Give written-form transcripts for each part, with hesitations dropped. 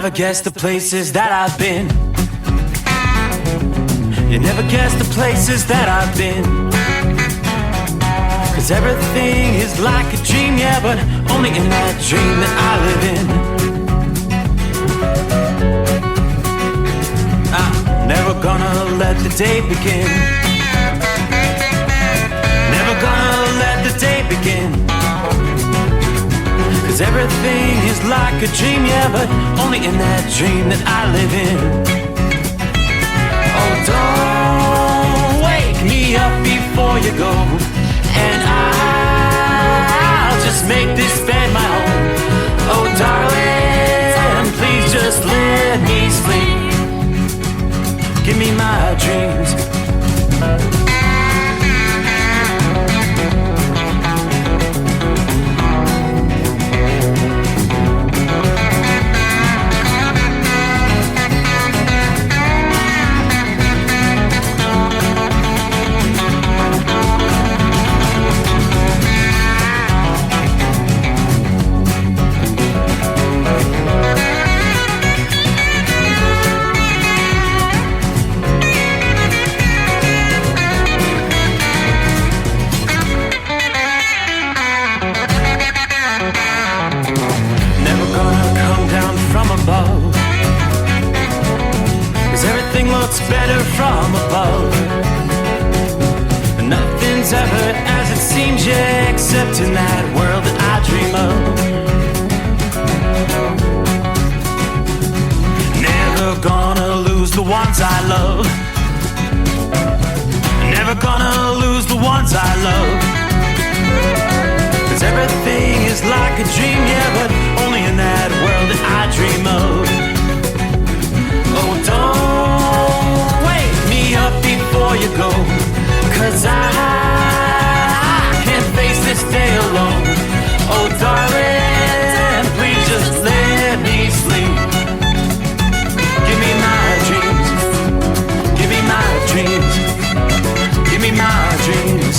never guess the places that I've been. You never guess the places that I've been. 'Cause everything is like a dream, yeah, but only in that dream that I live in. I'm never gonna let the day begin. Never gonna let the day begin. 'Cause everything is like a dream, yeah, but only in that dream that I live in. Oh, don't wake me up before you go, and I'll just make this bed my home. Oh, darling, please just let me sleep. Give me my dreams. Better from above. Nothing's ever as it seems, yeah, except in that world that I dream of. Never gonna lose the ones I love. Never gonna lose the ones I love. 'Cause everything is like a dream, yeah, but only in that world that I dream of. Oh, don't wake me up before you go, 'cause I can't face this day alone. Oh, darling, please just let me sleep. Give me my dreams. Give me my dreams. Give me my dreams.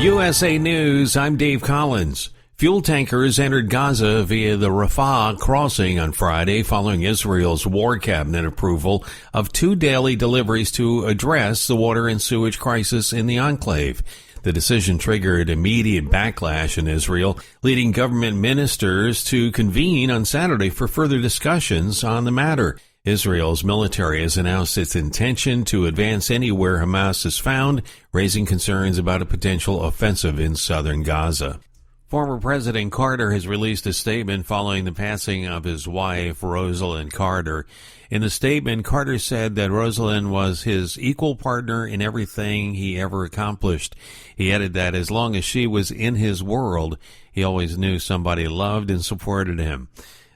USA News, I'm Dave Collins. Fuel tankers entered Gaza via the Rafah crossing on Friday following Israel's War Cabinet approval of 2 daily deliveries to address the water and sewage crisis in the enclave. The decision triggered immediate backlash in Israel, leading government ministers to convene on Saturday for further discussions on the matter. Israel's military has announced its intention to advance anywhere Hamas is found, raising concerns about a potential offensive in southern Gaza. Former President Carter has released a statement following the passing of his wife, Rosalind Carter. In the statement, Carter said that Rosalind was his equal partner in everything he ever accomplished. He added that as long as she was in his world, he always knew somebody loved and supported him.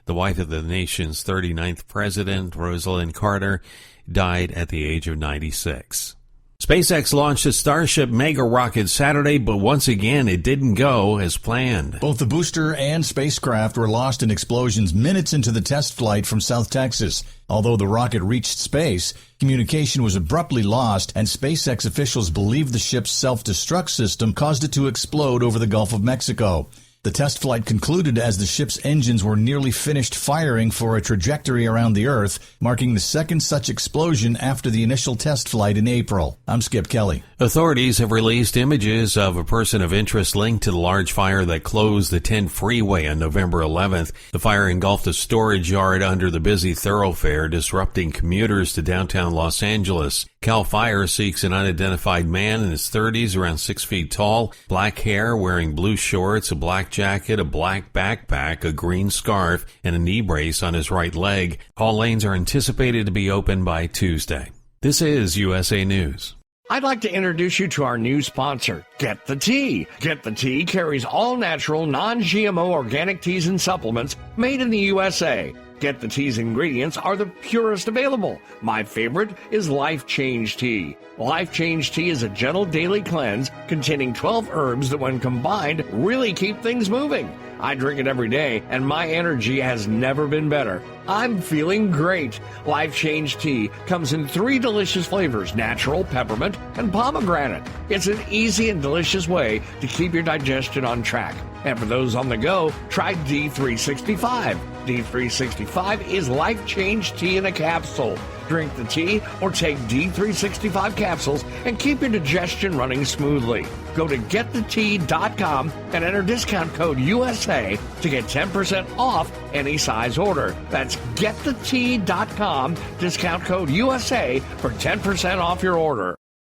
The wife of the nation's 39th president, Rosalind Carter, died at the age of 96. SpaceX launched a Starship mega rocket Saturday, but once again, it didn't go as planned. Both the booster and spacecraft were lost in explosions minutes into the test flight from South Texas. Although the rocket reached space, communication was abruptly lost, and SpaceX officials believe the ship's self-destruct system caused it to explode over the Gulf of Mexico. The test flight concluded as the ship's engines were nearly finished firing for a trajectory around the Earth, marking the second such explosion after the initial test flight in April. I'm Skip Kelly. Authorities have released images of a person of interest linked to the large fire that closed the 10 freeway on November 11th. The fire engulfed a storage yard under the busy thoroughfare, disrupting commuters to downtown Los Angeles. CAL FIRE seeks an unidentified man in his 30s, around 6 feet tall, black hair, wearing blue shorts, a black jacket, a black backpack, a green scarf, and a knee brace on his right leg. All lanes are anticipated to be open by Tuesday. This is USA News. I'd like to introduce you to our new sponsor, Get the Tea. Get the Tea carries all natural, non-GMO organic teas and supplements made in the USA. Get the Tea's ingredients are the purest available. My favorite is Life Change Tea. Life Change Tea is a gentle daily cleanse containing 12 herbs that, when combined, really keep things moving. I drink it every day, and my energy has never been better. I'm feeling great. Life Change Tea comes in 3 delicious flavors: natural, peppermint, and pomegranate. It's an easy and delicious way to keep your digestion on track. And for those on the go, try D365. D365 is Life Change Tea in a capsule. Drink the tea or take D365 capsules and keep your digestion running smoothly. Go to getthetea.com and enter discount code USA to get 10% off any size order. That's getthetea.com, discount code USA for 10% off your order.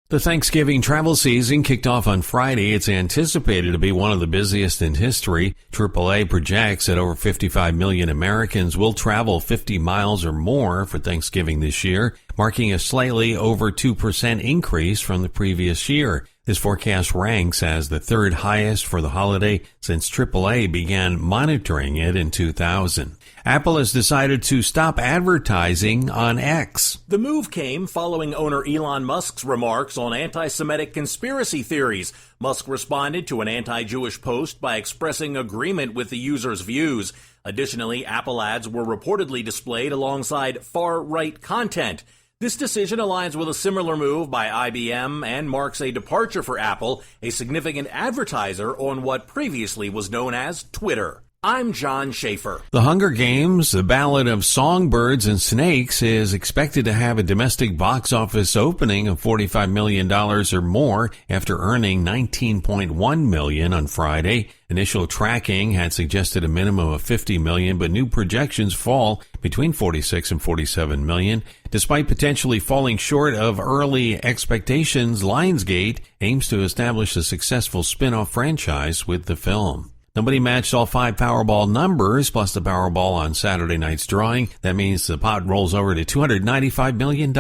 The Thanksgiving travel season kicked off on Friday. It's anticipated to be one of the busiest in history. AAA projects that over 55 million Americans will travel 50 miles or more for Thanksgiving this year, marking a slightly over 2% increase from the previous year. This forecast ranks as the third highest for the holiday since AAA began monitoring it in 2000. Apple has decided to stop advertising on X. The move came following owner Elon Musk's remarks on anti-Semitic conspiracy theories. Musk responded to an anti-Jewish post by expressing agreement with the user's views. Additionally, Apple ads were reportedly displayed alongside far-right content. This decision aligns with a similar move by IBM and marks a departure for Apple, a significant advertiser on what previously was known as Twitter. I'm John Schaefer. The Hunger Games, The Ballad of Songbirds and Snakes, is expected to have a domestic box office opening of $45 million or more after earning $19.1 million on Friday. Initial tracking had suggested a minimum of $50 million, but new projections fall between $46 and $47 million. Despite potentially falling short of early expectations, Lionsgate aims to establish a successful spin-off franchise with the film. Nobody matched all 5 Powerball numbers, plus the Powerball on Saturday night's drawing. That means the pot rolls over to $295 million.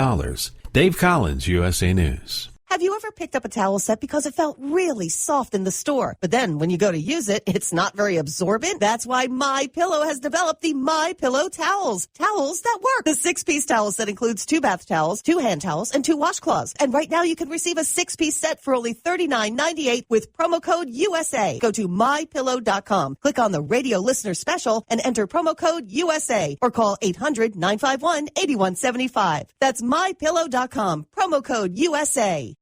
Dave Collins, USA News. Have you ever picked up a towel set because it felt really soft in the store, but then when you go to use it, it's not very absorbent? That's why MyPillow has developed the MyPillow towels. Towels that work. The 6-piece towel set includes 2 bath towels, 2 hand towels, and 2 washcloths. And right now you can receive a 6-piece set for only $39.98 with promo code USA. Go to MyPillow.com, click on the radio listener special, and enter promo code USA, or call 800-951-8175. That's MyPillow.com, promo code USA.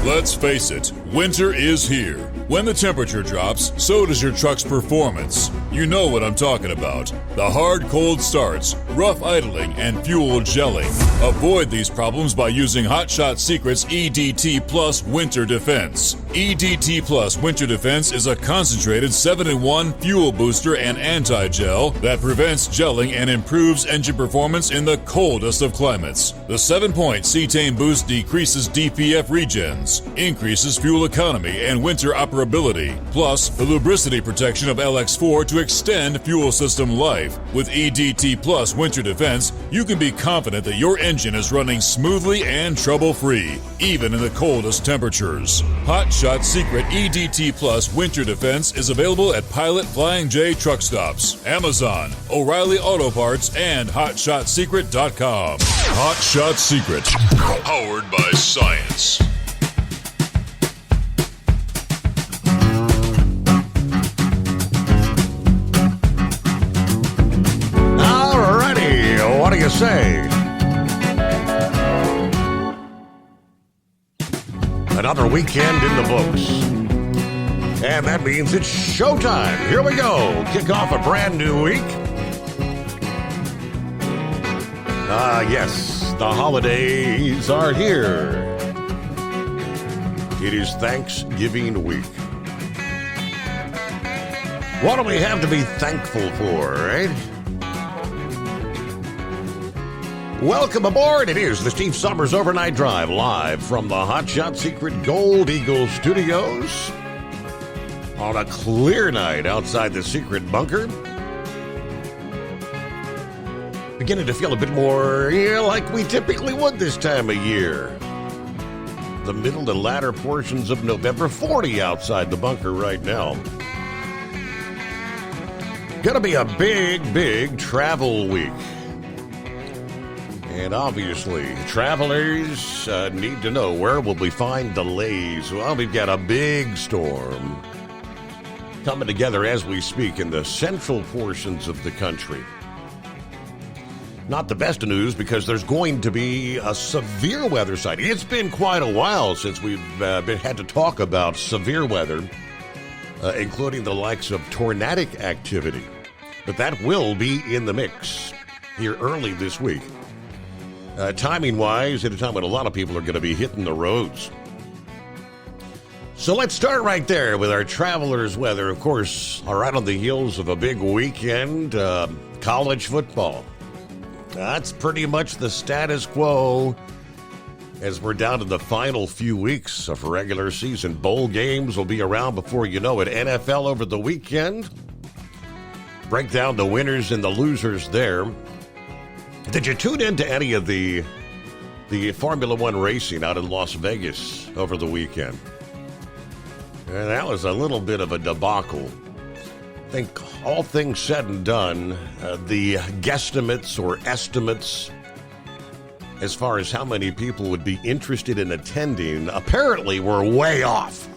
Let's face it, winter is here. When the temperature drops, so does your truck's performance. You know what I'm talking about. The hard, cold starts, rough idling, and fuel gelling. Avoid these problems by using Hot Shot Secret's EDT Plus Winter Defense. EDT Plus Winter Defense is a concentrated 7-in-1 fuel booster and anti-gel that prevents gelling and improves engine performance in the coldest of climates. The 7-point cetane boost decreases DPF regens, increases fuel economy and winter operability, plus the lubricity protection of LX4 to extend fuel system life. With EDT Plus Winter Defense, you can be confident that your engine is running smoothly and trouble-free, even in the coldest temperatures. Hot Shot Secret EDT Plus Winter Defense is available at Pilot Flying J truck stops, Amazon, O'Reilly Auto Parts, and HotShotSecret.com. Hot Shot Secret, powered by science. Alrighty, what do you say? Another weekend in the books. And that means it's showtime. Here we go. Kick off a brand new week. Yes, the holidays are here. It is Thanksgiving week. What do we have to be thankful for, right? Welcome aboard. It is the Steve Summers Overnight Drive, live from the Hot Shot Secret Gold Eagle Studios on a clear night outside the secret bunker. Beginning to feel a bit more like we typically would this time of year. The middle to latter portions of November, 40 outside the bunker right now. Going to be a big travel week. And obviously, travelers need to know, where will we find delays? Well, we've got a big storm coming together as we speak in the central portions of the country. Not the best of news, because there's going to be a severe weather sighting. It's been quite a while since we've had to talk about severe weather, including the likes of tornadic activity. But that will be in the mix here early this week. Timing-wise, at a time when a lot of people are going to be hitting the roads. So let's start right there with our travelers' weather. Of course, right on the heels of a big weekend, college football. That's pretty much the status quo as we're down to the final few weeks of regular season. Bowl games will be around before you know it. NFL over the weekend. Break down the winners and the losers there. Did you tune into any of the Formula One racing out in Las Vegas over the weekend? And that was a little bit of a debacle. I think all things said and done, the guesstimates or estimates as far as how many people would be interested in attending apparently were way off.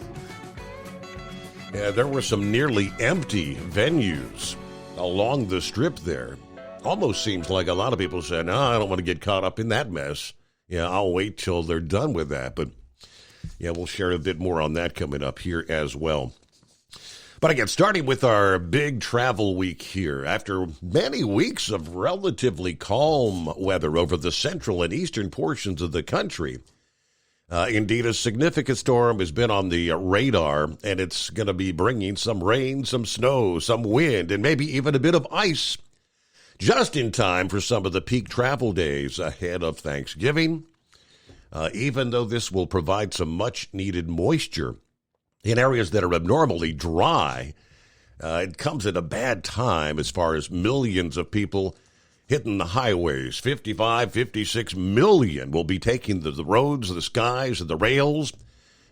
There were some nearly empty venues along the strip there. Almost seems like a lot of people said, no, I don't want to get caught up in that mess. Yeah, I'll wait till they're done with that. But yeah, we'll share a bit more on that coming up here as well. But again, starting with our big travel week here, after many weeks of relatively calm weather over the central and eastern portions of the country, indeed, a significant storm has been on the radar, and it's going to be bringing some rain, some snow, some wind, and maybe even a bit of ice, just in time for some of the peak travel days ahead of Thanksgiving. Even though this will provide some much-needed moisture in areas that are abnormally dry, it comes at a bad time as far as millions of people hitting the highways. 56 million will be taking the roads, the skies, and the rails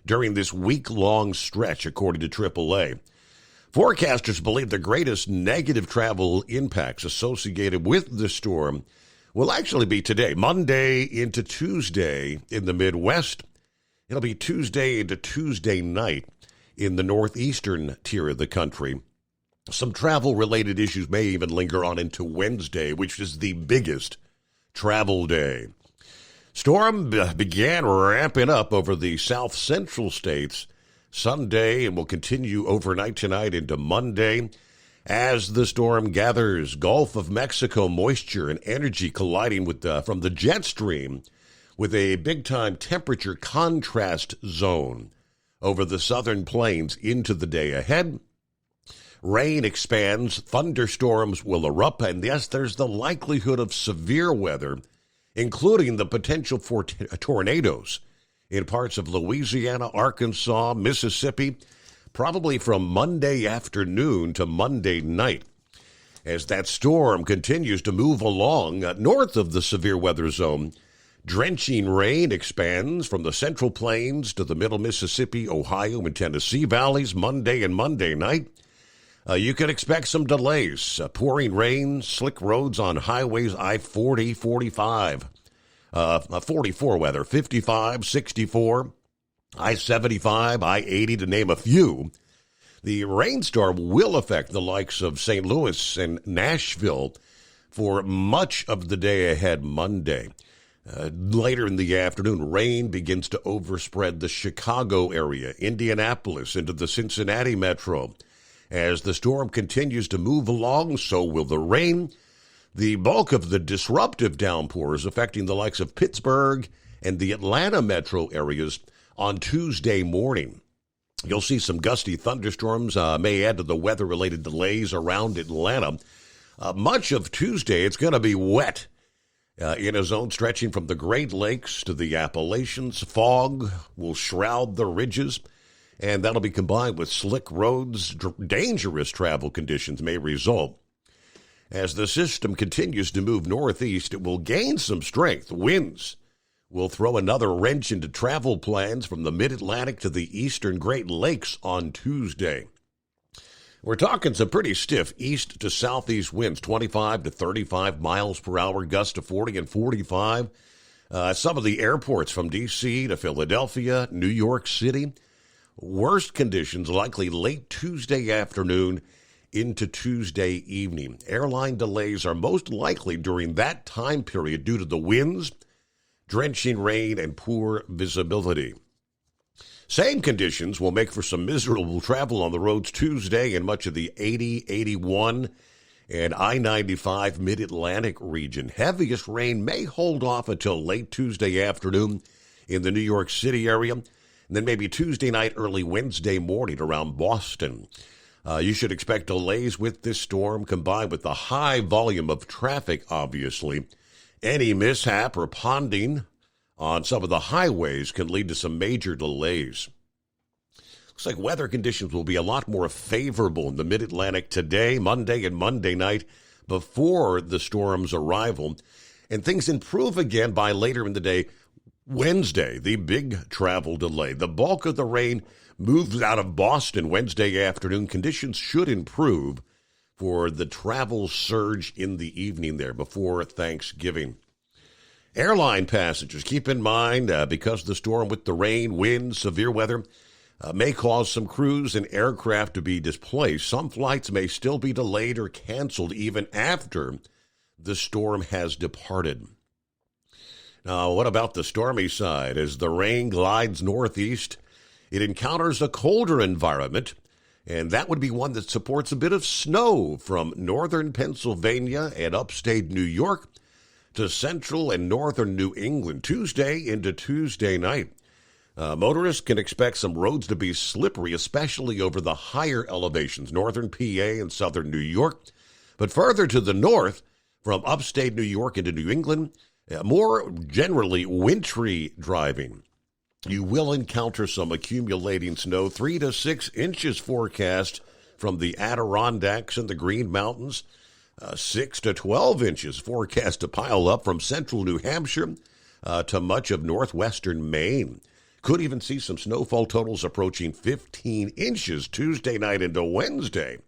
during this week-long stretch, according to AAA. Forecasters believe the greatest negative travel impacts associated with the storm will actually be today, Monday into Tuesday in the Midwest. It'll be Tuesday into Tuesday night in the northeastern tier of the country. Some travel-related issues may even linger on into Wednesday, which is the biggest travel day. Storm began ramping up over the south-central states Sunday and will continue overnight tonight into Monday. As the storm gathers, Gulf of Mexico moisture and energy colliding with from the jet stream with a big-time temperature contrast zone over the southern plains into the day ahead. Rain expands, thunderstorms will erupt, and yes, there's the likelihood of severe weather, including the potential for tornadoes in parts of Louisiana, Arkansas, Mississippi, probably from Monday afternoon to Monday night. As that storm continues to move along north of the severe weather zone, drenching rain expands from the central plains to the middle Mississippi, Ohio, and Tennessee valleys Monday and Monday night. You can expect some delays, pouring rain, slick roads on highways I-40, 45, 44 weather, 55, 64, I-75, I-80 to name a few. The rainstorm will affect the likes of St. Louis and Nashville for much of the day ahead Monday. Later in the afternoon, rain begins to overspread the Chicago area, Indianapolis, into the Cincinnati metro. As the storm continues to move along, so will the rain. The bulk of the disruptive downpours affecting the likes of Pittsburgh and the Atlanta metro areas on Tuesday morning. You'll see some gusty thunderstorms may add to the weather-related delays around Atlanta. Much of Tuesday, it's going to be wet in a zone stretching from the Great Lakes to the Appalachians. Fog will shroud the ridges, and that'll be combined with slick roads. Dangerous travel conditions may result. As the system continues to move northeast, it will gain some strength. Winds will throw another wrench into travel plans from the mid-Atlantic to the eastern Great Lakes on Tuesday. We're talking some pretty stiff east to southeast winds, 25 to 35 miles per hour, gusts to 40 and 45. Some of the airports from D.C. to Philadelphia, New York City, worst conditions likely late Tuesday afternoon into Tuesday evening. Airline delays are most likely during that time period due to the winds, drenching rain, and poor visibility. Same conditions will make for some miserable travel on the roads Tuesday in much of the 80, 81, and I-95 Mid-Atlantic region. Heaviest rain may hold off until late Tuesday afternoon in the New York City area, and then maybe Tuesday night, early Wednesday morning around Boston. You should expect delays with this storm combined with the high volume of traffic, obviously. Any mishap or ponding on some of the highways can lead to some major delays. Looks like weather conditions will be a lot more favorable in the Mid-Atlantic today, Monday, and Monday night before the storm's arrival. And things improve again by later in the day. Wednesday, the big travel delay. The bulk of the rain moves out of Boston Wednesday afternoon. Conditions should improve for the travel surge in the evening there before Thanksgiving. Airline passengers, keep in mind, because of the storm with the rain, wind, severe weather, may cause some crews and aircraft to be displaced. Some flights may still be delayed or canceled even after the storm has departed. Now, what about the stormy side? As the rain glides northeast, it encounters a colder environment, and that would be one that supports a bit of snow from northern Pennsylvania and upstate New York to central and northern New England Tuesday into Tuesday night. Motorists can expect some roads to be slippery, especially over the higher elevations, northern PA and southern New York. But further to the north, from upstate New York into New England, more generally wintry driving. You will encounter some accumulating snow, 3 to 6 inches forecast from the Adirondacks and the Green Mountains. 6 to 12 inches forecast to pile up from central New Hampshire to much of northwestern Maine. Could even see some snowfall totals approaching 15 inches Tuesday night into Wednesday.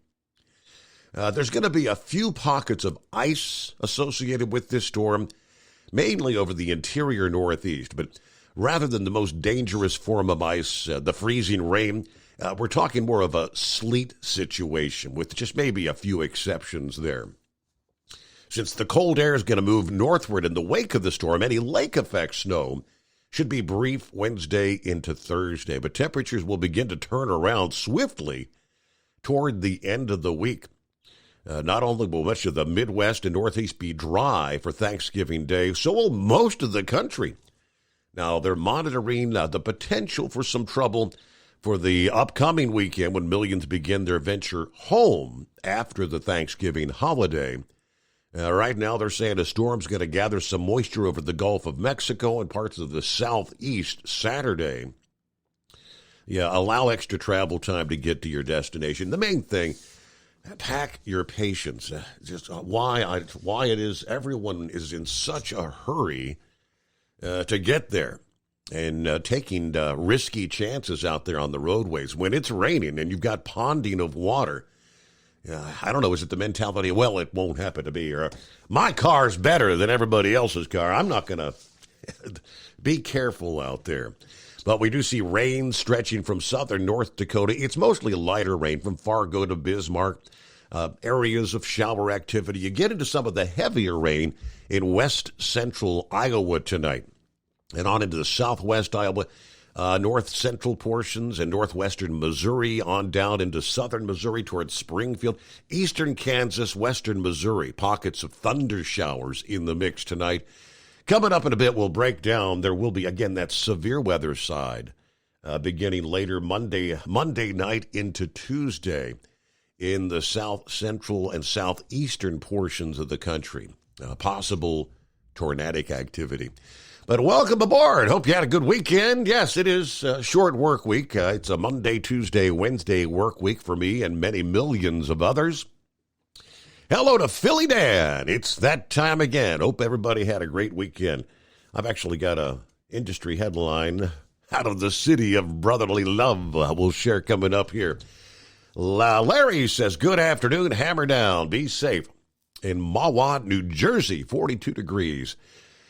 There's going to be a few pockets of ice associated with this storm, mainly over the interior northeast. But rather than the most dangerous form of ice, the freezing rain, we're talking more of a sleet situation with just maybe a few exceptions there. Since the cold air is going to move northward in the wake of the storm, any lake effect snow should be brief Wednesday into Thursday, but temperatures will begin to turn around swiftly toward the end of the week. Not only will much of the Midwest and Northeast be dry for Thanksgiving Day, so will most of the country. Now, they're monitoring the potential for some trouble for the upcoming weekend when millions begin their venture home after the Thanksgiving holiday. Right now, they're saying a storm's going to gather some moisture over the Gulf of Mexico and parts of the southeast Saturday. Yeah, allow extra travel time to get to your destination. The main thing, pack your patience. Just why it is everyone is in such a hurry to get there and taking risky chances out there on the roadways when it's raining and you've got ponding of water. I don't know, is it the mentality, well, it won't happen to me, or my car's better than everybody else's car. I'm not going to be careful out there. But we do see rain stretching from southern North Dakota. It's mostly lighter rain from Fargo to Bismarck, areas of shower activity. You get into some of the heavier rain in west central Iowa tonight and on into the southwest Iowa. North central portions and northwestern Missouri on down into southern Missouri towards Springfield, eastern Kansas, western Missouri. Pockets of thunder showers in the mix tonight. Coming up in a bit, we'll break down. There will be, again, that severe weather side beginning later Monday night into Tuesday in the south central and southeastern portions of the country. Possible tornadic activity. But welcome aboard. Hope you had a good weekend. Yes, it is a short work week. It's a Monday, Tuesday, Wednesday work week for me and many millions of others. Hello to Philly Dan. It's that time again. Hope everybody had a great weekend. I've actually got a industry headline out of the city of brotherly love we'll share coming up here. Larry says, good afternoon, hammer down, be safe. In Mahwah, New Jersey, 42 degrees.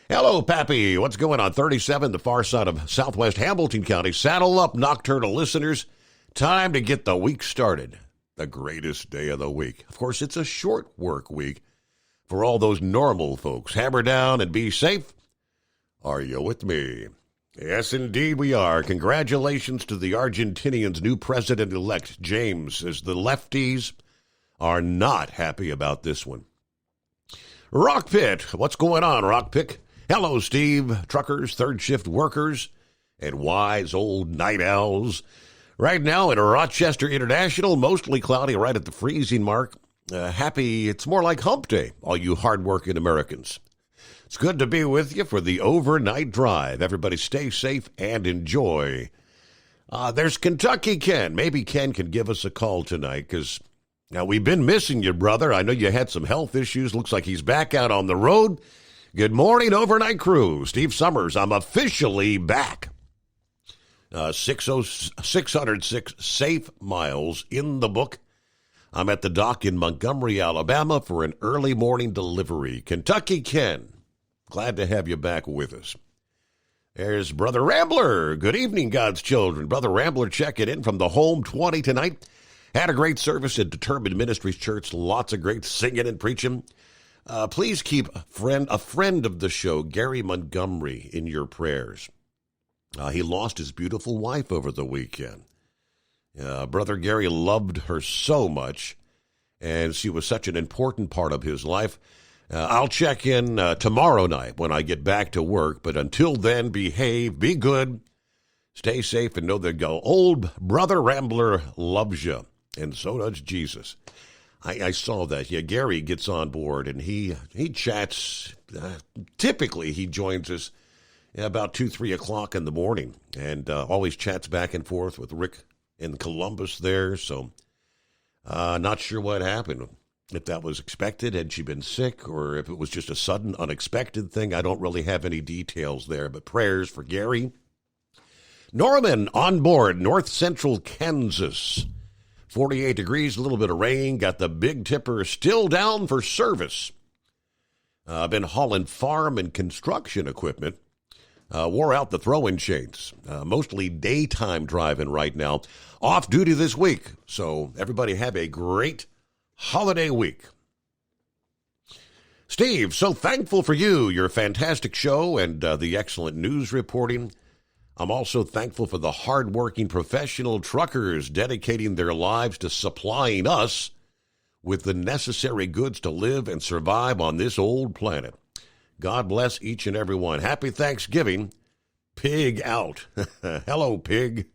Hello, Pappy. What's going on? 37, the far side of southwest Hamilton County. Saddle up, Nocturnal listeners. Time to get the week started. The greatest day of the week. Of course, it's a short work week for all those normal folks. Hammer down and be safe. Are you with me? Yes, indeed we are. Congratulations to the Argentinians' new president-elect, James, as the lefties are not happy about this one. Rock Pit, what's going on, Rock Pit? Hello, Steve, truckers, third shift workers, and wise old night owls. Right now in Rochester International, mostly cloudy right at the freezing mark. Happy, it's more like hump day, all you hardworking Americans. It's good to be with you for the overnight drive. Everybody stay safe and enjoy. There's Kentucky Ken. Maybe Ken can give us a call tonight because now we've been missing you, brother. I know you had some health issues. Looks like he's back out on the road. Good morning, overnight crew. Steve Summers, I'm officially back. 606 safe miles in the book. I'm at the dock in Montgomery, Alabama for an early morning delivery. Kentucky Ken, glad to have you back with us. There's Brother Rambler. Good evening, God's children. Brother Rambler checking in from the home 20 tonight. Had a great service at Determined Ministries Church. Lots of great singing and preaching. Please keep a friend of the show, Gary Montgomery, in your prayers. He lost his beautiful wife over the weekend. Brother Gary loved her so much, and she was such an important part of his life. I'll check in tomorrow night when I get back to work, but until then, behave, be good, stay safe, and know that old Brother Rambler loves you, and so does Jesus. I saw that. Yeah, Gary gets on board, and he chats. Typically, he joins us about 2, 3 o'clock in the morning, and always chats back and forth with Rick in Columbus there. So, not sure what happened. If that was expected, had she been sick, or if it was just a sudden, unexpected thing. I don't really have any details there, but prayers for Gary. Norman on board, North Central Kansas. 48 degrees, a little bit of rain. Got the Big Tipper still down for service. Been hauling farm and construction equipment. Wore out the throwing chains. Mostly daytime driving right now. Off duty this week. So everybody have a great holiday week. Steve, so thankful for you, your fantastic show, and the excellent news reporting. I'm also thankful for the hardworking professional truckers dedicating their lives to supplying us with the necessary goods to live and survive on this old planet. God bless each and every one. Happy Thanksgiving. Pig out. Hello, Pig.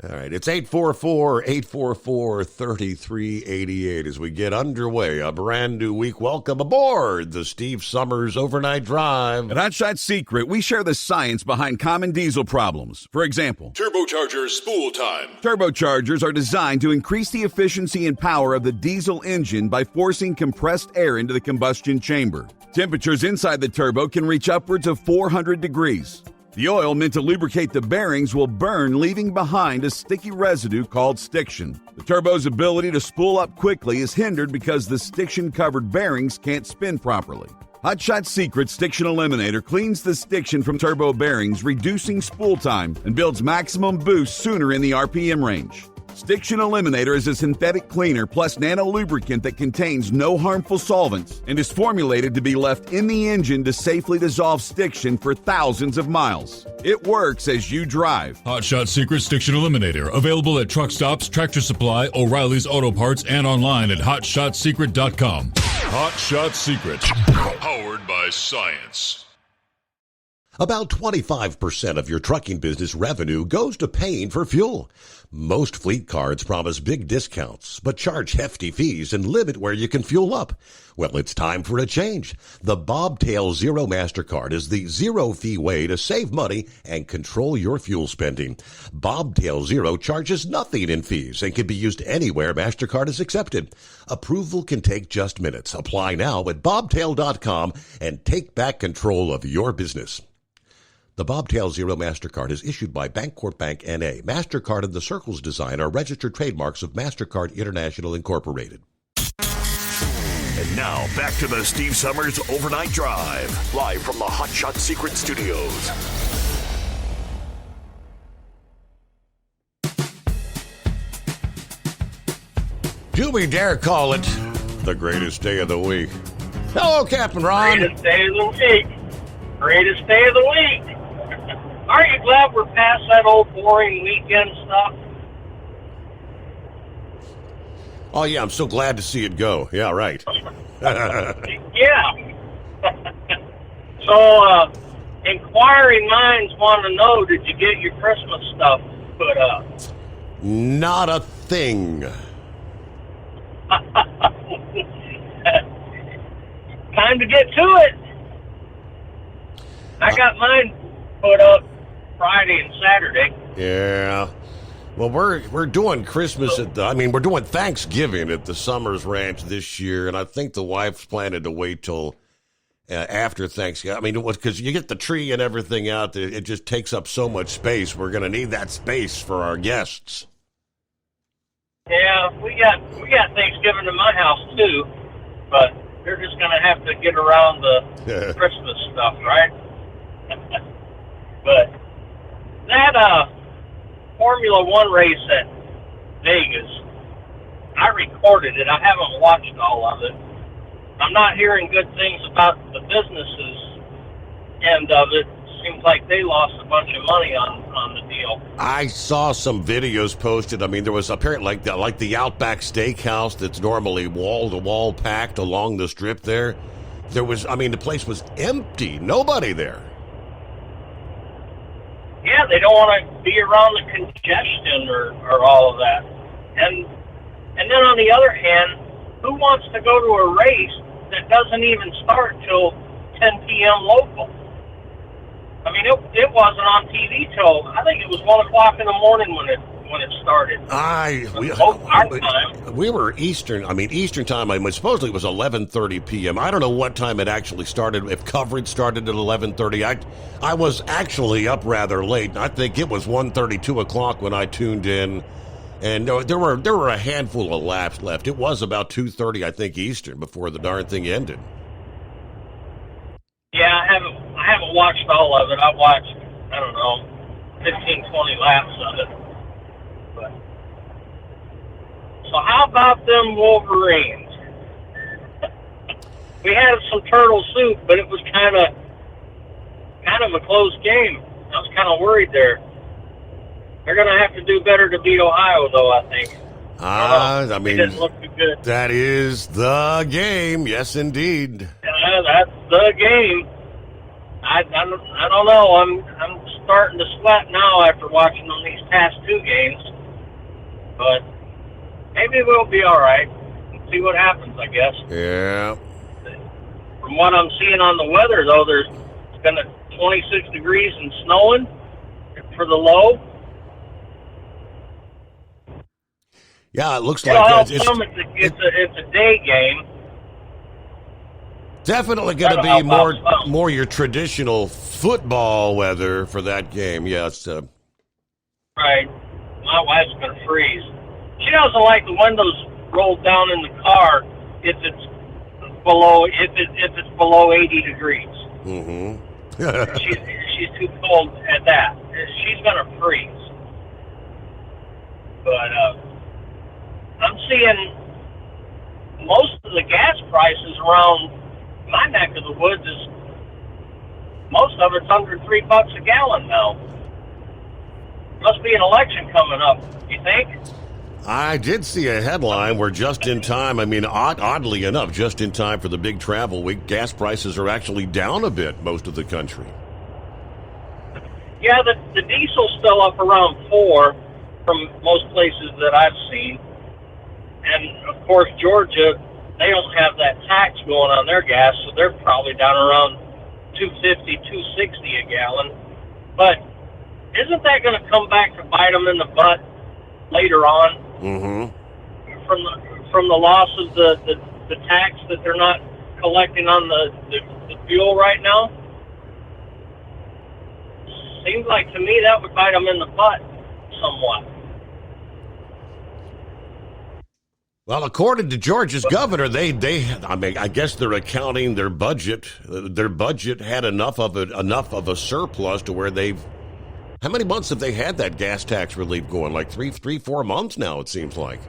All right, it's 844-844-3388 as we get underway. A brand new week. Welcome aboard the Steve Summers Overnight Drive. At Hot Shot Secret, we share the science behind common diesel problems. For example, Turbocharger spool time. Turbochargers are designed to increase the efficiency and power of the diesel engine by forcing compressed air into the combustion chamber. Temperatures inside the turbo can reach upwards of 400 degrees. The oil meant to lubricate the bearings will burn, leaving behind a sticky residue called stiction. The turbo's ability to spool up quickly is hindered because the stiction-covered bearings can't spin properly. Hot Shot Secret Stiction Eliminator cleans the stiction from turbo bearings, reducing spool time, and builds maximum boost sooner in the RPM range. Stiction Eliminator is a synthetic cleaner plus nano-lubricant that contains no harmful solvents and is formulated to be left in the engine to safely dissolve stiction for thousands of miles. It works as you drive. Hot Shot Secret Stiction Eliminator. Available at truck stops, Tractor Supply, O'Reilly's Auto Parts, and online at HotShotSecret.com. Hot Shot Secret. Powered by science. About 25% of your trucking business revenue goes to paying for fuel. Most fleet cards promise big discounts, but charge hefty fees and limit where you can fuel up. Well, it's time for a change. The Bobtail Zero MasterCard is the zero-fee way to save money and control your fuel spending. Bobtail Zero charges nothing in fees and can be used anywhere MasterCard is accepted. Approval can take just minutes. Apply now at bobtail.com and take back control of your business. The Bobtail Zero MasterCard is issued by Bancorp Bank N.A. MasterCard and the Circles design are registered trademarks of MasterCard International Incorporated. And now, back to the Steve Summers Overnight Drive, live from the Hot Shot Secret Studios. Do we dare call it the greatest day of the week? Hello, Captain Ron. Greatest day of the week. Greatest day of the week. Aren't you glad we're past that old boring weekend stuff? Oh, yeah, I'm so glad to see it go. Yeah, right. Yeah. So, inquiring minds want to know, did you get your Christmas stuff put up? Not a thing. Time to get to it. I got mine put up Friday and Saturday. Yeah. Well, we're doing Christmas we're doing Thanksgiving at the Summers Ranch this year, and I think the wife's planning to wait till after Thanksgiving. I mean, because you get the tree and everything out there, it just takes up so much space. We're going to need that space for our guests. Yeah, we got Thanksgiving in my house too, but they're just going to have to get around the Christmas stuff, right? But that Formula One race at Vegas, I recorded it. I haven't watched all of it. I'm not hearing good things about the businesses end of it. Seems like they lost a bunch of money on the deal. I saw some videos posted. I mean, there was apparently like the Outback Steakhouse that's normally wall to wall packed along the strip there. There was, the place was empty. Nobody there. Yeah, they don't want to be around the congestion or all of that. And then on the other hand, who wants to go to a race that doesn't even start till 10 p.m. local? I mean, it wasn't on TV till, I think it was 1 o'clock in the morning when it started. We were Eastern. Eastern time. Supposedly it was 11:30 p.m. I don't know what time it actually started. If coverage started at 11:30, I was actually up rather late. I think it was 1:30, 2 o'clock when I tuned in, and there were a handful of laps left. It was about 2:30, I think, Eastern before the darn thing ended. Yeah, I haven't watched all of it. I watched, 15, 20 laps of it. But, so how about them Wolverines? We had some turtle soup, but it was kind of a close game. I was kind of worried there. They're going to have to do better to beat Ohio, though, I think. It didn't look too good. That is the game. Yes, indeed. That's the game. I don't know. I'm starting to sweat now after watching them these past two games. But maybe we'll be all right. We'll see what happens, I guess. Yeah. From what I'm seeing on the weather, though, it's going to 26 degrees and snowing for the low. Yeah, it looks like it's a day game. Definitely going to be more your traditional football weather for that game. Yes. Right. My wife's going to freeze. She doesn't like the windows rolled down in the car if it's below 80 degrees. Mm-hmm. she's too cold at that. She's going to freeze. But I'm seeing most of the gas prices around my neck of the woods most of it's under $3 a gallon now. Must be an election coming up, you think? I did see a headline where just in time, oddly enough, just in time for the big travel week, gas prices are actually down a bit most of the country. Yeah, the diesel's still up around 4 from most places that I've seen. And, of course, Georgia, they don't have that tax going on their gas, so they're probably down around $2.50, $2.60 a gallon. But isn't that going to come back to bite them in the butt later on? Mm-hmm. From the loss of the tax that they're not collecting on the fuel right now? Seems like to me that would bite them in the butt somewhat. Well, according to Georgia's governor, I guess they're accounting their budget. Their budget had enough of a surplus to where how many months have they had that gas tax relief going? Like 4 months now, it seems like.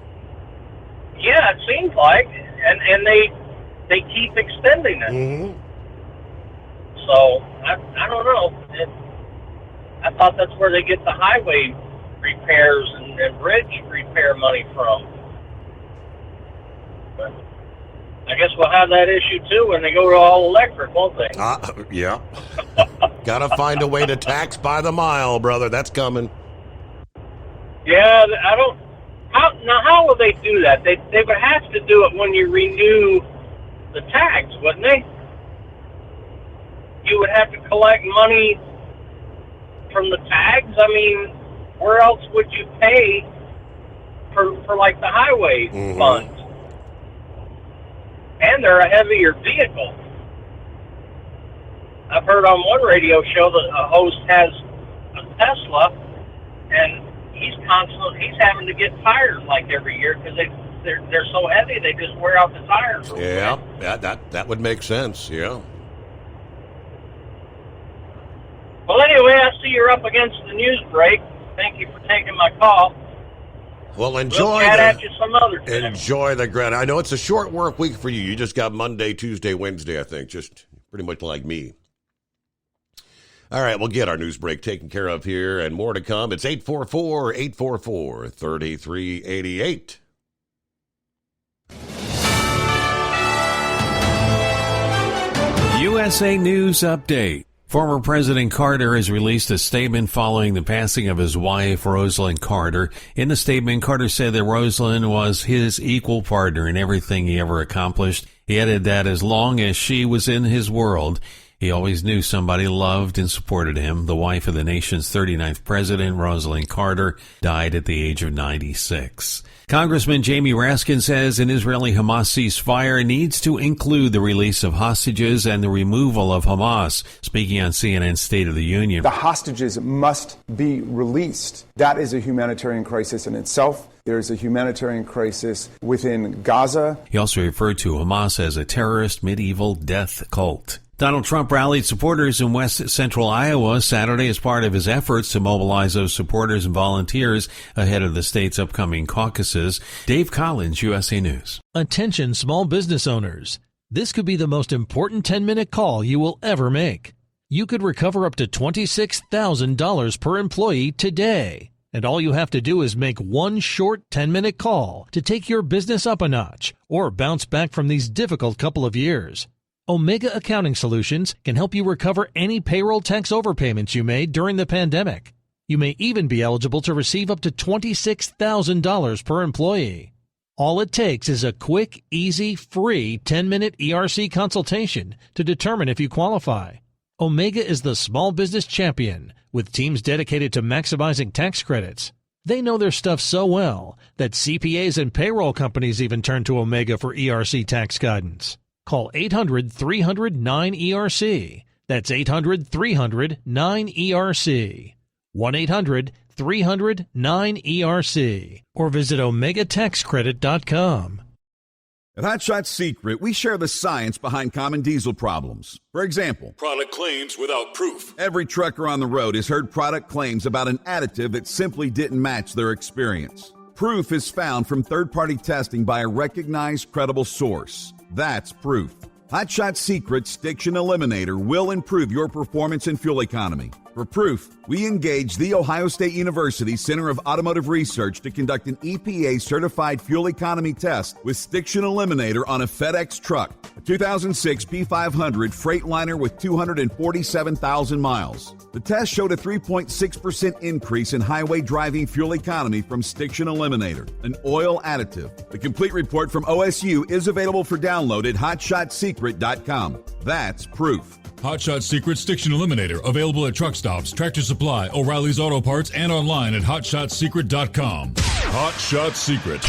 Yeah, it seems like, and they keep extending it. Mm-hmm. So I don't know. I thought that's where they get the highway repairs and bridge repair money from. But I guess we'll have that issue too when they go to all electric, won't they? Yeah. Gotta find a way to tax by the mile, brother. That's coming. Yeah, I don't. How will they do that? They would have to do it when you renew the tax, wouldn't they? You would have to collect money from the tags. I mean, where else would you pay for like the highway funds? And they're a heavier vehicle. I've heard on one radio show that a host has a Tesla, and he's having to get tires like every year because they're so heavy they just wear out the tires. Yeah, that would make sense. Yeah. Well, anyway, I see you're up against the news break. Thank you for taking my call. Well, enjoy the grat. I know it's a short work week for you. You just got Monday, Tuesday, Wednesday, I think. Just pretty much like me. All right, we'll get our news break taken care of here and more to come. It's 844-844-3388. USA News Update. Former President Carter has released a statement following the passing of his wife, Rosalynn Carter. In the statement, Carter said that Rosalynn was his equal partner in everything he ever accomplished. He added that as long as she was in his world, he always knew somebody loved and supported him. The wife of the nation's 39th president, Rosalynn Carter, died at the age of 96. Congressman Jamie Raskin says an Israeli-Hamas ceasefire needs to include the release of hostages and the removal of Hamas. Speaking on CNN's State of the Union. The hostages must be released. That is a humanitarian crisis in itself. There is a humanitarian crisis within Gaza. He also referred to Hamas as a terrorist medieval death cult. Donald Trump rallied supporters in west central Iowa Saturday as part of his efforts to mobilize those supporters and volunteers ahead of the state's upcoming caucuses. Dave Collins, USA News. Attention small business owners. This could be the most important 10-minute call you will ever make. You could recover up to $26,000 per employee today. And all you have to do is make one short 10-minute call to take your business up a notch or bounce back from these difficult couple of years. Omega Accounting Solutions can help you recover any payroll tax overpayments you made during the pandemic. You may even be eligible to receive up to $26,000 per employee. All it takes is a quick, easy, free 10-minute ERC consultation to determine if you qualify. Omega is the small business champion with teams dedicated to maximizing tax credits. They know their stuff so well that CPAs and payroll companies even turn to Omega for ERC tax guidance. Call 800-300-9ERC. That's 800-300-9ERC. 1-800-300-9ERC. Or visit OmegaTaxCredit.com. At Hot Shot Secret, we share the science behind common diesel problems. For example, product claims without proof. Every trucker on the road has heard product claims about an additive that simply didn't match their experience. Proof is found from third-party testing by a recognized, credible source. That's proof. Hot Shot Secret's Stiction Eliminator will improve your performance and fuel economy. For proof, we engaged the Ohio State University Center of Automotive Research to conduct an EPA-certified fuel economy test with Stiction Eliminator on a FedEx truck, a 2006 P500 Freightliner with 247,000 miles. The test showed a 3.6% increase in highway driving fuel economy from Stiction Eliminator, an oil additive. The complete report from OSU is available for download at HotShotSecret.com. That's proof. Hot Shot Secret Stiction Eliminator, available at truck stops, Tractor Supply, O'Reilly's Auto Parts, and online at HotShotSecret.com. Hot Shot Secret,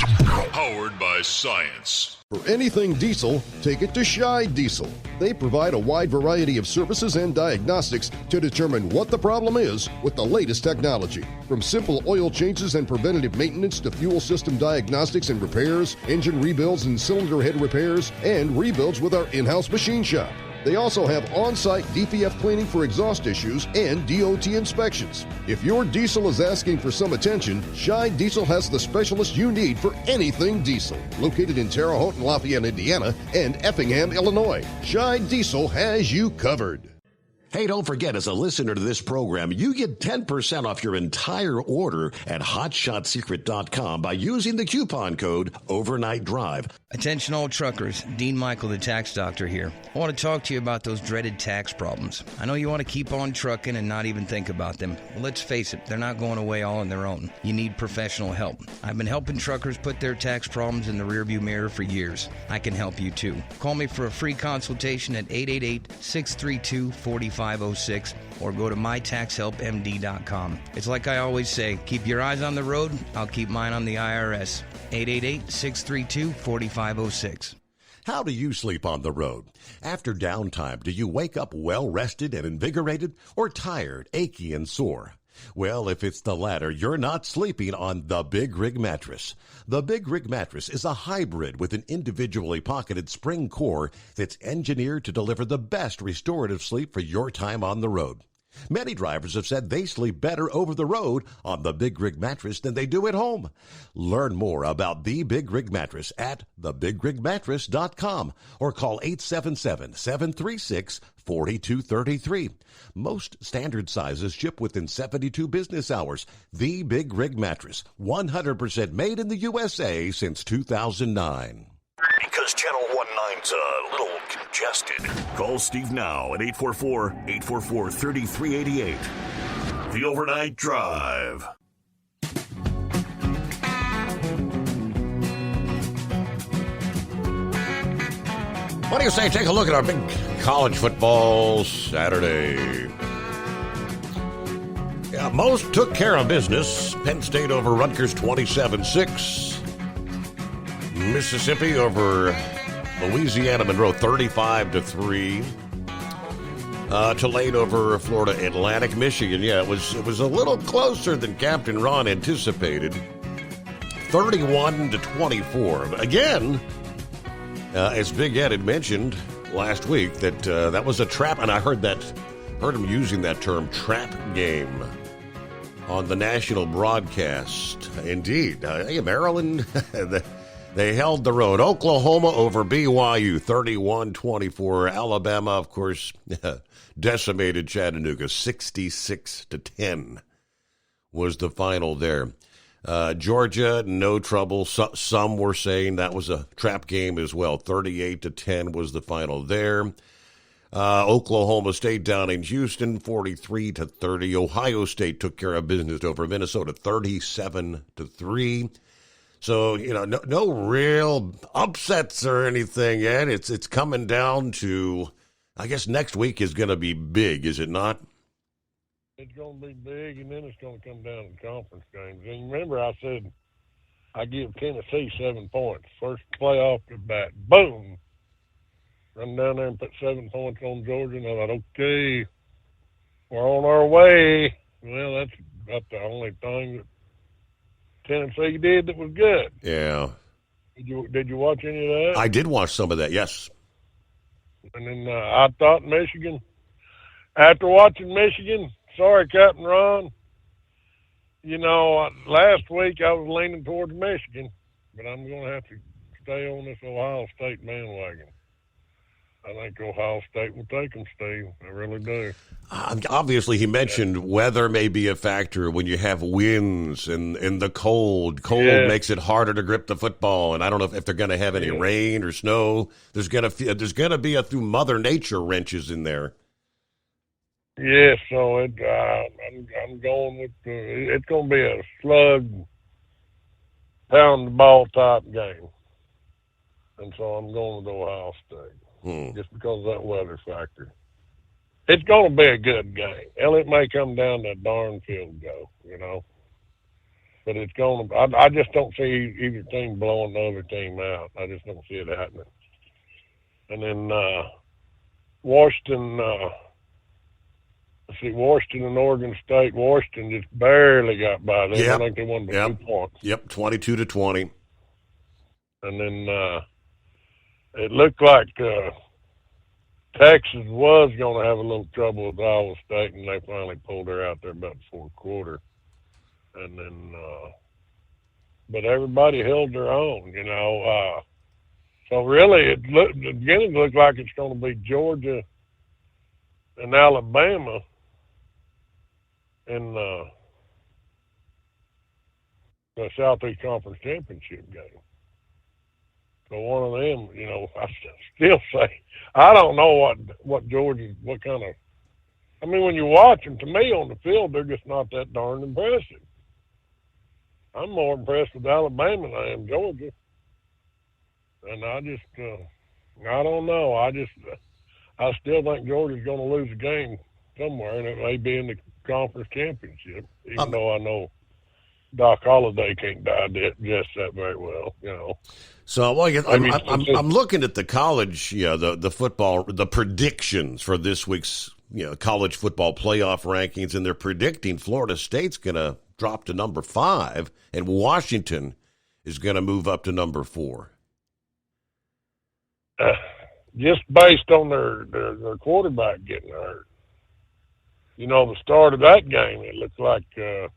powered by science. For anything diesel, take it to Scheid Diesel. They provide a wide variety of services and diagnostics to determine what the problem is with the latest technology. From simple oil changes and preventative maintenance to fuel system diagnostics and repairs, engine rebuilds and cylinder head repairs, and rebuilds with our in-house machine shop. They also have on-site DPF cleaning for exhaust issues and DOT inspections. If your diesel is asking for some attention, Scheid Diesel has the specialist you need for anything diesel. Located in Terre Haute and Lafayette, Indiana, and Effingham, Illinois, Scheid Diesel has you covered. Hey, don't forget, as a listener to this program, you get 10% off your entire order at hotshotsecret.com by using the coupon code Overnight Drive. Attention all truckers, Dean Michael, the tax doctor here. I want to talk to you about those dreaded tax problems. I know you want to keep on trucking and not even think about them. Well, let's face it, they're not going away all on their own. You need professional help. I've been helping truckers put their tax problems in the rearview mirror for years. I can help you too. Call me for a free consultation at 888-632-4506 or go to mytaxhelpmd.com. It's like I always say, keep your eyes on the road, I'll keep mine on the IRS. 888-632-4506. How do you sleep on the road? After downtime, do you wake up well-rested and invigorated or tired, achy, and sore? Well, if it's the latter, you're not sleeping on the Big Rig Mattress. The Big Rig Mattress is a hybrid with an individually pocketed spring core that's engineered to deliver the best restorative sleep for your time on the road. Many drivers have said they sleep better over the road on the Big Rig Mattress than they do at home. Learn more about the Big Rig Mattress at thebigrigmattress.com or call 877-736-4233. Most standard sizes ship within 72 business hours. The Big Rig Mattress, 100% made in the USA since 2009. Because Channel 19's a little congested. Call Steve now at 844-844-3388. The Overnight Drive. What do you say? Take a look at our big college football Saturday. Yeah, most took care of business. Penn State over Rutgers 27-6. Mississippi over Louisiana Monroe 35-3. Tulane over Florida Atlantic. Michigan, yeah, it was a little closer than Captain Ron anticipated. 31-24. But again, as Big Ed had mentioned last week, that was a trap, and I heard him using that term, trap game, on the national broadcast. Indeed, Maryland. They held the road. Oklahoma over BYU, 31-24. Alabama, of course, decimated Chattanooga, 66-10 was the final there. Georgia, no trouble. Some were saying that was a trap game as well. 38-10 was the final there. Oklahoma State down in Houston, 43-30. Ohio State took care of business over Minnesota, 37-3. So, no real upsets or anything yet. It's coming down to, I guess next week is going to be big, is it not? It's going to be big, and then it's going to come down to conference games. And remember, I said I give Tennessee 7 points. First playoff at bat, boom. Run down there and put 7 points on Georgia, and I thought, okay, we're on our way. Well, that's about the only thing that Tennessee did that was good. Yeah. Did you watch any of that? I did watch some of that, yes. And then I thought Michigan, after watching Michigan, sorry, Captain Ron, last week I was leaning towards Michigan, but I'm going to have to stay on this Ohio State bandwagon. I think Ohio State will take them, Steve. I really do. Obviously, he mentioned weather may be a factor when you have winds and the cold. Cold makes it harder to grip the football, and I don't know if they're going to have any rain or snow. There's going to be a through Mother Nature wrenches in there. Yeah, so I'm going with it's going to be a slug, pound the ball type game, and so I'm going with Ohio State. Just because of that weather factor. It's going to be a good game. Hell, it may come down to a darn field goal, but it's going to. I just don't see either team blowing the other team out. I just don't see it happening. And then Washington. Washington and Oregon State. Washington just barely got by them. Yep. I think they won by 2 points. Yep, 22-20. And then it looked like Texas was going to have a little trouble with Iowa State, and they finally pulled her out there about the fourth quarter. And then, but everybody held their own, you know. So really, at the beginning it looked like it's going to be Georgia and Alabama in the Southeast Conference Championship game. So one of them, you know, I still say, I don't know what Georgia, what kind of, I mean, when you watch them, to me on the field, they're just not that darn impressive. I'm more impressed with Alabama than I am Georgia. And I just, I don't know. I still think Georgia's going to lose a game somewhere, and it may be in the conference championship, even though I know Doc Holliday can't digest that very well, you know. So, well, I'm looking at the college, the football, the predictions for this week's, college football playoff rankings, and they're predicting Florida State's going to drop to number 5, and Washington is going to move up to number 4. Just based on their quarterback getting hurt. You know, the start of that game, it looked like that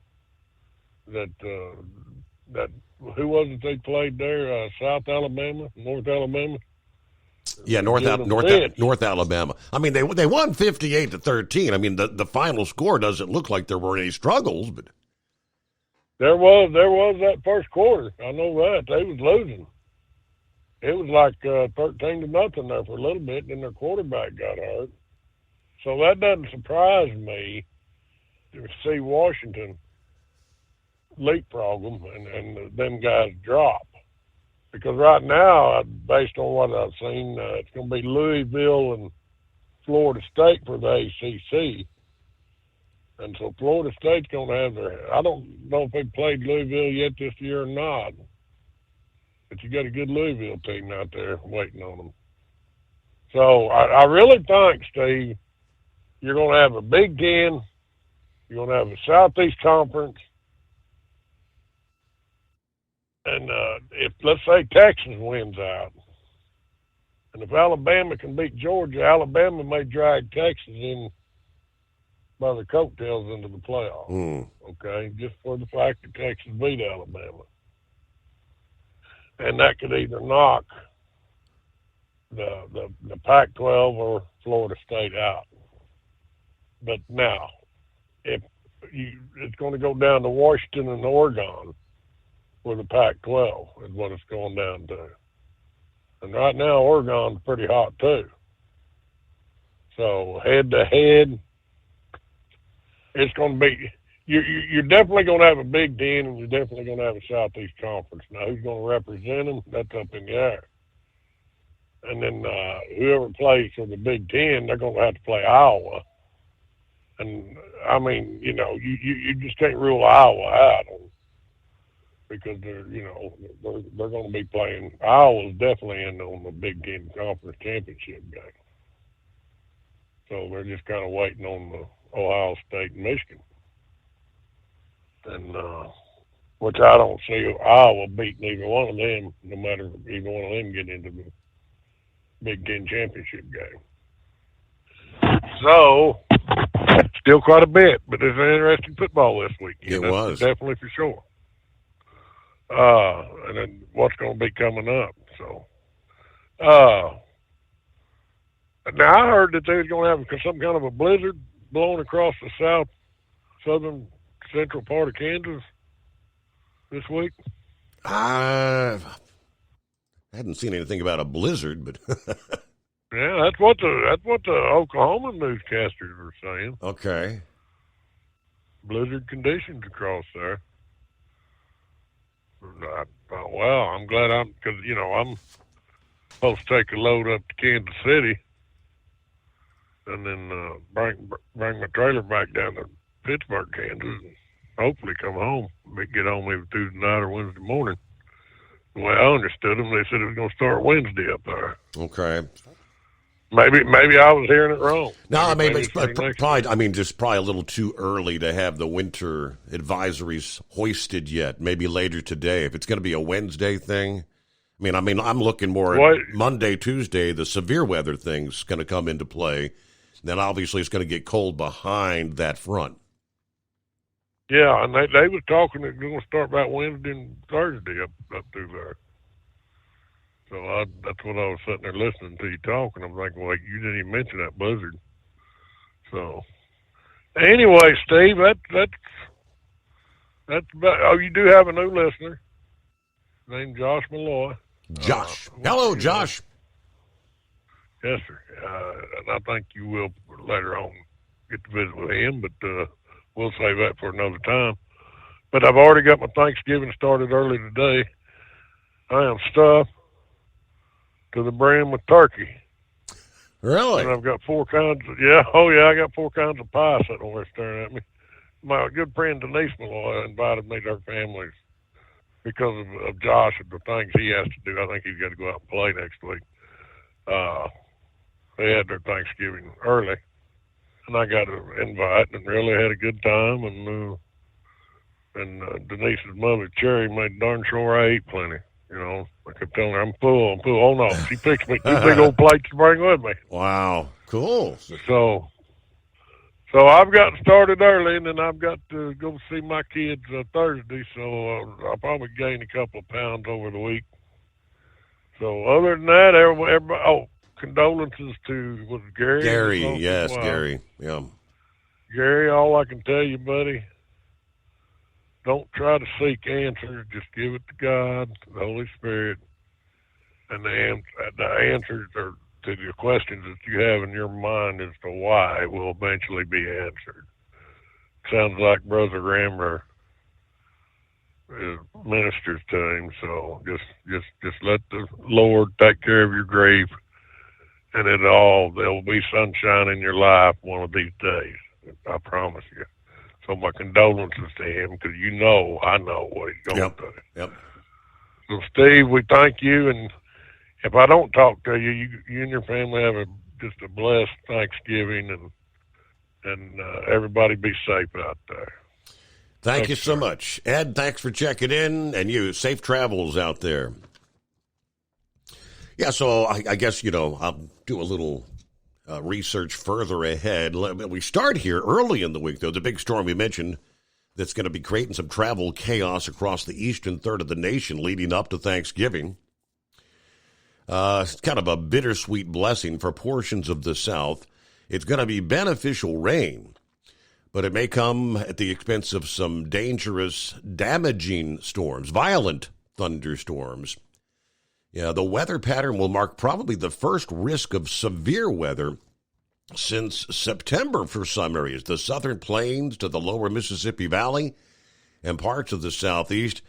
who was it they played there? South Alabama, North Alabama. Yeah, North Alabama. I mean, they won 58-13. I mean, the final score doesn't look like there were any struggles, but there was that first quarter. I know that they was losing. It was like 13-0 there for a little bit, and then their quarterback got hurt. So that doesn't surprise me to see Washington leapfrog them and them guys drop. Because right now, based on what I've seen, it's going to be Louisville and Florida State for the ACC. And so Florida State's going to have their – I don't know if they played Louisville yet this year or not. But you got a good Louisville team out there waiting on them. So I really think, Steve, you're going to have a Big Ten, you're going to have a Southeast Conference, and if, let's say, Texas wins out, and if Alabama can beat Georgia, Alabama may drag Texas in by the coattails into the playoffs, okay, just for the fact that Texas beat Alabama. And that could either knock the Pac-12 or Florida State out. But now, it's going to go down to Washington and Oregon for the Pac-12 is what it's going down to. And right now, Oregon's pretty hot too. So head-to-head, it's going to be... You're definitely going to have a Big Ten, and you're definitely going to have a Southeast Conference. Now, who's going to represent them? That's up in the air. And then whoever plays for the Big Ten, they're going to have to play Iowa. And, I mean, you just can't rule Iowa out because they're going to be playing. Iowa's definitely in on the Big Ten Conference Championship game. So they're just kind of waiting on the Ohio State and Michigan. And which I don't see Iowa beating either one of them, no matter if either one of them get into the Big Ten championship game. So, still quite a bit, but it's an interesting football this week. It was. Definitely for sure. And then what's going to be coming up. So, now I heard that they was going to have some kind of a blizzard blowing across the southern central part of Kansas this week. I hadn't seen anything about a blizzard, but yeah, that's what the Oklahoma newscasters were saying. Okay, blizzard conditions across there. Well, I'm glad because I'm supposed to take a load up to Kansas City, and then bring my trailer back down to Pittsburgh, Kansas. Hopefully come home get on either Tuesday night or Wednesday morning. The way I understood them, they said it was going to start Wednesday up there. Okay. Maybe I was hearing it wrong. No, maybe it's probably. I mean, just probably a little too early to have the winter advisories hoisted yet. Maybe later today, if it's going to be a Wednesday thing. I mean, I'm looking more at Monday, Tuesday. The severe weather thing's going to come into play. Then obviously it's going to get cold behind that front. Yeah, and they was talking it's going to start about Wednesday and Thursday up through there. So that's what I was sitting there listening to you talking. I'm thinking, well, you didn't even mention that blizzard. So anyway, Steve, that's about. Oh, you do have a new listener named Josh Malloy. Josh, hello, Josh. Yes, sir. And I think you will later on get to visit with him, but we'll save that for another time. But I've already got my Thanksgiving started early today. I am stuffed to the brim with turkey. Really? And I've got 4 kinds of, I got 4 kinds of pie sitting over there staring at me. My good friend Denise Malloy invited me to her family because of Josh and the things he has to do. I think he's got to go out and play next week. They had their Thanksgiving early, and I got an invite and really had a good time. And Denise's mother, Cherry, made darn sure I ate plenty. You know, I kept telling her, I'm full. Oh, no. She picked me 2 big old plates to bring with me. Wow. Cool. So I've got started early, and then I've got to go see my kids Thursday, so I'll probably gain a couple of pounds over the week. So other than that, everybody, condolences to, was it Gary? Gary, yes, Gary. Yeah. Gary, all I can tell you, buddy, don't try to seek answers. Just give it to God, the Holy Spirit, and the answers are to the questions that you have in your mind as to why will eventually be answered. Sounds like Brother Rammer ministers to him. So just let the Lord take care of your grief, and there'll be sunshine in your life one of these days. I promise you. So my condolences to him, because I know what he's going through. Yep. So Steve, we thank you, and if I don't talk to you, you and your family have just a blessed Thanksgiving, and everybody be safe out there. Thank you so much. Ed, thanks for checking in, and you, safe travels out there. Yeah, so I guess, I'll do a little research further ahead. We start here early in the week, though. The big storm we mentioned that's going to be creating some travel chaos across the eastern third of the nation leading up to Thanksgiving. It's kind of a bittersweet blessing for portions of the South. It's going to be beneficial rain, but it may come at the expense of some dangerous, damaging storms, violent thunderstorms. Yeah, the weather pattern will mark probably the first risk of severe weather since September for some areas. The southern plains to the lower Mississippi Valley and parts of the southeast.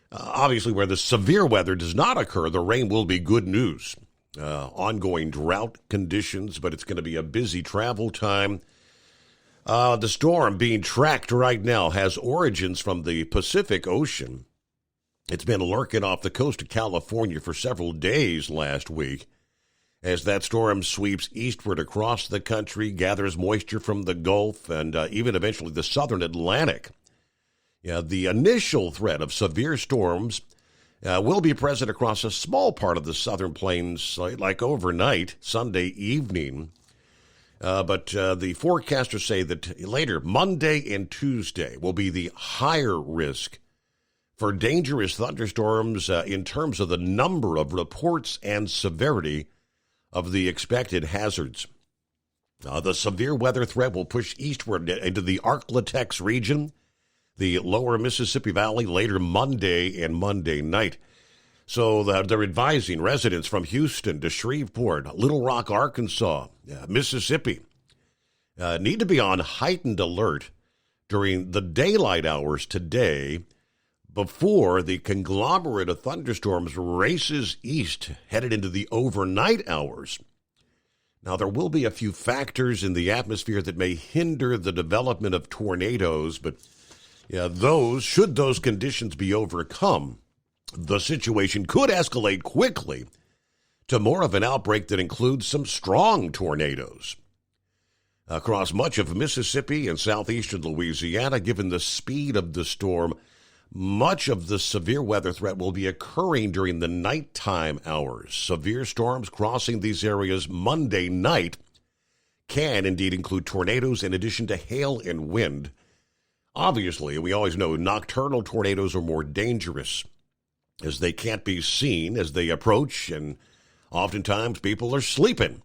Obviously, where the severe weather does not occur, the rain will be good news. Ongoing drought conditions, but it's going to be a busy travel time. The storm being tracked right now has origins from the Pacific Ocean. It's been lurking off the coast of California for several days last week as that storm sweeps eastward across the country, gathers moisture from the Gulf, and even eventually the southern Atlantic. Yeah, the initial threat of severe storms will be present across a small part of the southern plains, like overnight, Sunday evening. But the forecasters say that later, Monday and Tuesday, will be the higher risk for dangerous thunderstorms in terms of the number of reports and severity of the expected hazards. The severe weather threat will push eastward into the Arklatex region, the lower Mississippi Valley, later Monday and Monday night. So they're advising residents from Houston to Shreveport, Little Rock, Arkansas, Mississippi, need to be on heightened alert during the daylight hours today before the conglomerate of thunderstorms races east, headed into the overnight hours. Now, there will be a few factors in the atmosphere that may hinder the development of tornadoes, but Yeah, should those conditions be overcome, the situation could escalate quickly to more of an outbreak that includes some strong tornadoes. Across much of Mississippi and southeastern Louisiana, given the speed of the storm, much of the severe weather threat will be occurring during the nighttime hours. Severe storms crossing these areas Monday night can indeed include tornadoes in addition to hail and wind. Obviously, we always know nocturnal tornadoes are more dangerous as they can't be seen as they approach, and oftentimes people are sleeping.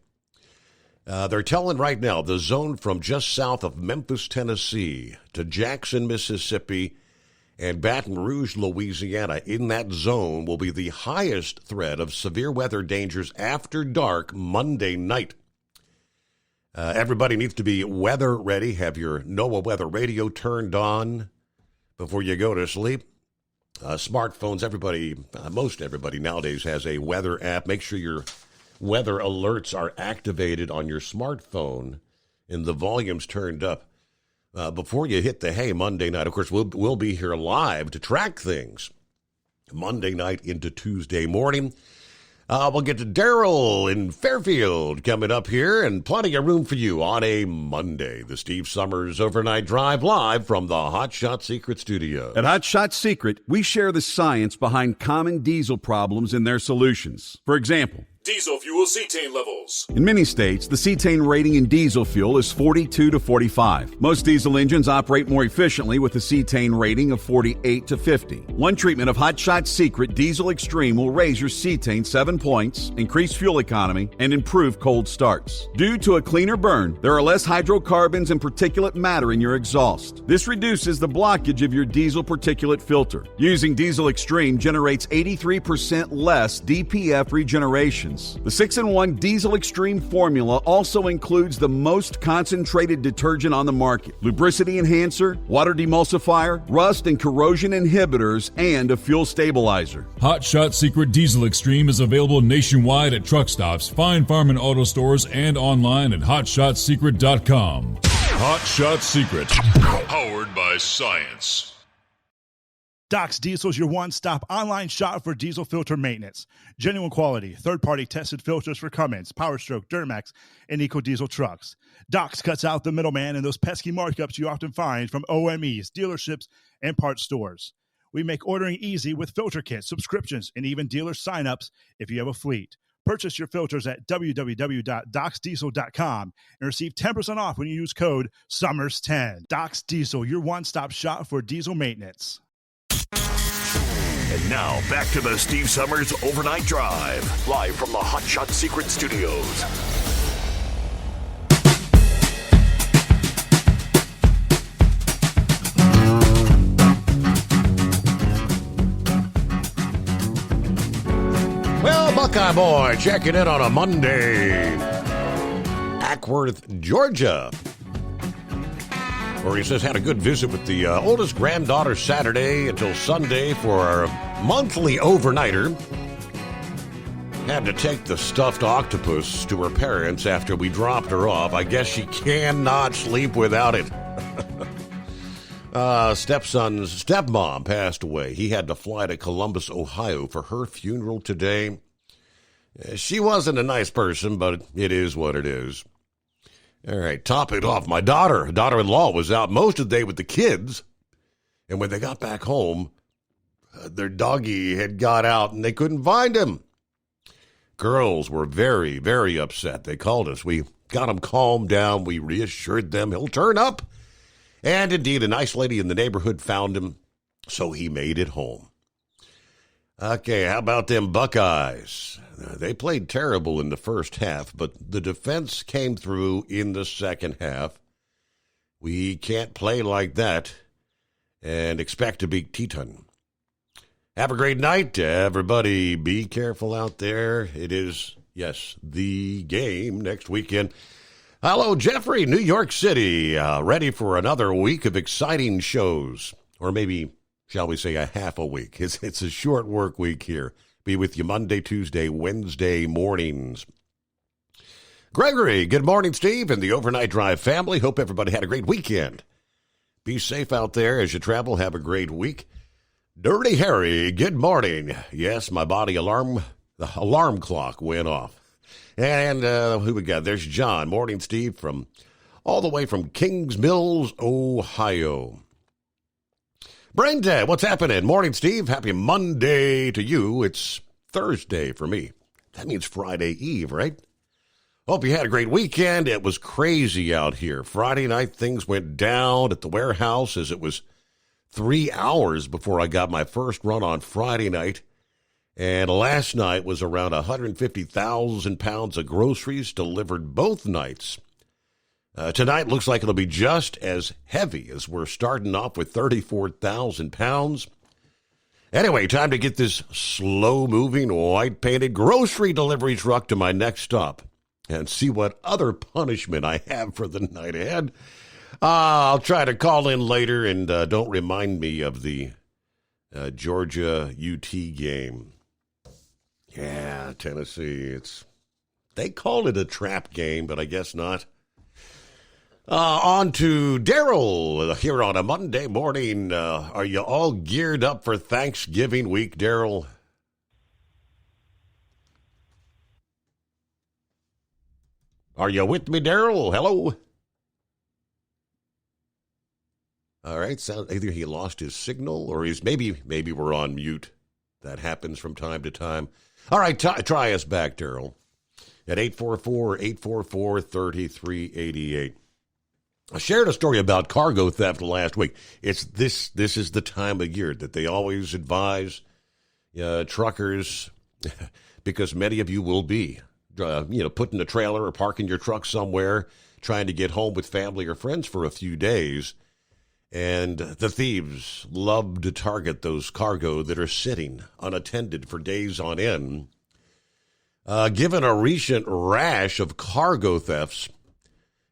They're telling right now the zone from just south of Memphis, Tennessee to Jackson, Mississippi, and Baton Rouge, Louisiana, in that zone will be the highest threat of severe weather dangers after dark Monday night. Everybody needs to be weather ready. Have your NOAA weather radio turned on before you go to sleep. Smartphones, most everybody nowadays has a weather app. Make sure your weather alerts are activated on your smartphone and the volume's turned up before you hit the hay Monday night. Of course, we'll be here live to track things Monday night into Tuesday morning. We'll get to Daryl in Fairfield coming up here, and plenty of room for you on a Monday. The Steve Summers Overnight Drive live from the Hot Shot Secret Studio. At Hot Shot Secret, we share the science behind common diesel problems and their solutions. For example, Diesel fuel cetane levels. in many states, the cetane rating in diesel fuel is 42 to 45. Most diesel engines operate more efficiently with a cetane rating of 48 to 50. One treatment of Hot Shot Secret Diesel Extreme will raise your cetane 7 points, increase fuel economy, and improve cold starts. Due to a cleaner burn, there are less hydrocarbons and particulate matter in your exhaust. This reduces the blockage of your diesel particulate filter. Using Diesel Extreme generates 83% less DPF regeneration. The 6-in-1 Diesel Extreme formula also includes the most concentrated detergent on the market, lubricity enhancer, water demulsifier, rust and corrosion inhibitors, and a fuel stabilizer. Hot Shot Secret Diesel Extreme is available nationwide at truck stops, fine farm and auto stores, and online at hotshotsecret.com. Hot Shot Secret, powered by science. Doc's Diesel is your one-stop online shop for diesel filter maintenance. Genuine quality, third-party tested filters for Cummins, PowerStroke, Duramax, and EcoDiesel trucks. Doc's cuts out the middleman and those pesky markups you often find from OMEs, dealerships, and parts stores. We make ordering easy with filter kits, subscriptions, and even dealer sign-ups if you have a fleet. Purchase your filters at www.docsdiesel.com and receive 10% off when you use code SUMMERS10. Doc's Diesel, your one-stop shop for diesel maintenance. And now, back to the Steve Summers Overnight Drive, live from the Hot Shot Secret Studios. Well, Buckeye Boy checking in on a Monday. Ackworth, Georgia, where he says had a good visit with the oldest granddaughter Saturday until Sunday for our monthly overnighter. Had to take the stuffed octopus to her parents after we dropped her off. I guess she cannot sleep without it. Stepson's stepmom passed away. He had to fly to Columbus, Ohio for her funeral today. She wasn't a nice person, but it is what it is. All right, top it off. My daughter-in-law was out most of the day with the kids, and when they got back home, their doggy had got out, and they couldn't find him. Girls were very, very upset. They called us. We got them calmed down. We reassured them he'll turn up. And indeed, a nice lady in the neighborhood found him, so he made it home. Okay, how about them Buckeyes? They played terrible in the first half, but the defense came through in the second half. We can't play like that and expect to beat Teton. Have a great night, everybody. Be careful out there. It is, yes, the game next weekend. Hello, Jeffrey, New York City. Ready for another week of exciting shows, or maybe, shall we say, a half a week. It's a short work week here. Be with you Monday, Tuesday, Wednesday mornings. Gregory, good morning, Steve, and the Overnight Drive family. Hope everybody had a great weekend. Be safe out there as you travel. Have a great week. Dirty Harry, good morning. Yes, my the alarm clock went off. And who we got? There's John. Morning, Steve, all the way from Kings Mills, Ohio. Brenda, what's happening? Morning, Steve. Happy Monday to you. It's Thursday for me. That means Friday Eve, right? Hope you had a great weekend. It was crazy out here. Friday night, things went down at the warehouse as it was 3 hours before I got my first run on Friday night. And last night was around 150,000 pounds of groceries delivered both nights. Tonight looks like it'll be just as heavy as we're starting off with 34,000 pounds. Anyway, time to get this slow-moving, white-painted grocery delivery truck to my next stop and see what other punishment I have for the night ahead. I'll try to call in later, and don't remind me of the Georgia UT game. Yeah, Tennessee. They called it a trap game, but I guess not. On to Daryl here on a Monday morning. Are you all geared up for Thanksgiving week, Daryl? Are you with me, Daryl? Hello? All right, either he lost his signal or maybe we're on mute. That happens from time to time. All right, try us back, Daryl, at 844-844-3388. I shared a story about cargo theft last week. This is the time of year that they always advise truckers, because many of you will be putting a trailer or parking your truck somewhere, trying to get home with family or friends for a few days. And the thieves love to target those cargo that are sitting unattended for days on end. Given a recent rash of cargo thefts,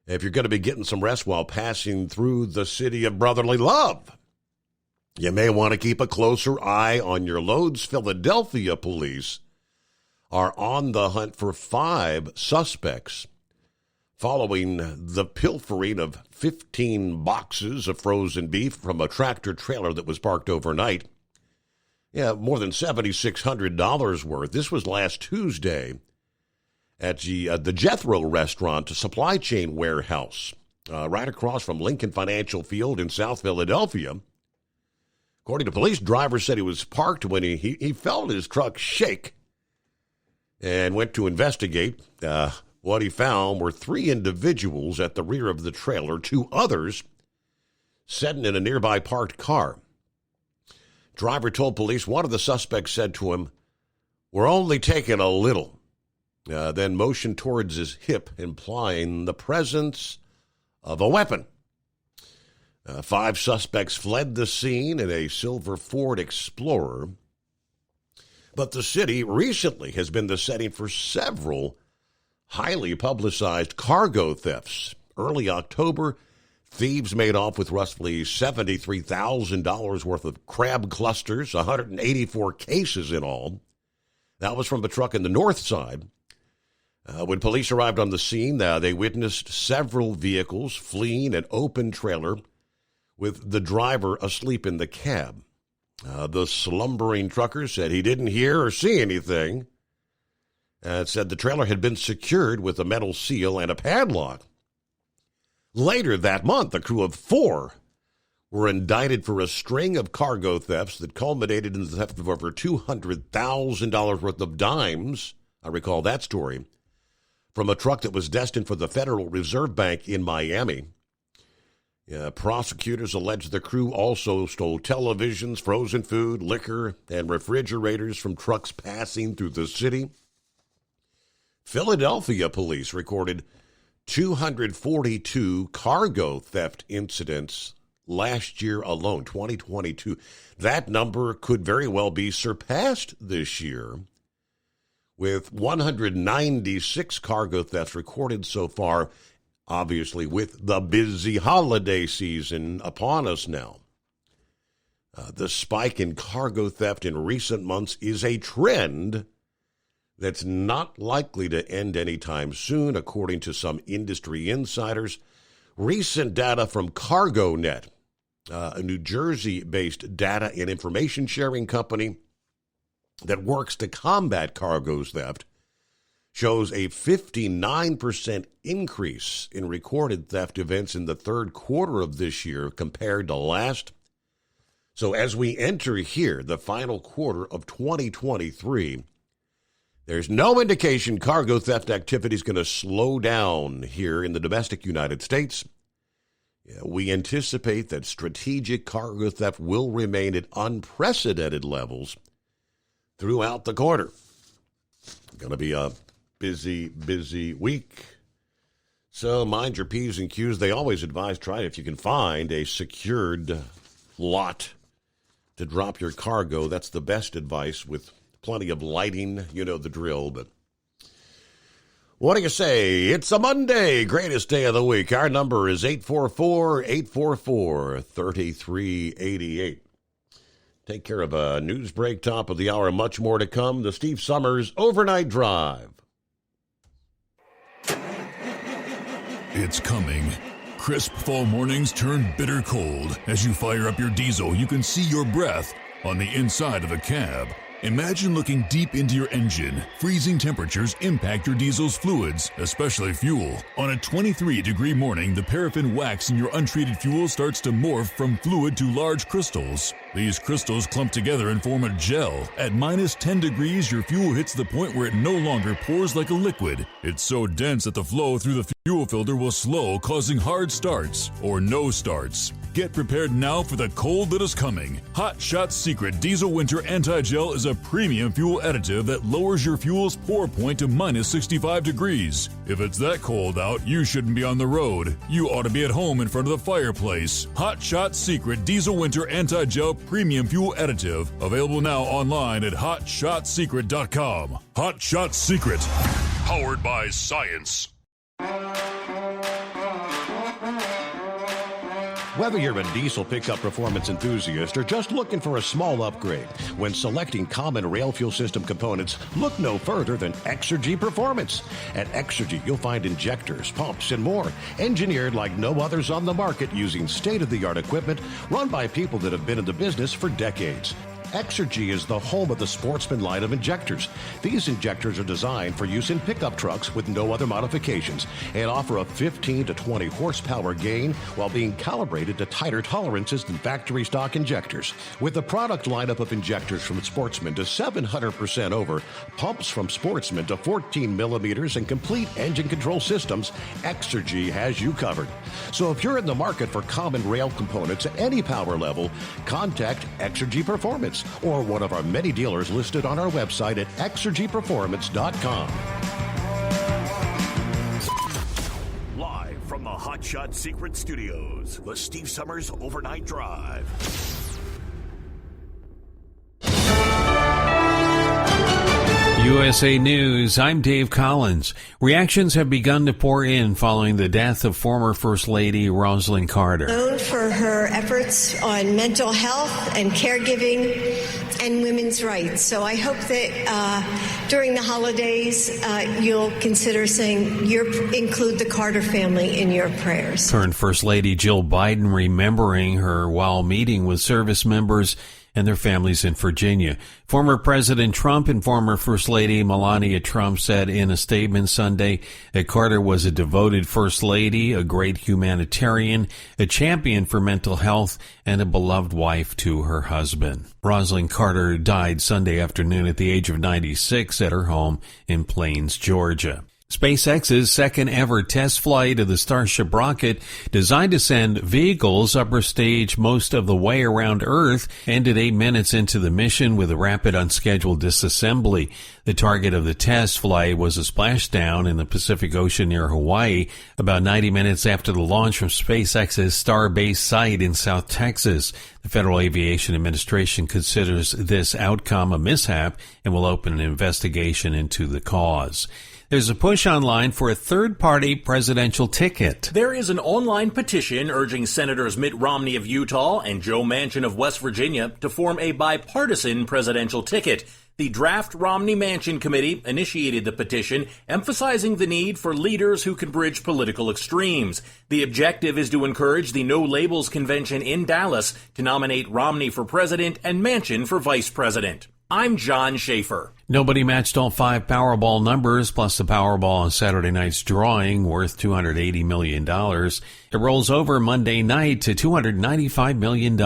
if you're going to be getting some rest while passing through the city of brotherly love, you may want to keep a closer eye on your loads. Philadelphia police are on the hunt for 5 suspects following the pilfering of 15 boxes of frozen beef from a tractor trailer that was parked overnight. Yeah, more than $7,600 worth. This was last Tuesday at the Jethro Restaurant Supply Chain Warehouse, right across from Lincoln Financial Field in South Philadelphia. According to police, driver said he was parked when he felt his truck shake and went to investigate. What he found were 3 individuals at the rear of the trailer, 2 others sitting in a nearby parked car. Driver told police one of the suspects said to him, "We're only taking a little," then motioned towards his hip, implying the presence of a weapon. 5 suspects fled the scene in a silver Ford Explorer. But the city recently has been the setting for several highly publicized cargo thefts. Early October, thieves made off with roughly $73,000 worth of crab clusters, 184 cases in all. That was from a truck in the north side. When police arrived on the scene, they witnessed several vehicles fleeing an open trailer with the driver asleep in the cab. The slumbering trucker said he didn't hear or see anything. It said the trailer had been secured with a metal seal and a padlock. Later that month, a crew of 4 were indicted for a string of cargo thefts that culminated in the theft of over $200,000 worth of dimes. I recall that story, from a truck that was destined for the Federal Reserve Bank in Miami. Prosecutors allege the crew also stole televisions, frozen food, liquor, and refrigerators from trucks passing through the city. Philadelphia police recorded 242 cargo theft incidents last year alone, 2022. That number could very well be surpassed this year, with 196 cargo thefts recorded so far, obviously with the busy holiday season upon us now. The spike in cargo theft in recent months is a trend that's not likely to end anytime soon, according to some industry insiders. Recent data from CargoNet a New Jersey-based data and information sharing company that works to combat cargo theft, shows a 59% increase in recorded theft events in the third quarter of this year compared to last. So as we enter here, the final quarter of 2023, there's no indication cargo theft activity is going to slow down here in the domestic United States. We anticipate that strategic cargo theft will remain at unprecedented levels throughout the quarter. Going to be a busy week. So mind your P's and Q's. They always advise try if you can find a secured lot to drop your cargo. That's the best advice with plenty of lighting. You know the drill, but what do you say? It's a Monday, greatest day of the week. Our number is 844-844-3388. Take care of a news break, top of the hour, much more to come. The Steve Summers Overnight Drive. It's coming. Crisp fall mornings turn bitter cold. As you fire up your diesel, you can see your breath on the inside of a cab. Imagine looking deep into your engine. Freezing temperatures impact your diesel's fluids, especially fuel. On a 23-degree morning, the paraffin wax in your untreated fuel starts to morph from fluid to large crystals. These crystals clump together and form a gel. At minus 10 degrees, your fuel hits the point where it no longer pours like a liquid. It's so dense that the flow through the fuel filter will slow, causing hard starts or no starts. Get prepared now for the cold that is coming. Hot Shot Secret Diesel Winter Anti-Gel is a premium fuel additive that lowers your fuel's pour point to minus 65 degrees. If it's that cold out, you shouldn't be on the road. You ought to be at home in front of the fireplace. Hot Shot Secret Diesel Winter Anti-Gel Premium Fuel Additive. Available now online at HotShotSecret.com. Hot Shot Secret. Powered by science. Whether you're a diesel pickup performance enthusiast or just looking for a small upgrade, when selecting common rail fuel system components, look no further than Exergy Performance. At Exergy, you'll find injectors, pumps, and more, engineered like no others on the market using state-of-the-art equipment run by people that have been in the business for decades. Exergy is the home of the Sportsman line of injectors. These injectors are designed for use in pickup trucks with no other modifications and offer a 15 to 20 horsepower gain while being calibrated to tighter tolerances than factory stock injectors. With a product lineup of injectors from Sportsman to 700% over, pumps from Sportsman to 14 millimeters, and complete engine control systems, Exergy has you covered. So if you're in the market for common rail components at any power level, contact Exergy Performance or one of our many dealers listed on our website at exergyperformance.com. Live from the Hot Shot Secret Studios, the Steve Summers Overnight Drive. USA News, I'm Dave Collins. Reactions have begun to pour in following the death of former First Lady Rosalynn Carter. Known for her efforts on mental health and caregiving and women's rights. So I hope that during the holidays you'll consider saying include the Carter family in your prayers. Current First Lady Jill Biden remembering her while meeting with service members and their families in Virginia. Former President Trump and former First Lady Melania Trump said in a statement Sunday that Carter was a devoted First Lady, a great humanitarian, a champion for mental health, and a beloved wife to her husband. Rosalynn Carter died Sunday afternoon at the age of 96 at her home in Plains, Georgia. SpaceX's second ever test flight of the Starship rocket, designed to send vehicles upper stage most of the way around Earth, ended 8 minutes into the mission with a rapid unscheduled disassembly. The target of the test flight was a splashdown in the Pacific Ocean near Hawaii, about 90 minutes after the launch from SpaceX's Starbase site in South Texas. The Federal Aviation Administration considers this outcome a mishap and will open an investigation into the cause. There's a push online for a third-party presidential ticket. There is an online petition urging Senators Mitt Romney of Utah and Joe Manchin of West Virginia to form a bipartisan presidential ticket. The Draft Romney-Manchin Committee initiated the petition, emphasizing the need for leaders who can bridge political extremes. The objective is to encourage the No Labels Convention in Dallas to nominate Romney for president and Manchin for vice president. I'm John Schaefer. Nobody matched all 5 Powerball numbers, plus the Powerball on Saturday night's drawing, worth $280 million. It rolls over Monday night to $295 million.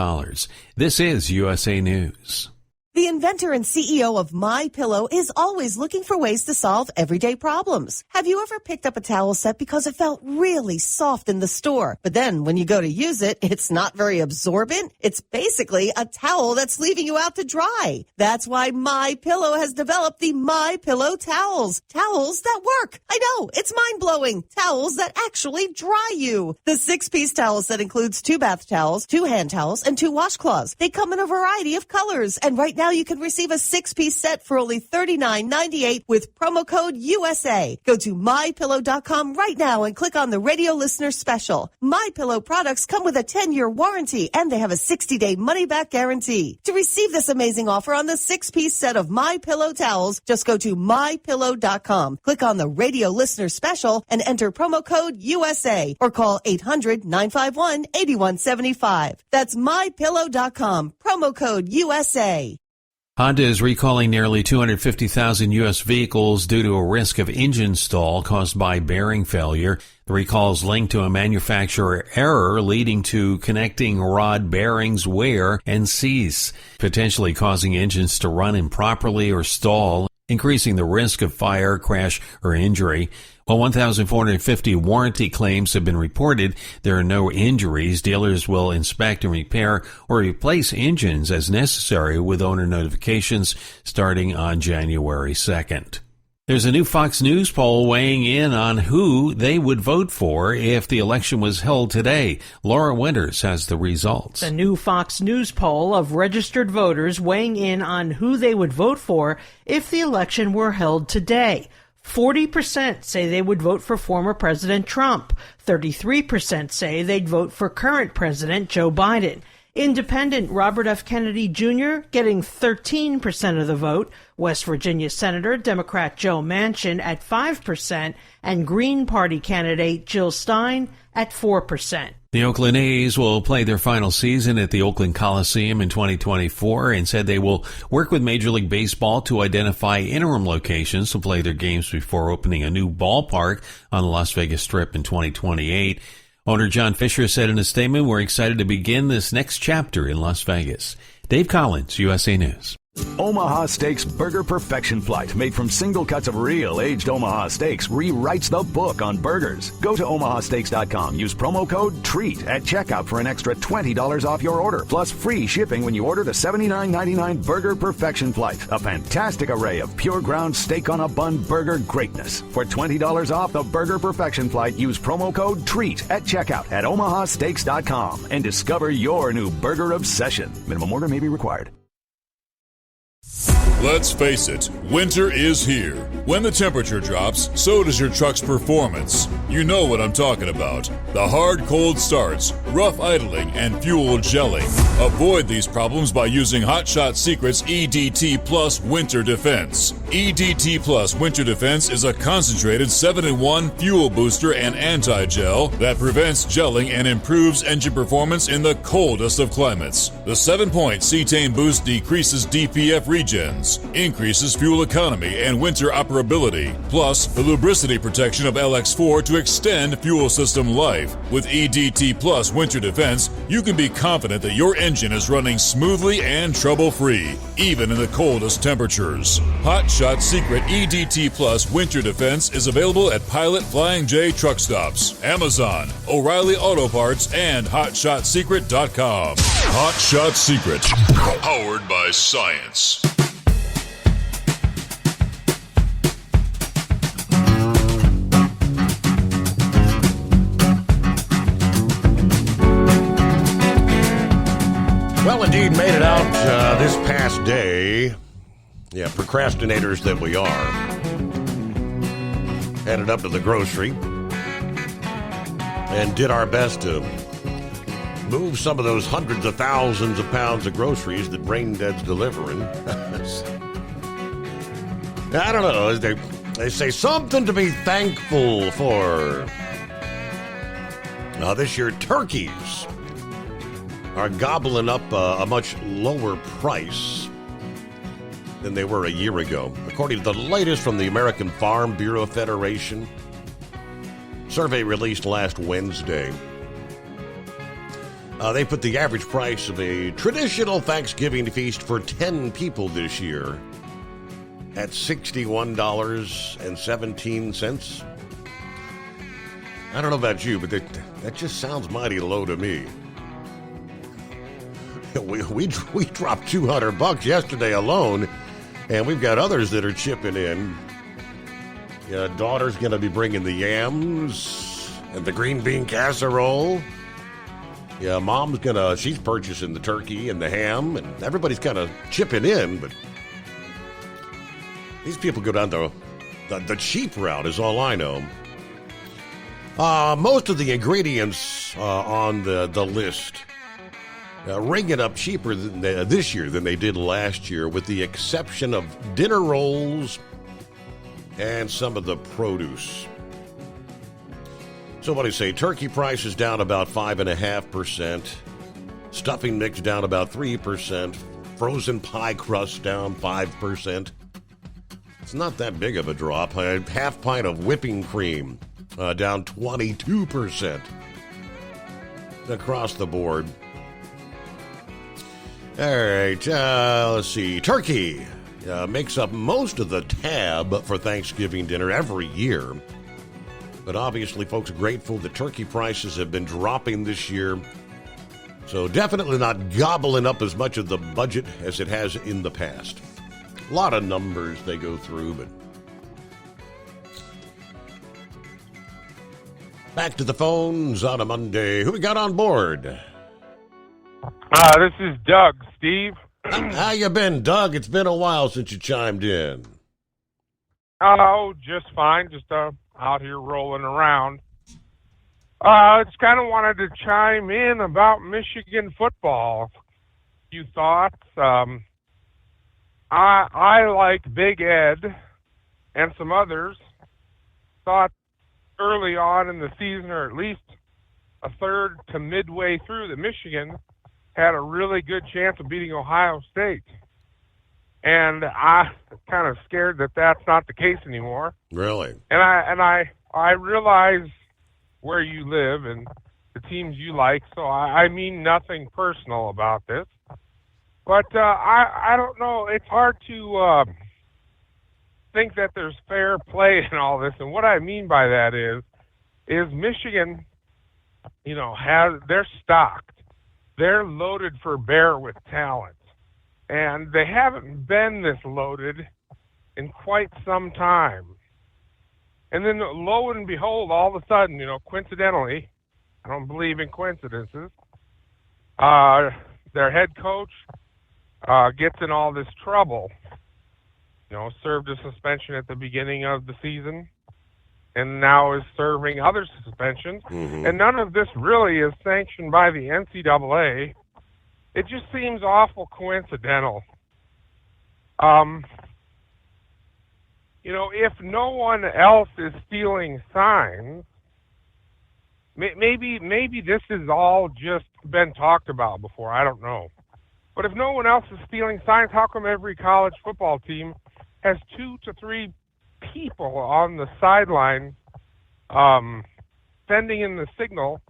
This is USA News. The inventor and CEO of MyPillow is always looking for ways to solve everyday problems. Have you ever picked up a towel set because it felt really soft in the store, but then when you go to use it, it's not very absorbent? It's basically a towel that's leaving you out to dry. That's why MyPillow has developed the MyPillow towels. Towels that work. I know, it's mind-blowing. Towels that actually dry you. The 6-piece towel set includes 2 bath towels, 2 hand towels, and 2 washcloths. They come in a variety of colors, and right now you can receive a 6-piece set for only $39.98 with promo code USA. Go to MyPillow.com right now and click on the radio listener special. MyPillow products come with a 10-year warranty and they have a 60-day money-back guarantee. To receive this amazing offer on the 6-piece set of MyPillow towels, just go to MyPillow.com, click on the radio listener special, and enter promo code USA or call 800-951-8175. That's MyPillow.com, promo code USA. Honda is recalling nearly 250,000 U.S. vehicles due to a risk of engine stall caused by bearing failure. The recall is linked to a manufacturer error leading to connecting rod bearings wear and cease, potentially causing engines to run improperly or stall, increasing the risk of fire, crash, or injury. While 1,450 warranty claims have been reported, there are no injuries. Dealers will inspect and repair or replace engines as necessary with owner notifications starting on January 2nd. There's a new Fox News poll weighing in on who they would vote for if the election was held today. Laura Winters has the results. A new Fox News poll of registered voters weighing in on who they would vote for if the election were held today. 40% say they would vote for former President Trump. 33% say they'd vote for current President Joe Biden. Independent Robert F. Kennedy Jr. getting 13% of the vote, West Virginia Senator Democrat Joe Manchin at 5%, and Green Party candidate Jill Stein at 4%. The Oakland A's will play their final season at the Oakland Coliseum in 2024 and said they will work with Major League Baseball to identify interim locations to play their games before opening a new ballpark on the Las Vegas Strip in 2028. Owner John Fisher said in a statement, "We're excited to begin this next chapter in Las Vegas." Dave Collins, USA News. Omaha Steaks Burger Perfection Flight, made from single cuts of real aged Omaha steaks, rewrites the book on burgers. Go to omahasteaks.com. Use promo code TREAT at checkout for an extra $20 off your order, plus free shipping when you order the $79.99 Burger Perfection Flight. A fantastic array of pure ground steak on a bun burger greatness. For $20 off the Burger Perfection Flight, use promo code TREAT at checkout at omahasteaks.com and discover your new burger obsession. Minimum order may be required. Let's face it, winter is here. When the temperature drops, so does your truck's performance. You know what I'm talking about. The hard cold starts, rough idling, and fuel gelling. Avoid these problems by using Hot Shot Secret's EDT Plus Winter Defense. EDT Plus Winter Defense is a concentrated 7-in-1 fuel booster and anti-gel that prevents gelling and improves engine performance in the coldest of climates. The 7-point cetane boost decreases DPF regens, increases fuel economy and winter operability, plus the lubricity protection of LX4 to extend fuel system life. With EDT Plus Winter Defense, you can be confident that your engine is running smoothly and trouble-free, even in the coldest temperatures. Hot Shot Secret EDT Plus Winter Defense is available at Pilot Flying J truck stops, Amazon, O'Reilly Auto Parts, and HotShotSecret.com. Hot Shot Secret, powered by science. Well, indeed, made it out this past day. Yeah, procrastinators that we are. headed up to the grocery and did our best to move some of those hundreds of thousands of pounds of groceries that Brain Dead's delivering. I don't know. They say something to be thankful for. This year, turkeys are gobbling up a much lower price than they were a year ago. According to the latest from the American Farm Bureau Federation survey released last Wednesday, they put the average price of a traditional Thanksgiving feast for 10 people this year at $61.17. I don't know about you, but that just sounds mighty low to me. We dropped $200 yesterday alone, and we've got others that are chipping in. Yeah, daughter's going to be bringing the yams and the green bean casserole. Yeah, she's purchasing the turkey and the ham, and everybody's kind of chipping in, but these people go down the cheap route is all I know. Most of the ingredients on the list ring it up cheaper this year than they did last year, with the exception of dinner rolls and some of the produce. So what do you say? Turkey price is down about 5.5%. Stuffing mix down about 3%. Frozen pie crust down 5%. It's not that big of a drop. A half pint of whipping cream down 22% across the board. All right, let's see. Turkey makes up most of the tab for Thanksgiving dinner every year. But obviously, folks are grateful that turkey prices have been dropping this year. So definitely not gobbling up as much of the budget as it has in the past. A lot of numbers they go through, but back to the phones on a Monday. Who we got on board? This is Doug, Steve. How you been, Doug? It's been a while since you chimed in. Oh, just fine. Just out here rolling around. Just kind of wanted to chime in about Michigan football. A few thoughts. I like Big Ed and some others thought early on in the season, or at least a third to midway through, that Michigan had a really good chance of beating Ohio State. And I kind of scared that that's not the case anymore. Really? And I realize where you live and the teams you like, so I mean nothing personal about this. But I don't know. It's hard to think that there's fair play in all this. And what I mean by that is Michigan, they're stocked. They're loaded for bear with talent. And they haven't been this loaded in quite some time. And then lo and behold, all of a sudden, coincidentally, I don't believe in coincidences, their head coach gets in all this trouble. Served a suspension at the beginning of the season and now is serving other suspensions. Mm-hmm. And none of this really is sanctioned by the NCAA. It just seems awful coincidental. If no one else is stealing signs, maybe this has all just been talked about before. I don't know. But if no one else is stealing signs, how come every college football team has 2 to 3 people on the sideline sending in the signal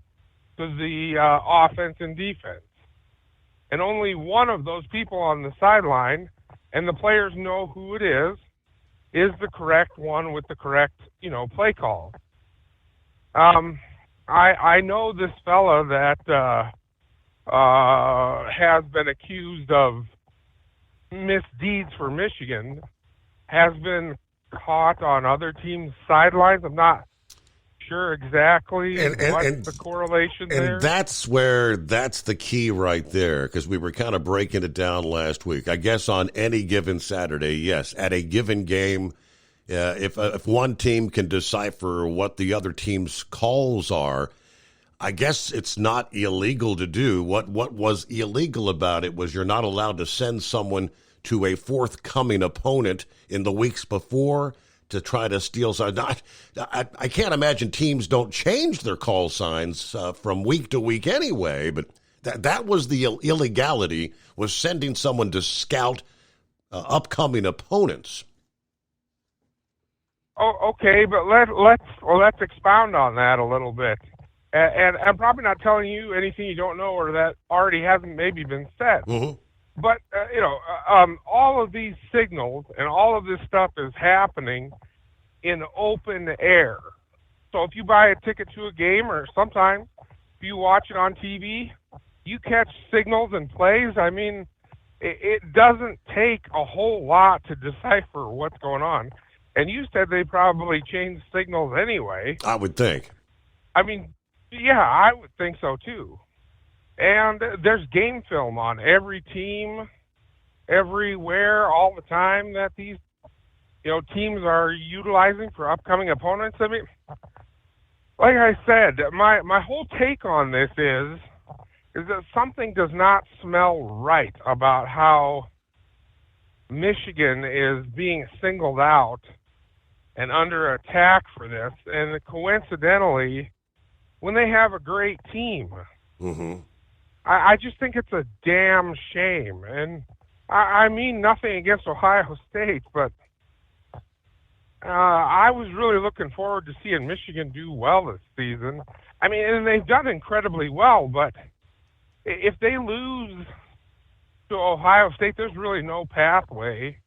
to the offense and defense? And only one of those people on the sideline, and the players know who it is the correct one with the correct, play call. I know this fella that has been accused of misdeeds for Michigan has been caught on other teams' sidelines. I'm not sure exactly what's the correlation there. And that's the key right there, because we were kind of breaking it down last week. I guess on any given Saturday, yes, at a given game, If one team can decipher what the other team's calls are, I guess it's not illegal to do. What was illegal about it was you're not allowed to send someone to a forthcoming opponent in the weeks before to try to steal signs. I can't imagine teams don't change their call signs from week to week anyway, but that was the illegality, was sending someone to scout upcoming opponents. Oh, okay, but let's expound on that a little bit. And I'm probably not telling you anything you don't know or that already hasn't maybe been said. Mm-hmm. But, all of these signals and all of this stuff is happening in open air. So if you buy a ticket to a game, or sometimes if you watch it on TV, you catch signals and plays. I mean, it doesn't take a whole lot to decipher what's going on. And you said they probably changed signals anyway. I would think. I mean, yeah, I would think so too. And there's game film on every team, everywhere, all the time that these, teams are utilizing for upcoming opponents. I mean, like I said, my whole take on this is that something does not smell right about how Michigan is being singled out and under attack for this. And coincidentally, when they have a great team, mm-hmm. I just think it's a damn shame. And I mean nothing against Ohio State, but I was really looking forward to seeing Michigan do well this season. I mean, and they've done incredibly well, but if they lose to Ohio State, there's really no pathway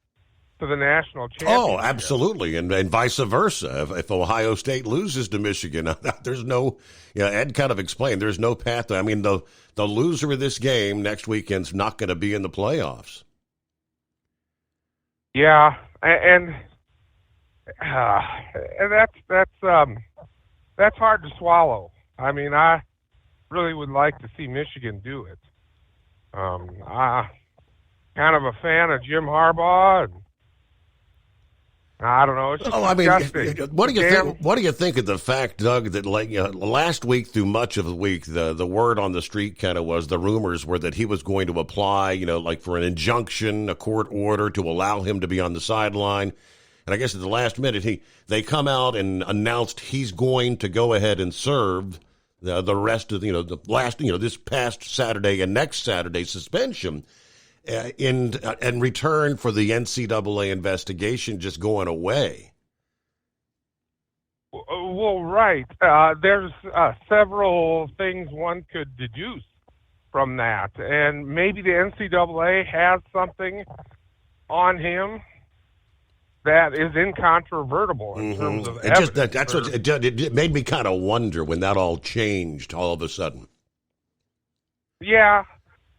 to the national championship. Oh, absolutely, and vice versa. If Ohio State loses to Michigan, there's no, Ed kind of explained, there's no pathway. I mean, the loser of this game next weekend's not going to be in the playoffs. Yeah, and that's hard to swallow. I mean, I really would like to see Michigan do it. I'm kind of a fan of Jim Harbaugh, and I don't know. It's just disgusting. What do you think of the fact, Doug, that last week through much of the week, the word on the street kind of was, the rumors were that he was going to apply, for an injunction, a court order to allow him to be on the sideline. And I guess at the last minute, they come out and announced he's going to go ahead and serve the rest of this past Saturday and next Saturday's suspension in return for the NCAA investigation just going away. Well, right. There's several things one could deduce from that, and maybe the NCAA has something on him that is incontrovertible in terms of evidence. It made me kind of wonder when that all changed all of a sudden. Yeah,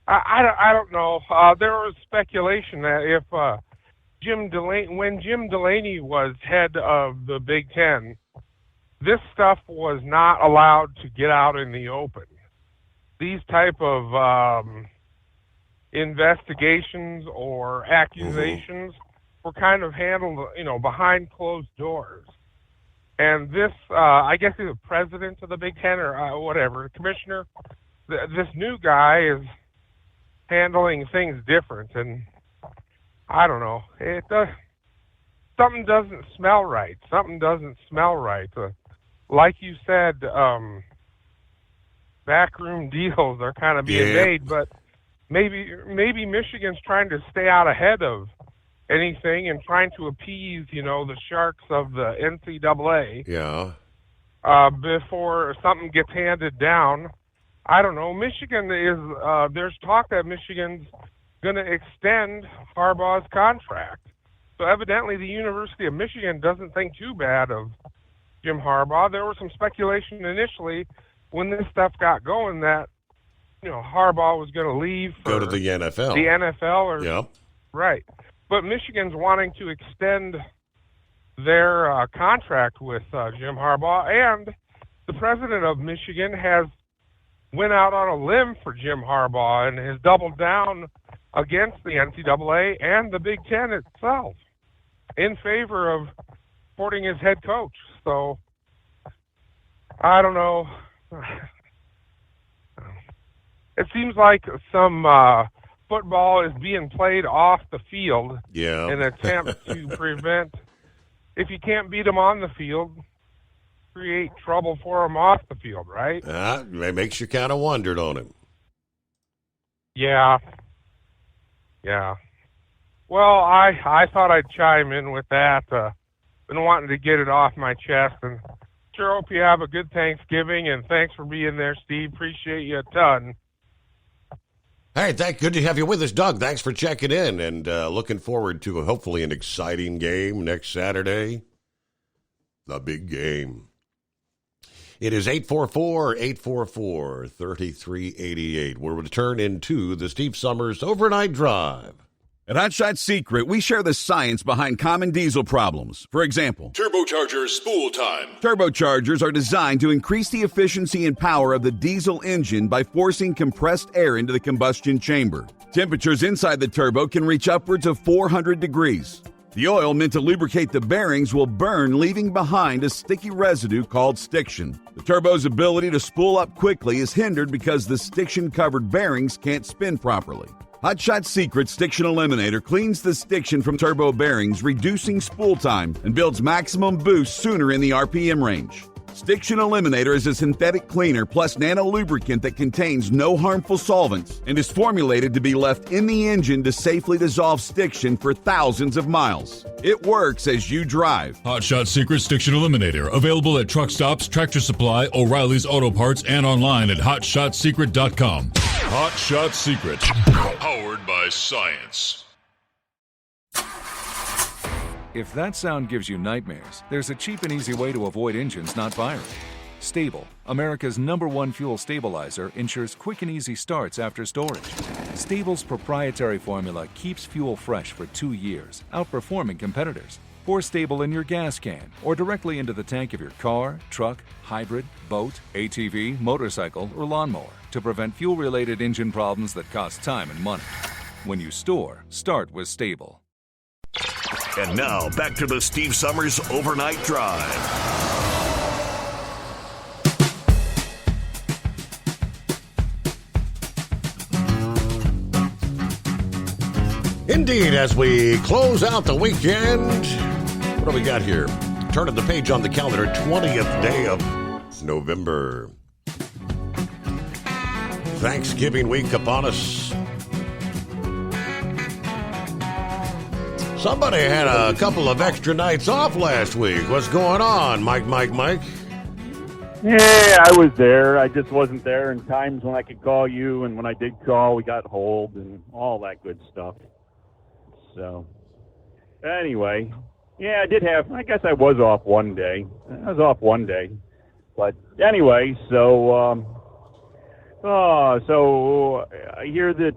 I don't know. There was speculation that if when Jim Delaney was head of the Big Ten, this stuff was not allowed to get out in the open. These type of investigations or accusations were kind of handled, behind closed doors. And this, I guess he's the president of the Big Ten or whatever, commissioner. This new guy is handling things different, and I don't know. Something doesn't smell right. Something doesn't smell right. Like you said, backroom deals are kind of being made, but maybe Michigan's trying to stay out ahead of anything and trying to appease, the sharks of the NCAA. Yeah. Before something gets handed down. I don't know. Michigan is, there's talk that Michigan's going to extend Harbaugh's contract. So evidently the University of Michigan doesn't think too bad of Jim Harbaugh. There was some speculation initially when this stuff got going that, Harbaugh was going to leave. Go to the NFL. The NFL or. Yep. Right. But Michigan's wanting to extend their contract with Jim Harbaugh, and the president of Michigan has went out on a limb for Jim Harbaugh and has doubled down against the NCAA and the Big Ten itself in favor of supporting his head coach. So I don't know. It seems like some football is being played off the field in an attempt to prevent, if you can't beat them on the field, create trouble for them off the field, right? It makes you kind of wonder, don't it? Yeah. Well, I thought I'd chime in with that. Been wanting to get it off my chest, and sure hope you have a good Thanksgiving, and thanks for being there, Steve. Appreciate you a ton. Hey, good to have you with us, Doug. Thanks for checking in, and looking forward to hopefully an exciting game next Saturday. The big game. It is 844-844-3388. We'll return into the Steve Summers Overnight Drive. At Hot Shot Secret, we share the science behind common diesel problems. For example, turbocharger spool time. Turbochargers are designed to increase the efficiency and power of the diesel engine by forcing compressed air into the combustion chamber. Temperatures inside the turbo can reach upwards of 400 degrees. The oil meant to lubricate the bearings will burn, leaving behind a sticky residue called stiction. The turbo's ability to spool up quickly is hindered because the stiction-covered bearings can't spin properly. Hot Shot Secret Stiction Eliminator cleans the stiction from turbo bearings, reducing spool time, and builds maximum boost sooner in the RPM range. Stiction Eliminator is a synthetic cleaner plus nano-lubricant that contains no harmful solvents and is formulated to be left in the engine to safely dissolve stiction for thousands of miles. It works as you drive. Hot Shot Secret Stiction Eliminator. Available at truck stops, Tractor Supply, O'Reilly's Auto Parts, and online at hotshotsecret.com. Hot Shot Secret. Powered by science. If that sound gives you nightmares, there's a cheap and easy way to avoid engines not firing. Stable, America's #1 fuel stabilizer, ensures quick and easy starts after storage. Stable's proprietary formula keeps fuel fresh for 2 years, outperforming competitors. Pour Stable in your gas can or directly into the tank of your car, truck, hybrid, boat, ATV, motorcycle, or lawnmower to prevent fuel-related engine problems that cost time and money. When you store, start with Stable. And now, back to the Steve Summers Overnight Drive. Indeed, as we close out the weekend, what do we got here? Turning the page on the calendar, 20th day of November. Thanksgiving week upon us. Somebody had a couple of extra nights off last week. What's going on, Mike? Yeah, I was there. I just wasn't there in times when I could call you, and when I did call, we got hold and all that good stuff. So, anyway, yeah, I guess I was off one day. But anyway, so I hear that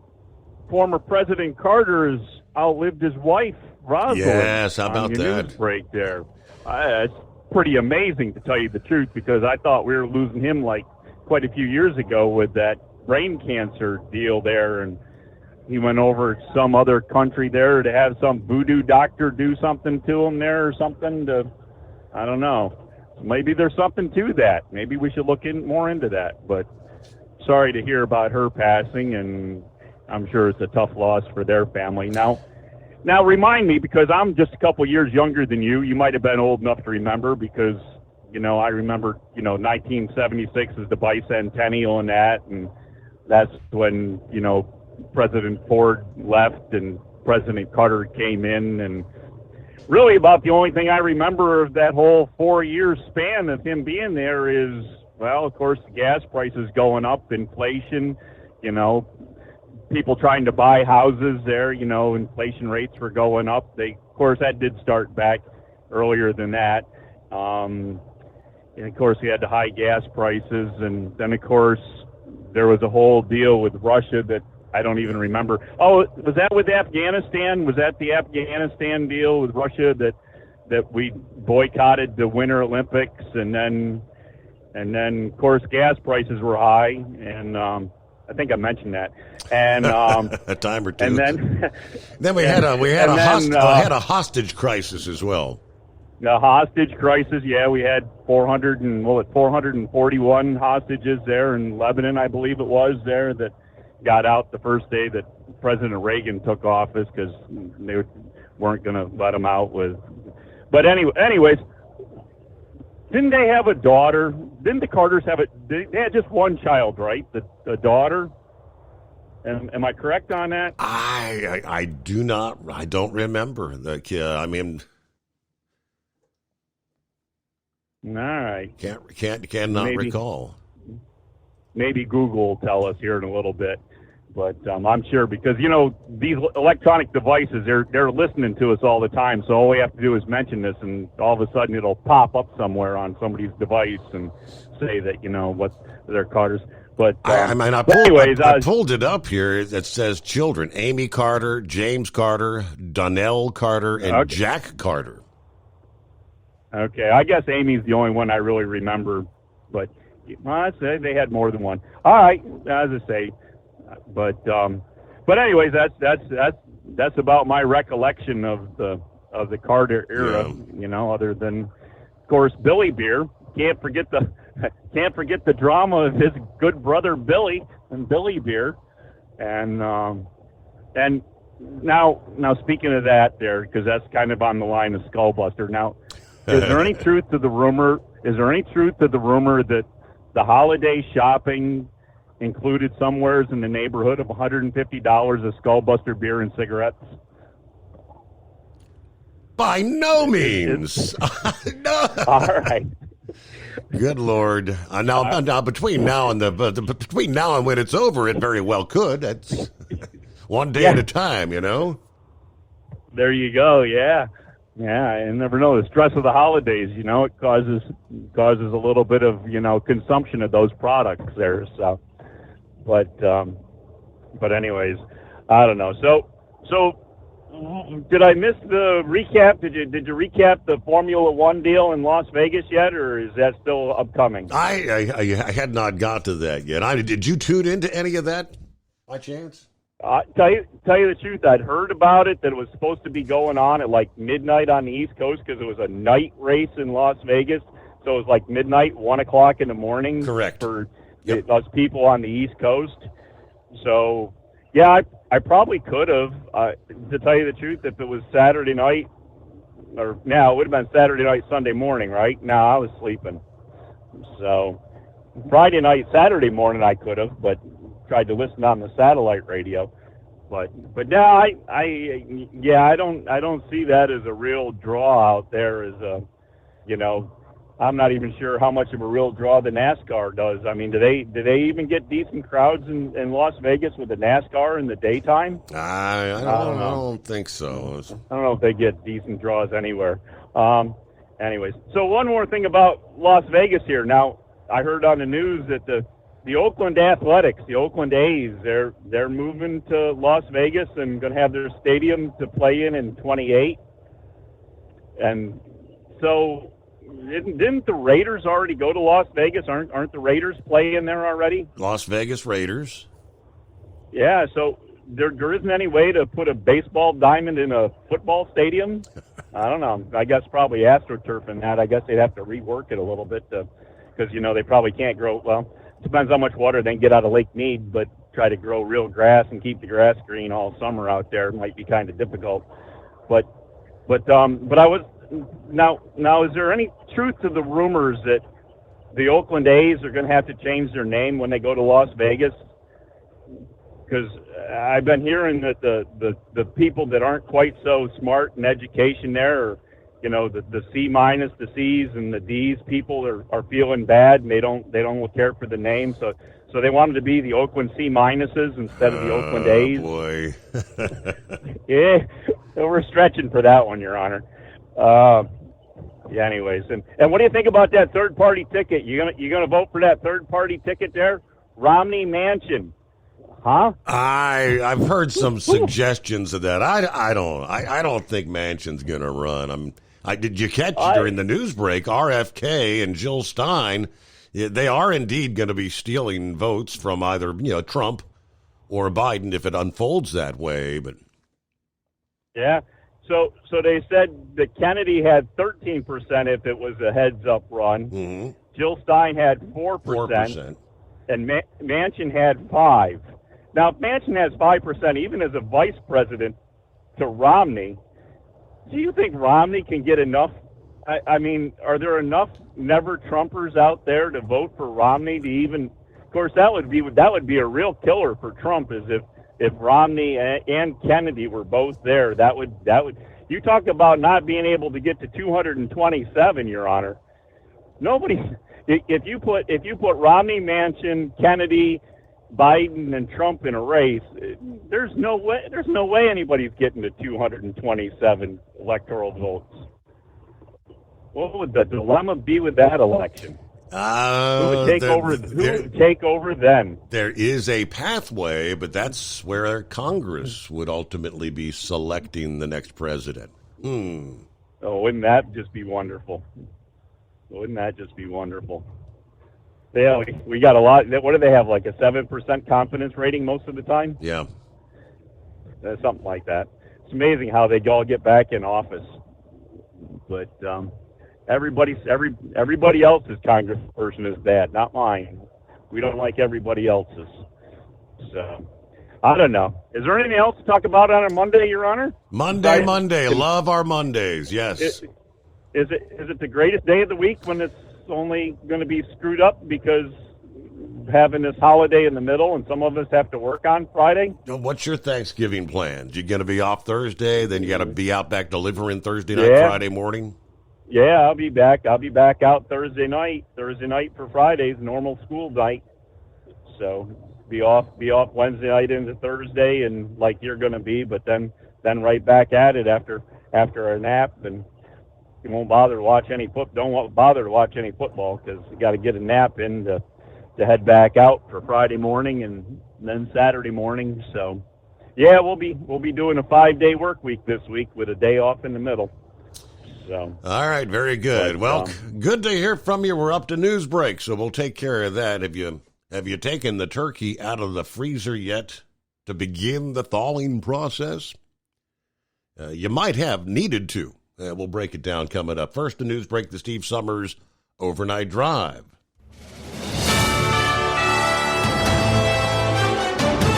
former President Carter has outlived his wife, Rosalind. Yes, how about that? News break there. It's pretty amazing, to tell you the truth, because I thought we were losing him like quite a few years ago with that brain cancer deal there, and he went over to some other country there to have some voodoo doctor do something to him there or something. I don't know. Maybe there's something to that. Maybe we should look more into that. But sorry to hear about her passing, and I'm sure it's a tough loss for their family. Now remind me, because I'm just a couple years younger than you. You might have been old enough to remember, because, I remember, 1976 is the bicentennial and that, and that's when, President Ford left and President Carter came in, and really about the only thing I remember of that whole 4-year span of him being there is, well, of course, the gas prices going up, inflation, people trying to buy houses there, inflation rates were going up. Of course, that did start back earlier than that. And of course, we had the high gas prices. And then, of course, there was a whole deal with Russia that I don't even remember. Oh, was that with Afghanistan? Was that the Afghanistan deal with Russia that we boycotted the Winter Olympics? And then, of course, gas prices were high. And, I think I mentioned that, and a time or two. And then we had a hostage crisis as well. The hostage crisis, yeah, we had 441 hostages there in Lebanon, I believe it was, there that got out the first day that President Reagan took office because they weren't going to let them out with. But anyways, didn't they have a daughter? Didn't the Carters have they had just one child, right? The daughter. Am I correct on that? I do not. I don't remember the kid. I mean, all right. Cannot recall. Maybe Google will tell us here in a little bit, but I'm sure because these electronic devices they're listening to us all the time. So all we have to do is mention this, and all of a sudden it'll pop up somewhere on somebody's device and say that what they're Carters. But I pulled it up here. It says children: Amy Carter, James Carter, Donnell Carter, and Jack Carter. Okay, I guess Amy's the only one I really remember, but I'd say they had more than one. All right, as I say, but anyways, that's about my recollection of the Carter era. Yeah. Other than, of course, Billy Beer. Can't forget the drama of his good brother Billy and Billy Beer, and now speaking of that there, because that's kind of on the line of Skullbuster. Now, is there any truth to the rumor? Is there any truth to the rumor that the holiday shopping included somewheres in the neighborhood of $150 of Skullbuster beer and cigarettes? By no means. No. All right. Good Lord! Now between now and when it's over, it very well could. That's one day at a time, There you go. Yeah. I never know. The stress of the holidays, it causes a little bit of consumption of those products there. So, but anyways, I don't know. So did I miss the recap? Did you recap the Formula One deal in Las Vegas yet, or is that still upcoming? I had not got to that yet. Did you tune into any of that by chance? Tell you the truth, I'd heard about it, that it was supposed to be going on at like midnight on the East Coast because it was a night race in Las Vegas. So it was like midnight, 1 o'clock in the morning. Correct. For us people on the East Coast. So, yeah, I probably could have, to tell you the truth, if it was Saturday night, or now it would have been Saturday night, Sunday morning, right? No, I was sleeping. So Friday night, Saturday morning I could have, but tried to listen on the satellite radio. But now I don't see that as a real draw out there as a, I'm not even sure how much of a real draw the NASCAR does. I mean, do they even get decent crowds in Las Vegas with the NASCAR in the daytime? I don't think so. I don't know if they get decent draws anywhere. Anyways, so one more thing about Las Vegas here. Now, I heard on the news that the Oakland Athletics, the Oakland A's, they're moving to Las Vegas and going to have their stadium to play in 28. And so didn't the Raiders already go to Las Vegas? Aren't the Raiders playing there already? Las Vegas Raiders. Yeah, so there isn't any way to put a baseball diamond in a football stadium? I don't know. I guess probably AstroTurf and that. I guess they'd have to rework it a little bit because, they probably can't grow. Well, depends how much water they can get out of Lake Mead, but try to grow real grass and keep the grass green all summer out there might be kind of difficult. But I was now is there any truth to the rumors that the Oakland A's are going to have to change their name when they go to Las Vegas? Because I've been hearing that the people that aren't quite so smart in education there, or the C minus, the C's, and the D's people are feeling bad, and they don't care for the name, so they wanted to be the Oakland C minuses instead of the Oakland A's. Boy. Yeah, we're stretching for that one, Your Honor. Yeah. Anyways, and what do you think about that third party ticket? You gonna vote for that third party ticket there, Romney Mansion? Huh? I've heard some suggestions of that. I don't think Manchin's gonna run. Did you catch during the news break? RFK and Jill Stein, they are indeed going to be stealing votes from either Trump or Biden if it unfolds that way. But yeah, So they said that Kennedy had 13% if it was a heads-up run. Mm-hmm. Jill Stein had 4%. And Manchin had 5%. Now, if Manchin has 5%, even as a vice president, to Romney, do you think Romney can get enough? I mean, are there enough never-Trumpers out there to vote for Romney to even? Of course, that would be a real killer for Trump, is if Romney and Kennedy were both there. That would. You talk about not being able to get to 227, Your Honor. Nobody. If you put Romney, Manchin, Kennedy, Biden, and Trump in a race, there's no way anybody's getting to 227 electoral votes. What would the dilemma be with that election? Who would take over then? There is a pathway, but that's where Congress would ultimately be selecting the next president. Oh, wouldn't that just be wonderful? Wouldn't that just be wonderful? Yeah, we got a lot. What do they have, like a 7% confidence rating most of the time? Yeah. Something like that. It's amazing how they all get back in office. But everybody else's congressperson is bad, not mine. We don't like everybody else's. So, I don't know. Is there anything else to talk about on a Monday, Your Honor? Monday. Love our Mondays, yes. Is it the greatest day of the week when it's only going to be screwed up because having this holiday in the middle and some of us have to work on Friday? What's your Thanksgiving plans? You going to be off Thursday, then you got to be out back delivering Thursday night, Friday morning? Yeah, I'll be back. I'll be back out Thursday night for Friday's normal school night. So be off Wednesday night into Thursday, and like you're going to be, but then right back at it after a nap, and you won't bother to watch any Don't bother to watch any football because you got to get a nap in to head back out for Friday morning and then Saturday morning. So yeah, we'll be doing a 5-day work week this week with a day off in the middle. So, all right, very good. Well, good to hear from you. We're up to news break, so we'll take care of that. Have you taken the turkey out of the freezer yet to begin the thawing process? You might have needed to. We'll break it down coming up. First, the news break, the Steve Summers Overnight Drive.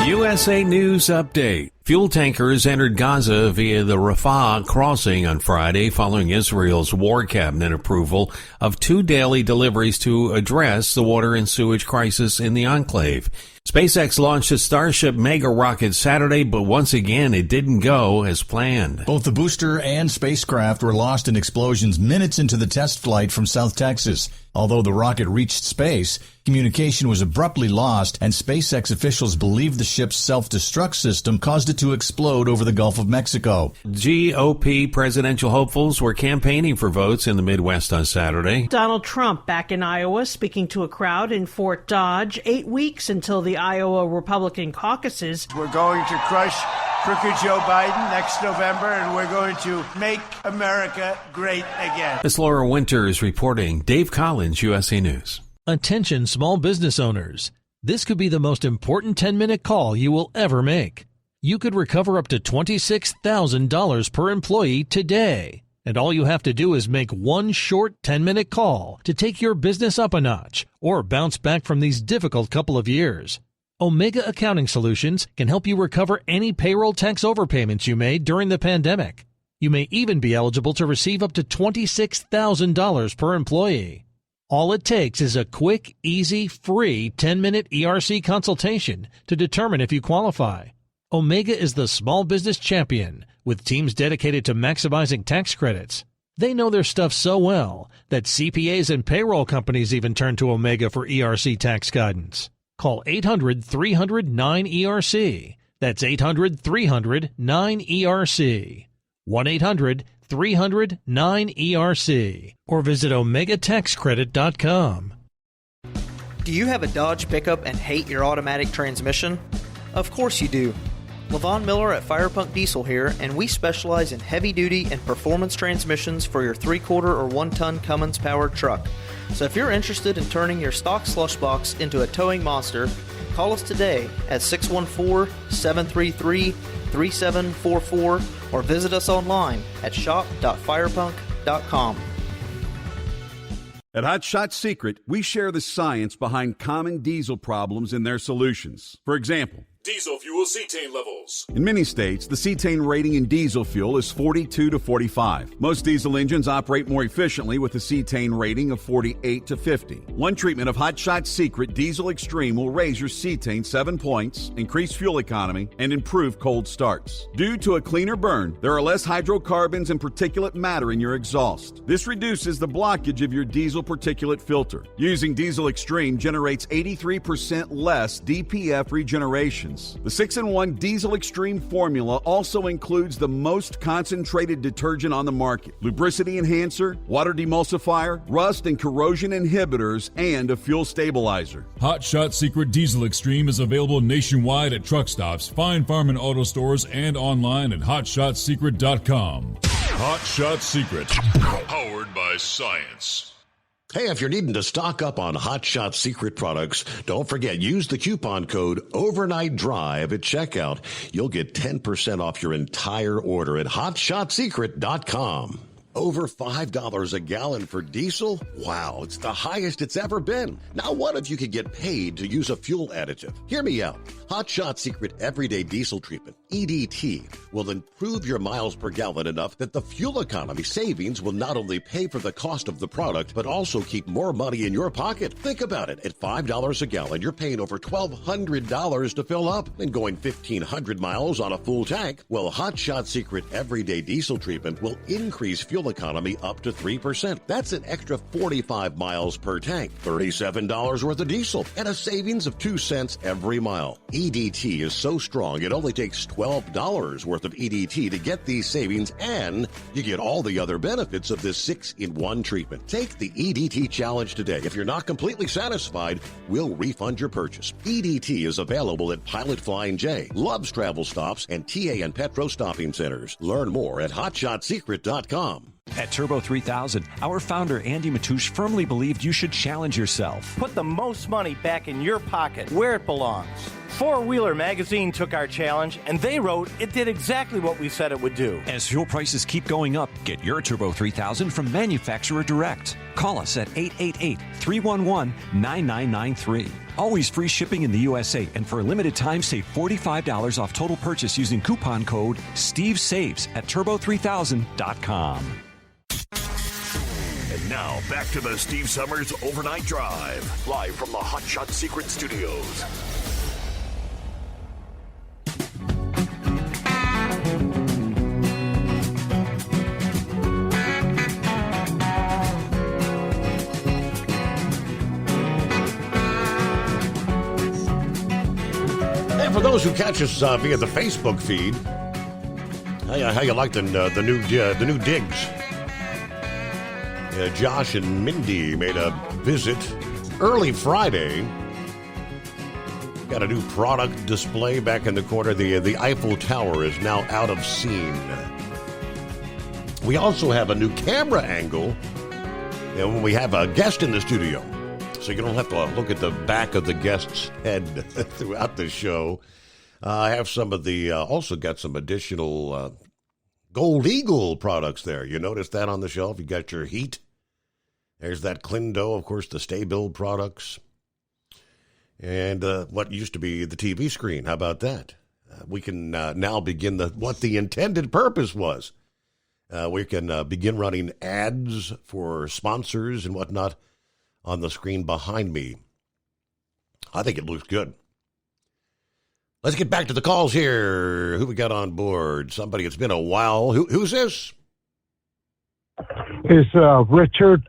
USA News Update. Fuel tankers entered Gaza via the Rafah crossing on Friday following Israel's war cabinet approval of 2 daily deliveries to address the water and sewage crisis in the enclave. SpaceX launched its Starship mega rocket Saturday, but once again it didn't go as planned. Both the booster and spacecraft were lost in explosions minutes into the test flight from South Texas. Although the rocket reached space, communication was abruptly lost, and SpaceX officials believe the ship's self-destruct system caused it to explode over the Gulf of Mexico. GOP presidential hopefuls were campaigning for votes in the Midwest on Saturday. Donald Trump back in Iowa speaking to a crowd in Fort Dodge 8 weeks until the Iowa Republican caucuses. We're going to crush crooked Joe Biden next November, and we're going to make America great again. Miss Laura Winters reporting. Dave Collins, USA News. Attention small business owners. This could be the most important 10-minute call you will ever make. You could recover up to $26,000 per employee today. And all you have to do is make one short 10-minute call to take your business up a notch or bounce back from these difficult couple of years. Omega Accounting Solutions can help you recover any payroll tax overpayments you made during the pandemic. You may even be eligible to receive up to $26,000 per employee. All it takes is a quick, easy, free 10-minute ERC consultation to determine if you qualify. Omega is the small business champion with teams dedicated to maximizing tax credits. They know their stuff so well that CPAs and payroll companies even turn to Omega for ERC tax guidance. Call 800-300-9ERC. That's 800-300-9ERC. 1-800-300-9ERC. Or visit OmegaTaxCredit.com. Do you have a Dodge pickup and hate your automatic transmission? Of course you do. LaVon Miller at Firepunk Diesel here, and we specialize in heavy-duty and performance transmissions for your 3/4 or 1-ton Cummins-powered truck. So if you're interested in turning your stock slush box into a towing monster, call us today at 614-733 888-3744 or visit us online at shop.firepunk.com. At Hot Shot Secret, we share the science behind common diesel problems and their solutions. For example, Diesel fuel cetane levels. in many states, the cetane rating in diesel fuel is 42 to 45. Most diesel engines operate more efficiently with a cetane rating of 48 to 50. One treatment of Hot Shot Secret Diesel Extreme will raise your cetane 7 points, increase fuel economy, and improve cold starts. Due to a cleaner burn, there are less hydrocarbons and particulate matter in your exhaust. This reduces the blockage of your diesel particulate filter. Using Diesel Extreme generates 83% less DPF regeneration. The 6-in-1 Diesel Extreme formula also includes the most concentrated detergent on the market, lubricity enhancer, water demulsifier, rust and corrosion inhibitors, and a fuel stabilizer. Hot Shot Secret Diesel Extreme is available nationwide at truck stops, fine farm and auto stores, and online at hotshotsecret.com. Hot Shot Secret, powered by science. Hey, if you're needing to stock up on Hot Shot Secret products, don't forget, use the coupon code Overnight Drive at checkout. You'll get 10% off your entire order at hotshotsecret.com. Over $5 a gallon for diesel? Wow, it's the highest it's ever been. Now, what if you could get paid to use a fuel additive? Hear me out. Hot Shot Secret Everyday Diesel Treatment, EDT, will improve your miles per gallon enough that the fuel economy savings will not only pay for the cost of the product, but also keep more money in your pocket. Think about it. At $5 a gallon, you're paying over $1,200 to fill up and going 1,500 miles on a full tank. Well, Hot Shot Secret Everyday Diesel Treatment will increase fuel economy up to 3%. That's an extra 45 miles per tank, $37 worth of diesel, and a savings of 2 cents every mile. EDT is so strong, it only takes $12 worth of EDT to get these savings, and you get all the other benefits of this 6-in-1 treatment. Take the EDT challenge today. If you're not completely satisfied, we'll refund your purchase. EDT is available at Pilot Flying J, Love's Travel Stops, and TA and Petro Stopping Centers. Learn more at hotshotsecret.com. At Turbo 3000, our founder Andy Matouche firmly believed you should challenge yourself. Put the most money back in your pocket, where it belongs. Four Wheeler magazine took our challenge, and they wrote it did exactly what we said it would do. As fuel prices keep going up, get your Turbo 3000 from manufacturer direct. Call us at 888-311-9993. Always free shipping in the USA, and for a limited time, save $45 off total purchase using coupon code STEVESAVES at turbo3000.com. And now, back to the Steve Summers Overnight Drive, live from the Hot Shot Secret Studios. And for those who catch us via the Facebook feed, how you like the new digs? Josh and Mindy made a visit early Friday. Got a new product display back in the corner. The Eiffel Tower is now out of scene. We also have a new camera angle, and when we have a guest in the studio, so you don't have to look at the back of the guest's head throughout the show. I have some of the also got some additional Gold Eagle products there. You notice that on the shelf? You got your heat. There's that Clindo, of course, the Stay Build products. And what used to be the TV screen. How about that? We can now begin what the intended purpose was. We can begin running ads for sponsors and whatnot on the screen behind me. I think it looks good. Let's get back to the calls here. Who we got on board? Somebody, it's been a while. Who's this? It's Richard.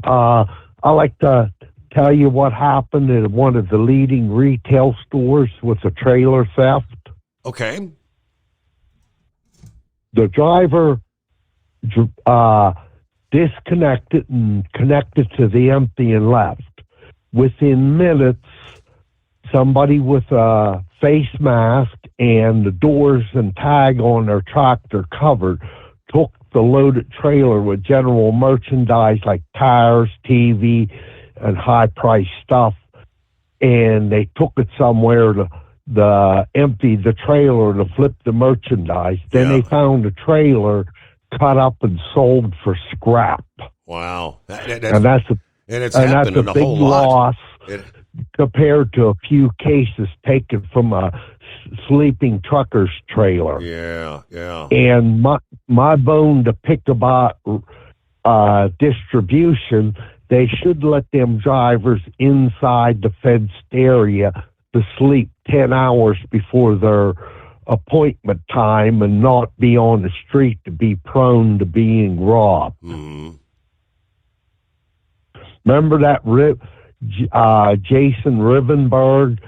I like to tell you what happened at one of the leading retail stores with a trailer theft. Okay. The driver disconnected and connected to the empty and left. Within minutes, somebody with a face mask and the doors and tag on their tractor covered took the loaded trailer with general merchandise like tires, TV, and high-priced stuff, and they took it somewhere to empty the trailer to flip the merchandise. Then they found a trailer cut up and sold for scrap. Wow. And that's a big loss compared to a few cases taken from a sleeping trucker's trailer. Yeah. And my bone to pick about distribution, they should let them drivers inside the fenced area to sleep 10 hours before their appointment time and not be on the street to be prone to being robbed. Mm-hmm. Remember that Jason Rivenberg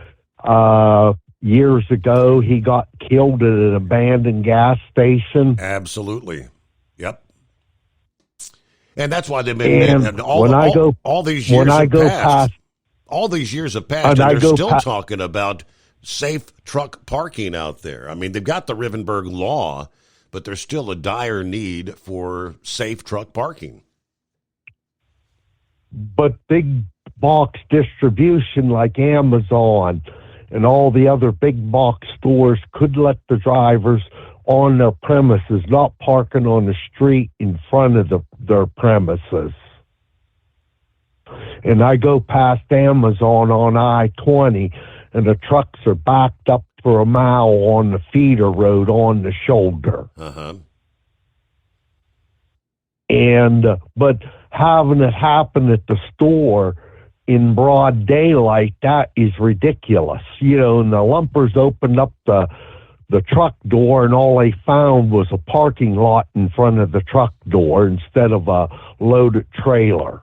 years ago? He got killed at an abandoned gas station. Absolutely. Yep. And that's why they've been all these years have passed. All these years have passed, and they're still talking about safe truck parking out there. I mean, they've got the Rivenberg law, but there's still a dire need for safe truck parking. But big box distribution like Amazon and all the other big box stores could let the drivers on their premises, not parking on the street in front of their premises. And I go past Amazon on I-20, and the trucks are backed up for a mile on the feeder road on the shoulder. Uh-huh. And but having it happen at the store in broad daylight, that is ridiculous. And the lumpers opened up the truck door, and all they found was a parking lot in front of the truck door instead of a loaded trailer.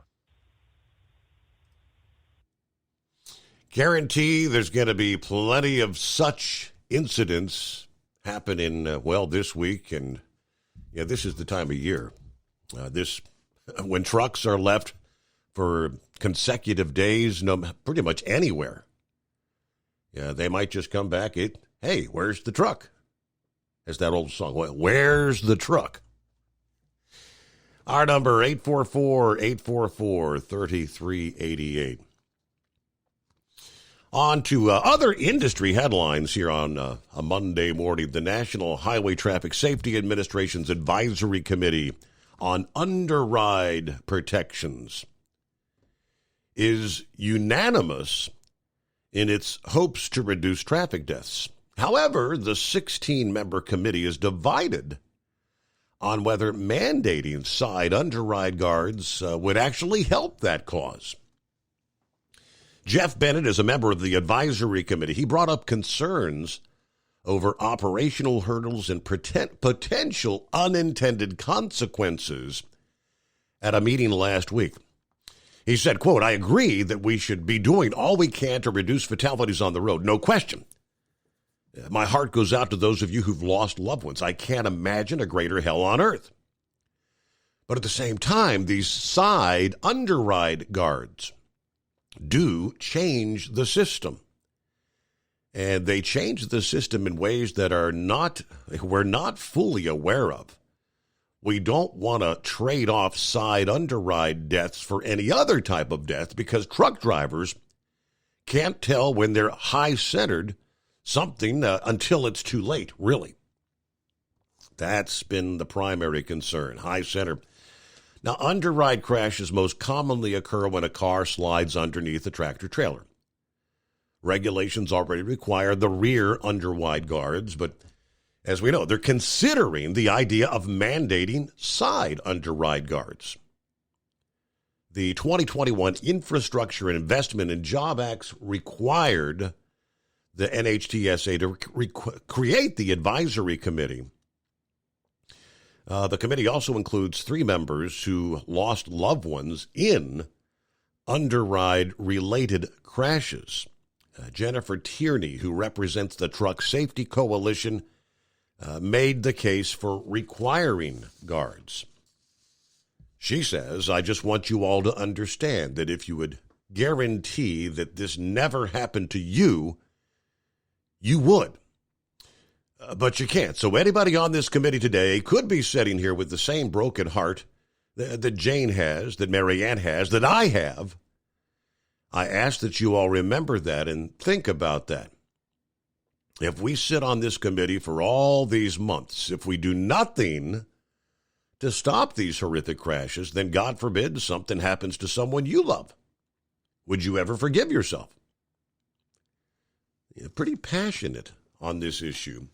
Guarantee there's going to be plenty of such incidents happening, this week. And, this is the time of year. When trucks are left for consecutive days, pretty much anywhere. Yeah, they might just come back. Hey, where's the truck? It's that old song. Where's the truck? Our number, 844-844-3388. On to other industry headlines here on a Monday morning. The National Highway Traffic Safety Administration's Advisory Committee on Underride Protections is unanimous in its hopes to reduce traffic deaths. However, the 16-member committee is divided on whether mandating side underride guards would actually help that cause. Jeff Bennett is a member of the advisory committee. He brought up concerns over operational hurdles and potential unintended consequences at a meeting last week. He said, quote, "I agree that we should be doing all we can to reduce fatalities on the road. No question. My heart goes out to those of you who've lost loved ones. I can't imagine a greater hell on earth. But at the same time, these side underride guards do change the system. And they change the system in ways that we're not fully aware of. We don't want to trade off side underride deaths for any other type of death because truck drivers can't tell when they're high-centered something until it's too late, really. That's been the primary concern, high center. Now, underride crashes most commonly occur when a car slides underneath a tractor trailer. Regulations already require the rear underride guards, but as we know, they're considering the idea of mandating side underride guards. The 2021 Infrastructure and Investment and Job Acts required the NHTSA to create the advisory committee. The committee also includes 3 members who lost loved ones in underride-related crashes. Jennifer Tierney, who represents the Truck Safety Coalition, made the case for requiring guards. She says, "I just want you all to understand that if you would guarantee that this never happened to you, you would. But you can't. So anybody on this committee today could be sitting here with the same broken heart that Jane has, that Marianne has, that I have. I ask that you all remember that and think about that. If we sit on this committee for all these months, if we do nothing to stop these horrific crashes, then God forbid something happens to someone you love. Would you ever forgive yourself? Pretty passionate on this issue.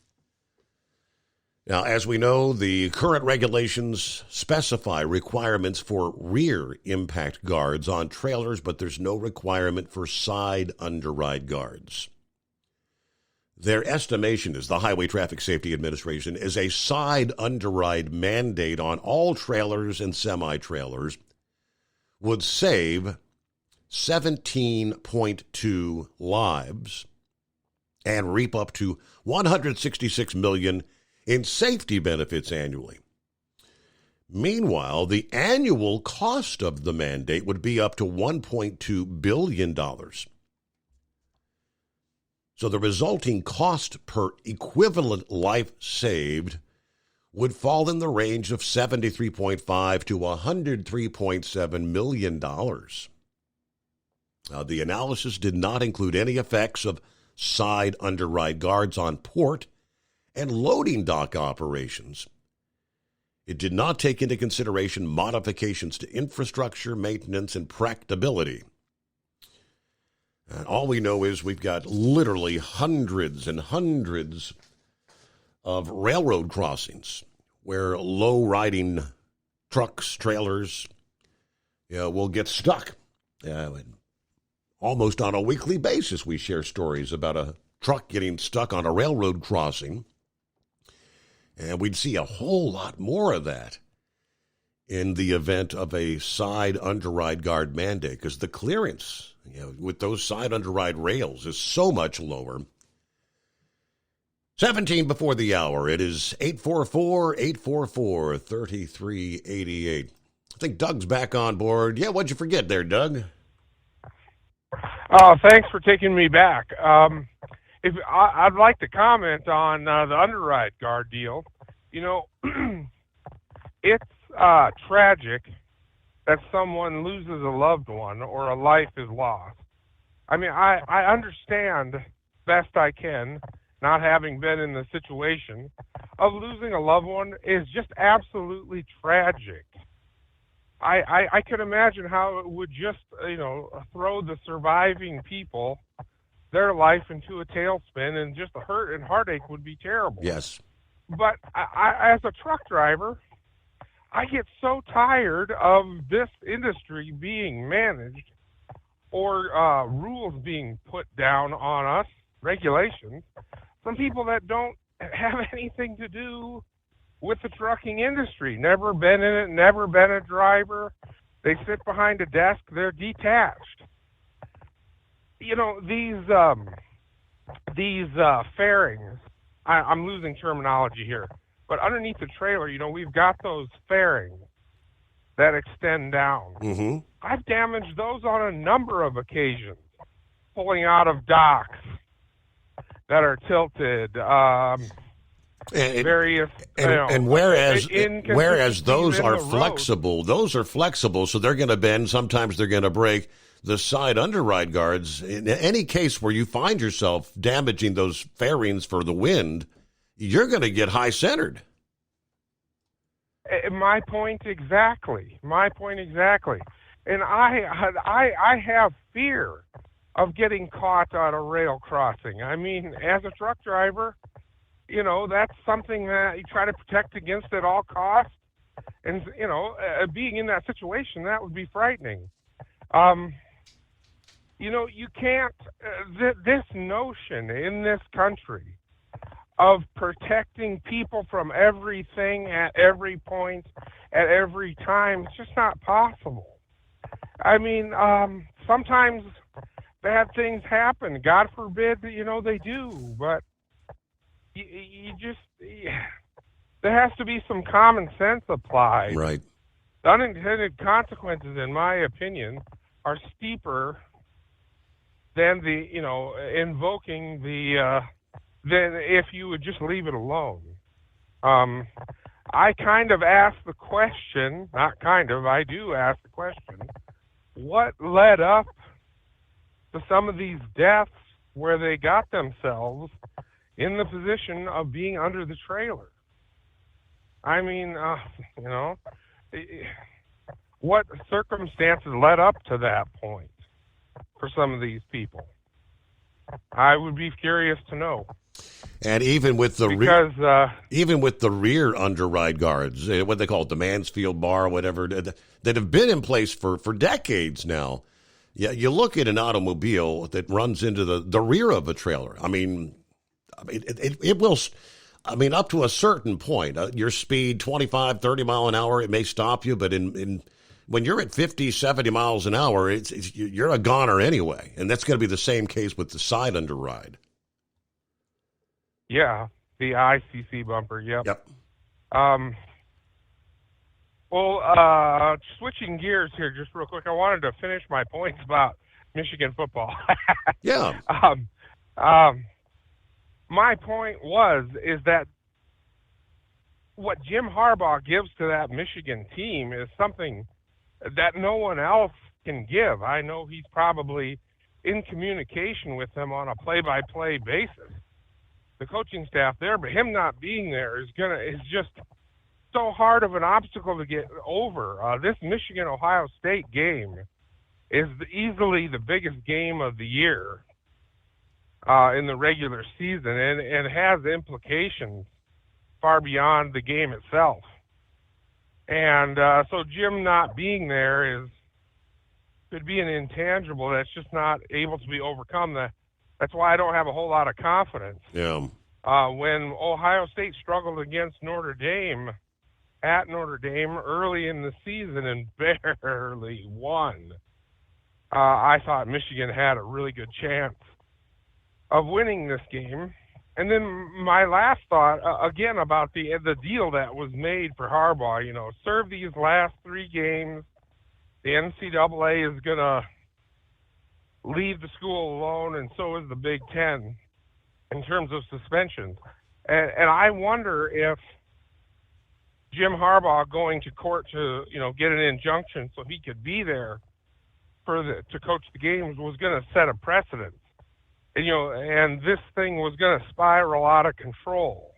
Now, as we know, the current regulations specify requirements for rear impact guards on trailers, but there's no requirement for side underride guards. Their estimation is the Highway Traffic Safety Administration is a side underride mandate on all trailers and semi-trailers would save 17.2 lives and reap up to $166 million in safety benefits annually. Meanwhile, the annual cost of the mandate would be up to $1.2 billion. So the resulting cost per equivalent life saved would fall in the range of $73.5 to $103.7 million. The analysis did not include any effects of side underride guards on port and loading dock operations. It did not take into consideration modifications to infrastructure, maintenance, and practicability. And all we know is we've got literally hundreds and hundreds of railroad crossings where low-riding trucks, trailers, will get stuck. Almost on a weekly basis, we share stories about a truck getting stuck on a railroad crossing. And we'd see a whole lot more of that in the event of a side underride guard mandate, because the clearance, with those side underride rails is so much lower. 17 before the hour. It is 844-844-3388. I think Doug's back on board. Yeah, what'd you forget there, Doug? Oh, thanks for taking me back. I'd like to comment on the underride guard deal. It's tragic that someone loses a loved one or a life is lost. I mean, I understand best I can, not having been in the situation of losing a loved one is just absolutely tragic. I could imagine how it would just, throw the surviving people, their life into a tailspin, and just the hurt and heartache would be terrible. Yes. But I, as a truck driver, I get so tired of this industry being managed or rules being put down on us, regulations, from people that don't have anything to do with the trucking industry, never been in it, never been a driver. They sit behind a desk, they're detached. These fairings, I'm losing terminology here, but underneath the trailer, we've got those fairings that extend down. Mm-hmm. I've damaged those on a number of occasions, pulling out of docks that are tilted, various, and whereas those are flexible, so they're going to bend. Sometimes they're going to break. The side underride guards, in any case where you find yourself damaging those fairings for the wind, you're going to get high centered. My point exactly. And I have fear of getting caught on a rail crossing. I mean, as a truck driver, that's something that you try to protect against at all costs. And, being in that situation, that would be frightening. You can't, this notion in this country of protecting people from everything at every point, at every time, it's just not possible. I mean, sometimes bad things happen. God forbid, they do, but there has to be some common sense applied. Right. The unintended consequences, in my opinion, are steeper than invoking than if you would just leave it alone. I kind of ask the question, I do ask the question, what led up to some of these deaths where they got themselves, in the position of being under the trailer. I mean, what circumstances led up to that point for some of these people? I would be curious to know. And even with the rear underride guards, what they call it, the Mansfield Bar, whatever, that have been in place for decades now. Yeah, you look at an automobile that runs into the rear of a trailer. I mean, it will. I mean, up to a certain point, your speed, 25, 30 mile an hour, it may stop you. But when you're at 50, 70 miles an hour, you're a goner anyway. And that's going to be the same case with the side underride. Yeah, the ICC bumper, yep. Switching gears here just real quick, I wanted to finish my points about Michigan football. Yeah. My point is that what Jim Harbaugh gives to that Michigan team is something that no one else can give. I know he's probably in communication with them on a play-by-play basis, the coaching staff there, but him not being there is just so hard of an obstacle to get over. This Michigan-Ohio State game is easily the biggest game of the year in the regular season, and has implications far beyond the game itself. And so Jim not being there could be an intangible that's just not able to be overcome. That's why I don't have a whole lot of confidence. Yeah. When Ohio State struggled against Notre Dame at Notre Dame early in the season and barely won, I thought Michigan had a really good chance of winning this game. And then my last thought, again, about the deal that was made for Harbaugh, serve these last 3 games. The NCAA is going to leave the school alone, and so is the Big Ten in terms of suspensions. And I wonder if Jim Harbaugh going to court to, get an injunction so he could be there to coach the games was going to set a precedent. And this thing was going to spiral out of control.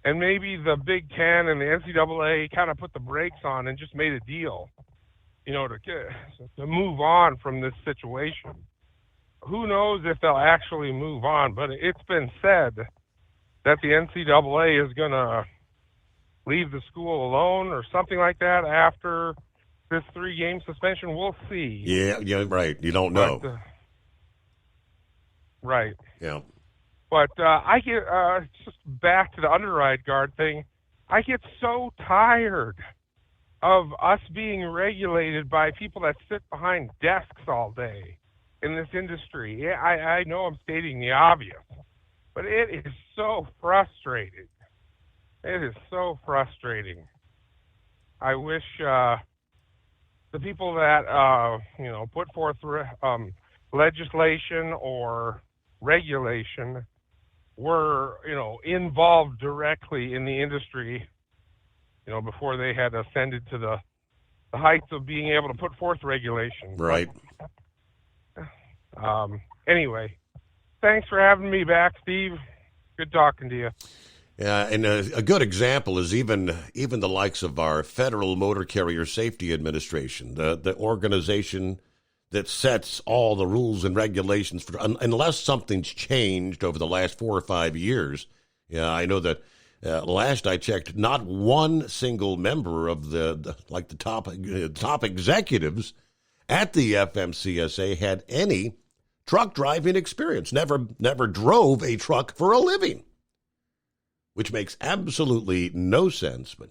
And maybe the Big Ten and the NCAA kind of put the brakes on and just made a deal, to move on from this situation. Who knows if they'll actually move on, but it's been said that the NCAA is going to leave the school alone or something like that after this 3-game suspension. We'll see. Yeah, right. You don't know. But, right. Yeah. But I get, just back to the underride guard thing, I get so tired of us being regulated by people that sit behind desks all day in this industry. Yeah, I know I'm stating the obvious, but it is so frustrating. It is so frustrating. I wish the people that, put forth legislation or regulation were, involved directly in the industry, before they had ascended to the heights of being able to put forth regulation. Right. Anyway, thanks for having me back, Steve. Good talking to you. Yeah, and a good example is even the likes of our Federal Motor Carrier Safety Administration, the organization that sets all the rules and regulations for, unless something's changed over the last 4 or 5 years. Yeah, I know that last I checked, not one single member of the top executives at the FMCSA had any truck driving experience. Never drove a truck for a living, which makes absolutely no sense. But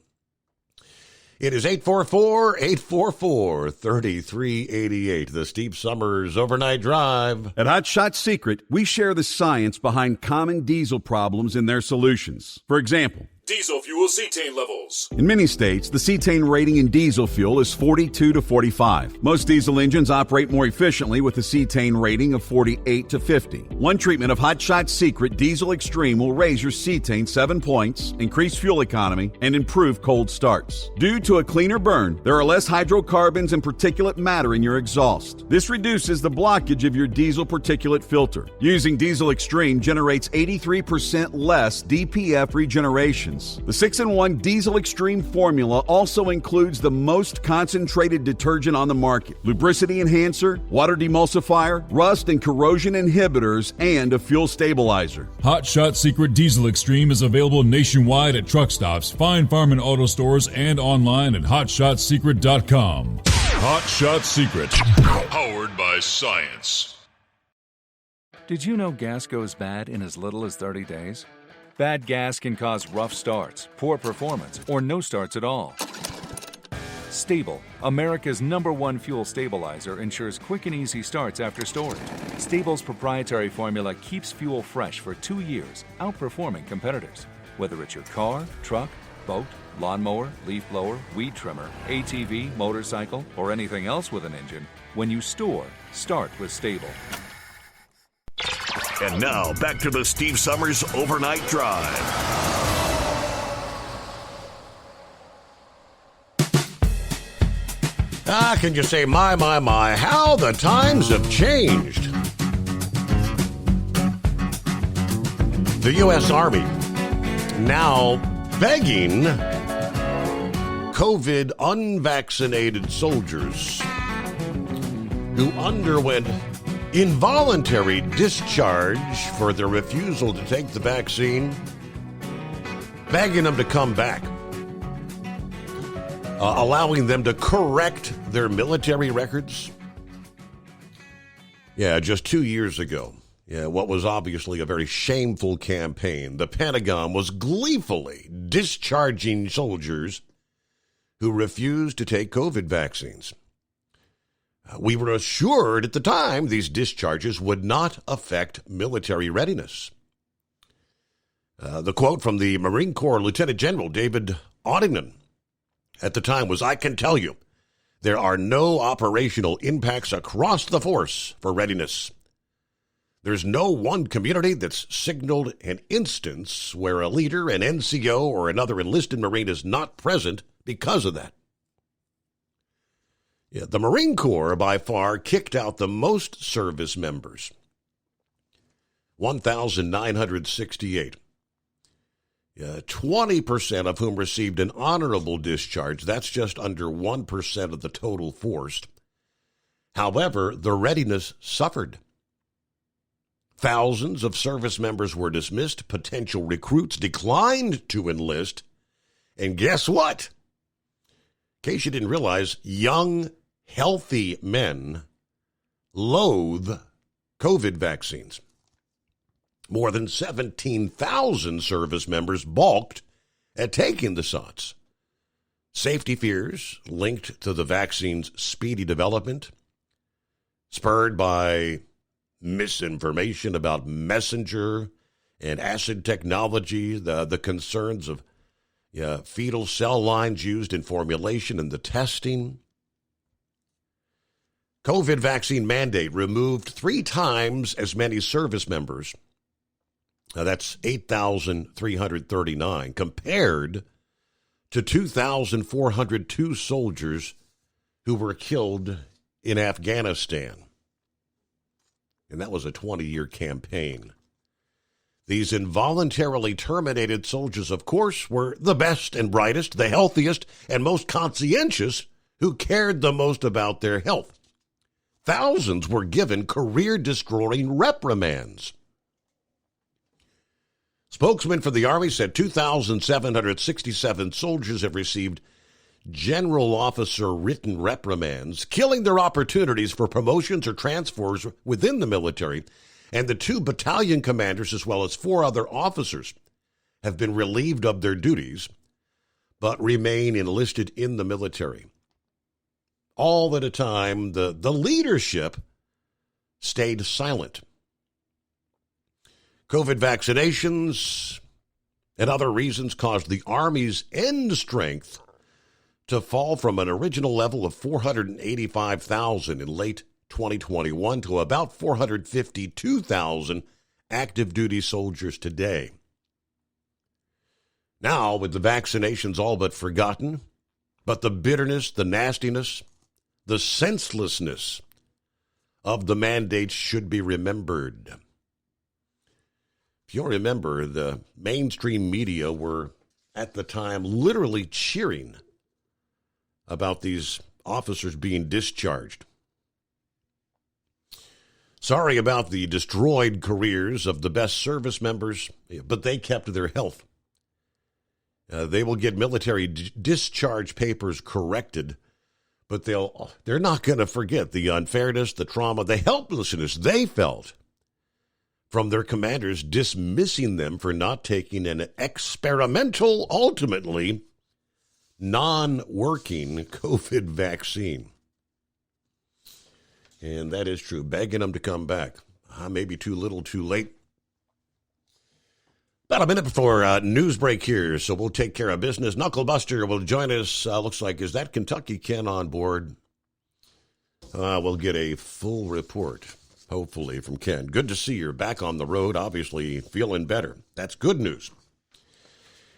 it is 844-844-3388, the Steve Summers Overnight Drive. At Hot Shot Secret, we share the science behind common diesel problems and their solutions. For example, Diesel fuel cetane levels. In many states, the cetane rating in diesel fuel is 42 to 45. Most diesel engines operate more efficiently with a cetane rating of 48 to 50. One treatment of Hot Shot Secret Diesel Extreme will raise your cetane 7 points, increase fuel economy, and improve cold starts. Due to a cleaner burn, there are less hydrocarbons and particulate matter in your exhaust. This reduces the blockage of your diesel particulate filter. Using Diesel Extreme generates 83% less DPF regenerations. The 6-in-1 Diesel Extreme formula also includes the most concentrated detergent on the market, lubricity enhancer, water demulsifier, rust and corrosion inhibitors, and a fuel stabilizer. Hot Shot Secret Diesel Extreme is available nationwide at truck stops, fine farm and auto stores, and online at hotshotsecret.com. Hot Shot Secret, powered by science. Did you know gas goes bad in as little as 30 days? Bad gas can cause rough starts, poor performance, or no starts at all. Stable, America's #1 fuel stabilizer, ensures quick and easy starts after storage. Stable's proprietary formula keeps fuel fresh for 2 years, outperforming competitors. Whether it's your car, truck, boat, lawnmower, leaf blower, weed trimmer, ATV, motorcycle, or anything else with an engine, when you store, start with Stable. And now, back to the Steve Summers Overnight Drive. Can you say, my, how the times have changed. The U.S. Army now begging COVID unvaccinated soldiers who underwent involuntary discharge for their refusal to take the vaccine, begging them to come back, allowing them to correct their military records. Yeah, just 2 years ago, what was obviously a very shameful campaign, the Pentagon was gleefully discharging soldiers who refused to take COVID vaccines. We were assured at the time these discharges would not affect military readiness. The quote from the Marine Corps Lieutenant General David Audington at the time was, "I can tell you, there are no operational impacts across the force for readiness. There's no one community that's signaled an instance where a leader, an NCO, or another enlisted Marine is not present because of that." Yeah, the Marine Corps, by far, kicked out the most service members, 1,968. 20% of whom received an honorable discharge. That's just under 1% of the total force. However, the readiness suffered. Thousands of service members were dismissed. Potential recruits declined to enlist. And guess what? In case you didn't realize, young, healthy men loathe COVID vaccines. More than 17,000 service members balked at taking the shots. Safety fears linked to the vaccine's speedy development, spurred by misinformation about messenger and acid technology, the concerns of fetal cell lines used in formulation and the testing. COVID vaccine mandate removed 3 times as many service members. Now that's 8,339 compared to 2,402 soldiers who were killed in Afghanistan. And that was a 20-year campaign. These involuntarily terminated soldiers, of course, were the best and brightest, the healthiest, and most conscientious who cared the most about their health. Thousands were given career-destroying reprimands. Spokesman for the Army said 2,767 soldiers have received general officer written reprimands, killing their opportunities for promotions or transfers within the military. And the 2 battalion commanders, as well as 4 other officers, have been relieved of their duties, but remain enlisted in the military. All at a time, the leadership stayed silent. COVID vaccinations and other reasons caused the Army's end strength to fall from an original level of 485,000 in late 2021 to about 452,000 active duty soldiers today. Now, with the vaccinations all but forgotten, but the bitterness, the nastiness, the senselessness of the mandates should be remembered. If you'll remember, the mainstream media were, at the time, literally cheering about these officers being discharged. Sorry about the destroyed careers of the best service members, but they kept their health. They will get military discharge papers corrected, but they're not going to forget the unfairness, the trauma, the helplessness they felt from their commanders dismissing them for not taking an experimental, ultimately non-working COVID vaccine. And that is true, begging them to come back. Maybe too little, too late. About a minute before news break here, so we'll take care of business. Knucklebuster will join us. Looks like, is that Kentucky Ken on board? We'll get a full report, hopefully, from Ken. Good to see you're back on the road, obviously feeling better. That's good news.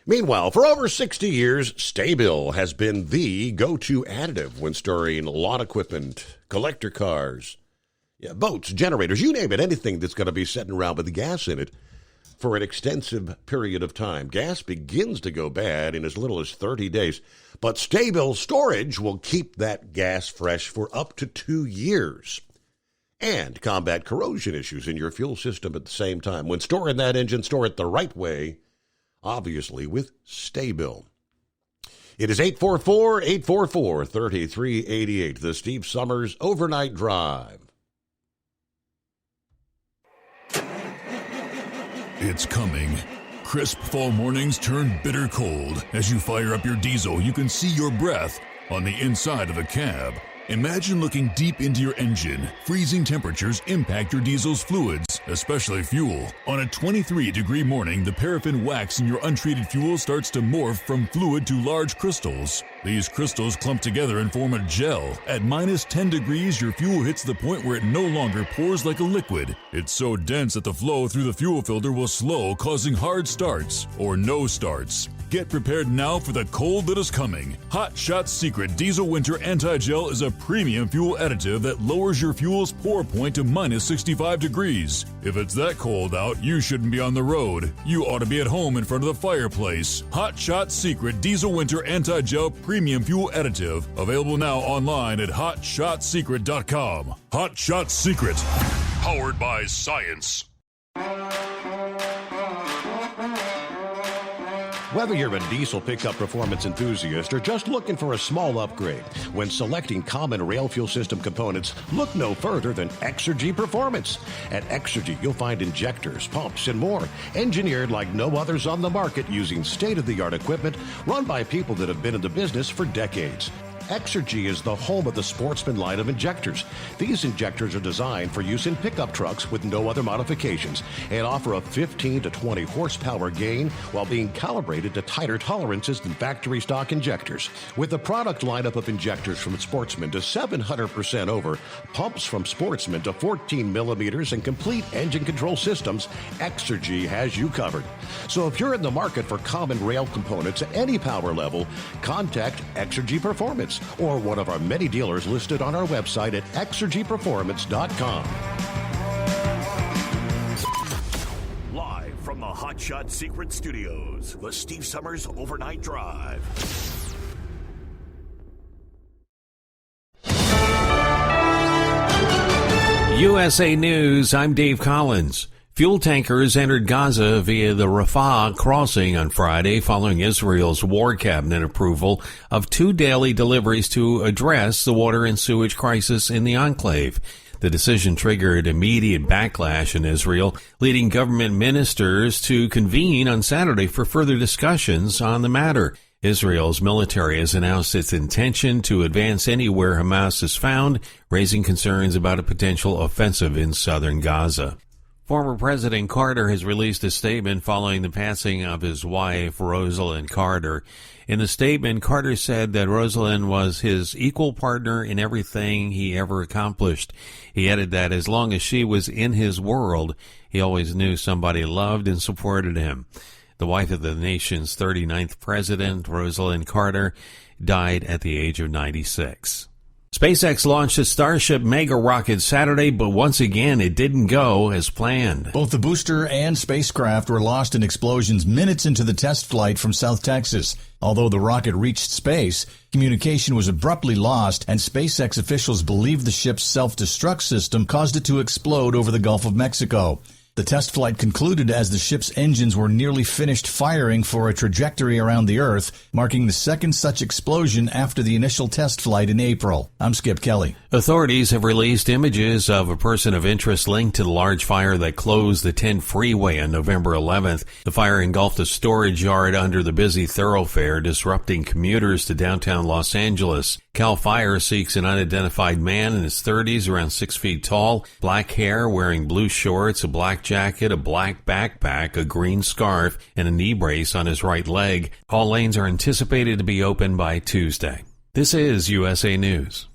Meanwhile, for over 60 years, Sta-Bil has been the go-to additive when storing lawn equipment, collector cars, boats, generators, you name it, anything that's going to be sitting around with the gas in it for an extensive period of time. Gas begins to go bad in as little as 30 days, but Sta-Bil storage will keep that gas fresh for up to 2 years and combat corrosion issues in your fuel system at the same time. When storing that engine, store it the right way, obviously with Sta-Bil. It is 844-844-3388, the Steve Summers Overnight Drive. It's coming. Crisp fall mornings turn bitter cold. As you fire up your diesel, you can see your breath on the inside of the cab. Imagine looking deep into your engine. Freezing temperatures impact your diesel's fluids, especially fuel. On a 23-degree morning, the paraffin wax in your untreated fuel starts to morph from fluid to large crystals. These crystals clump together and form a gel. At minus 10 degrees, your fuel hits the point where it no longer pours like a liquid. It's so dense that the flow through the fuel filter will slow, causing hard starts or no starts. Get prepared now for the cold that is coming. Hot Shot Secret Diesel Winter Anti-Gel is a premium fuel additive that lowers your fuel's pour point to minus 65 degrees. If it's that cold out, you shouldn't be on the road. You ought to be at home in front of the fireplace. Hot Shot Secret Diesel Winter Anti-Gel Premium Fuel Additive. Available now online at HotShotSecret.com. Hot Shot Secret. Powered by science. Whether you're a diesel pickup performance enthusiast or just looking for a small upgrade, when selecting common rail fuel system components, look no further than Exergy Performance. At Exergy, you'll find injectors, pumps, and more, engineered like no others on the market using state-of-the-art equipment run by people that have been in the business for decades. Exergy is the home of the Sportsman line of injectors. These injectors are designed for use in pickup trucks with no other modifications and offer a 15 to 20 horsepower gain while being calibrated to tighter tolerances than factory stock injectors. With the product lineup of injectors from Sportsman to 700% over, pumps from Sportsman to 14 millimeters, and complete engine control systems, Exergy has you covered. So if you're in the market for common rail components at any power level, contact Exergy Performance or one of our many dealers listed on our website at exergyperformance.com. Live from the Hot Shot Secret Studios, the Steve Summers Overnight Drive. USA News, I'm Dave Collins. Fuel tankers entered Gaza via the Rafah crossing on Friday following Israel's war cabinet approval of 2 daily deliveries to address the water and sewage crisis in the enclave. The decision triggered immediate backlash in Israel, leading government ministers to convene on Saturday for further discussions on the matter. Israel's military has announced its intention to advance anywhere Hamas is found, raising concerns about a potential offensive in southern Gaza. Former President Carter has released a statement following the passing of his wife, Rosalind Carter. In the statement, Carter said that Rosalind was his equal partner in everything he ever accomplished. He added that as long as she was in his world, he always knew somebody loved and supported him. The wife of the nation's 39th president, Rosalind Carter, died at the age of 96. SpaceX launched its Starship mega rocket Saturday, but once again, it didn't go as planned. Both the booster and spacecraft were lost in explosions minutes into the test flight from South Texas. Although the rocket reached space, communication was abruptly lost, and SpaceX officials believe the ship's self-destruct system caused it to explode over the Gulf of Mexico. The test flight concluded as the ship's engines were nearly finished firing for a trajectory around the Earth, marking the second such explosion after the initial test flight in April. I'm Skip Kelly. Authorities have released images of a person of interest linked to the large fire that closed the 10 freeway on November 11th. The fire engulfed a storage yard under the busy thoroughfare, disrupting commuters to downtown Los Angeles. CAL FIRE seeks an unidentified man in his 30s, around 6 feet tall, black hair, wearing blue shorts, a black jacket, a black backpack, a green scarf, and a knee brace on his right leg. All lanes are anticipated to be open by Tuesday. This is USA News.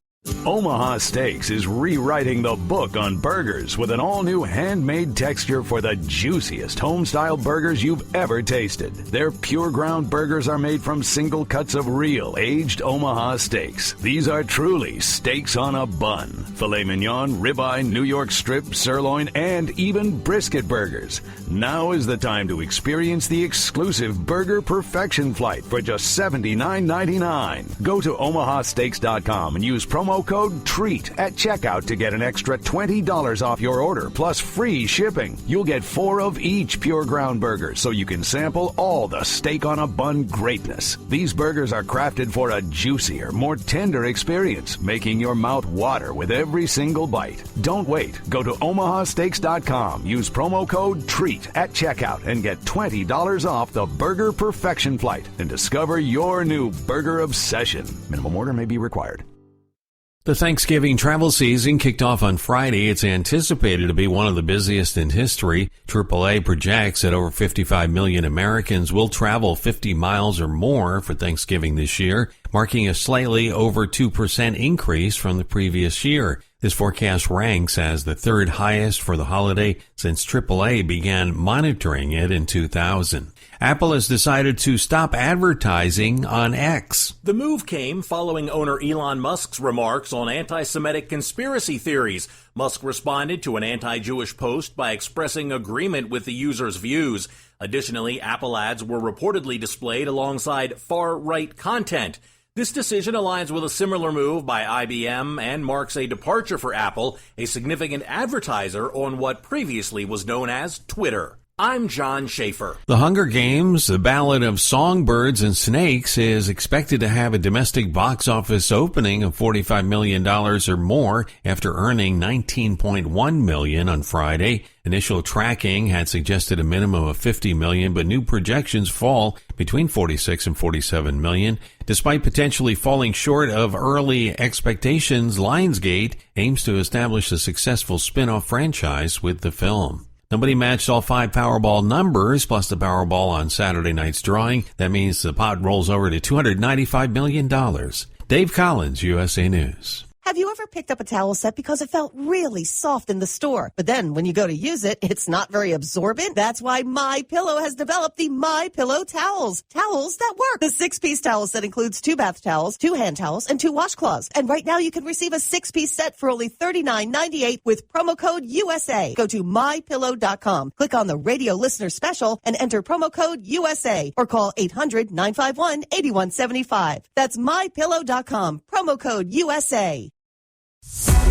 Omaha Steaks is rewriting the book on burgers with an all-new handmade texture for the juiciest home-style burgers you've ever tasted. Their pure ground burgers are made from single cuts of real, aged Omaha steaks. These are truly steaks on a bun. Filet mignon, ribeye, New York strip, sirloin, and even brisket burgers. Now is the time to experience the exclusive Burger Perfection Flight for just $79.99. Go to omahasteaks.com and use promo code TREAT at checkout to get an extra $20 off your order, plus free shipping. You'll get 4 of each pure ground burger, so you can sample all the steak on a bun greatness. These burgers are crafted for a juicier, more tender experience, making your mouth water with every single bite. Don't wait. Go to omahasteaks.com. Use promo code TREAT at checkout and get $20 off the Burger Perfection Flight and discover your new burger obsession. Minimum order may be required. The Thanksgiving travel season kicked off on Friday. It's anticipated to be one of the busiest in history. AAA projects that over 55 million Americans will travel 50 miles or more for Thanksgiving this year, marking a slightly over 2% increase from the previous year. This forecast ranks as the third highest for the holiday since AAA began monitoring it in 2000. Apple has decided to stop advertising on X. The move came following owner Elon Musk's remarks on anti-Semitic conspiracy theories. Musk responded to an anti-Jewish post by expressing agreement with the user's views. Additionally, Apple ads were reportedly displayed alongside far-right content. This decision aligns with a similar move by IBM and marks a departure for Apple, a significant advertiser on what previously was known as Twitter. I'm John Schaefer. The Hunger Games, The Ballad of Songbirds and Snakes, is expected to have a domestic box office opening of $45 million or more after earning $19.1 million on Friday. Initial tracking had suggested a minimum of $50 million, but new projections fall between $46 and $47 million. Despite potentially falling short of early expectations, Lionsgate aims to establish a successful spin-off franchise with the film. Nobody matched all 5 Powerball numbers, plus the Powerball on Saturday night's drawing. That means the pot rolls over to $295 million. Dave Collins, USA News. Have you ever picked up a towel set because it felt really soft in the store, but then when you go to use it, it's not very absorbent? That's why MyPillow has developed the MyPillow towels. Towels that work. The 6-piece towel set includes 2 bath towels, 2 hand towels, and 2 washcloths. And right now you can receive a 6-piece set for only $39.98 with promo code USA. Go to MyPillow.com, click on the radio listener special, and enter promo code USA, or call 800-951-8175. That's MyPillow.com, promo code USA.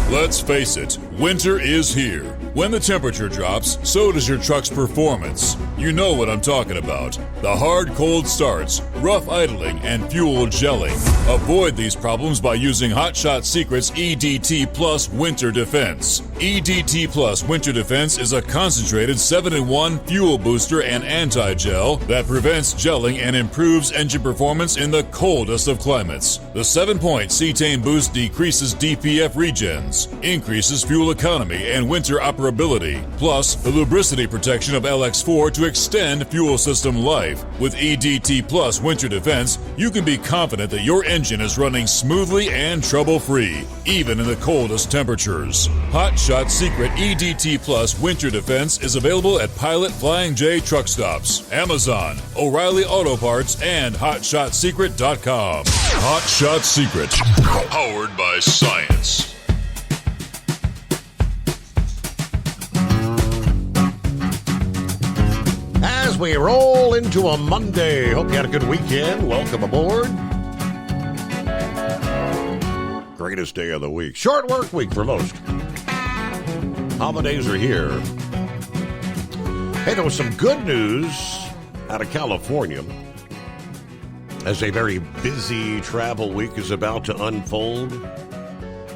Let's face it, winter is here. When the temperature drops, so does your truck's performance. You know what I'm talking about. The hard, cold starts, rough idling, and fuel gelling. Avoid these problems by using Hot Shot Secret's EDT Plus Winter Defense. EDT Plus Winter Defense is a concentrated 7-in-1 fuel booster and anti-gel that prevents gelling and improves engine performance in the coldest of climates. The 7-point cetane boost decreases DPF regens, performance, increases fuel economy and winter operability, plus the lubricity protection of LX4 to extend fuel system life. With EDT Plus Winter Defense, you can be confident that your engine is running smoothly and trouble-free, even in the coldest temperatures. Hot Shot Secret EDT Plus Winter Defense is available at Pilot Flying J truck stops, Amazon, O'Reilly Auto Parts, and HotShotSecret.com. Hot Shot Secret, powered by science. As we roll into a Monday, hope you had a good weekend. Welcome aboard. Greatest day of the week. Short work week for most. Holidays are here. Hey, there was some good news out of California as a very busy travel week is about to unfold.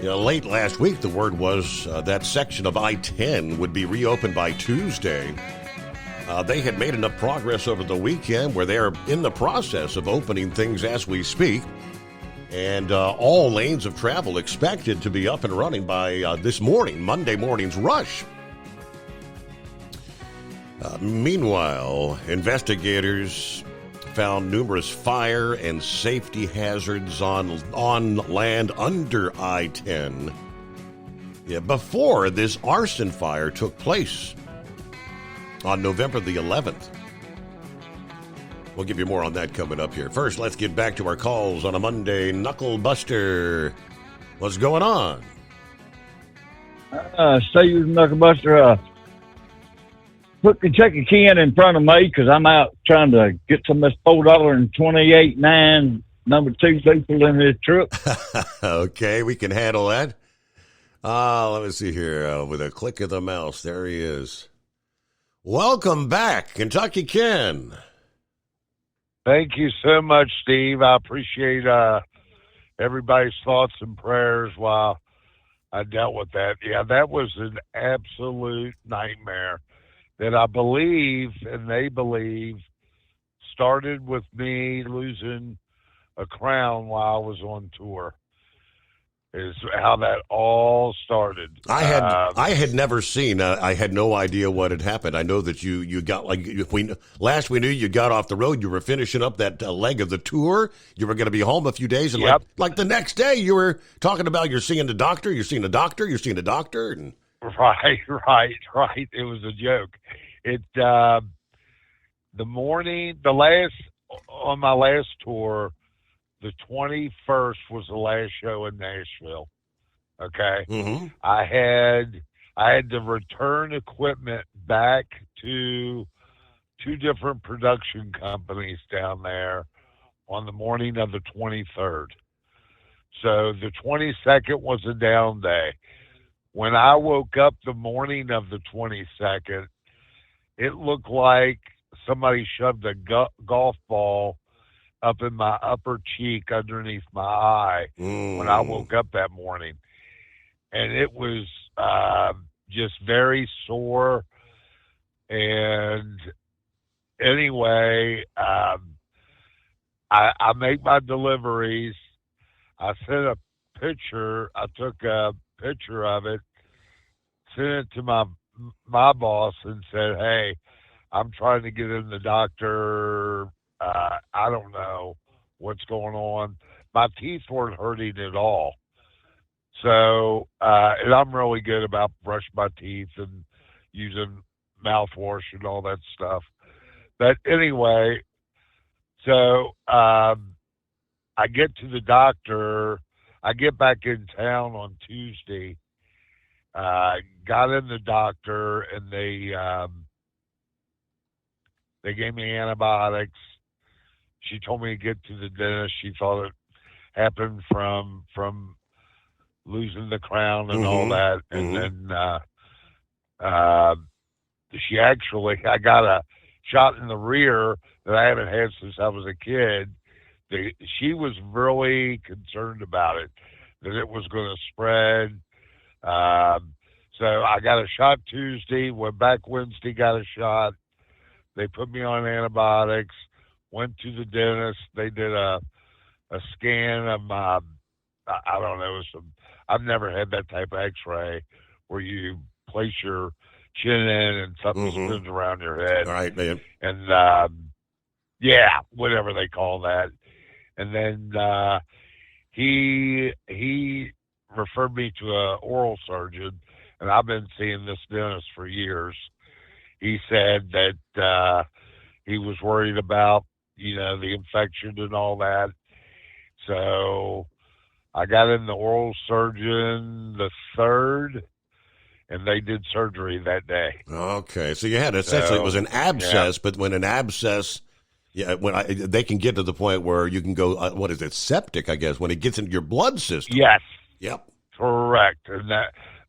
Late last week, the word was that section of I-10 would be reopened by Tuesday. They had made enough progress over the weekend where they're in the process of opening things as we speak. And all lanes of travel expected to be up and running by this morning, Monday morning's rush. Meanwhile, investigators found numerous fire and safety hazards on land under I-10 before this arson fire took place on November the 11th. We'll give you more on that coming up here. First, let's get back to our calls on a Monday. Knuckle Buster, what's going on? Steve Knucklebuster, check a can in front of me because I'm out trying to get some of this $4.28.9 number 2 people in this truck. Okay, we can handle that. Let me see here. With a click of the mouse, there he is. Welcome back, Kentucky Ken. Thank you so much, Steve. I appreciate everybody's thoughts and prayers while I dealt with that. Yeah, that was an absolute nightmare that I believe, and they believe, started with me losing a crown while I was on tour. Is how that all started. I had never seen. I had no idea what had happened. I know that you got last we knew you got off the road. You were finishing up that leg of the tour. You were going to be home a few days, and like the next day, you were talking about you're seeing the doctor. You're seeing a doctor. You're seeing a doctor, and right. It was a joke. On my last tour. The 21st was the last show in Nashville. Okay. Mm-hmm. I had to return equipment back to 2 different production companies down there on the morning of the 23rd. So the 22nd was a down day. When I woke up the morning of the 22nd, it looked like somebody shoved a golf ball up in my upper cheek underneath my eye when I woke up that morning. And it was just very sore. And anyway, I make my deliveries. I sent a picture. I took a picture of it, sent it to my boss and said, hey, I'm trying to get in the doctor. I don't know what's going on. My teeth weren't hurting at all. So, and I'm really good about brushing my teeth and using mouthwash and all that stuff. But anyway, so I get to the doctor. I get back in town on Tuesday. Got in the doctor, and they gave me antibiotics. She told me to get to the dentist. She thought it happened from losing the crown and all that. And then I got a shot in the rear that I haven't had since I was a kid. She was really concerned about it, that it was going to spread. So I got a shot Tuesday, went back Wednesday, got a shot. They put me on antibiotics, went to the dentist. They did a scan of my I don't know, I've never had that type of X-ray where you place your chin in and something spins around your head. All right, man. And whatever they call that. And then he referred me to an oral surgeon, and I've been seeing this dentist for years. He said that he was worried about, the infection and all that. So I got in the oral surgeon the 3rd, and they did surgery that day. Okay, so you had essentially it was an abscess, but when an abscess, they can get to the point where you can go, septic, I guess, when it gets into your blood system. Yes. Yep. Correct, and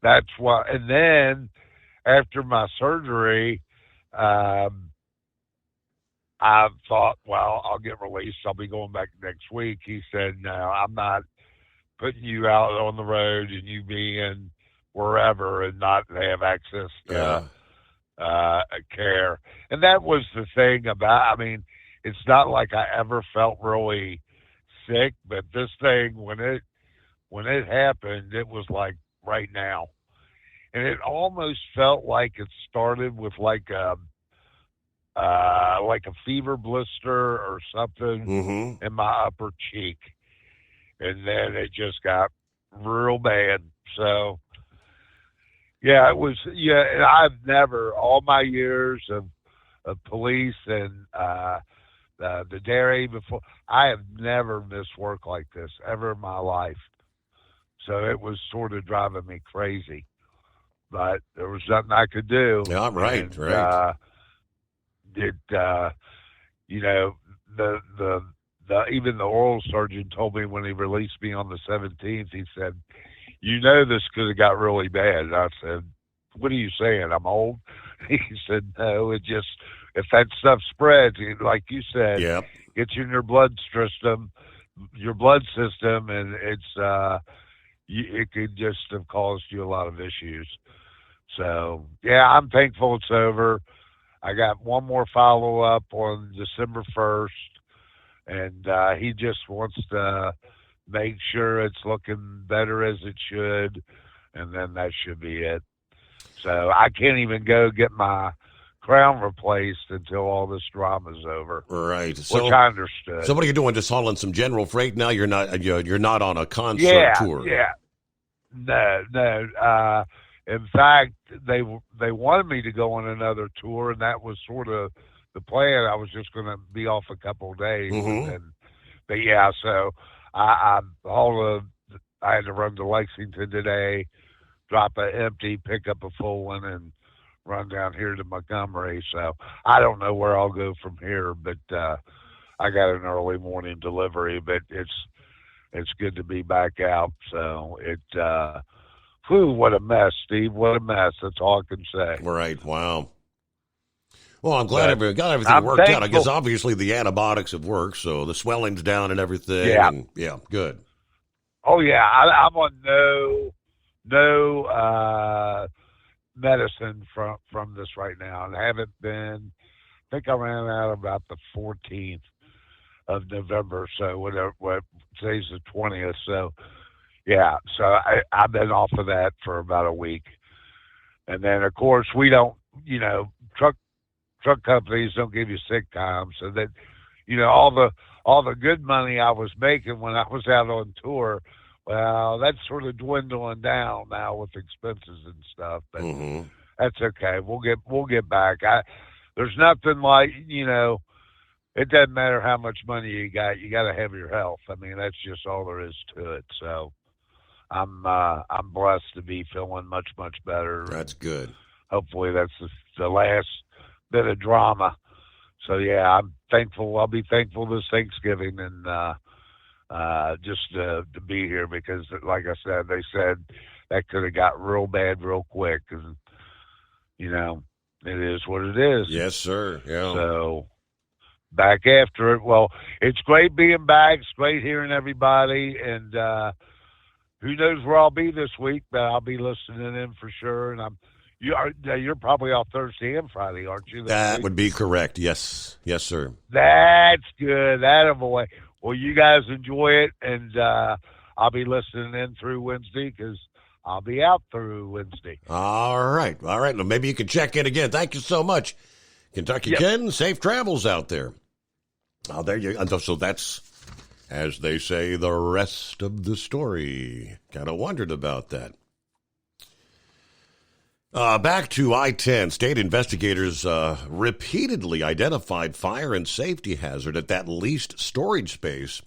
that's why. And then after my surgery, I thought, well, I'll get released. I'll be going back next week. He said, no, I'm not putting you out on the road and you being wherever and not have access to care. And that was the thing about, it's not like I ever felt really sick, but this thing, when it happened, it was like right now. And it almost felt like it started with like a fever blister or something in my upper cheek. And then it just got real bad. So, yeah, it was, and I've never, all my years of police and the dairy before, I have never missed work like this ever in my life. So it was sort of driving me crazy. But there was nothing I could do. Yeah, right, and, right. Even the oral surgeon told me when he released me on the 17th, he said, this could have got really bad. And I said, what are you saying? I'm old? He said, no, it just, if that stuff spreads, like you said, gets in your blood system, and it's, it could just have caused you a lot of issues. So, I'm thankful it's over. I got one more follow-up on December 1st, and he just wants to make sure it's looking better as it should, and then that should be it. So I can't even go get my crown replaced until all this drama's over. Right. Which I understood. So what are you doing? Just hauling some general freight now? You're not on a concert tour. Yeah. No. In fact, they wanted me to go on another tour, and that was sort of the plan. I was just going to be off a couple of days. So I had to run to Lexington today, drop an empty, pick up a full one, and run down here to Montgomery. So I don't know where I'll go from here, but I got an early morning delivery. But it's good to be back out. So what a mess, Steve. What a mess. That's all I can say. Right. Wow. Well, I'm glad everything worked out. I guess obviously the antibiotics have worked, so the swelling's down and everything. Yeah. And, good. Oh, yeah. I'm on no medicine from this right now. And I haven't been, I think I ran out about the 14th of November. So today's the 20th. So, so I've been off of that for about a week. And then, of course, we don't, truck companies don't give you sick time. So that, all the good money I was making when I was out on tour, well, that's sort of dwindling down now with expenses and stuff. But that's okay. We'll get back. There's nothing like, it doesn't matter how much money you got to have your health. That's just all there is to it. So I'm blessed to be feeling much, much better. That's good. Hopefully that's the last bit of drama. So I'm thankful. I'll be thankful this Thanksgiving and just to be here because, like I said, they said that could have got real bad real quick, and it is what it is. Yes, sir. Yeah. So back after it. Well, it's great being back. It's great hearing everybody, and who knows where I'll be this week, but I'll be listening in for sure. And you're probably off Thursday and Friday, aren't you? That would be correct. Yes, sir. That's good. That boy. Well, you guys enjoy it, and I'll be listening in through Wednesday because I'll be out through Wednesday. All right. Well, maybe you can check in again. Thank you so much, Kentucky Ken. Safe travels out there. Oh, there you go. So that's, as they say, the rest of the story. Kind of wondered about that. Back to I-10. State investigators repeatedly identified fire and safety hazard at that leased storage space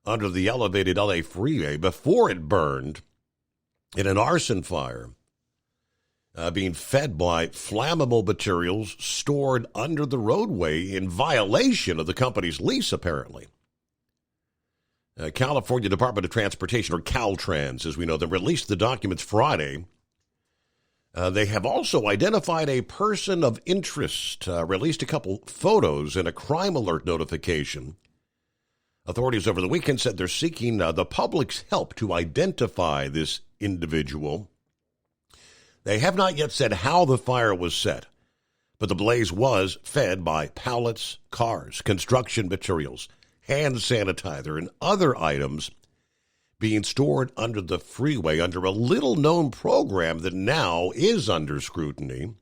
under the elevated LA freeway before it burned in an arson fire, being fed by flammable materials stored under the roadway in violation of the company's lease, apparently. California Department of Transportation, or Caltrans, as we know them, released the documents Friday. They have also identified a person of interest, released a couple photos and a crime alert notification. Authorities over the weekend said they're seeking the public's help to identify this individual. They have not yet said how the fire was set, but the blaze was fed by pallets, cars, construction materials, hand sanitizer, and other items being stored under the freeway under a little-known program that now is under scrutiny.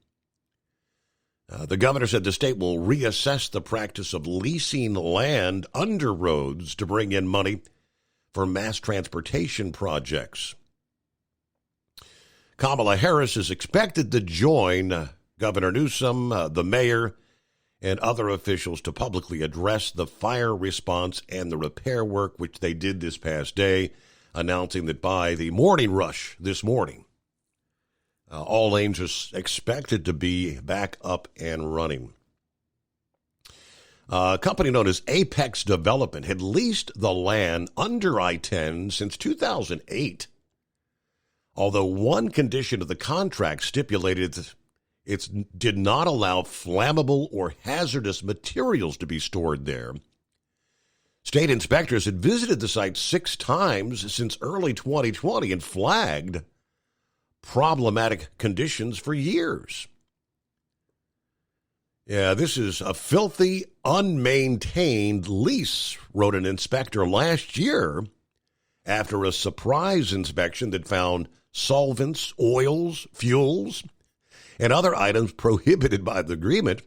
The governor said the state will reassess the practice of leasing land under roads to bring in money for mass transportation projects. Kamala Harris is expected to join Governor Newsom, the mayor, and other officials to publicly address the fire response and the repair work, which they did this past day, announcing that by the morning rush this morning, all lanes are expected to be back up and running. A company known as Apex Development had leased the land under I-10 since 2008. Although one condition of the contract stipulated that it did not allow flammable or hazardous materials to be stored there. State inspectors had visited the site 6 times since early 2020 and flagged problematic conditions for years. Yeah, this is a filthy, unmaintained lease, wrote an inspector last year after a surprise inspection that found solvents, oils, fuels, and other items prohibited by the agreement.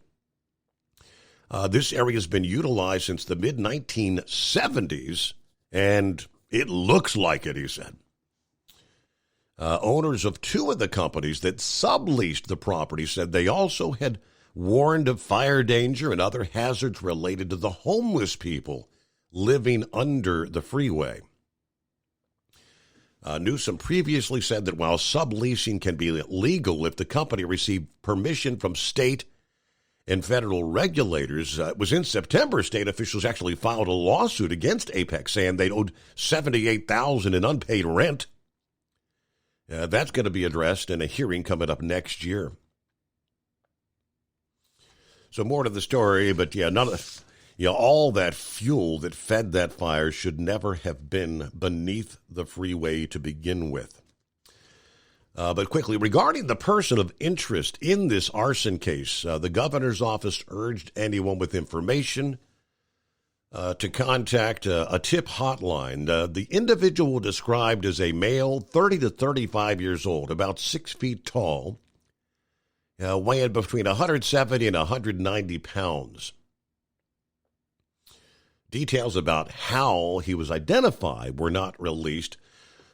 This area has been utilized since the mid-1970s, and it looks like it, he said. Owners of 2 of the companies that subleased the property said they also had warned of fire danger and other hazards related to the homeless people living under the freeway. Newsom previously said that while subleasing can be legal if the company received permission from state and federal regulators, it was in September state officials actually filed a lawsuit against Apex saying they owed $78,000 in unpaid rent. That's going to be addressed in a hearing coming up next year. So more to the story, but all that fuel that fed that fire should never have been beneath the freeway to begin with. But quickly, regarding the person of interest in this arson case, the governor's office urged anyone with information to contact a tip hotline. The individual described as a male, 30 to 35 years old, about 6 feet tall, weighing between 170 and 190 pounds. Details about how he was identified were not released,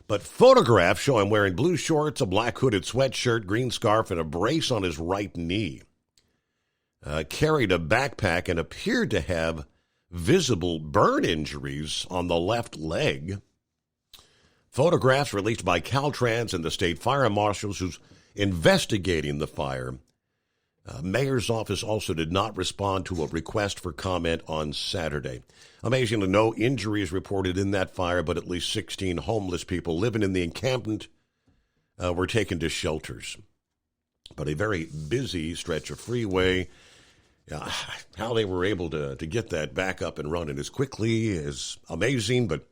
but photographs show him wearing blue shorts, a black hooded sweatshirt, green scarf, and a brace on his right knee. Carried a backpack and appeared to have visible burn injuries on the left leg. Photographs released by Caltrans and the state fire marshals who's investigating the fire. Mayor's office also did not respond to a request for comment on Saturday. Amazingly, no injuries reported in that fire, but at least 16 homeless people living in the encampment were taken to shelters. But a very busy stretch of freeway. How they were able to get that back up and running as quickly is amazing, but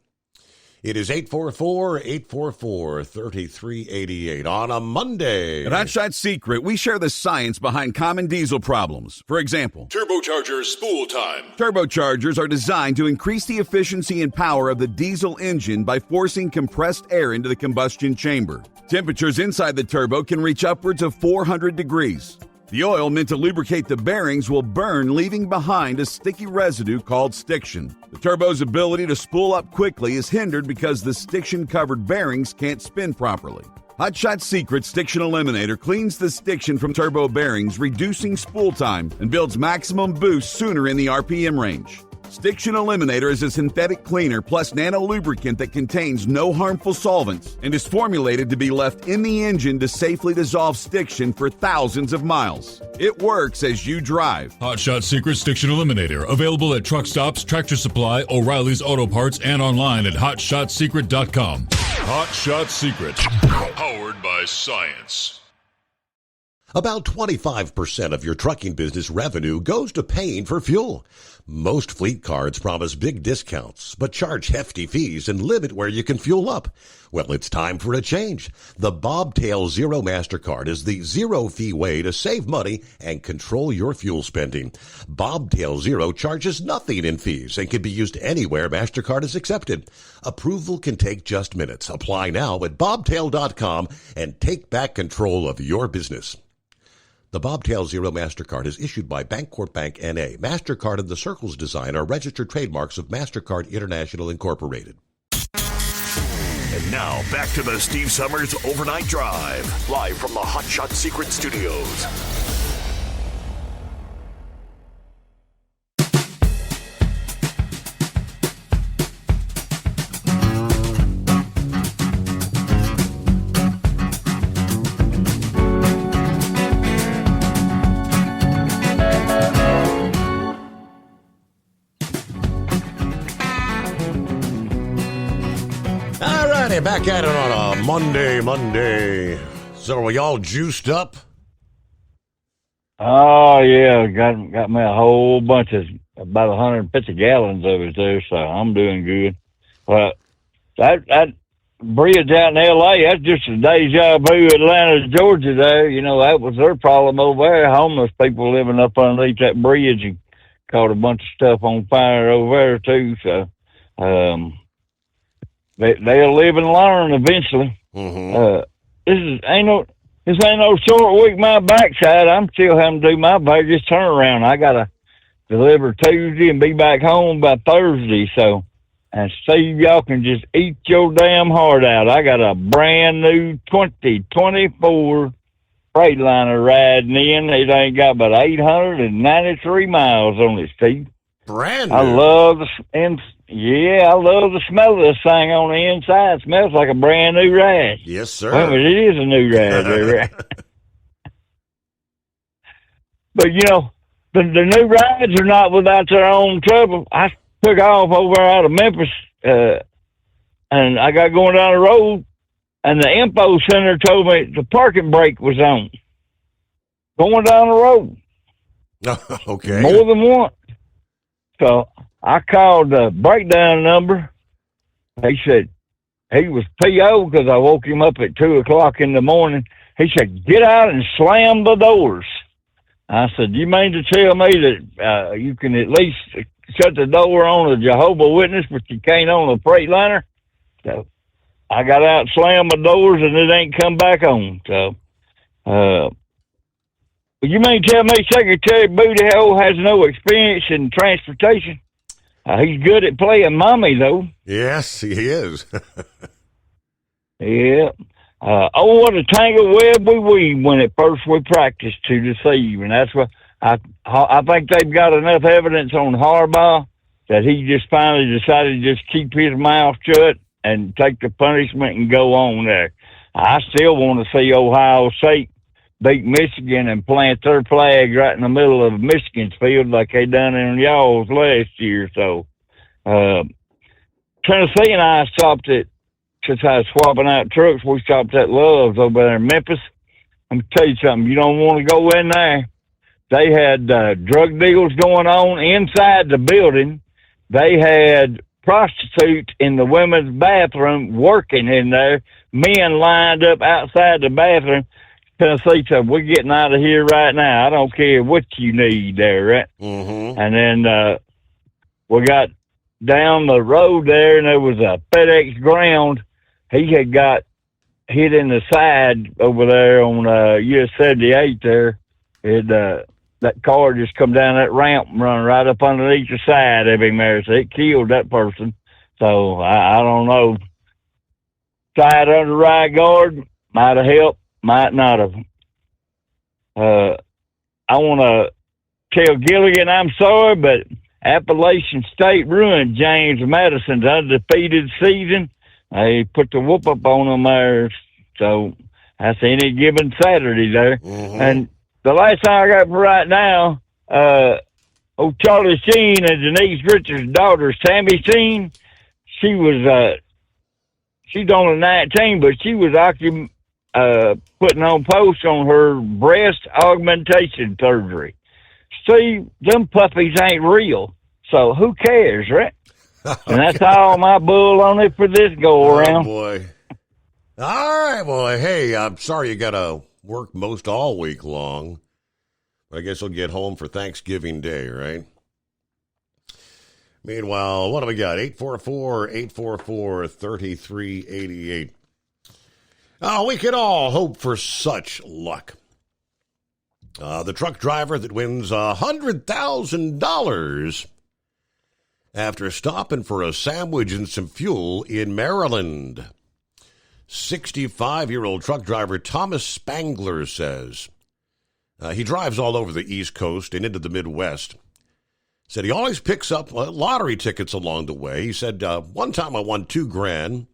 It is 844-844-3388 on a Monday. At Hot Shot Secret, we share the science behind common diesel problems. For example, Turbocharger spool time. Turbochargers are designed to increase the efficiency and power of the diesel engine by forcing compressed air into the combustion chamber. Temperatures inside the turbo can reach upwards of 400 degrees. The oil meant to lubricate the bearings will burn, leaving behind a sticky residue called stiction. The turbo's ability to spool up quickly is hindered because the stiction-covered bearings can't spin properly. Hot Shot Secret Stiction Eliminator cleans the stiction from turbo bearings, reducing spool time, and builds maximum boost sooner in the RPM range. Stiction Eliminator is a synthetic cleaner plus nano lubricant that contains no harmful solvents and is formulated to be left in the engine to safely dissolve stiction for thousands of miles. It works as you drive. Hot Shot Secret Stiction Eliminator. Available at truck stops, Tractor Supply, O'Reilly's Auto Parts, and online at hotshotsecret.com. Hot Shot Secret. Powered by science. About 25% of your trucking business revenue goes to paying for fuel. Most fleet cards promise big discounts, but charge hefty fees and limit where you can fuel up. Well, it's time for a change. The Bobtail Zero MasterCard is the zero-fee way to save money and control your fuel spending. Bobtail Zero charges nothing in fees and can be used anywhere MasterCard is accepted. Approval can take just minutes. Apply now at bobtail.com and take back control of your business. The Bobtail Zero MasterCard is issued by Bancorp Bank N.A. MasterCard and the Circles design are registered trademarks of MasterCard International Incorporated. And now, back to the Steve Summers Overnight Drive, live from the Hot Shot Secret Studios. Back at it on a Monday. So are y'all juiced up? Oh, yeah. Got me a whole bunch of, about 150 gallons of it there, so I'm doing good. But that bridge out in L.A., that's just a deja vu Atlanta, Georgia there. You know, that was their problem over there. Homeless people living up underneath that bridge and caught a bunch of stuff on fire over there, too. So, they'll live and learn eventually. Mm-hmm. This ain't no short week. My backside, I'm still having to do my Vegas turnaround. I gotta deliver Tuesday and be back home by Thursday. So, and Steve, y'all can just eat your damn heart out. I got a brand new 2024 Freightliner riding in. It ain't got but 893 miles on it, Steve. Brand new. I love the smell of this thing on the inside. It smells like a brand new ride. Yes, sir. Well, it is a new ride. But, you know, the new rides are not without their own trouble. I took off over out of Memphis, and I got going down the road, and the info center told me the parking brake was on. Going down the road. Okay. More than once. So I called the breakdown number. He said he was PO because I woke him up at 2:00 in the morning. He said, "Get out and slam the doors." I said, "You mean to tell me that you can at least shut the door on a Jehovah's Witness, but you can't on a Freightliner?" So I got out, slammed my doors, and it ain't come back on. So, you mean to tell me Secretary Booty Hole has no experience in transportation? He's good at playing mommy, though. Yes, he is. Yeah. Oh, what a tangled web we weave when at first we practice to deceive. And that's what I think they've got enough evidence on Harbaugh that he just finally decided to just keep his mouth shut and take the punishment and go on there. I still want to see Ohio State beat Michigan and plant their flag right in the middle of Michigan's field like they done in y'all's last year. So, Tennessee and I stopped at, since I was swapping out trucks, we stopped at Love's over there in Memphis. I'm going to tell you something. You don't want to go in there. They had drug deals going on inside the building. They had prostitutes in the women's bathroom working in there. Men lined up outside the bathroom. Tennessee said, "We're getting out of here right now. I don't care what you need there, right?" Mm-hmm. And then we got down the road there, and there was a FedEx ground. He had got hit in the side over there on US 78 there. That car just come down that ramp and run right up underneath the side of him there. So it killed that person. So I don't know. Tried under right guard. Might have helped. Might not have. I want to tell Gilligan I'm sorry, but Appalachian State ruined James Madison's undefeated season. They put the whoop up on them there. So that's any given Saturday there. Mm-hmm. And the last time I got for right now, old Charlie Sheen and Denise Richards' daughter, Sammy Sheen, she's only 19, but she was putting on posts on her breast augmentation surgery. See, them puppies ain't real, so who cares, right? Okay. And that's all my bull on it for this go-around. Oh, boy. All right, boy. Hey, I'm sorry you got to work most all week long. I guess we'll get home for Thanksgiving Day, right? Meanwhile, what do we got? 844-844-3388. Oh, we can all hope for such luck. The truck driver that wins $100,000 after stopping for a sandwich and some fuel in Maryland. 65-year-old truck driver Thomas Spangler says he drives all over the East Coast and into the Midwest. Said he always picks up lottery tickets along the way. He said, one time I won $2,000,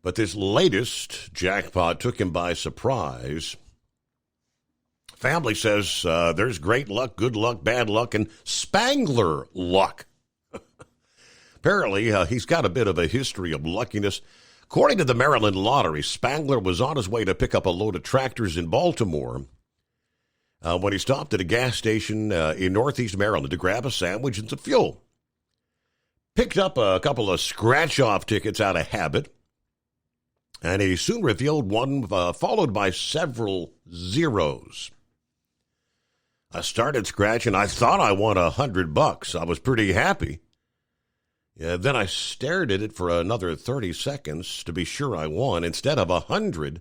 but this latest jackpot took him by surprise. Family says there's great luck, good luck, bad luck, and Spangler luck. Apparently, he's got a bit of a history of luckiness. According to the Maryland Lottery, Spangler was on his way to pick up a load of tractors in Baltimore when he stopped at a gas station in northeast Maryland to grab a sandwich and some fuel. Picked up a couple of scratch-off tickets out of habit, and he soon revealed one followed by several zeros. I started scratching. I thought I won $100. I was pretty happy. Then I stared at it for another 30 seconds to be sure I won. Instead of $100,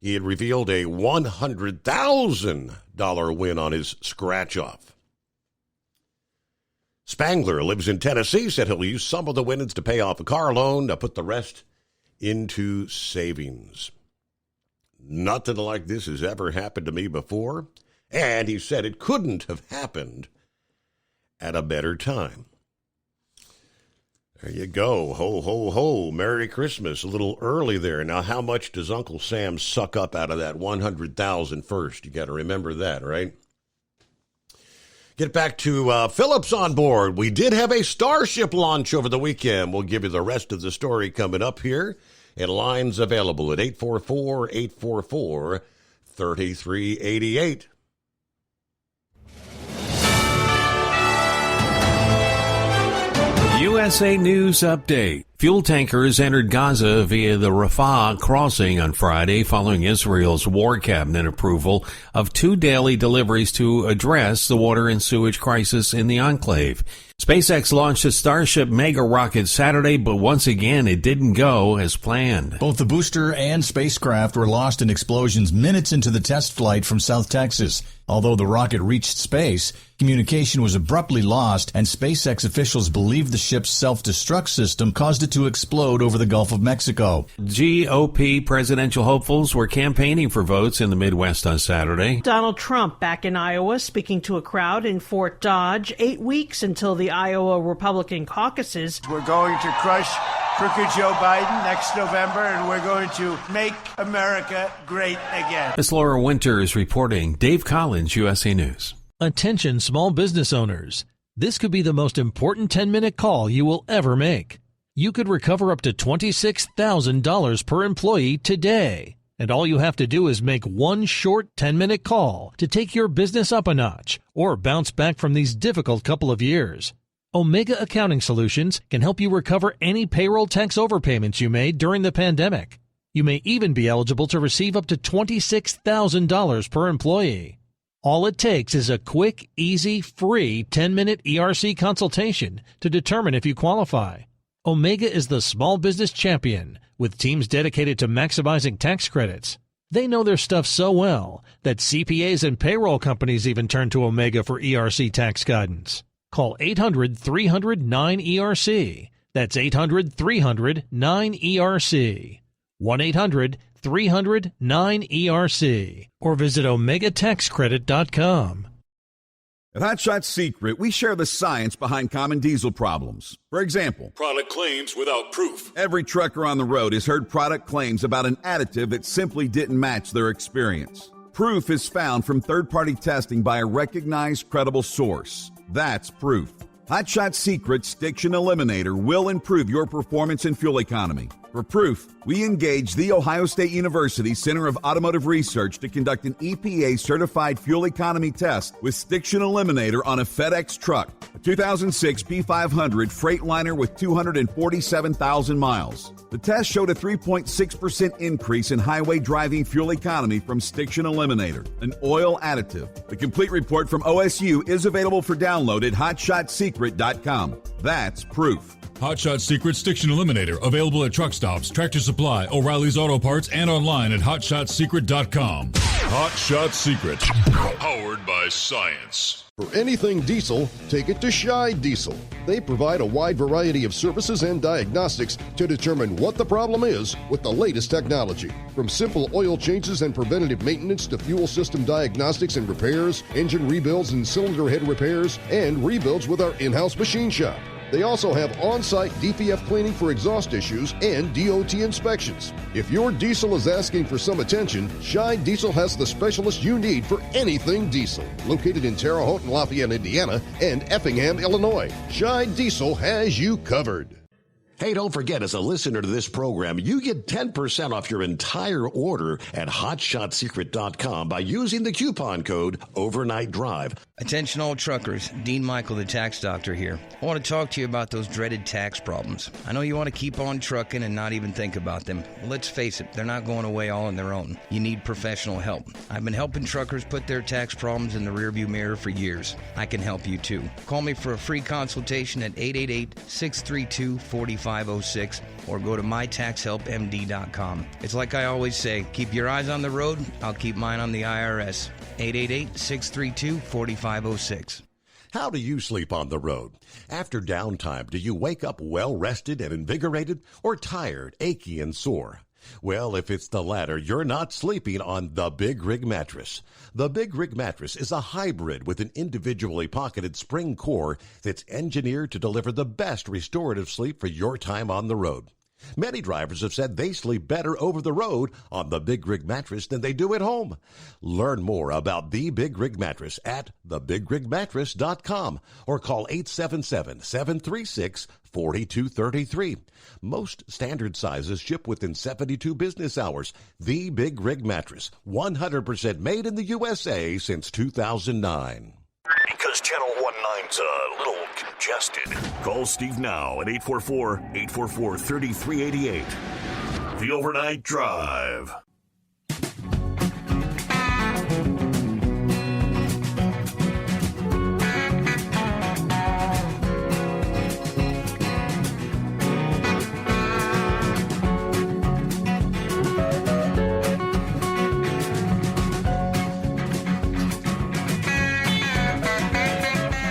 he had revealed a $100,000 win on his scratch-off. Spangler lives in Tennessee, said he'll use some of the winnings to pay off a car loan, to put the rest into savings. Nothing like this has ever happened to me before, and he said it couldn't have happened at a better time. There you go. Ho, ho, ho. Merry Christmas. A little early there. Now, how much does Uncle Sam suck up out of that $100,000 first? You got to remember that, right? Get back to Phillips on board. We did have a Starship launch over the weekend. We'll give you the rest of the story coming up here. And lines available at 844-844-3388. USA News Update. Fuel tankers entered Gaza via the Rafah crossing on Friday following Israel's war cabinet approval of 2 daily deliveries to address the water and sewage crisis in the enclave. SpaceX launched a Starship mega rocket Saturday, but once again it didn't go as planned. Both the booster and spacecraft were lost in explosions minutes into the test flight from South Texas. Although the rocket reached space, communication was abruptly lost, and SpaceX officials believe the ship's self-destruct system caused it to explode over the Gulf of Mexico. GOP presidential hopefuls were campaigning for votes in the Midwest on Saturday. Donald Trump back in Iowa speaking to a crowd in Fort Dodge 8 weeks until the Iowa Republican caucuses. We're going to crush crooked Joe Biden next November, and we're going to make America great again. Miss Laura Winters reporting. Dave Collins, USA News. Attention small business owners. This could be the most important 10-minute call you will ever make. You could recover up to $26,000 per employee today. And all you have to do is make one short 10-minute call to take your business up a notch or bounce back from these difficult couple of years. Omega Accounting Solutions can help you recover any payroll tax overpayments you made during the pandemic. You may even be eligible to receive up to $26,000 per employee. All it takes is a quick, easy, free 10-minute ERC consultation to determine if you qualify. Omega is the small business champion with teams dedicated to maximizing tax credits. They know their stuff so well that CPAs and payroll companies even turn to Omega for ERC tax guidance. Call 800-300-9ERC. That's 800-300-9ERC. 1-800-300-9ERC. Or visit OmegaTaxCredit.com. At Hot Shot Secret, we share the science behind common diesel problems. For example, product claims without proof. Every trucker on the road has heard product claims about an additive that simply didn't match their experience. Proof is found from third-party testing by a recognized, credible source. That's proof. Hot Shot Secret Stiction Eliminator will improve your performance and fuel economy. For proof, we engaged the Ohio State University Center of Automotive Research to conduct an EPA-certified fuel economy test with Stiction Eliminator on a FedEx truck, a 2006 P500 Freightliner with 247,000 miles. The test showed a 3.6% increase in highway driving fuel economy from Stiction Eliminator, an oil additive. The complete report from OSU is available for download at hotshotsecret.com. That's proof. Hot Shot Secret Stiction Eliminator, available at truck stops, Tractor Supply, O'Reilly's Auto Parts, and online at hotshotsecret.com. Hot Shot Secret, powered by science. For anything diesel, take it to Scheid Diesel. They provide a wide variety of services and diagnostics to determine what the problem is with the latest technology. From simple oil changes and preventative maintenance to fuel system diagnostics and repairs, engine rebuilds and cylinder head repairs, and rebuilds with our in-house machine shop. They also have on-site DPF cleaning for exhaust issues and DOT inspections. If your diesel is asking for some attention, Scheid Diesel has the specialist you need for anything diesel. Located in Terre Haute and Lafayette, Indiana, and Effingham, Illinois, Scheid Diesel has you covered. Hey, don't forget, as a listener to this program, you get 10% off your entire order at hotshotsecret.com by using the coupon code Overnight Drive. Attention all truckers, Dean Michael, the tax doctor here. I want to talk to you about those dreaded tax problems. I know you want to keep on trucking and not even think about them. Well, let's face it, they're not going away all on their own. You need professional help. I've been helping truckers put their tax problems in the rearview mirror for years. I can help you too. Call me for a free consultation at 888-632-4506 or go to mytaxhelpmd.com. It's like I always say, keep your eyes on the road, I'll keep mine on the IRS. 888-632-4506. How do you sleep on the road? After downtime, do you wake up well-rested and invigorated or tired, achy, and sore? Well, if it's the latter, you're not sleeping on the Big Rig Mattress. The Big Rig Mattress is a hybrid with an individually pocketed spring core that's engineered to deliver the best restorative sleep for your time on the road. Many drivers have said they sleep better over the road on the Big Rig Mattress than they do at home. Learn more about the Big Rig Mattress at thebigrigmattress.com or call 877-736-4233. Most standard sizes ship within 72 business hours. The Big Rig Mattress, 100% made in the USA since 2009. Because Channel 19's a little congested. Call Steve now at 844-844-3388. The Overnight Drive.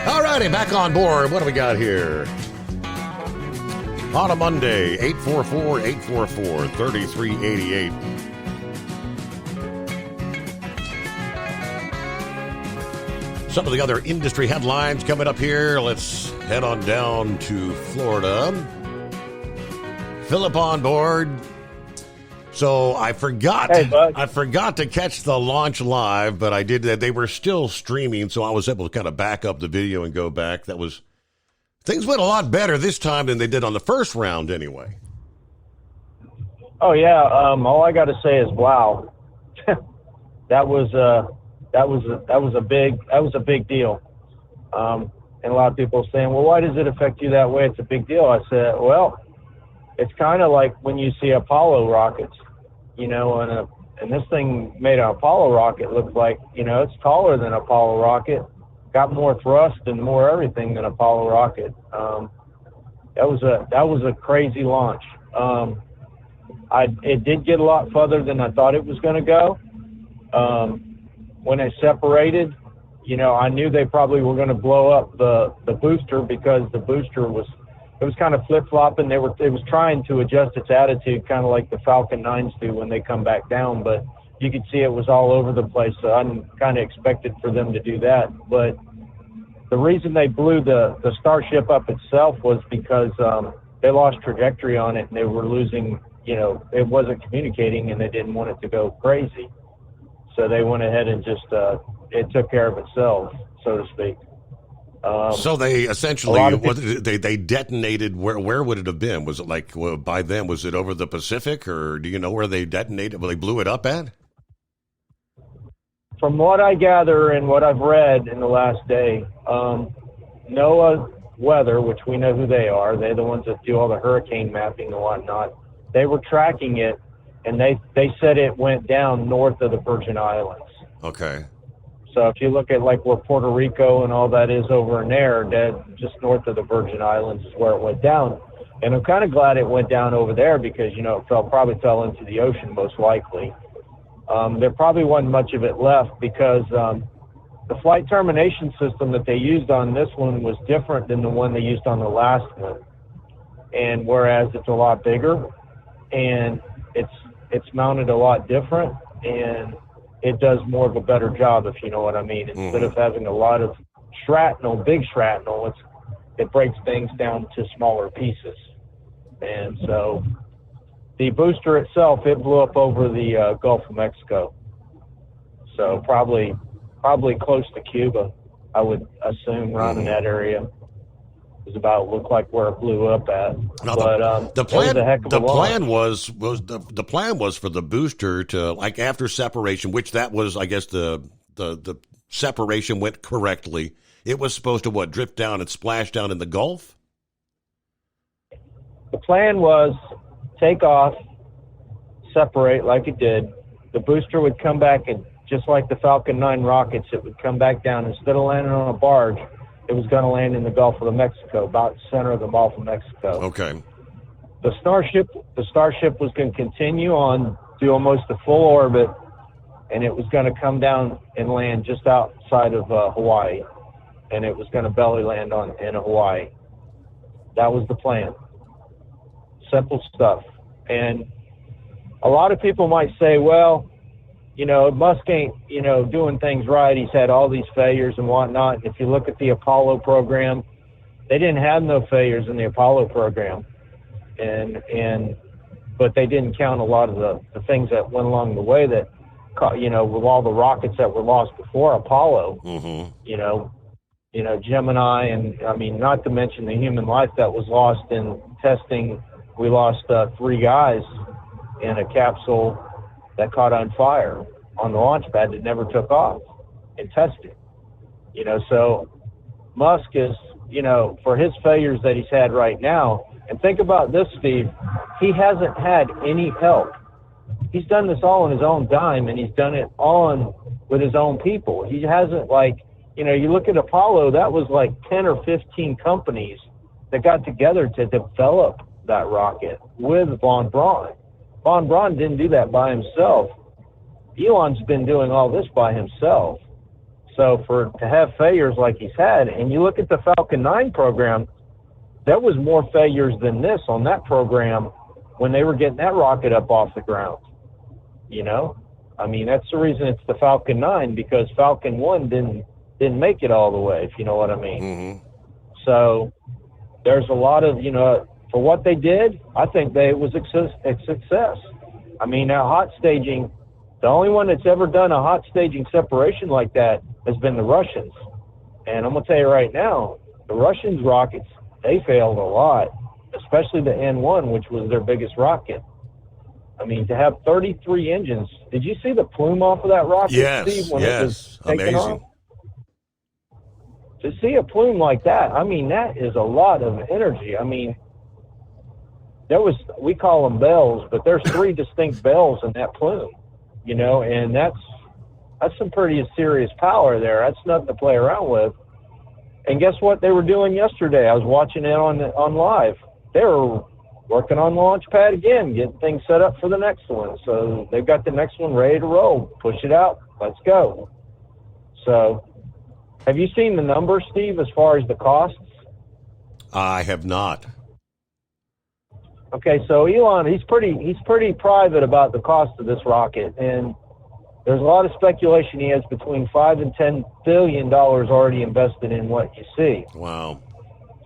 Alrighty, back on board. What do we got here? On a Monday, 844-844-3388. Some of the other industry headlines coming up here. Let's head on down to Florida. Philip on board. So I forgot to catch the launch live, but I did that. They were still streaming, so I was able to kind of back up the video and go back. Things went a lot better this time than they did on the first round anyway. Oh yeah, all I got to say is wow. that was a big deal. And a lot of people are saying, well, why does it affect you that way? It's a big deal. I said, well, it's kind of like when you see Apollo rockets, you know, and this thing made an Apollo rocket look like, you know, it's taller than Apollo rocket, got more thrust and more everything than Apollo rocket. That was a crazy launch. It did get a lot further than I thought it was going to go. When it separated, you know, I knew they probably were going to blow up the booster, because the booster was kind of flip-flopping. It was trying to adjust its attitude, kind of like the Falcon 9s do when they come back down, but you could see it was all over the place. So I kind of expected for them to do that. But the reason they blew the Starship up itself was because they lost trajectory on it, and they were losing, you know, it wasn't communicating, and they didn't want it to go crazy. So they went ahead and just, it took care of itself, so to speak. So they essentially, they detonated, where would it have been? Was it like, well, by then, was it over the Pacific, or do you know where they detonated, where they blew it up at? From what I gather and what I've read in the last day, NOAA Weather, which we know who they are, they're the ones that do all the hurricane mapping and whatnot, they were tracking it, and they said it went down north of the Virgin Islands. Okay. So if you look at like where Puerto Rico and all that is over in there, just north of the Virgin Islands is where it went down. And I'm kind of glad it went down over there, because, you know, it probably fell into the ocean most likely. There probably wasn't much of it left, because the flight termination system that they used on this one was different than the one they used on the last one. And whereas it's a lot bigger, and it's mounted a lot different, and it does more of a better job, if you know what I mean. Instead of having a lot of shrapnel, big shrapnel, it breaks things down to smaller pieces. And so the booster itself, it blew up over the Gulf of Mexico. So probably close to Cuba, I would assume, around in that area. Is about looked like where it blew up at. Now, but the plan, was a heck of a plan was the plan was for the booster to, like, after separation, which that was, I guess, the separation went correctly. It was supposed to drift down and splash down in the Gulf. The plan was take off, separate like it did. The booster would come back, and just like the Falcon 9 rockets, it would come back down. Instead of landing on a barge, it was going to land in the Gulf of Mexico, about the center of the Gulf of Mexico. Okay. The Starship was going to continue on, do almost a full orbit, and it was going to come down and land just outside of Hawaii, and it was going to belly land in Hawaii. That was the plan. Simple stuff. And a lot of people might say, well, you know, Musk ain't, you know, doing things right. He's had all these failures and whatnot. And if you look at the Apollo program, they didn't have no failures in the Apollo program. But they didn't count a lot of the things that went along the way that, you know, with all the rockets that were lost before Apollo, you know, Gemini, and I mean, not to mention the human life that was lost in testing. We lost 3 guys in a capsule that caught on fire on the launch pad that never took off and testing. You know, so Musk is, you know, for his failures that he's had right now, and think about this, Steve, he hasn't had any help. He's done this all on his own dime, and he's done it with his own people. He hasn't, like, you know, you look at Apollo, that was like 10 or 15 companies that got together to develop that rocket with Von Braun. Von Braun didn't do that by himself. Elon's been doing all this by himself. So to have failures like he's had, and you look at the Falcon 9 program, there was more failures than this on that program when they were getting that rocket up off the ground. You know, I mean, that's the reason it's the Falcon 9, because Falcon 1 didn't make it all the way, if you know what I mean. So there's a lot of, you know, for what they did, I think it was a success. I mean, now hot staging, the only one that's ever done a hot staging separation like that has been the Russians. And I'm going to tell you right now, the Russians' rockets, they failed a lot, especially the N-1, which was their biggest rocket. I mean, to have 33 engines. Did you see the plume off of that rocket, yes, Steve, when yes. it was taken Amazing. off? to see a plume like that, I mean, that is a lot of energy. I mean, we call them bells, but there's 3 distinct bells in that plume, you know, and that's some pretty serious power there. That's nothing to play around with. And guess what they were doing yesterday? I was watching it on live. They were working on the launch pad again, getting things set up for the next one. So they've got the next one ready to roll. Push it out. Let's go. So have you seen the numbers, Steve, as far as the costs? I have not. Okay, so Elon, he's pretty private about the cost of this rocket, and there's a lot of speculation he has between $5 and $10 billion already invested in what you see. Wow.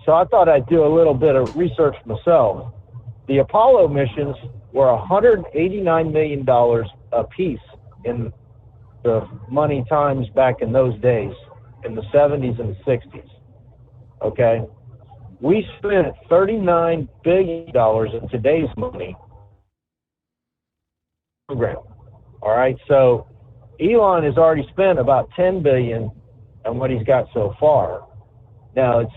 So I thought I'd do a little bit of research myself. The Apollo missions were $189 million a piece in the money times back in those days, in the 70s and the 60s. Okay? We spent $39 billion in today's money program. All right, so Elon has already spent about $10 billion on what he's got so far. Now, it's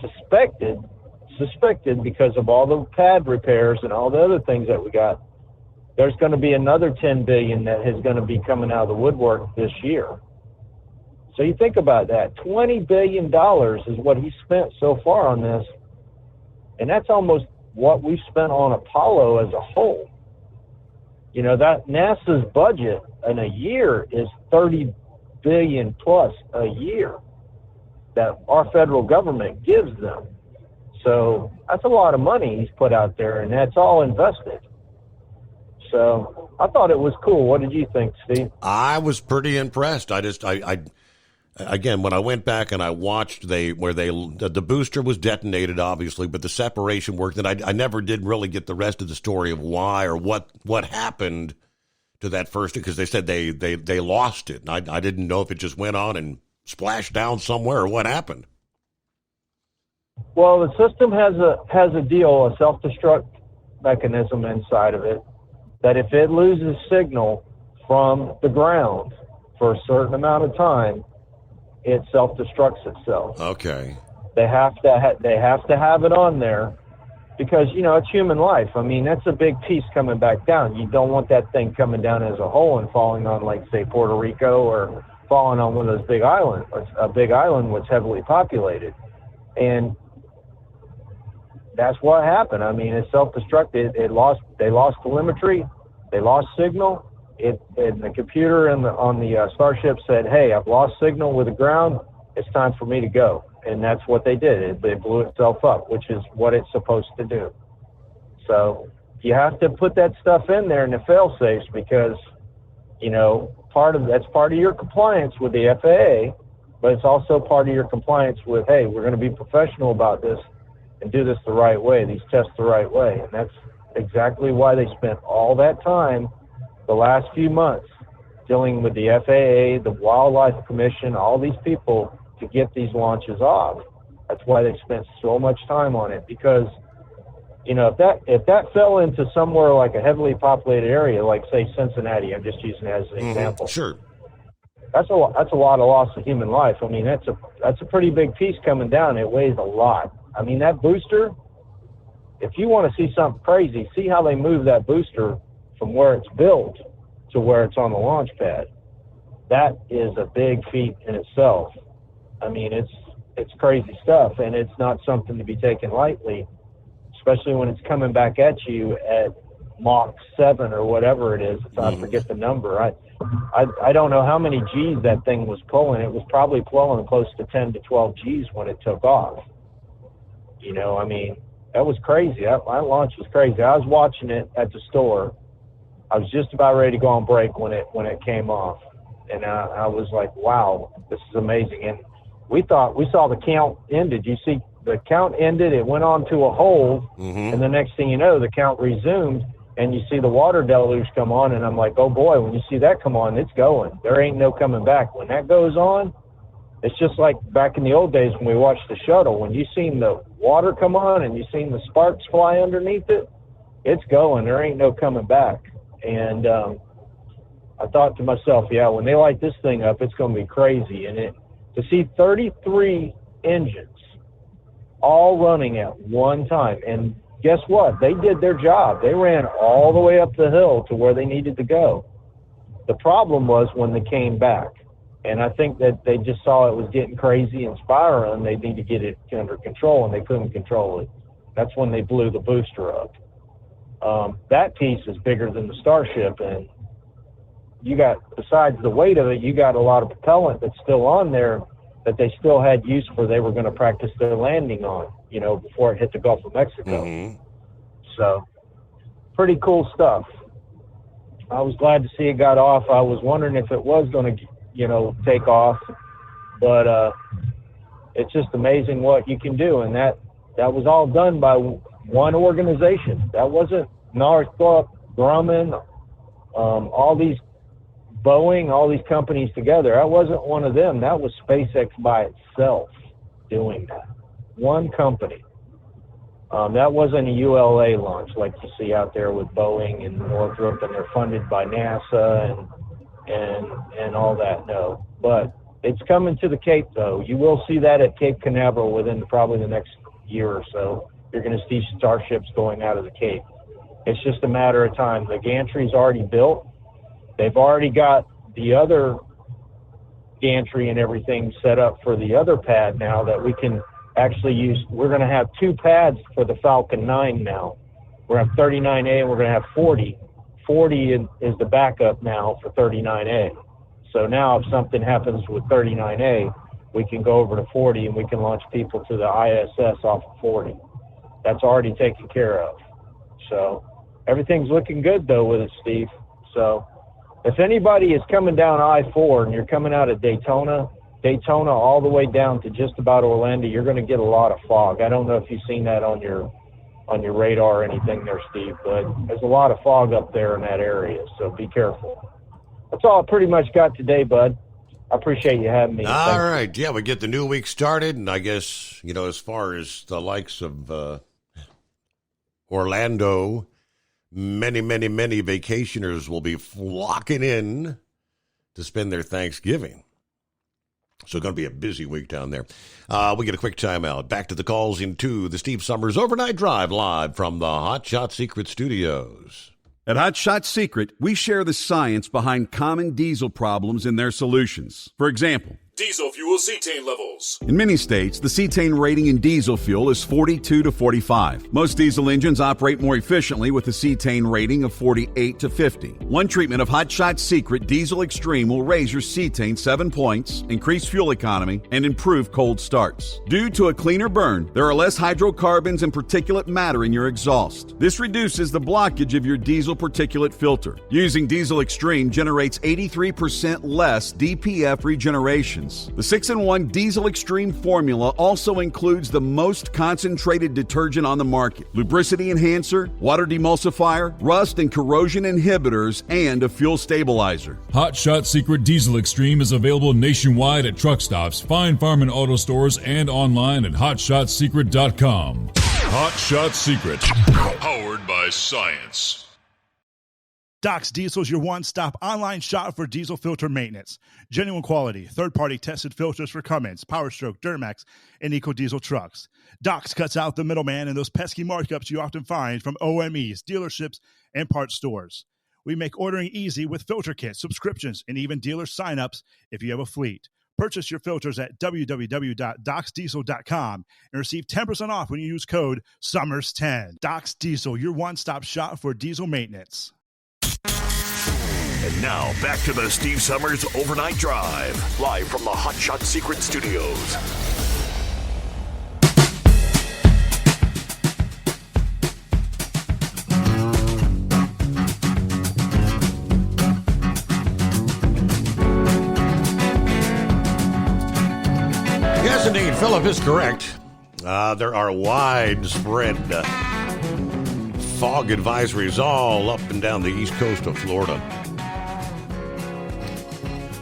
suspected because of all the pad repairs and all the other things that we got, there's going to be another $10 billion that is going to be coming out of the woodwork this year. So you think about that. $20 billion is what he spent so far on this, and that's almost what we've spent on Apollo as a whole. You know, that NASA's budget in a year is $30 billion plus a year that our federal government gives them. So that's a lot of money he's put out there, and that's all invested. So I thought it was cool. What did you think, Steve? I was pretty impressed. Again, when I went back and I watched the booster was detonated, obviously, but the separation worked, and I never did really get the rest of the story of why or what happened to that first, because they said they lost it. And I didn't know if it just went on and splashed down somewhere or what happened. Well, the system has a deal, a self-destruct mechanism inside of it, that if it loses signal from the ground for a certain amount of time, it self-destructs itself. Okay. They have to have it on there because, you know, it's human life. I mean, that's a big piece coming back down. You don't want that thing coming down as a whole and falling on, like, say, Puerto Rico or falling on one of those big islands. A big island was heavily populated. And that's what happened. I mean, it self-destructed. They lost telemetry. They lost signal. And the computer on the Starship said, hey, I've lost signal with the ground. It's time for me to go. And that's what they did. It blew itself up, which is what it's supposed to do. So you have to put that stuff in there in the fail-safes because, you know, that's part of your compliance with the FAA, but it's also part of your compliance with, hey, we're going to be professional about this and do this the right way, these tests the right way. And that's exactly why they spent all that time the last few months dealing with the FAA, the Wildlife Commission, all these people to get these launches off. That's why they spent so much time on it because, you know, if that fell into somewhere like a heavily populated area, like say Cincinnati, I'm just using it as an example. Sure. That's a lot of loss of human life. I mean, that's a pretty big piece coming down. It weighs a lot. I mean, that booster, if you want to see something crazy, see how they move that booster from where it's built to where it's on the launch pad. That is a big feat in itself. I mean, it's crazy stuff, and it's not something to be taken lightly, especially when it's coming back at you at Mach 7 or whatever it is. I forget the number. I don't know how many G's that thing was pulling. It was probably pulling close to 10 to 12 G's when it took off. You know, I mean, that was crazy. That launch was crazy. I was watching it at the store. I was just about ready to go on break when it came off, and I was like, "Wow, this is amazing!" And we saw the count ended. You see, the count ended. It went on to a hold, and the next thing you know, the count resumed, and you see the water deluge come on. And I'm like, "Oh boy!" When you see that come on, it's going. There ain't no coming back. When that goes on, it's just like back in the old days when we watched the shuttle. When you seen the water come on and you seen the sparks fly underneath it, it's going. There ain't no coming back. And I thought to myself, yeah, when they light this thing up, it's going to be crazy. And to see 33 engines all running at one time. And guess what? They did their job. They ran all the way up the hill to where they needed to go. The problem was when they came back. And I think that they just saw it was getting crazy and spiraling. They need to get it under control, and they couldn't control it. That's when they blew the booster up. That piece is bigger than the Starship, and you got, besides the weight of it, you got a lot of propellant that's still on there that they still had use for. They were going to practice their landing on, before it hit the Gulf of Mexico. Mm-hmm. So, pretty cool stuff. I was glad to see it got off. I was wondering if it was going to, take off, but it's just amazing what you can do, and that was all done by one organization. That wasn't Northrop Grumman, all these Boeing, all these companies together. That wasn't one of them. That was SpaceX by itself doing that. One company. That wasn't a ULA launch like you see out there with Boeing and Northrop, and they're funded by NASA and all that. No, but it's coming to the Cape, though. You will see that at Cape Canaveral within probably the next year or so. You're going to see Starships going out of the Cape. It's just a matter of time. The gantry's already built. They've already got the other gantry and everything set up for the other pad now that we can actually use. We're going to have 2 pads for the Falcon 9 now. We're going to have 39A and we're going to have 40. 40 is the backup now for 39A. So now if something happens with 39A, we can go over to 40 and we can launch people to the ISS off of 40. That's already taken care of. So everything's looking good, though, with it, Steve. So if anybody is coming down I-4 and you're coming out of Daytona all the way down to just about Orlando, you're going to get a lot of fog. I don't know if you've seen that on your radar or anything there, Steve, but there's a lot of fog up there in that area, so be careful. That's all I pretty much got today, bud. I appreciate you having me. All right. Yeah, we get the new week started, and I guess, as far as the likes of Orlando, many, many, many vacationers will be flocking in to spend their Thanksgiving. So going to be a busy week down there. We get a quick timeout. Back to the calls into the Steve Summers Overnight Drive live from the Hot Shot Secret Studios. At Hot Shot Secret, we share the science behind common diesel problems and their solutions. For example, diesel fuel cetane levels. In many states, the cetane rating in diesel fuel is 42 to 45. Most diesel engines operate more efficiently with a cetane rating of 48 to 50. One treatment of Hot Shot Secret Diesel Extreme will raise your cetane 7 points, increase fuel economy, and improve cold starts. Due to a cleaner burn, there are less hydrocarbons and particulate matter in your exhaust. This reduces the blockage of your diesel particulate filter. Using Diesel Extreme generates 83% less DPF regeneration. The 6-in-1 Diesel Extreme formula also includes the most concentrated detergent on the market, lubricity enhancer, water demulsifier, rust and corrosion inhibitors, and a fuel stabilizer. Hot Shot Secret Diesel Extreme is available nationwide at truck stops, Fine Farm and auto stores, and online at hotshotsecret.com. Hot Shot Secret, powered by science. Doc's Diesel is your one-stop online shop for diesel filter maintenance. Genuine quality, third-party tested filters for Cummins, PowerStroke, Duramax, and EcoDiesel trucks. Doc's cuts out the middleman and those pesky markups you often find from OMEs, dealerships, and parts stores. We make ordering easy with filter kits, subscriptions, and even dealer sign-ups if you have a fleet. Purchase your filters at www.docsdiesel.com and receive 10% off when you use code SUMMERS10. Doc's Diesel, your one-stop shop for diesel maintenance. And now, back to the Steve Summers Overnight Drive, live from the Hot Shot Secret Studios. Yes, indeed, Philip is correct. There are widespread fog advisories all up and down the east coast of Florida.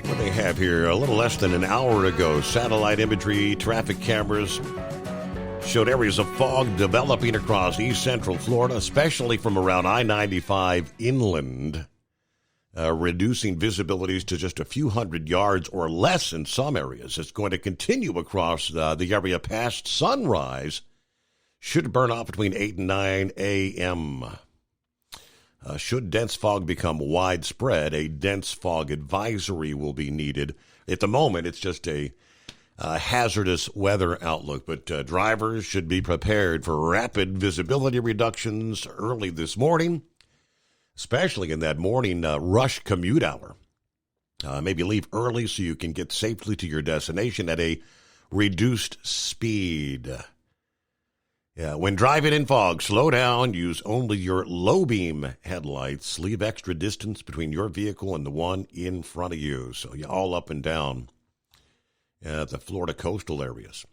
What they have here, a little less than an hour ago, satellite imagery, traffic cameras showed areas of fog developing across east central Florida, especially from around I-95 inland. reducing visibilities to just a few hundred yards or less in some areas. It's going to continue across the area past sunrise. Should burn off between 8 and 9 a.m. Should dense fog become widespread, a dense fog advisory will be needed. At the moment, it's just a hazardous weather outlook, but drivers should be prepared for rapid visibility reductions early this morning, especially in that morning rush commute hour. Maybe leave early so you can get safely to your destination at a reduced speed. Yeah, when driving in fog, slow down, use only your low-beam headlights, leave extra distance between your vehicle and the one in front of you. So you're all up and down the Florida coastal areas.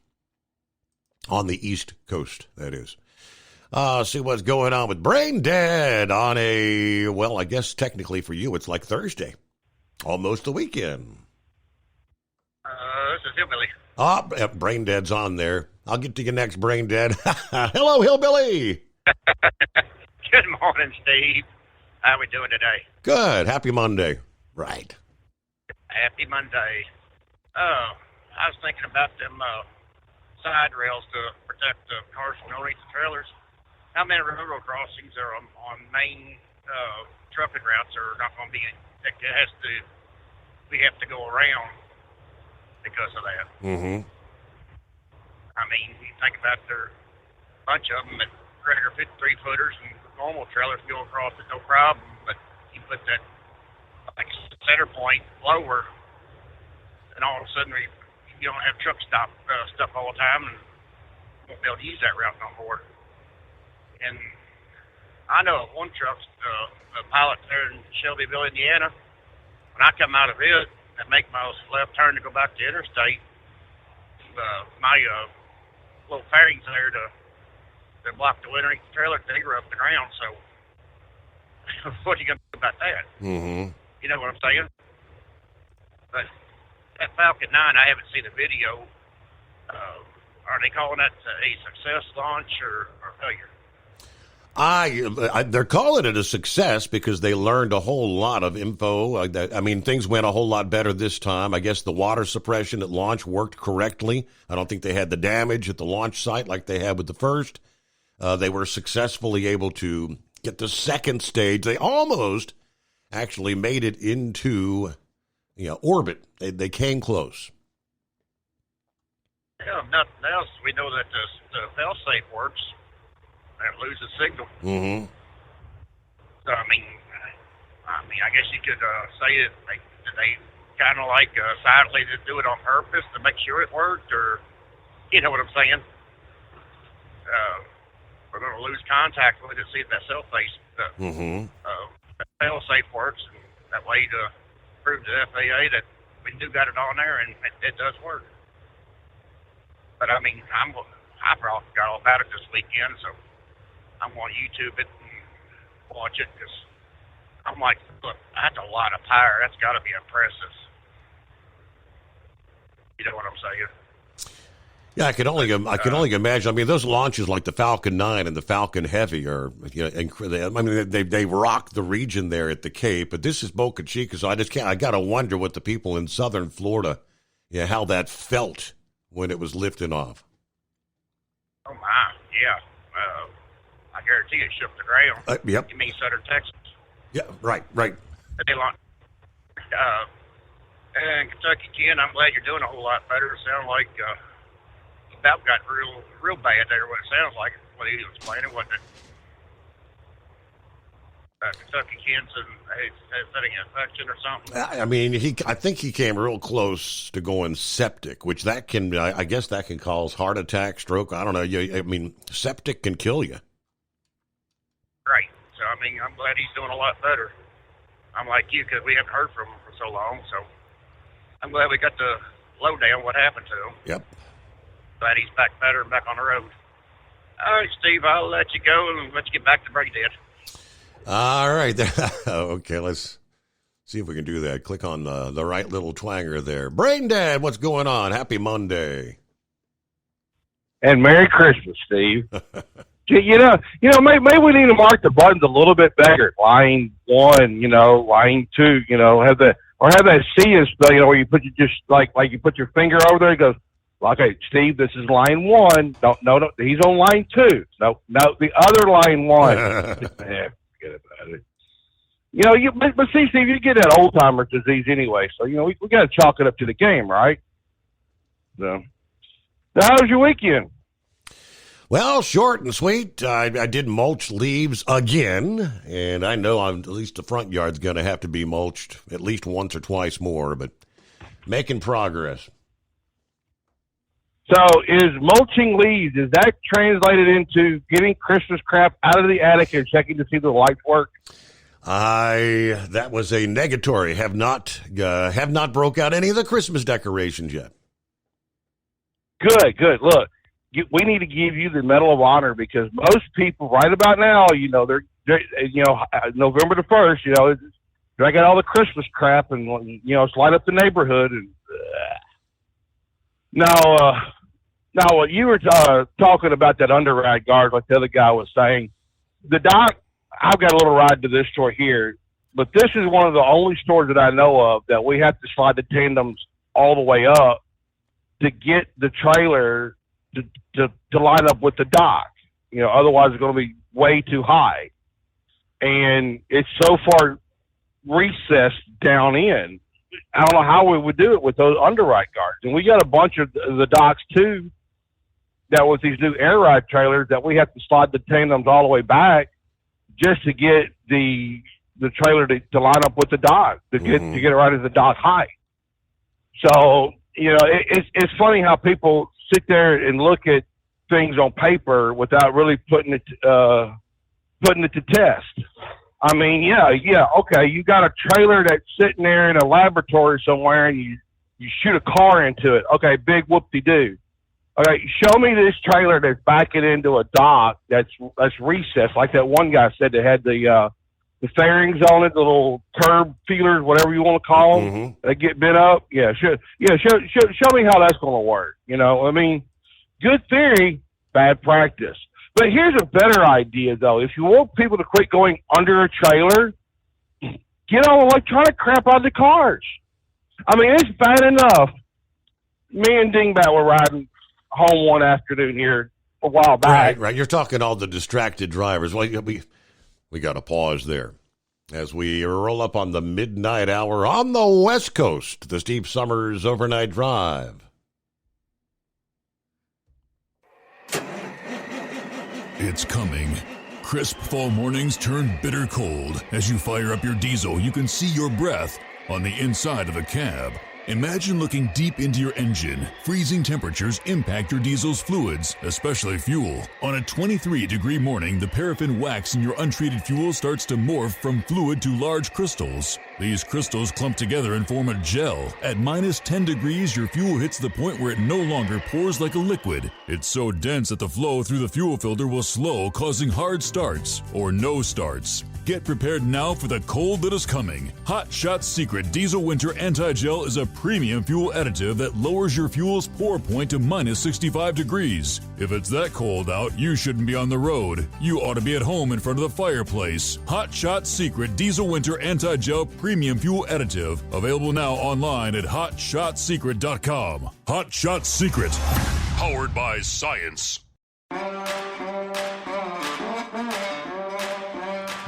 On the East Coast, that is. See what's going on with Brain Dead on a, well, I guess technically for you, it's like Thursday. Almost the weekend. This is Hillbilly. Brain Dead's on there. I'll get to you next, Brain Dead. Hello, Hillbilly. Good morning, Steve. How we doing today? Good. Happy Monday. Right. Happy Monday. I was thinking about them side rails to protect the cars from underneath the trailers. How many railroad crossings are on main trucking routes are not going to be? We have to go around because of that. Mm-hmm. I mean, you think about there a bunch of them at regular 53-footers and normal trailers go across it, no problem. But you put that like center point lower, and all of a sudden you don't have truck stuff all the time, and won't be able to use that route no more. And I know of one truck, a pilot there in Shelbyville, Indiana. When I come out of it and make my left turn to go back to interstate, my little fairings there to block the wind underneath the trailer, they were up the ground. So what are you going to do about that? Mm-hmm. You know what I'm saying? But that Falcon 9, I haven't seen the video. Are they calling that a success launch or failure? They're calling it a success because they learned a whole lot of info. I mean, things went a whole lot better this time. I guess the water suppression at launch worked correctly. I don't think they had the damage at the launch site like they had with the first. They were successfully able to get the second stage. They almost actually made it into orbit. They came close. Yeah, if nothing else, we know that the fail-safe works. And lose the signal. Mm-hmm. So I mean, I guess you could say that they kind of like silently just do it on purpose to make sure it worked, or you know what I'm saying? We're going to lose contact with it, see if that cell face fail-safe works, and that way to prove to the FAA that we do got it on there and it does work. But I mean, I forgot all about it this weekend, so I'm going to YouTube it and watch it because I'm like, look, that's a lot of power. That's got to be impressive. You know what I'm saying? Yeah, I can only imagine. I mean, those launches like the Falcon 9 and the Falcon Heavy are, incredible. I mean, they rock the region there at the Cape. But this is Boca Chica, so I got to wonder what the people in southern Florida, how that felt when it was lifting off. Oh my, yeah. I guarantee it shook the ground. Yep. You mean Southern Texas? Yeah, right. They launched. And Kentucky, Ken, I'm glad you're doing a whole lot better. It sounded like about got real bad there. What it sounds like, what he was explaining, wasn't it? Kentucky Ken's having an infection or something. I mean, I think he came real close to going septic, which that can, I guess, that can cause heart attack, stroke. I don't know. I mean, septic can kill you. Right. So, I mean, I'm glad he's doing a lot better. I'm like you because we haven't heard from him for so long. So, I'm glad we got the lowdown what happened to him. Yep. Glad he's back better and back on the road. All right, Steve, I'll let you go and let you get back to Brain Dead. All right. Okay, let's see if we can do that. Click on the right little twanger there. Brain Dead, what's going on? Happy Monday. And Merry Christmas, Steve. Maybe we need to mark the buttons a little bit better. Line 1, line 2, have that seeing spell, where you put you put your finger over there. It goes, okay, Steve, this is line 1. No, he's on line 2. No, the other line 1. Forget about it. But see, Steve, you get that old timer disease anyway. So we got to chalk it up to the game, right? So, how was your weekend? Well, short and sweet. I did mulch leaves again, and I know at least the front yard's going to have to be mulched at least once or twice more, but making progress. So is mulching leaves, is that translated into getting Christmas crap out of the attic and checking to see the lights work? That was a negatory. Have not broke out any of the Christmas decorations yet. Good. Look, we need to give you the Medal of Honor because most people right about now, they're November the 1st, drag out all the Christmas crap and light up the neighborhood and. Now, you were talking about that underride guard, like the other guy was saying. The dock, I've got a little ride to this store here, but this is one of the only stores that I know of that we have to slide the tandems all the way up to get the trailer to line up with the dock. Otherwise it's going to be way too high. And it's so far recessed down in. I don't know how we would do it with those underride guards. And we got a bunch of the docks, too, that with these new air ride trailers that we have to slide the tandems all the way back just to get the trailer to line up with the dock, to get it right at the dock height. So, it's funny how people sit there and look at things on paper without really putting it to test. I mean, okay, you got a trailer that's sitting there in a laboratory somewhere and you shoot a car into it. Okay, big whoop-de-doo. Okay, show me this trailer that's backing into a dock that's recessed, like that one guy said that had the fairings on it, the little curb feelers, whatever you want to call them, they get bent up. Yeah, show me how that's going to work. I mean, good theory, bad practice. But here's a better idea, though. If you want people to quit going under a trailer, get all electronic crap out of the cars. I mean, it's bad enough. Me and Dingbat were riding home one afternoon here a while back. Right. You're talking all the distracted drivers. Well, we got to pause there as we roll up on the midnight hour on the West Coast, the Steve Summers Overnight Drive. It's coming. Crisp fall mornings turn bitter cold. As you fire up your diesel, you can see your breath on the inside of the cab. Imagine looking deep into your engine. Freezing temperatures impact your diesel's fluids, especially fuel. On a 23-degree morning, the paraffin wax in your untreated fuel starts to morph from fluid to large crystals. These crystals clump together and form a gel. At minus 10 degrees, your fuel hits the point where it no longer pours like a liquid. It's so dense that the flow through the fuel filter will slow, causing hard starts or no starts. Get prepared now for the cold that is coming. Hot Shot Secret Diesel Winter Anti-Gel is a premium fuel additive that lowers your fuel's pour point to minus 65 degrees. If it's that cold out, you shouldn't be on the road. You ought to be at home in front of the fireplace. Hot Shot Secret Diesel Winter Anti-Gel Premium Fuel Additive. Available now online at HotShotSecret.com. Hot Shot Secret. Powered by science.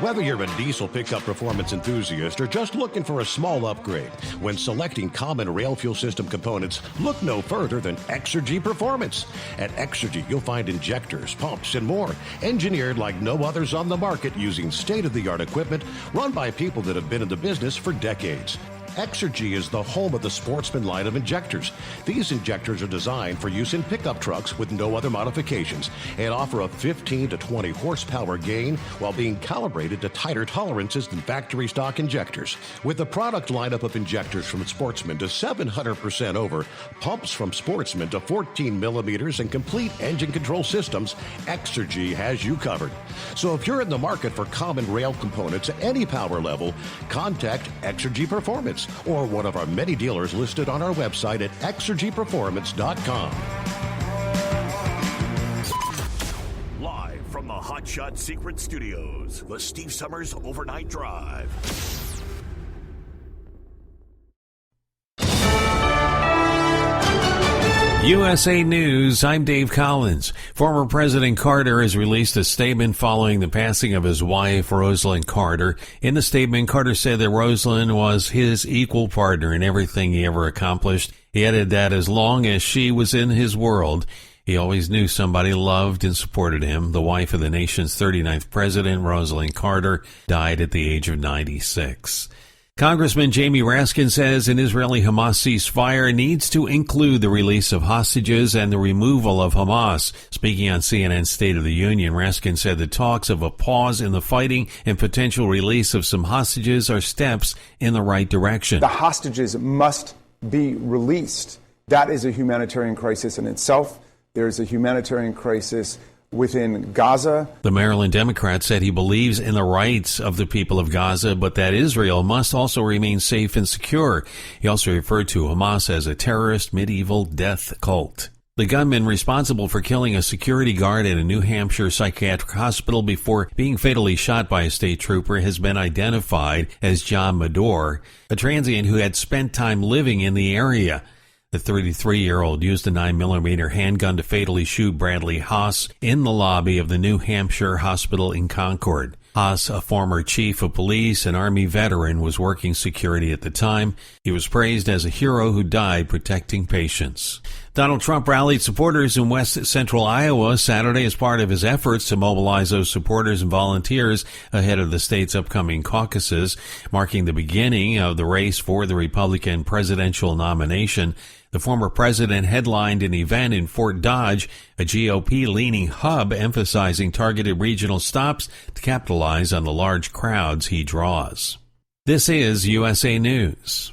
Whether you're a diesel pickup performance enthusiast or just looking for a small upgrade, when selecting common rail fuel system components, look no further than Exergy Performance. At Exergy, you'll find injectors, pumps, and more, engineered like no others on the market using state-of-the-art equipment run by people that have been in the business for decades. Exergy is the home of the Sportsman line of injectors. These injectors are designed for use in pickup trucks with no other modifications and offer a 15 to 20 horsepower gain while being calibrated to tighter tolerances than factory stock injectors. With a product lineup of injectors from Sportsman to 700% over, pumps from Sportsman to 14 millimeters, and complete engine control systems, Exergy has you covered. So if you're in the market for common rail components at any power level, contact Exergy Performance or one of our many dealers listed on our website at exergyperformance.com. Live from the Shot Secret Studios, the Steve Summers Overnight Drive. USA News, I'm Dave Collins. Former President Carter has released a statement following the passing of his wife, Rosalynn Carter. In the statement, Carter said that Rosalynn was his equal partner in everything he ever accomplished. He added that as long as she was in his world, he always knew somebody loved and supported him. The wife of the nation's 39th president, Rosalynn Carter, died at the age of 96. Congressman Jamie Raskin says an Israeli-Hamas ceasefire needs to include the release of hostages and the removal of Hamas. Speaking on CNN's State of the Union, Raskin said the talks of a pause in the fighting and potential release of some hostages are steps in the right direction. The hostages must be released. That is a humanitarian crisis in itself. There is a humanitarian crisis within Gaza. The Maryland Democrat said he believes in the rights of the people of Gaza, but that Israel must also remain safe and secure. He also referred to Hamas as a terrorist medieval death cult. The gunman responsible for killing a security guard at a New Hampshire psychiatric hospital before being fatally shot by a state trooper has been identified as John Madore, a transient who had spent time living in the area. The 33-year-old used a 9mm handgun to fatally shoot Bradley Haas in the lobby of the New Hampshire hospital in Concord. Haas, a former chief of police and Army veteran, was working security at the time. He was praised as a hero who died protecting patients. Donald Trump rallied supporters in west central Iowa Saturday as part of his efforts to mobilize those supporters and volunteers ahead of the state's upcoming caucuses, marking the beginning of the race for the Republican presidential nomination. The former president headlined an event in Fort Dodge, a GOP-leaning hub emphasizing targeted regional stops to capitalize on the large crowds he draws. This is USA News.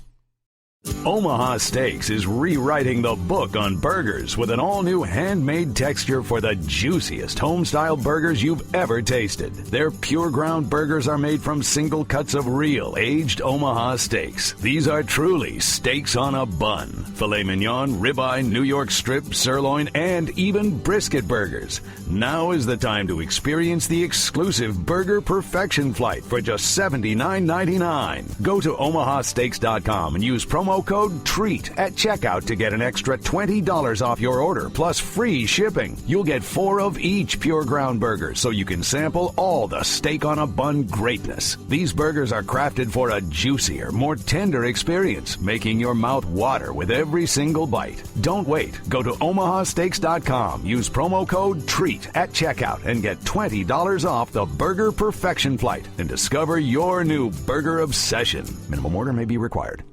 Omaha Steaks is rewriting the book on burgers with an all-new handmade texture for the juiciest home-style burgers you've ever tasted. Their pure ground burgers are made from single cuts of real, aged Omaha steaks. These are truly steaks on a bun. Filet mignon, ribeye, New York strip, sirloin, and even brisket burgers. Now is the time to experience the exclusive Burger Perfection Flight for just $79.99. Go to omahasteaks.com and use promo code TREAT at checkout to get an extra $20 off your order plus free shipping. You'll get 4 of each pure ground burger so you can sample all the steak on a bun greatness. These burgers are crafted for a juicier, more tender experience, making your mouth water with every single bite. Don't wait. Go to omahasteaks.com. Use promo code TREAT at checkout and get $20 off the Burger Perfection Flight and discover your new burger obsession. Minimum order may be required.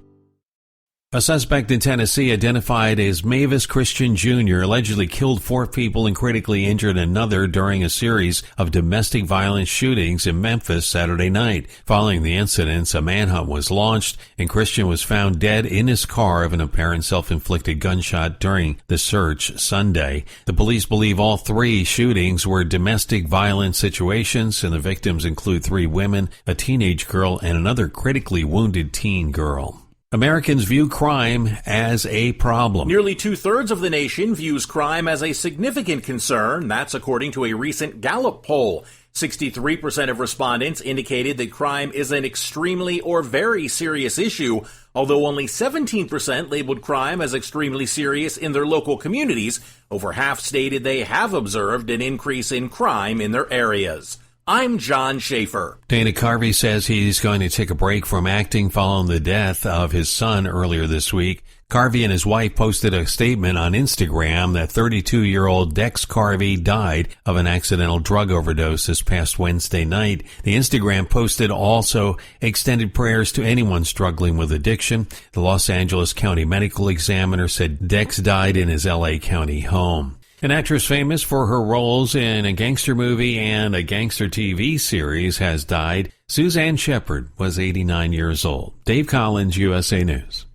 A suspect in Tennessee identified as Mavis Christian Jr. allegedly killed 4 people and critically injured another during a series of domestic violence shootings in Memphis Saturday night. Following the incidents, a manhunt was launched and Christian was found dead in his car of an apparent self-inflicted gunshot during the search Sunday. The police believe all 3 shootings were domestic violence situations, and the victims include 3 women, a teenage girl, and another critically wounded teen girl. Americans view crime as a problem. Nearly 2/3 of the nation views crime as a significant concern. That's according to a recent Gallup poll. 63% of respondents indicated that crime is an extremely or very serious issue, although only 17% labeled crime as extremely serious in their local communities. Over half stated they have observed an increase in crime in their areas. I'm John Schaefer. Dana Carvey says he's going to take a break from acting following the death of his son earlier this week. Carvey and his wife posted a statement on Instagram that 32-year-old Dex Carvey died of an accidental drug overdose this past Wednesday night. The Instagram posted also extended prayers to anyone struggling with addiction. The Los Angeles County Medical Examiner said Dex died in his L.A. County home. An actress famous for her roles in a gangster movie and a gangster TV series has died. Suzanne Shepard was 89 years old. Dave Collins, USA News.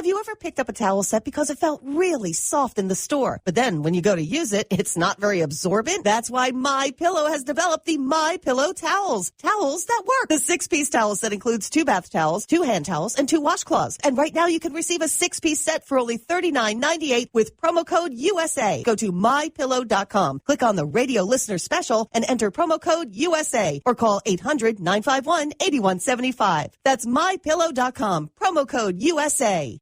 Have you ever picked up a towel set because it felt really soft in the store, but then when you go to use it, it's not very absorbent? That's why MyPillow has developed the MyPillow towels. Towels that work. The 6-piece towel set includes 2 bath towels, 2 hand towels, and 2 washcloths. And right now you can receive a 6-piece set for only $39.98 with promo code USA. Go to MyPillow.com, click on the radio listener special, and enter promo code USA, or call 800-951-8175. That's MyPillow.com, promo code USA.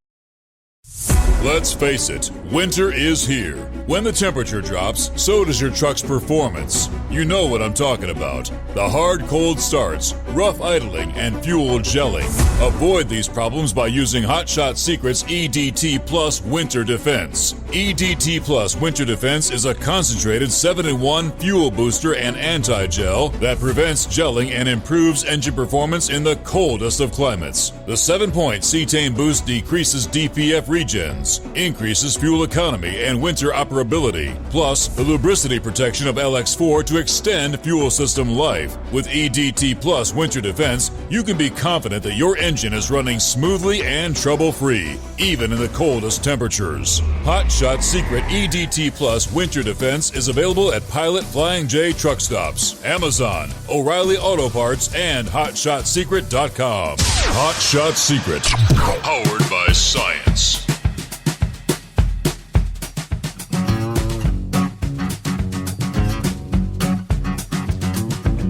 Let's face it, winter is here. When the temperature drops, so does your truck's performance. You know what I'm talking about. The hard cold starts, rough idling, and fuel gelling. Avoid these problems by using Hot Shot Secret's EDT Plus Winter Defense. EDT Plus Winter Defense is a concentrated 7-in-1 fuel booster and anti-gel that prevents gelling and improves engine performance in the coldest of climates. The 7-point cetane boost decreases DPF regens, increases fuel economy and winter operability, plus the lubricity protection of LX4 to extend fuel system life. With EDT Plus Winter Defense, you can be confident that your engine is running smoothly and trouble-free, even in the coldest temperatures. Hot Shot Secret EDT Plus Winter Defense is available at Pilot Flying J truck stops, Amazon, O'Reilly Auto Parts, and HotShotSecret.com. Hot Shot Secret, powered by science.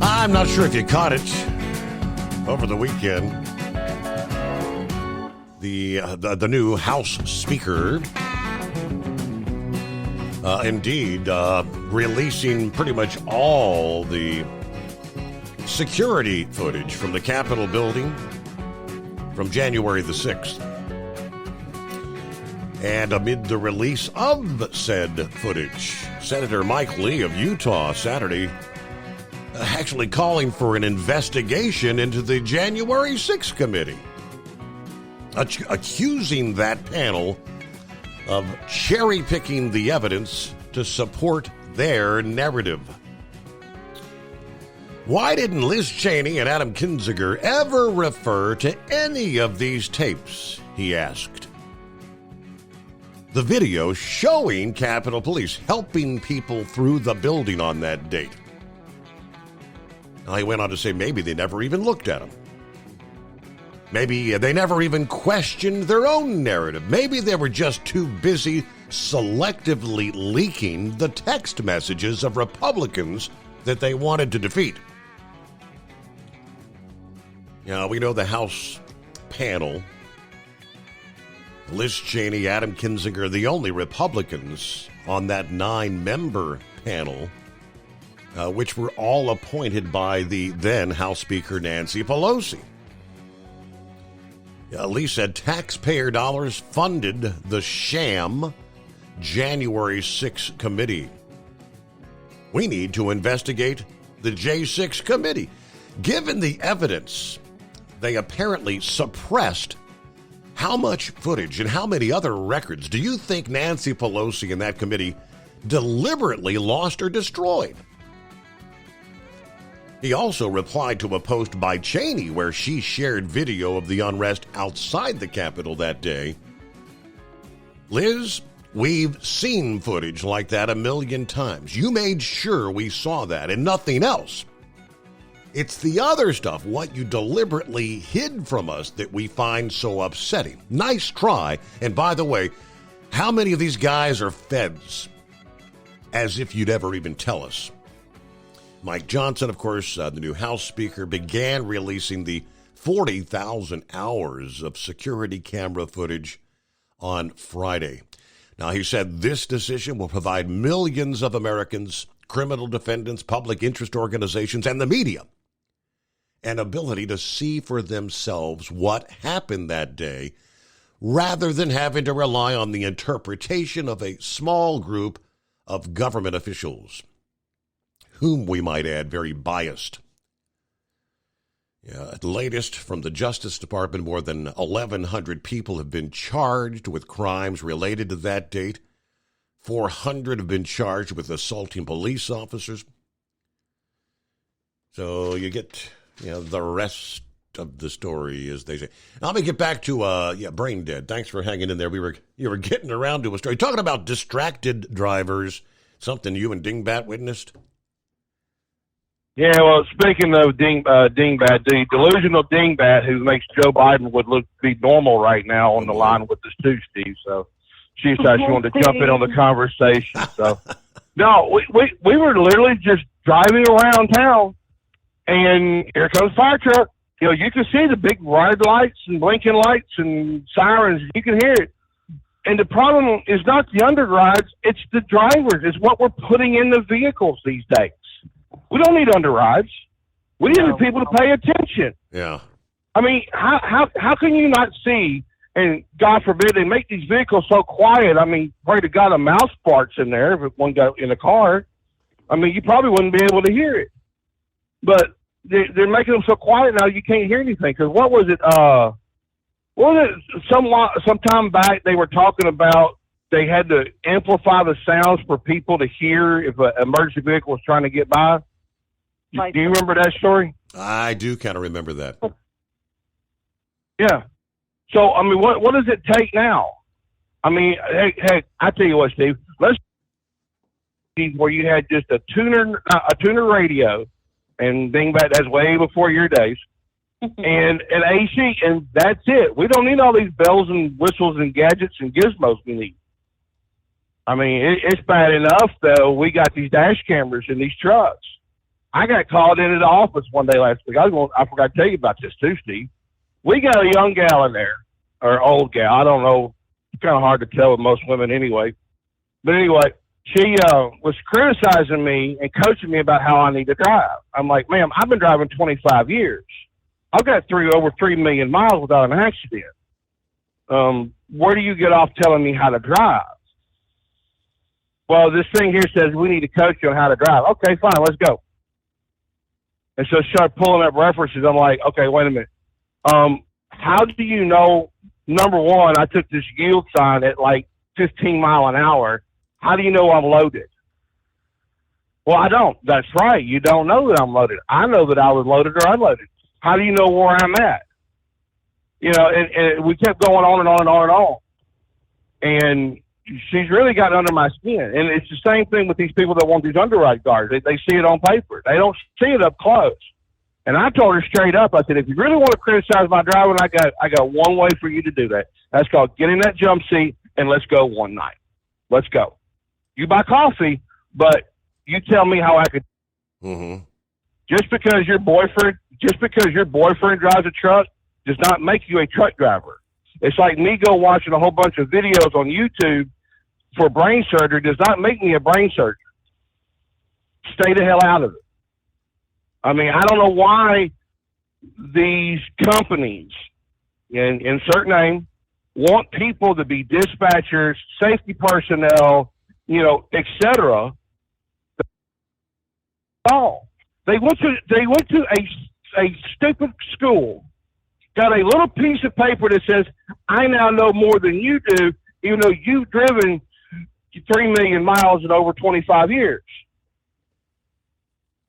I'm not sure if you caught it over the weekend. The new House Speaker, indeed, releasing pretty much all the security footage from the Capitol building from January the 6th. And amid the release of said footage, Senator Mike Lee of Utah Saturday actually calling for an investigation into the January 6th committee, accusing that panel of cherry-picking the evidence to support their narrative. Why didn't Liz Cheney and Adam Kinzinger ever refer to any of these tapes, he asked. The video showing Capitol Police helping people through the building on that date. Now, he went on to say maybe they never even looked at them. Maybe they never even questioned their own narrative. Maybe they were just too busy selectively leaking the text messages of Republicans that they wanted to defeat. Now, we know the House panel, Liz Cheney, Adam Kinzinger, the only Republicans on that 9-member panel, which were all appointed by the then House Speaker Nancy Pelosi. Lee said taxpayer dollars funded the sham January 6th committee. We need to investigate the J6 committee. Given the evidence, they apparently suppressed how much footage and how many other records do you think Nancy Pelosi and that committee deliberately lost or destroyed? He also replied to a post by Cheney where she shared video of the unrest outside the Capitol that day. Liz, we've seen footage like that a million times. You made sure we saw that and nothing else. It's the other stuff, what you deliberately hid from us, that we find so upsetting. Nice try. And by the way, how many of these guys are feds? As if you'd ever even tell us. Mike Johnson, of course, the new House Speaker, began releasing the 40,000 hours of security camera footage on Friday. Now, he said this decision will provide millions of Americans, criminal defendants, public interest organizations, and the media an ability to see for themselves what happened that day, rather than having to rely on the interpretation of a small group of government officials, whom we might add very biased. At the latest from the Justice Department, more than 1,100 people have been charged with crimes related to that date. 400 have been charged with assaulting police officers. So you get, the rest of the story, as they say. Now, let me get back to Brain Dead. Thanks for hanging in there. You were getting around to a story talking about distracted drivers. Something you and Dingbat witnessed. Yeah, well, speaking of Dingbat, the delusional Dingbat who makes Joe Biden would be normal right now on the line with us too, Steve. So she decided she wanted to jump in on the conversation. So no, we were literally just driving around town, and here comes fire truck. You know, you can see the big red lights and blinking lights and sirens. You can hear it. And the problem is not the underrides, it's the drivers. It's what we're putting in the vehicles these days. We don't need underrides. We need the people to pay attention. Yeah. I mean, how can you not see, and God forbid they make these vehicles so quiet. I mean, pray to God a mouse farts in there if one got in a car. I mean, you probably wouldn't be able to hear it. But they're making them so quiet now you can't hear anything. Because what was it? Some time back they were talking about they had to amplify the sounds for people to hear if an emergency vehicle was trying to get by. Do you remember that story? I do kind of remember that. Yeah. So, I mean, what does it take now? I mean, hey, I tell you what, Steve, let's see where you had just a tuner radio, and Dingbat, that's way before your days, and an AC, and that's it. We don't need all these bells and whistles and gadgets and gizmos we need. I mean, it's bad enough, though, we got these dash cameras in these trucks. I got called into the office one day last week. I forgot to tell you about this too, Steve. We got a young gal in there, or old gal. I don't know. It's kind of hard to tell with most women anyway. But anyway, she was criticizing me and coaching me about how I need to drive. I'm like, ma'am, I've been driving 25 years. I've got over 3 million miles without an accident. Where do you get off telling me how to drive? Well, this thing here says we need to coach you on how to drive. Okay, fine, let's go. And so she started pulling up references. I'm like, okay, wait a minute. How do you know, number one, I took this yield sign at like 15 mile an hour. How do you know I'm loaded? Well, I don't. That's right. You don't know that I'm loaded. I know that I was loaded or unloaded. How do you know where I'm at? You know, and we kept going on and on and on and on. And she's really got under my skin. And it's the same thing with these people that want these underride guards. They see it on paper. They don't see it up close. And I told her straight up, I said, if you really want to criticize my driving, I got one way for you to do that. That's called get in that jump seat and let's go one night. Let's go. You buy coffee, but you tell me how I could. Mm-hmm. Just because your boyfriend drives a truck does not make you a truck driver. It's like me watching a whole bunch of videos on YouTube for brain surgery does not make me a brain surgeon. Stay the hell out of it. I mean, I don't know why these companies, insert name, want people to be dispatchers, safety personnel, etc. Oh, they went to a stupid school, got a little piece of paper that says, I now know more than you do, even though you've driven 3 million miles in over 25 years.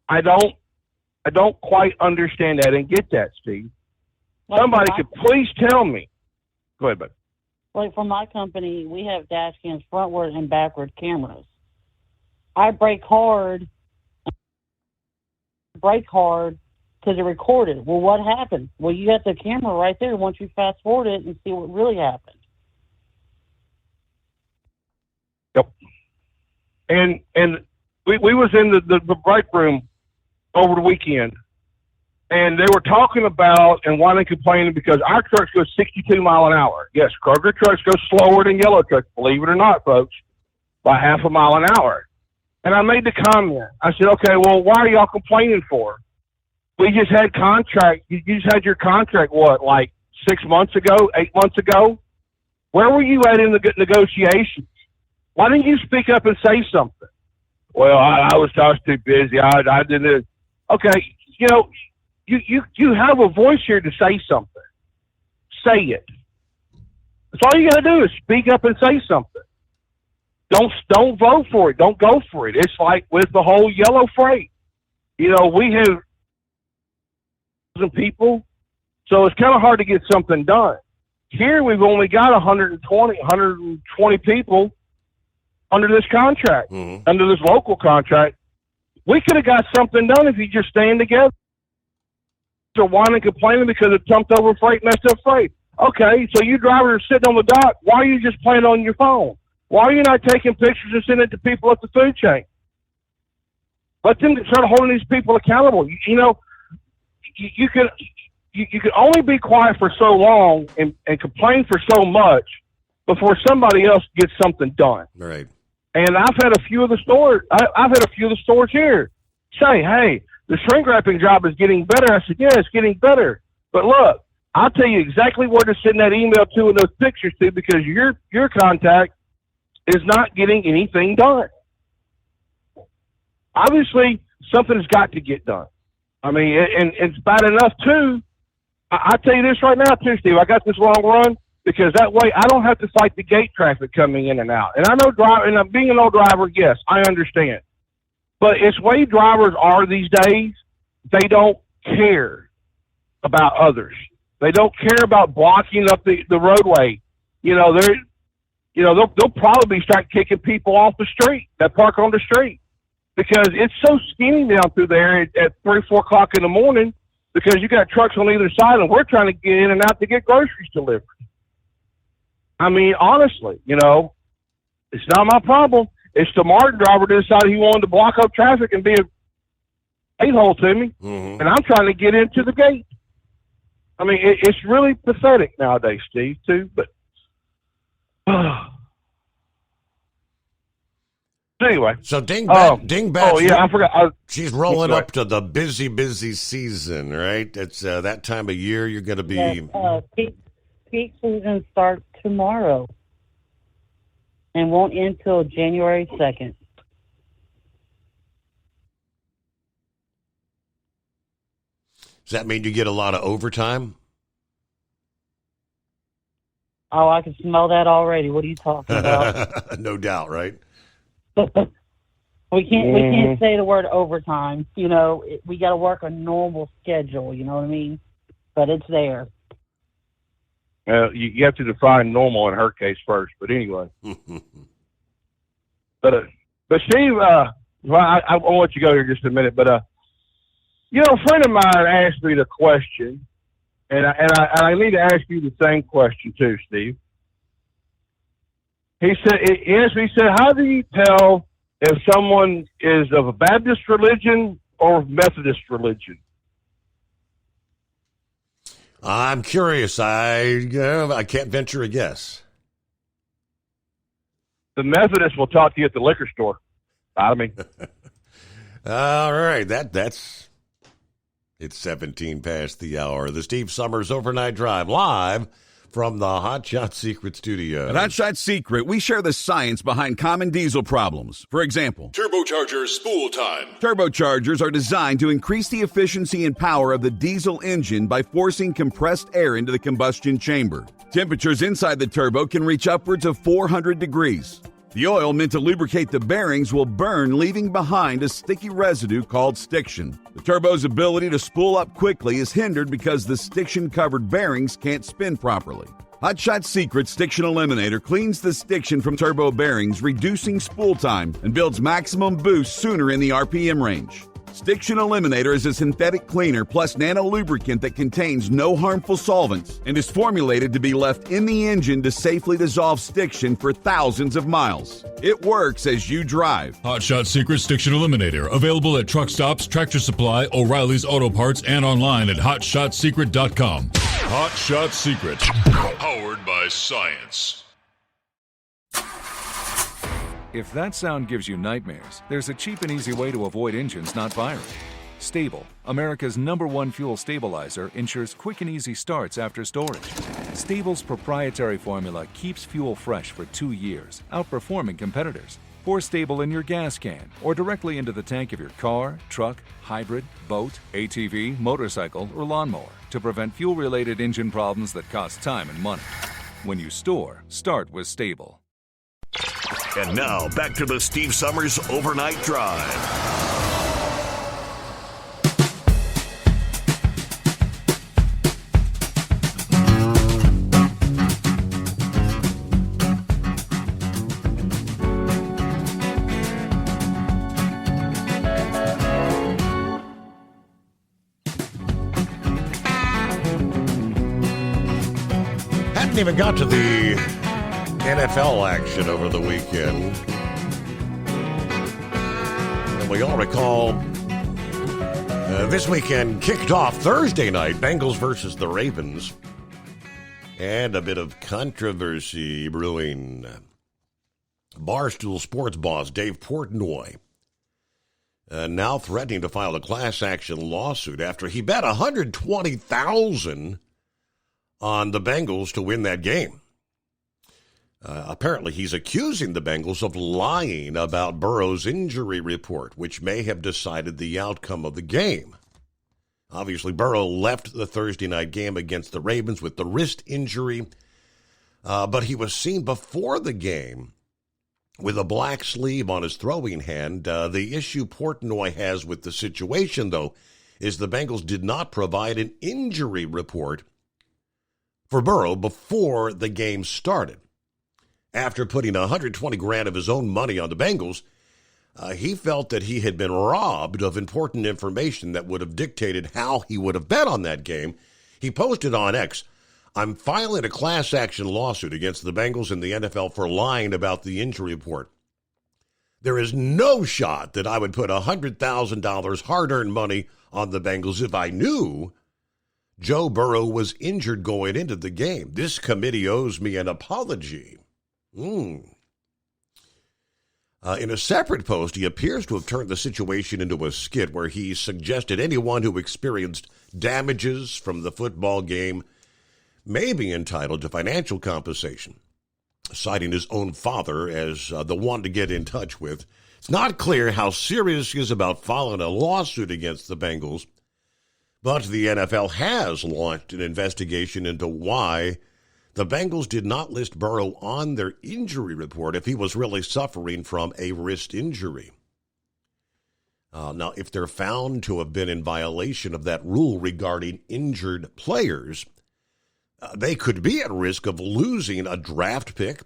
I don't quite understand that and get that, Steve. Somebody could please tell me. Go ahead, buddy. Like for my company, we have dash cams, frontward and backward cameras. I brake hard because it recorded. Well, what happened? Well, you got the camera right there once you fast forward it and see what really happened. Yep. And we was in the break room over the weekend, and they were talking about and whining, complaining because our trucks go 62 mile an hour. Yes, Kroger trucks go slower than yellow trucks, believe it or not, folks, by half a mile an hour. And I made the comment. I said, okay, well, why are y'all complaining for? We just had contract. You just had your contract, like 6 months ago, 8 months ago? Where were you at in the negotiations? Why didn't you speak up and say something? Well, I was too busy. I didn't. Okay, you have a voice here to say something. Say it. That's all you got to do is speak up and say something. Don't vote for it. Don't go for it. It's like with the whole yellow freight. We have people So it's kind of hard to get something done. Here we've only got 120 people under this contract, under this local contract. We could have got something done if you just stand together. So whining and complaining because it dumped over freight, messed up freight. Okay, so you drivers are sitting on the dock. Why are you just playing on your phone? Why are you not taking pictures and sending it to people up the food chain? Let them start holding these people accountable. You know, you can only be quiet for so long and complain for so much before somebody else gets something done. Right. And I've had a few of the stores. I've had a few of the stores here say, "Hey, the shrink wrapping job is getting better." I said, "Yeah, it's getting better, but look, I'll tell you exactly where to send that email to and those pictures to because your contact is not getting anything done." Obviously, something's got to get done. I mean, and it's bad enough too. I'll tell you this right now too, Steve. I got this long run because that way I don't have to fight the gate traffic coming in and out. And I know and I'm being an old driver, yes, I understand. But it's the way drivers are these days. They don't care about others. They don't care about blocking up the roadway. You know, they'll probably start kicking people off the street that park on the street because it's so skinny down through there at 3, 4 o'clock in the morning because you got trucks on either side and we're trying to get in and out to get groceries delivered. I mean, honestly, you know, it's not my problem. It's the Martin driver that decided he wanted to block up traffic and be a a-hole to me, and I'm trying to get into the gate. I mean, it's really pathetic nowadays, Steve, too. But anyway. So Dingbat. Oh, yeah, I forgot. She's rolling up to the busy season, right? It's that time of year you're going to be. Yes, peak season starts tomorrow and won't end till January 2nd. Does that mean you get a lot of overtime? Oh, I can smell that already. What are you talking about? No doubt, right? We can't say the word overtime. You know, we got to work a normal schedule. You know what I mean? But it's there. You have to define normal in her case first. But anyway. But Steve, well, I'll let you go here just a minute. But you know, a friend of mine asked me the question, and I need to ask you the same question too, Steve. He said, how do you tell if someone is of a Baptist religion or Methodist religion? I'm curious. I can't venture a guess. The Methodists will talk to you at the liquor store. I mean, all right. It's 17 past the hour. The Steve Summers Overnight Drive live from the Hot Shot Secret studio. At Hot Shot Secret, we share the science behind common diesel problems. For example, turbocharger spool time. Turbochargers are designed to increase the efficiency and power of the diesel engine by forcing compressed air into the combustion chamber. Temperatures inside the turbo can reach upwards of 400 degrees. The oil meant to lubricate the bearings will burn, leaving behind a sticky residue called stiction. The turbo's ability to spool up quickly is hindered because the stiction-covered bearings can't spin properly. Hot Shot Secret Stiction Eliminator cleans the stiction from turbo bearings, reducing spool time, and builds maximum boost sooner in the RPM range. Stiction Eliminator is a synthetic cleaner plus nano lubricant that contains no harmful solvents and is formulated to be left in the engine to safely dissolve stiction for thousands of miles. It works as you drive. Hot Shot Secret Stiction Eliminator, available at truck stops, Tractor Supply, O'Reilly's Auto Parts, and online at hotshotsecret.com. Hot Shot Secret, powered by science. If that sound gives you nightmares, there's a cheap and easy way to avoid engines not firing. Stable, America's #1 fuel stabilizer, ensures quick and easy starts after storage. Stable's proprietary formula keeps fuel fresh for 2 years, outperforming competitors. Pour Stable in your gas can or directly into the tank of your car, truck, hybrid, boat, ATV, motorcycle, or lawnmower to prevent fuel-related engine problems that cost time and money. When you store, start with Stable. And now, back to the Steve Summers Overnight Drive. hadn't even got to the NFL action over the weekend. And we all recall this weekend kicked off Thursday night, Bengals versus the Ravens. And a bit of controversy brewing. Barstool Sports boss Dave Portnoy now threatening to file a class action lawsuit after he bet $120,000 on the Bengals to win that game. Apparently, he's accusing the Bengals of lying about Burrow's injury report, which may have decided the outcome of the game. Obviously, Burrow left the Thursday night game against the Ravens with the wrist injury, but he was seen before the game with a black sleeve on his throwing hand. The issue Portnoy has with the situation, though, is the Bengals did not provide an injury report for Burrow before the game started. After putting $120,000 of his own money on the Bengals, he felt that he had been robbed of important information that would have dictated how he would have bet on that game. He posted on X, "I'm filing a class action lawsuit against the Bengals and the NFL for lying about the injury report. There is no shot that I would put $100,000 hard-earned money on the Bengals if I knew Joe Burrow was injured going into the game. This committee owes me an apology." In a separate post, he appears to have turned the situation into a skit where he suggested anyone who experienced damages from the football game may be entitled to financial compensation, citing his own father as the one to get in touch with. It's not clear how serious he is about filing a lawsuit against the Bengals, but the NFL has launched an investigation into why the Bengals did not list Burrow on their injury report if he was really suffering from a wrist injury. Now, if they're found to have been in violation of that rule regarding injured players, they could be at risk of losing a draft pick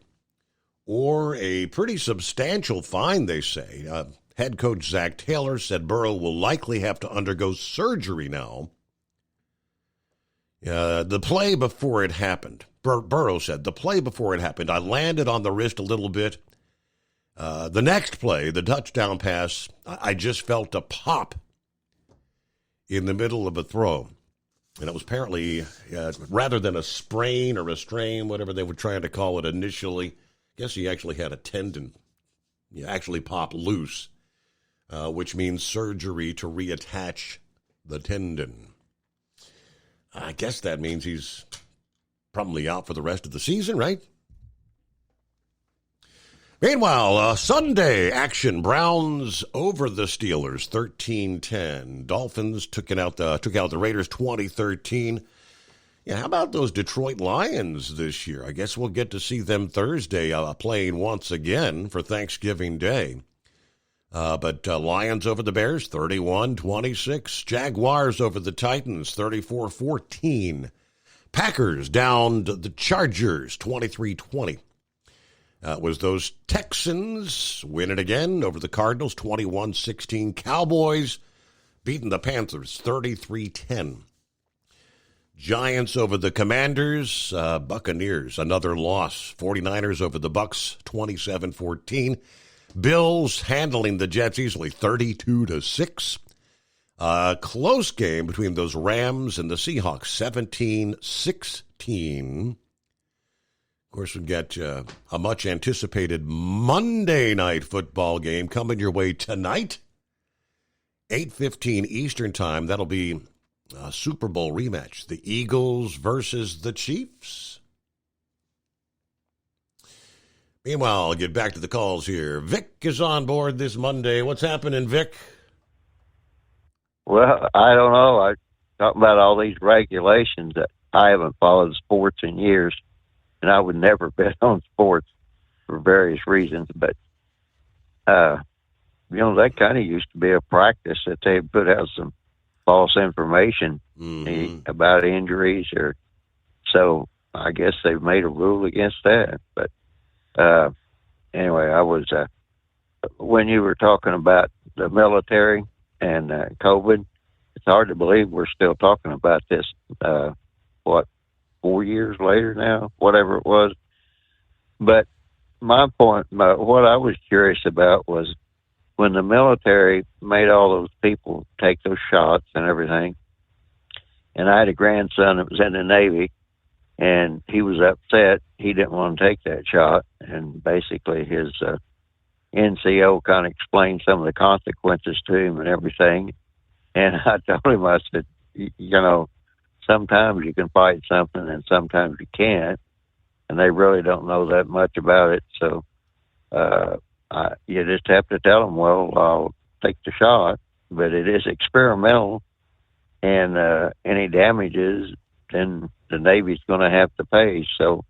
or a pretty substantial fine, they say. Head coach Zach Taylor said Burrow will likely have to undergo surgery now. The play before it happened, Burrow said, the play before it happened, I landed on the wrist a little bit. The next play, the touchdown pass, I just felt a pop in the middle of a throw. And it was apparently, rather than a sprain or a strain, whatever they were trying to call it initially, I guess he actually had a tendon actually pop loose, which means surgery to reattach the tendon. I guess that means he's probably out for the rest of the season, right? Meanwhile, Sunday action, Browns over the Steelers, 13-10. Dolphins took out the Raiders 20-13. Yeah, how about those Detroit Lions this year? I guess we'll get to see them Thursday playing once again for Thanksgiving Day. But Lions over the Bears, 31-26. Jaguars over the Titans, 34-14. Packers down to the Chargers, 23-20. Was those Texans winning again over the Cardinals, 21-16. Cowboys beating the Panthers, 33-10. Giants over the Commanders, Buccaneers, another loss. 49ers over the Bucks, 27-14. Bills handling the Jets easily, 32-6. Close game between those Rams and the Seahawks, 17-16. Of course, we've got a much-anticipated Monday night football game coming your way tonight, 8:15 Eastern Time. That'll be a Super Bowl rematch, the Eagles versus the Chiefs. Meanwhile, I'll get back to the calls here. Vic is on board this Monday. What's happening, Vic? Well, I don't know. I talk about all these regulations that I haven't followed sports in years, and I would never bet on sports for various reasons. But, that kind of used to be a practice that they put out some false information about injuries, or so I guess they've made a rule against that. But anyway, I was when you were talking about the military and COVID, it's hard to believe we're still talking about this. 4 years later now, whatever it was. But my point, what I was curious about was when the military made all those people take those shots and everything, and I had a grandson that was in the Navy, and he was upset. He didn't want to take that shot, and basically his NCO kind of explained some of the consequences to him and everything. And I told him, I said, you know, sometimes you can fight something and sometimes you can't, and they really don't know that much about it. So you just have to tell them, well, I'll take the shot, but it is experimental, and any damages, then the Navy's going to have to pay. So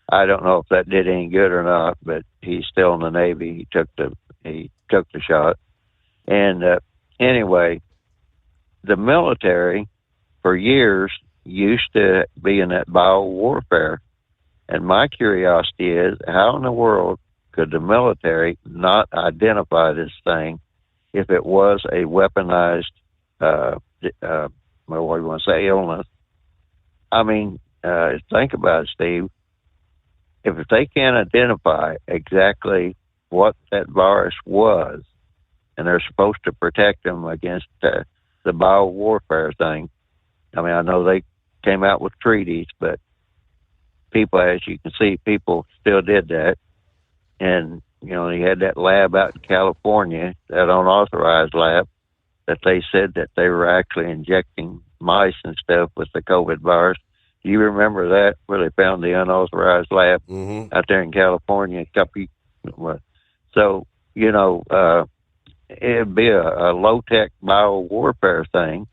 I don't know if that did any good or not, but he's still in the Navy. He took the shot. And anyway, the military for years used to be in that bio warfare. And my curiosity is, how in the world could the military not identify this thing if it was a weaponized, what do you want to say, illness? I mean, think about it, Steve. If they can't identify exactly what that virus was, and they're supposed to protect them against the bio warfare thing, I mean, I know they came out with treaties, but people, as you can see, people still did that. And, you know, they had that lab out in California, that unauthorized lab, that they said that they were actually injecting mice and stuff with the COVID virus. Do you remember that, where they found the unauthorized lab out there in California? So, you know, it'd be a low-tech bio-warfare thing.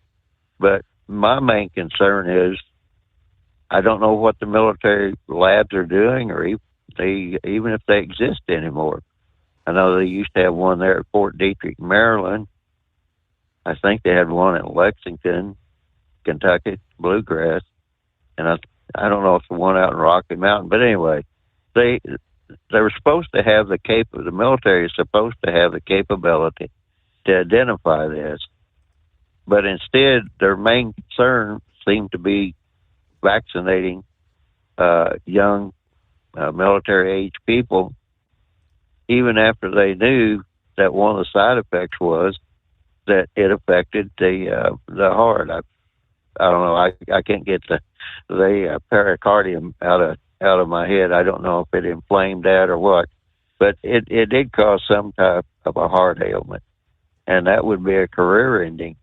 But my main concern is I don't know what the military labs are doing, or even if they exist anymore. I know they used to have one there at Fort Detrick, Maryland. I think they had one in Lexington, Kentucky, Bluegrass. And I don't know if the one out in Rocky Mountain, but anyway, they were supposed to have the military is supposed to have the capability to identify this, but instead their main concern seemed to be vaccinating young military-age people, even after they knew that one of the side effects was that it affected the heart. I don't know. I can't get the pericardium out of my head. I don't know if it inflamed that or what, but it did cause some type of a heart ailment, and that would be a career-ending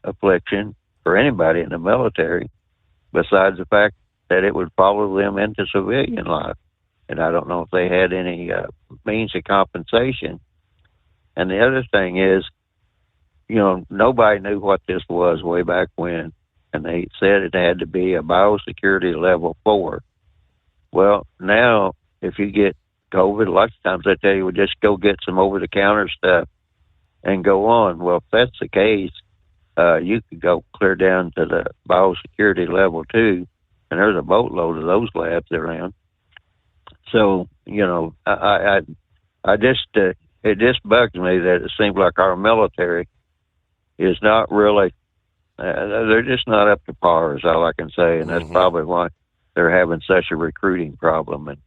affliction for anybody in the military. Besides the fact that it would follow them into civilian life, and I don't know if they had any means of compensation. And the other thing is, you know, nobody knew what this was way back when, and they said it had to be a biosecurity level 4. Well, now, if you get COVID, a lot of times they tell you, well, just go get some over-the-counter stuff and go on. Well, if that's the case, you could go clear down to the biosecurity level 2, and there's a boatload of those labs around. So, you know, it just bugs me that it seems like our military is not really, they're just not up to par, is all I can say, and that's probably why they're having such a recruiting problem. And,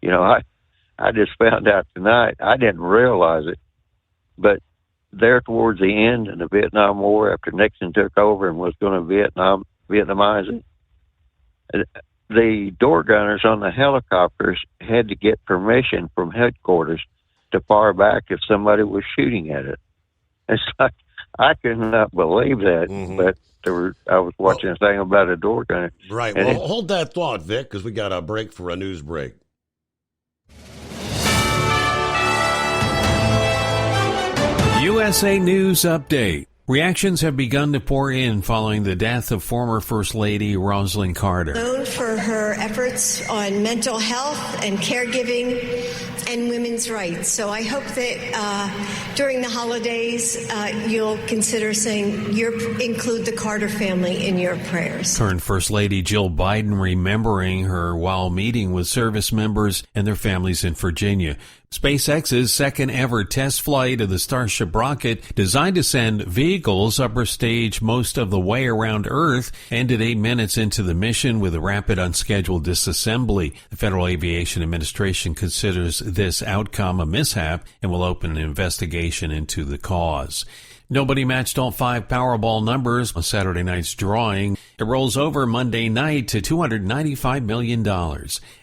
you know, I just found out tonight, I didn't realize it, but there towards the end of the Vietnam War, after Nixon took over and was going to Vietnamize it, the door gunners on the helicopters had to get permission from headquarters to fire back if somebody was shooting at it. It's like, I could not believe that, but I was watching a thing about a door gunner. Right. And well, hold that thought, Vic, because we got a break for a news break. USA News Update. Reactions have begun to pour in following the death of former First Lady Rosalynn Carter. Known for her efforts on mental health and caregiving and women's rights. So I hope that during the holidays you'll consider saying include the Carter family in your prayers. Current First Lady Jill Biden remembering her while meeting with service members and their families in Virginia. SpaceX's second ever test flight of the Starship rocket, designed to send vehicles upper stage most of the way around Earth, ended 8 minutes into the mission with a rapid unscheduled disassembly. The Federal Aviation Administration considers this outcome a mishap and will open an investigation into the cause. Nobody matched all 5 Powerball numbers on Saturday night's drawing. It rolls over Monday night to $295 million.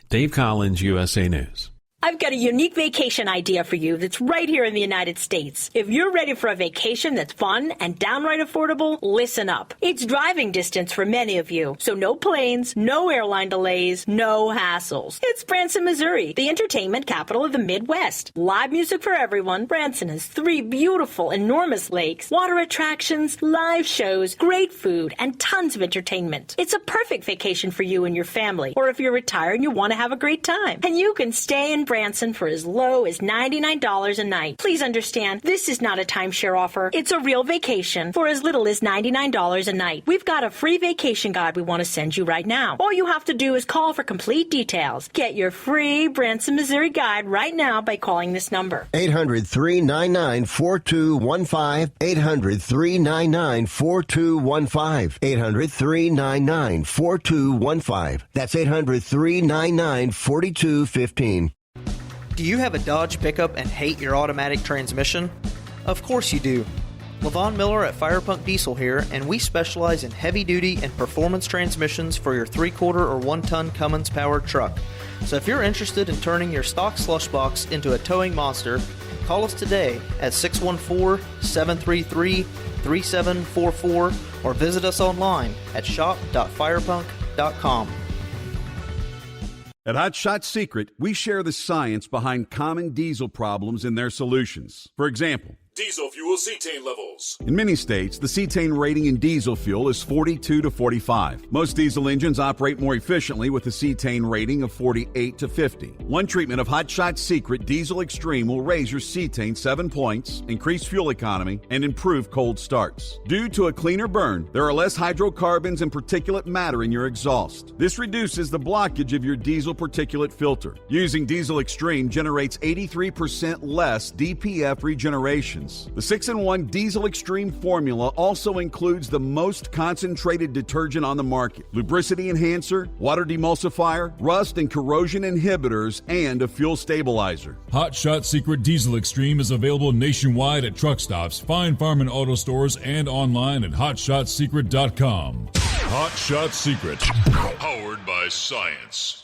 Dave Collins, USA News. I've got a unique vacation idea for you that's right here in the United States. If you're ready for a vacation that's fun and downright affordable, listen up. It's driving distance for many of you, so no planes, no airline delays, no hassles. It's Branson, Missouri, the entertainment capital of the Midwest. Live music for everyone. Branson has 3 beautiful, enormous lakes, water attractions, live shows, great food, and tons of entertainment. It's a perfect vacation for you and your family, or if you're retired and you want to have a great time. And you can stay in Branson for as low as $99 a night. Please understand, this is not a timeshare offer. It's a real vacation for as little as $99 a night. We've got a free vacation guide we want to send you right now. All you have to do is call for complete details. Get your free Branson, Missouri guide right now by calling this number. 800-399-4215. 800-399-4215. 800-399-4215. That's 800-399-4215. Do you have a Dodge pickup and hate your automatic transmission? Of course you do. LaVon Miller at Firepunk Diesel here, and we specialize in heavy-duty and performance transmissions for your 3-quarter or 1-ton Cummins-powered truck. So if you're interested in turning your stock slush box into a towing monster, call us today at 614-733-3744 or visit us online at shop.firepunk.com. At Hot Shot Secret, we share the science behind common diesel problems and their solutions. For example, diesel fuel cetane levels. in many states, the cetane rating in diesel fuel is 42 to 45. Most diesel engines operate more efficiently with a cetane rating of 48 to 50. One treatment of Hot Shot Secret Diesel Extreme will raise your cetane 7 points, increase fuel economy, and improve cold starts. Due to a cleaner burn, there are less hydrocarbons and particulate matter in your exhaust. This reduces the blockage of your diesel particulate filter. Using Diesel Extreme generates 83% less DPF regeneration. The 6-in-1 Diesel Extreme formula also includes the most concentrated detergent on the market, lubricity enhancer, water demulsifier, rust and corrosion inhibitors, and a fuel stabilizer. Hot Shot Secret Diesel Extreme is available nationwide at truck stops, Fine Farm and auto stores, and online at hotshotsecret.com. Hot Shot Secret, powered by science.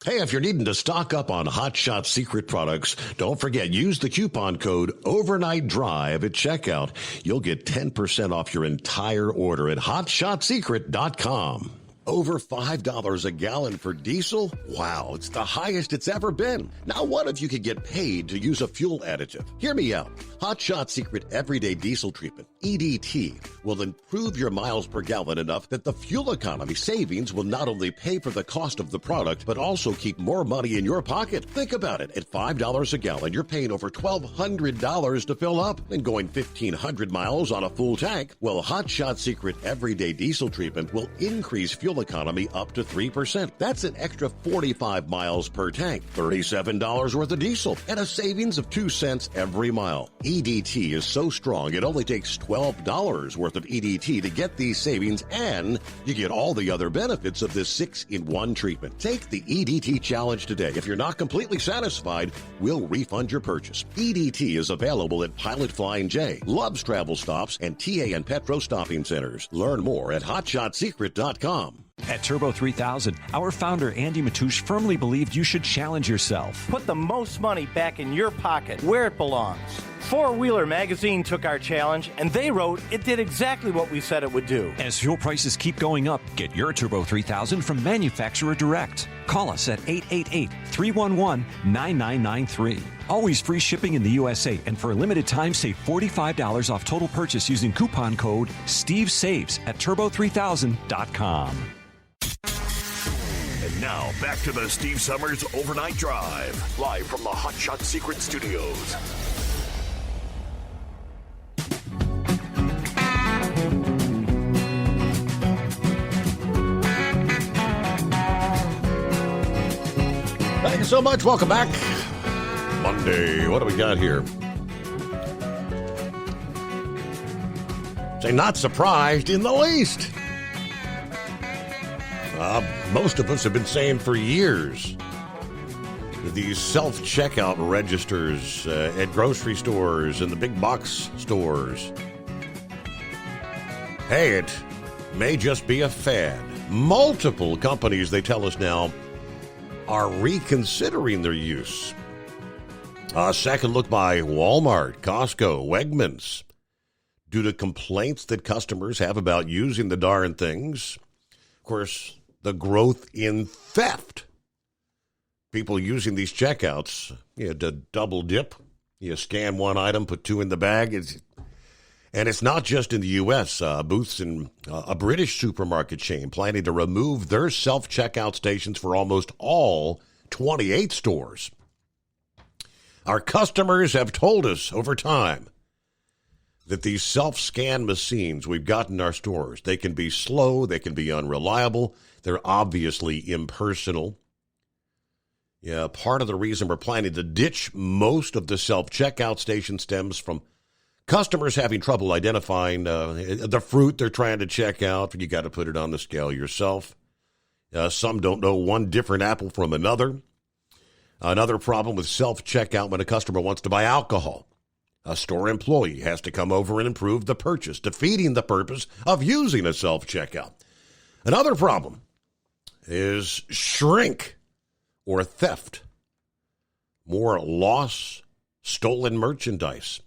Hey, if you're needing to stock up on Hot Shot Secret products, don't forget, use the coupon code Overnight Drive at checkout. You'll get 10% off your entire order at hotshotsecret.com. Over $5 a gallon for diesel? Wow, it's the highest it's ever been. Now, what if you could get paid to use a fuel additive? Hear me out. Hot Shot Secret Everyday Diesel Treatment, EDT, will improve your miles per gallon enough that the fuel economy savings will not only pay for the cost of the product, but also keep more money in your pocket. Think about it. At $5 a gallon, you're paying over $1,200 to fill up and going 1,500 miles on a full tank. Well, Hot Shot Secret Everyday Diesel Treatment will increase fuel economy up to 3%. That's an extra 45 miles per tank, $37 worth of diesel, and a savings of 2 cents every mile. EDT is so strong, it only takes $12 worth of EDT to get these savings, and you get all the other benefits of this 6-in-1 treatment. Take the EDT challenge today. If you're not completely satisfied, we'll refund your purchase. EDT is available at Pilot Flying J, Love's Travel Stops, and TA and Petro Stopping Centers. Learn more at hotshotsecret.com. At Turbo 3000, our founder Andy Matouche firmly believed you should challenge yourself. Put the most money back in your pocket, where it belongs. Four Wheeler magazine took our challenge, and they wrote it did exactly what we said it would do. As fuel prices keep going up, get your Turbo 3000 from manufacturer direct. Call us at 888-311-9993. Always free shipping in the USA, and for a limited time, save $45 off total purchase using coupon code SteveSaves at turbo3000.com. And now, back to the Steve Summers Overnight Drive, live from the Hot Shot Secret Studios. Thank you so much. Welcome back. Monday. What do we got here? Say, not surprised in the least. Most of us have been saying for years that these self-checkout registers at grocery stores and the big box stores, hey, it may just be a fad. Multiple companies, they tell us now, are reconsidering their use. A second look by Walmart, Costco, Wegmans, due to complaints that customers have about using the darn things. Of course, the growth in theft. People using these checkouts, to double dip. You scan one item, put two in the bag. And it's not just in the U.S. Booths in a British supermarket chain planning to remove their self-checkout stations for almost all 28 stores. Our customers have told us over time that these self-scan machines we've got in our stores, they can be slow, they can be unreliable, they're obviously impersonal. Yeah, part of the reason we're planning to ditch most of the self-checkout station stems from customers having trouble identifying the fruit they're trying to check out. You got to put it on the scale yourself. Some don't know one different apple from another. Another problem with self-checkout when a customer wants to buy alcohol. A store employee has to come over and improve the purchase, defeating the purpose of using a self-checkout. Another problem is shrink or theft. More loss, stolen merchandise,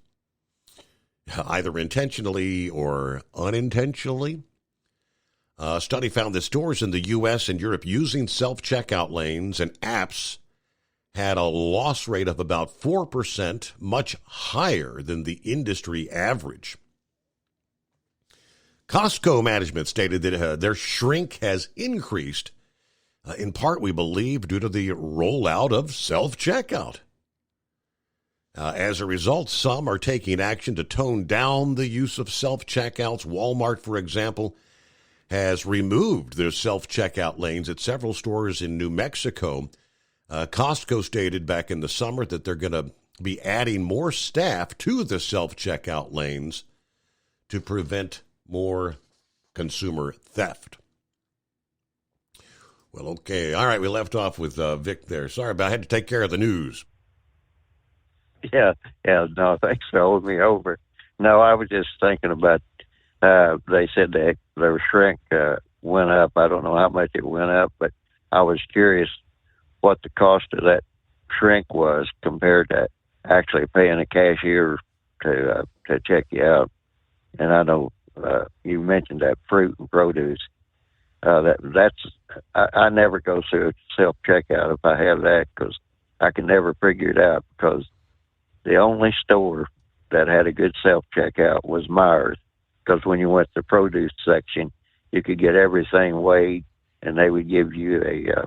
either intentionally or unintentionally. A study found that stores in the U.S. and Europe using self-checkout lanes and apps had a loss rate of about 4%, much higher than the industry average. Costco management stated that their shrink has increased, in part, we believe, due to the rollout of self-checkout. As a result, some are taking action to tone down the use of self-checkouts. Walmart, for example, has removed their self-checkout lanes at several stores in New Mexico. Costco stated back in the summer that they're going to be adding more staff to the self-checkout lanes to prevent more consumer theft. Well, okay. All right, we left off with Vic there. Sorry, but I had to take care of the news. Yeah, no, thanks for holding me over. No, I was just thinking about, they said their shrink went up. I don't know how much it went up, but I was curious what the cost of that shrink was compared to actually paying a cashier to check you out. And I know you mentioned that fruit and produce. I never go through a self-checkout if I have that, because I can never figure it out, because the only store that had a good self-checkout was Myers, because when you went to the produce section, you could get everything weighed, and they would give you a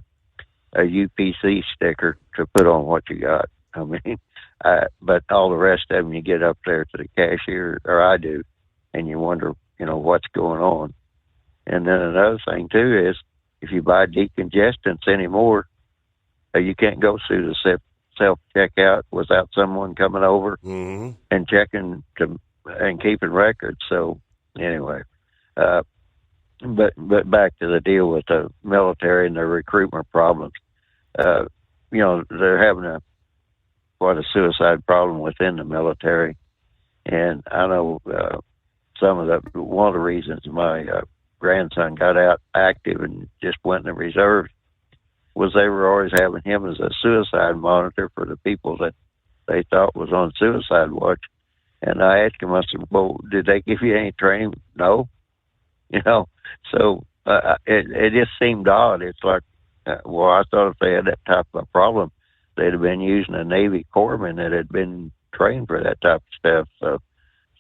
UPC sticker to put on what you got. I mean, but all the rest of them, you get up there to the cashier, or I do, and you wonder, what's going on. And then another thing, too, is if you buy decongestants anymore, you can't go through the self-checkout without someone coming over and checking and keeping records. So, anyway, but back to the deal with the military and their recruitment problems. They're having quite a suicide problem within the military. And I know one of the reasons my grandson got out active and just went in the reserves was they were always having him as a suicide monitor for the people that they thought was on suicide watch. And I asked him, I said, well, did they give you any training? No. So it just seemed odd. It's like, I thought if they had that type of a problem, they'd have been using a Navy corpsman that had been trained for that type of stuff.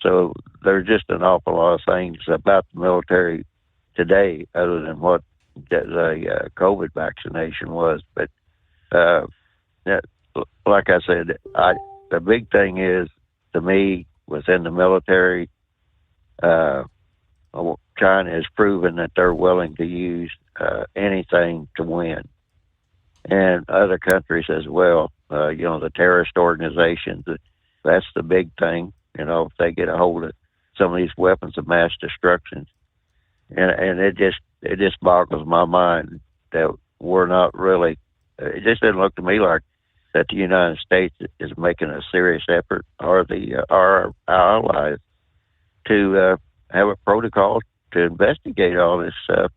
So there's just an awful lot of things about the military today other than what the COVID vaccination was. But like I said, the big thing is, to me, within the military, China has proven that they're willing to use anything to win. And other countries as well. the terrorist organizations. That's the big thing. If they get a hold of some of these weapons of mass destruction, and it just boggles my mind that we're not really. It just doesn't look to me like that the United States is making a serious effort, or our allies, to have a protocol to investigate all this stuff.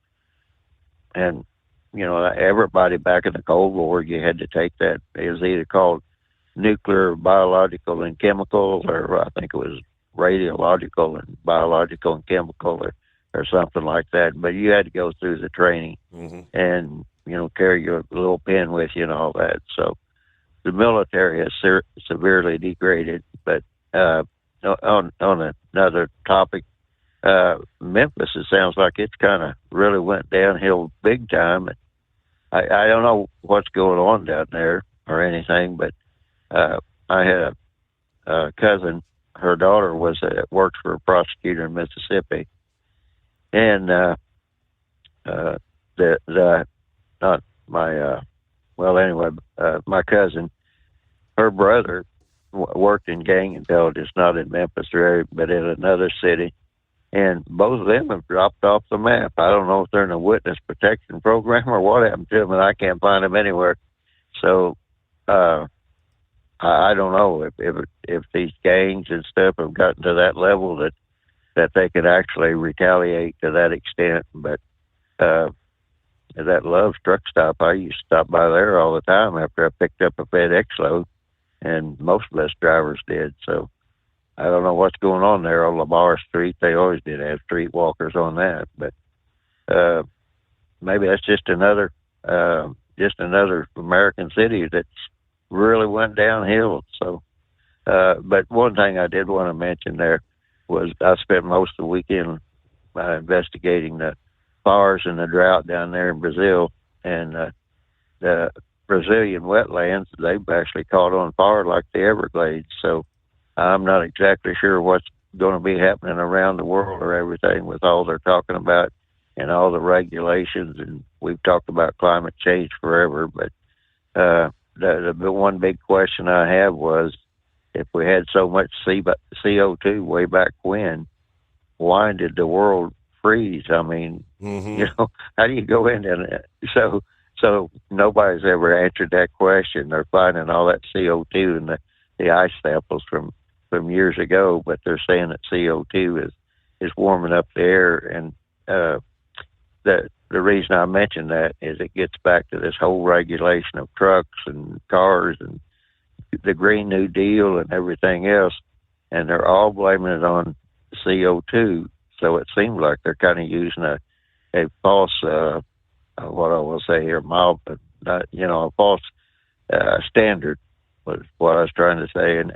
And everybody back in the Cold War, you had to take that. It was either called nuclear, biological, and chemical, or I think it was radiological and biological and chemical, or something like that. But you had to go through the training and carry your little pen with you and all that. So the military has severely degraded. But on another topic, Memphis, it sounds like it's kind of really went downhill big time. I don't know what's going on down there or anything, but I had a cousin. Her daughter worked for a prosecutor in Mississippi, and my cousin, her brother worked in gang intelligence, not in Memphis area, but in another city. And both of them have dropped off the map. I don't know if they're in a witness protection program or what happened to them, and I can't find them anywhere. So I don't know if these gangs and stuff have gotten to that level that they could actually retaliate to that extent. But that Love's truck stop, I used to stop by there all the time after I picked up a FedEx load, and most of us drivers did. So I don't know what's going on there on Lamar Street. They always did have streetwalkers on that, but maybe that's just another American city that's really went downhill. So, but one thing I did want to mention there was I spent most of the weekend investigating the fires and the drought down there in Brazil, and the Brazilian wetlands, they've actually caught on fire like the Everglades. So I'm not exactly sure what's going to be happening around the world or everything with all they're talking about and all the regulations. And we've talked about climate change forever, but the one big question I have was, if we had so much CO2 way back when, why did the world freeze? I mean, how do you go in and so nobody's ever answered that question. They're finding all that CO2 in the ice samples from years ago, but they're saying that CO2 is warming up the air. And the reason I mention that is it gets back to this whole regulation of trucks and cars and the Green New Deal and everything else, and they're all blaming it on CO2. So it seems like they're kind of using a false, what I will say here, a false standard was what I was trying to say. And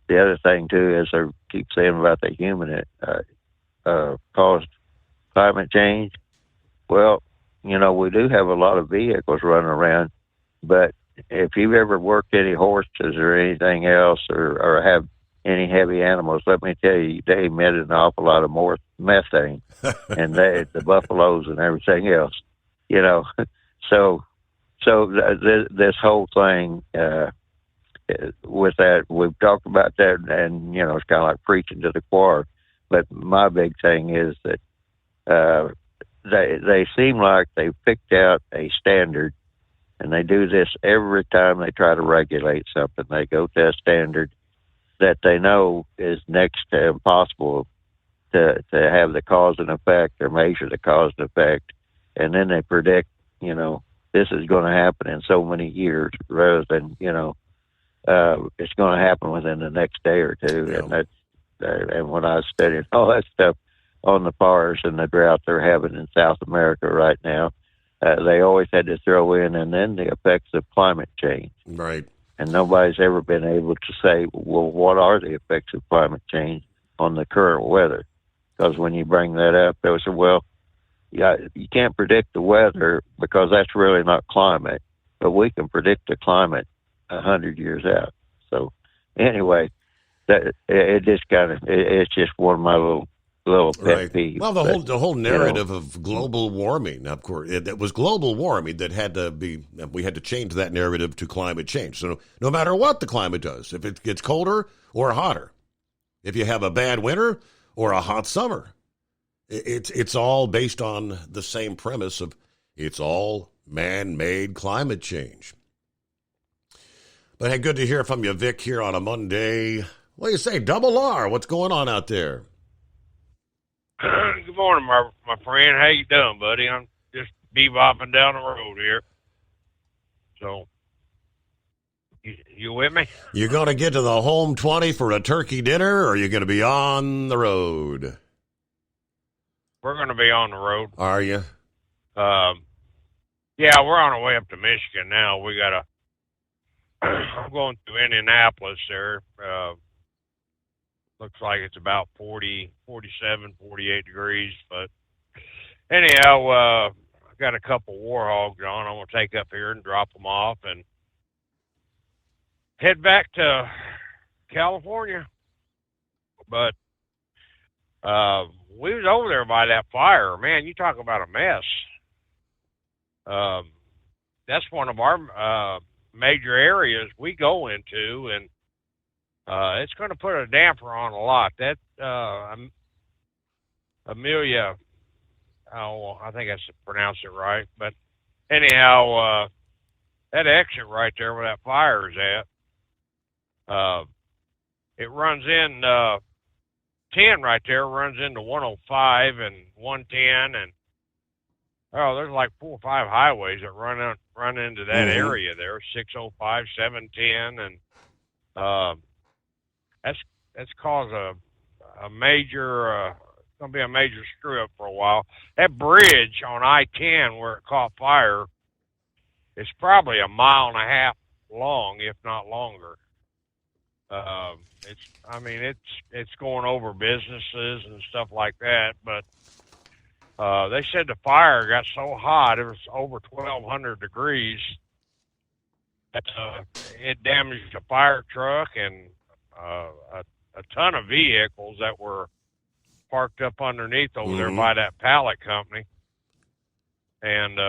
the other thing too is I keep saying about the human caused climate change. Well, we do have a lot of vehicles running around, but if you've ever worked any horses or anything else or have any heavy animals, let me tell you, they emit an awful lot of more methane and the buffaloes and everything else, So this whole thing, with that, we've talked about that, and it's kind of like preaching to the choir. But my big thing is that they seem like they've picked out a standard, and they do this every time they try to regulate something. They go to a standard that they know is next to impossible to have the cause and effect or measure the cause and effect, and then they predict, this is going to happen in so many years, rather than it's going to happen within the next day or two. Yeah. And when I was studying all that stuff on the fires and the drought they're having in South America right now, they always had to throw in and then the effects of climate change. Right. And nobody's ever been able to say, well, what are the effects of climate change on the current weather? Because when you bring that up, they say, well, yeah, you can't predict the weather because that's really not climate, but we can predict the climate 100 years out. So anyway, that it just it's just one of my little little pet Right. peeve. Well, the but, whole narrative of global warming, of course, it was global warming that had to be. We had to change that narrative to climate change. So no matter what the climate does, if it gets colder or hotter, if you have a bad winter or a hot summer, it's all based on the same premise of it's all man-made climate change. But hey, good to hear from you, Vic, here on a Monday. What do you say, Double R? What's going on out there? Good morning, my friend. How you doing, buddy? I'm just bebopping down the road here. So, you with me? You going to get to the home 20 for a turkey dinner, or are you going to be on the road? We're going to be on the road. Are you? Yeah, we're on our way up to Michigan now. We got to. I'm going through Indianapolis there. Looks like it's about 40, 47, 48 degrees. But anyhow, I got a couple warhogs on. I'm going to take up here and drop them off and head back to California. But we was over there by that fire. Man, you talk about a mess. That's one of our major areas we go into, and it's going to put a damper on a lot. That Amelia, I think I pronounced it right, but anyhow, that exit right there where that fire is at, it runs in 10 right there, runs into 105 and 110, and there's like 4 or 5 highways that run into that area there, 605, 710, and that's caused a major, going to be a major screw up for a while. That bridge on I-10 where it caught fire is probably 1.5 miles long, if not longer. It's going over businesses and stuff like that, but they said the fire got so hot, it was over 1,200 degrees, that it damaged a fire truck and a ton of vehicles that were parked up underneath over there by that pallet company. And,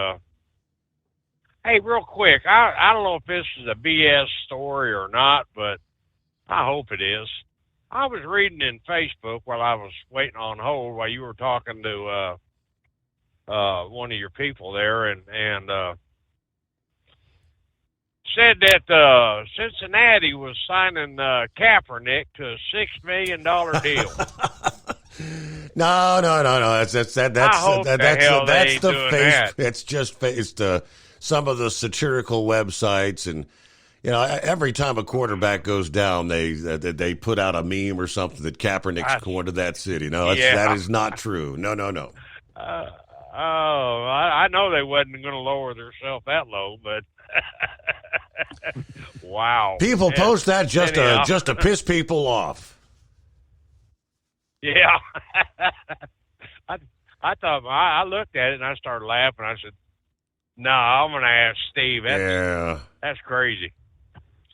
hey, real quick, I don't know if this is a BS story or not, but I hope it is. I was reading in Facebook while I was waiting on hold while you were talking to one of your people there, and said that Cincinnati was signing Kaepernick to a $6 million deal. No. That's the face. It's just faced some of the satirical websites, and every time a quarterback goes down, they put out a meme or something that Kaepernick's going to that city. No, that is not true. No. I know they wasn't going to lower themselves that low, but wow. People post that just to piss people off. Yeah. I thought, I looked at it and I started laughing. I said, no, I'm going to ask Steve. That's crazy.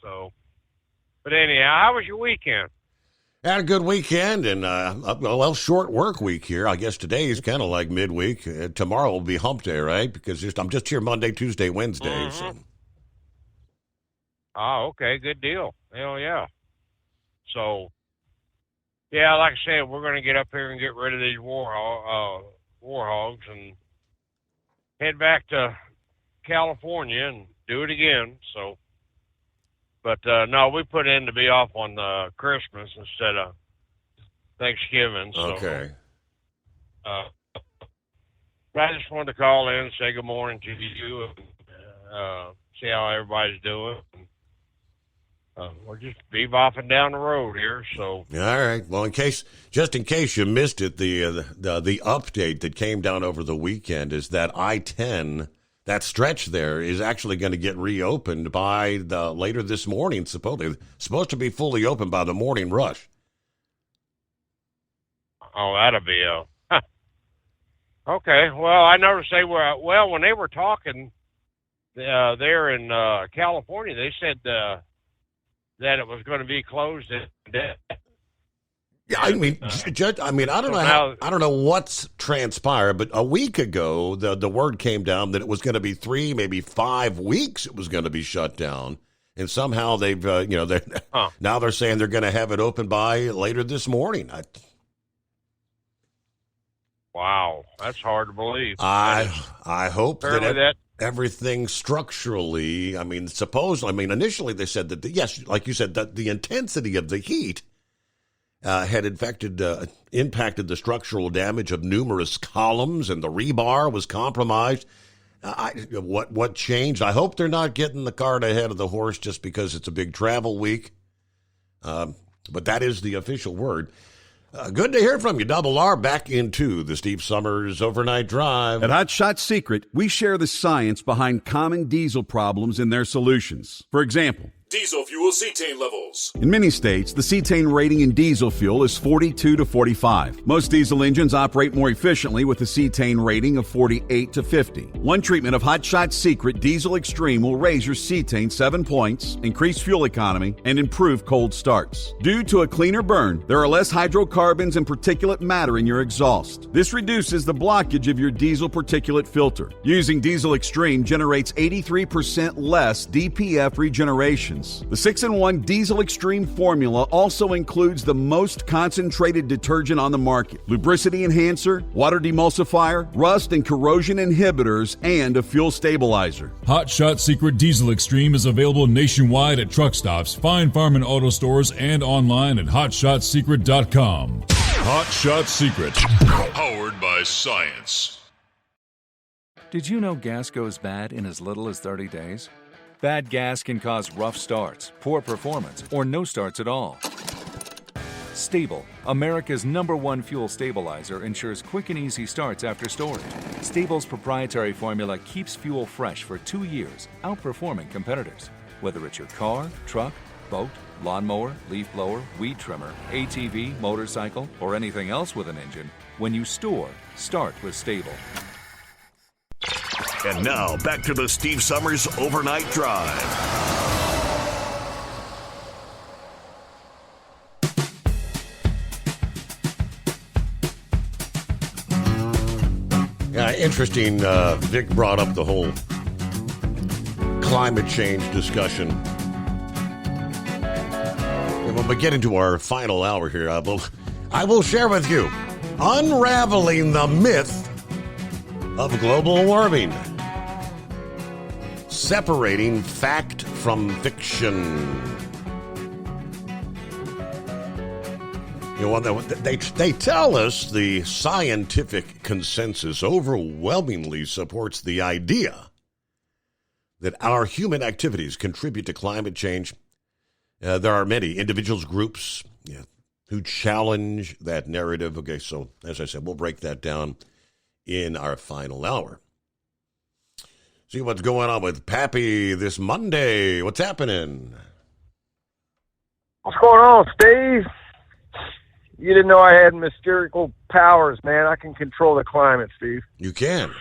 So, but anyhow, how was your weekend? Had a good weekend, and short work week here. I guess today is kind of like midweek. Tomorrow will be hump day, right? Because I'm just here Monday, Tuesday, Wednesday. So. Oh, okay, good deal. Hell yeah. So, yeah, like I said, we're going to get up here and get rid of these war hogs and head back to California and do it again. So. But, no, we put in to be off on Christmas instead of Thanksgiving. So, okay. But I just wanted to call in and say good morning to you and see how everybody's doing. We're just bebopping down the road here. So. All right. Well, in case you missed it, the update that came down over the weekend is that I-10, that stretch there, is actually going to get reopened by later this morning. Supposed to be fully open by the morning rush. Oh, that'll be okay. Well, I noticed they were when they were talking there in California. They said that it was going to be closed Yeah, I mean, Judge. I mean, I don't know I don't know what's transpired, but a week ago, the word came down that it was going to be 3, maybe 5 weeks. It was going to be shut down, and somehow they've, now they're saying they're going to have it open by later this morning. Wow, that's hard to believe. I hope that everything structurally. I mean, initially they said that yes, like you said, that the intensity of the heat had impacted the structural damage of numerous columns, and the rebar was compromised. What changed? I hope they're not getting the cart ahead of the horse just because it's a big travel week. But that is the official word. Good to hear from you, Double R. Back into the Steve Summers Overnight Drive. At Hot Shot Secret, we share the science behind common diesel problems and their solutions. For example, diesel fuel cetane levels. in many states, the cetane rating in diesel fuel is 42 to 45. Most diesel engines operate more efficiently with a cetane rating of 48 to 50. One treatment of Hot Shot Secret Diesel Extreme will raise your cetane 7 points, increase fuel economy, and improve cold starts. Due to a cleaner burn, there are less hydrocarbons and particulate matter in your exhaust. This reduces the blockage of your diesel particulate filter. Using Diesel Extreme generates 83% less DPF regeneration. The 6-in-1 Diesel Extreme formula also includes the most concentrated detergent on the market, lubricity enhancer, water demulsifier, rust and corrosion inhibitors, and a fuel stabilizer. Hot Shot Secret Diesel Extreme is available nationwide at truck stops, fine farm and auto stores, and online at hotshotsecret.com. Hot Shot Secret, powered by science. Did you know gas goes bad in as little as 30 days? Bad gas can cause rough starts, poor performance, or no starts at all. Stable, America's #1 fuel stabilizer, ensures quick and easy starts after storage. Stable's proprietary formula keeps fuel fresh for 2 years, outperforming competitors. Whether it's your car, truck, boat, lawnmower, leaf blower, weed trimmer, ATV, motorcycle, or anything else with an engine, when you store, start with Stable. And now, back to the Steve Summers Overnight Drive. Yeah, interesting. Vic brought up the whole climate change discussion. And when we get into our final hour here, I will share with you unraveling the myth of global warming. Separating fact from fiction. You know, they tell us the scientific consensus overwhelmingly supports the idea that our human activities contribute to climate change. There are many individuals, groups who challenge that narrative. Okay, so as I said, we'll break that down in our final hour. See what's going on with Pappy this Monday. What's happening? What's going on, Steve? You didn't know I had mystical powers, man. I can control the climate, Steve. You can.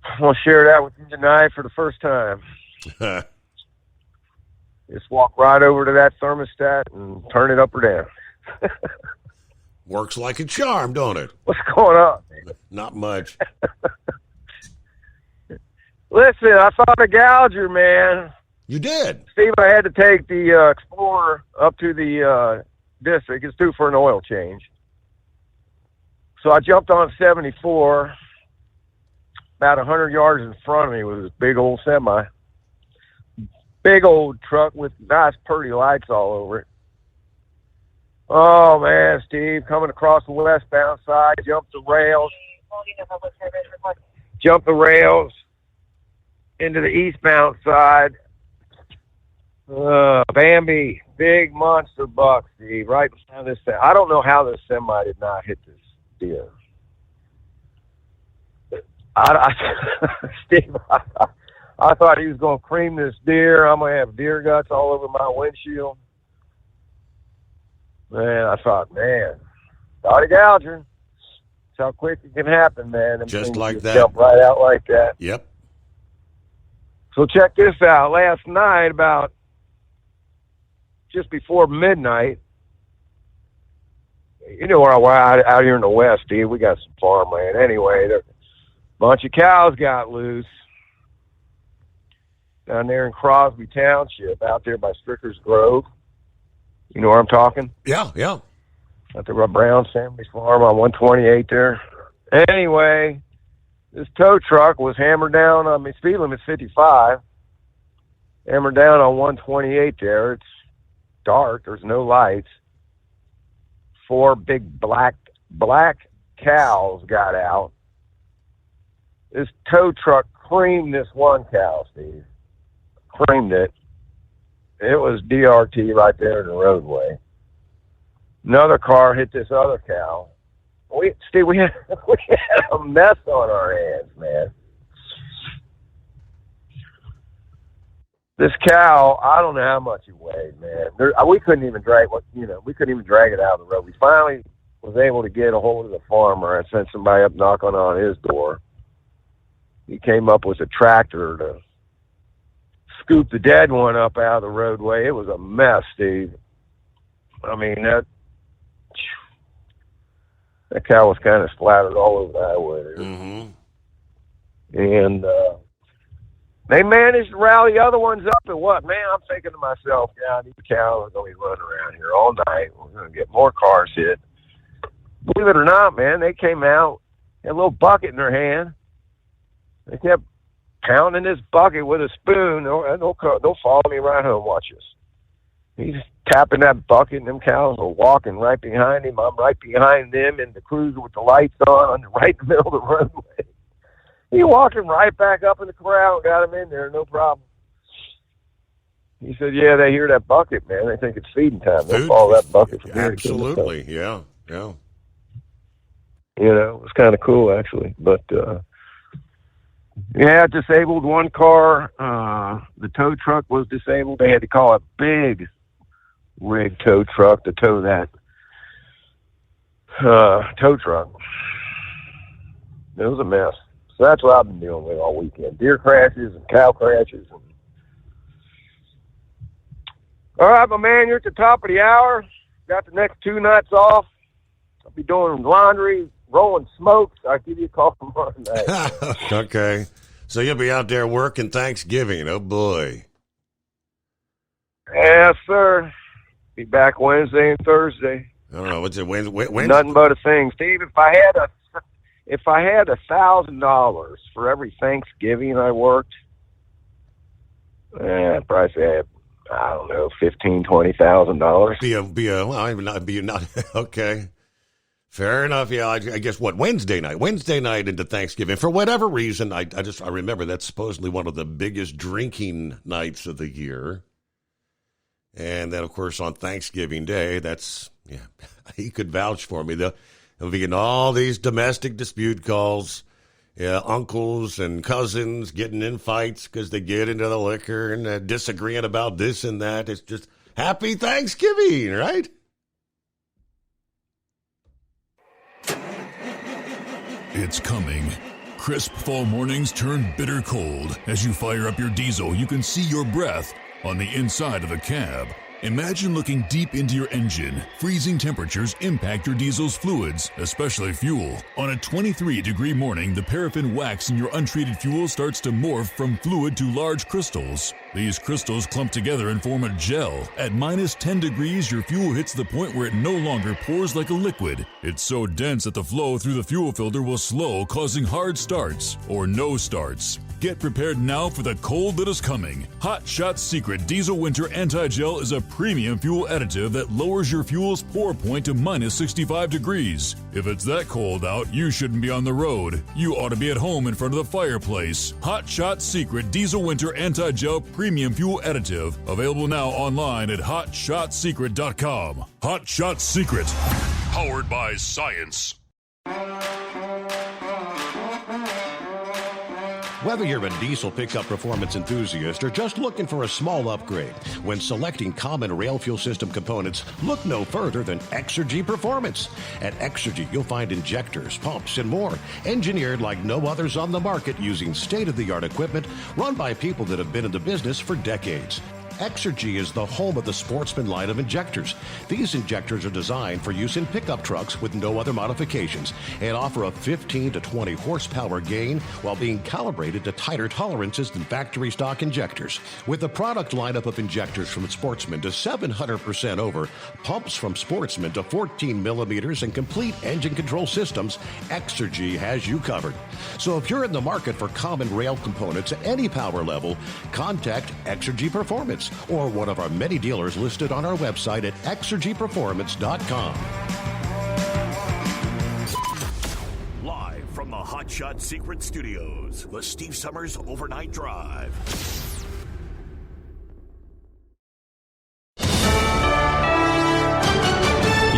I want to share that with you tonight for the first time. Just walk right over to that thermostat and turn it up or down. Works like a charm, don't it? What's going on? Not much. Listen, I found a gouger, man. You did? Steve, I had to take the Explorer up to the district. It's due for an oil change. So I jumped on 74. About 100 yards in front of me was this big old semi. Big old truck with nice, pretty lights all over it. Oh, man, Steve, coming across the westbound side, jumped the rails. Jumped the rails into the eastbound side. Bambi, big monster buck, Steve, right behind this thing. I don't know how this semi did not hit this deer. Steve, I thought he was going to cream this deer. I'm going to have deer guts all over my windshield. Man, I thought, man, started gouging. That's how quick it can happen, man. Them just things like just that. Jump right out like that. Yep. So check this out. Last night, about just before midnight, you know where out here in the West, Steve, we got some farmland. Anyway, a bunch of cows got loose down there in Crosby Township, out there by Stricker's Grove. You know where I'm talking? Yeah. Out there by Brown's Family's farm on 128 there. Anyway, this tow truck was hammered down. I mean, speed limit's 55. Hammered down on 128 there. It's dark. There's no lights. 4 big black cows got out. This tow truck creamed this one cow, Steve. Creamed it. It was DRT right there in the roadway. Another car hit this other cow. We had a mess on our hands, man. This cow, I don't know how much it weighed, man. We couldn't even drag it out of the road. We finally was able to get a hold of the farmer. I sent somebody up knocking on his door. He came up with a tractor to scoop the dead one up out of the roadway. It was a mess, Steve. I mean, that cow was kind of splattered all over the highway. Mm-hmm. And they managed to rally the other ones up, and what, man, I'm thinking to myself, these cows are going to be running around here all night. We're going to get more cars hit. Believe it or not, man, they came out, had a little bucket in their hand. They kept pounding this bucket with a spoon. They'll follow me right home. Watch this. He's tapping that bucket, and them cows are walking right behind him. I'm right behind them in the cruiser with the lights on right in the middle of the roadway. He walked him right back up in the corral and got him in there, no problem. He said, yeah, they hear that bucket, man. They think it's feeding time. They'll follow that bucket. Absolutely, yeah. You know, it was kind of cool, actually. But, disabled one car. The tow truck was disabled. They had to call a big rig tow truck to tow that tow truck. It was a mess. So that's what I've been dealing with all weekend. Deer crashes and cow crashes. All right, my man, you're at the top of the hour. Got the next 2 nights off. I'll be doing laundry, rolling smokes. I'll give you a call tomorrow night. Okay. So you'll be out there working Thanksgiving. Oh, boy. Yes, sir. Be back Wednesday and Thursday. I don't know. What's it, Wednesday? Nothing but a thing. Steve, if I had $1,000 for every Thanksgiving I worked, I'd probably say I don't know, $15,000-$20,000. Okay. Fair enough. Yeah, I guess Wednesday night into Thanksgiving. For whatever reason, I remember that's supposedly one of the biggest drinking nights of the year. And then, of course, on Thanksgiving Day, he could vouch for me. He'll be getting all these domestic dispute calls, uncles and cousins getting in fights because they get into the liquor and disagreeing about this and that. It's just happy Thanksgiving, right? It's coming. Crisp fall mornings turn bitter cold. As you fire up your diesel, you can see your breath on the inside of the cab. Imagine looking deep into your engine. Freezing temperatures impact your diesel's fluids, especially fuel. On a 23-degree morning, the paraffin wax in your untreated fuel starts to morph from fluid to large crystals. These crystals clump together and form a gel. At minus 10 degrees, your fuel hits the point where it no longer pours like a liquid. It's so dense that the flow through the fuel filter will slow, causing hard starts or no starts. Get prepared now for the cold that is coming. Hot Shot Secret Diesel Winter Anti-Gel is a premium fuel additive that lowers your fuel's pour point to minus 65 degrees. If it's that cold out, you shouldn't be on the road. You ought to be at home in front of the fireplace. Hot Shot Secret Diesel Winter Anti-Gel Premium Fuel Additive. Available now online at HotShotSecret.com. Hot Shot Secret. Powered by science. Whether you're a diesel pickup performance enthusiast or just looking for a small upgrade, when selecting common rail fuel system components, look no further than Exergy Performance. At Exergy, you'll find injectors, pumps, and more, engineered like no others on the market using state-of-the-art equipment run by people that have been in the business for decades. Exergy is the home of the Sportsman line of injectors. These injectors are designed for use in pickup trucks with no other modifications and offer a 15 to 20 horsepower gain while being calibrated to tighter tolerances than factory stock injectors. With the product lineup of injectors from Sportsman to 700% over, pumps from Sportsman to 14 millimeters and complete engine control systems, Exergy has you covered. So if you're in the market for common rail components at any power level, contact Exergy Performance or one of our many dealers listed on our website at exergyperformance.com. Live from the Hot Shot Secret Studios, the Steve Summers Overnight Drive.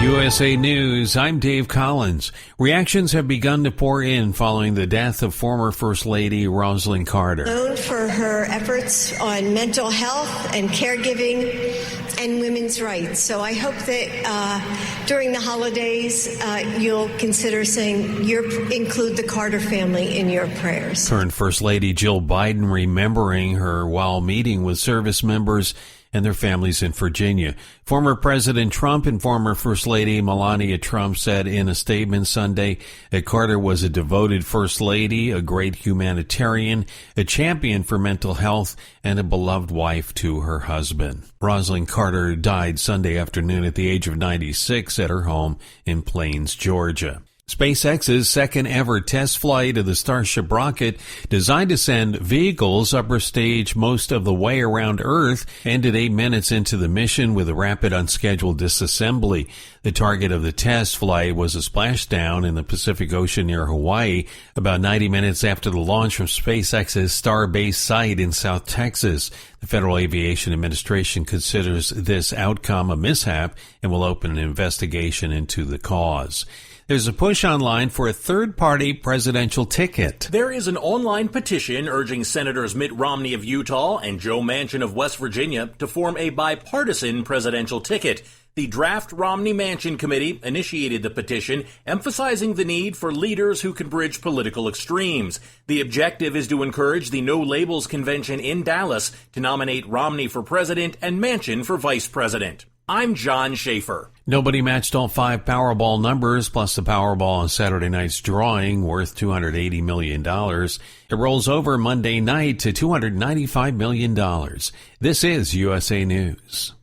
USA News, I'm Dave Collins. Reactions have begun to pour in following the death of former First Lady Rosalynn Carter. Known for her efforts on mental health and caregiving and women's rights. So I hope that during the holidays you'll consider saying include the Carter family in your prayers. Current First Lady Jill Biden remembering her while meeting with service members and their families in Virginia. Former President Trump and former First Lady Melania Trump said in a statement Sunday that Carter was a devoted First Lady, a great humanitarian, a champion for mental health, and a beloved wife to her husband. Rosalynn Carter died Sunday afternoon at the age of 96 at her home in Plains, Georgia. SpaceX's second ever test flight of the Starship rocket, designed to send vehicles upper stage most of the way around Earth, ended 8 minutes into the mission with a rapid unscheduled disassembly. The target of the test flight was a splashdown in the Pacific Ocean near Hawaii, about 90 minutes after the launch from SpaceX's Starbase site in South Texas. The Federal Aviation Administration considers this outcome a mishap and will open an investigation into the cause. There's a push online for a third-party presidential ticket. There is an online petition urging Senators Mitt Romney of Utah and Joe Manchin of West Virginia to form a bipartisan presidential ticket. The Draft Romney-Manchin Committee initiated the petition, emphasizing the need for leaders who can bridge political extremes. The objective is to encourage the No Labels Convention in Dallas to nominate Romney for president and Manchin for vice president. I'm John Schaefer. Nobody matched all 5 Powerball numbers, plus the Powerball on Saturday night's drawing, worth $280 million. It rolls over Monday night to $295 million. This is USA News.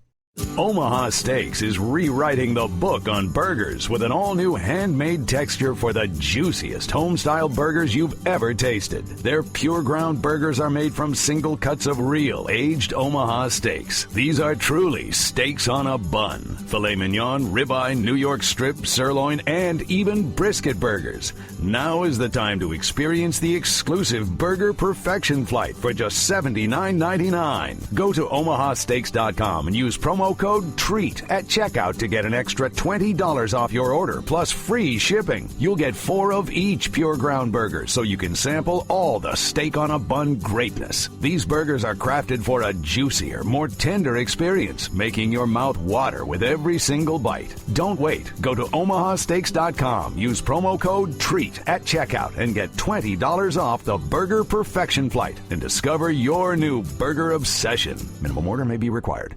Omaha Steaks is rewriting the book on burgers with an all-new handmade texture for the juiciest home-style burgers you've ever tasted. Their pure ground burgers are made from single cuts of real, aged Omaha steaks. These are truly steaks on a bun. Filet mignon, ribeye, New York strip, sirloin, and even brisket burgers. Now is the time to experience the exclusive Burger Perfection Flight for just $79.99. Go to omahasteaks.com and use promo code TREAT at checkout to get an extra $20 off your order, plus free shipping. You'll get 4 of each pure ground burger, so you can sample all the steak on a bun greatness. These burgers are crafted for a juicier, more tender experience, making your mouth water with every single bite. Don't wait. Go to omahasteaks.com, use promo code TREAT at checkout, and get $20 off the Burger Perfection Flight and discover your new burger obsession. Minimum order may be required.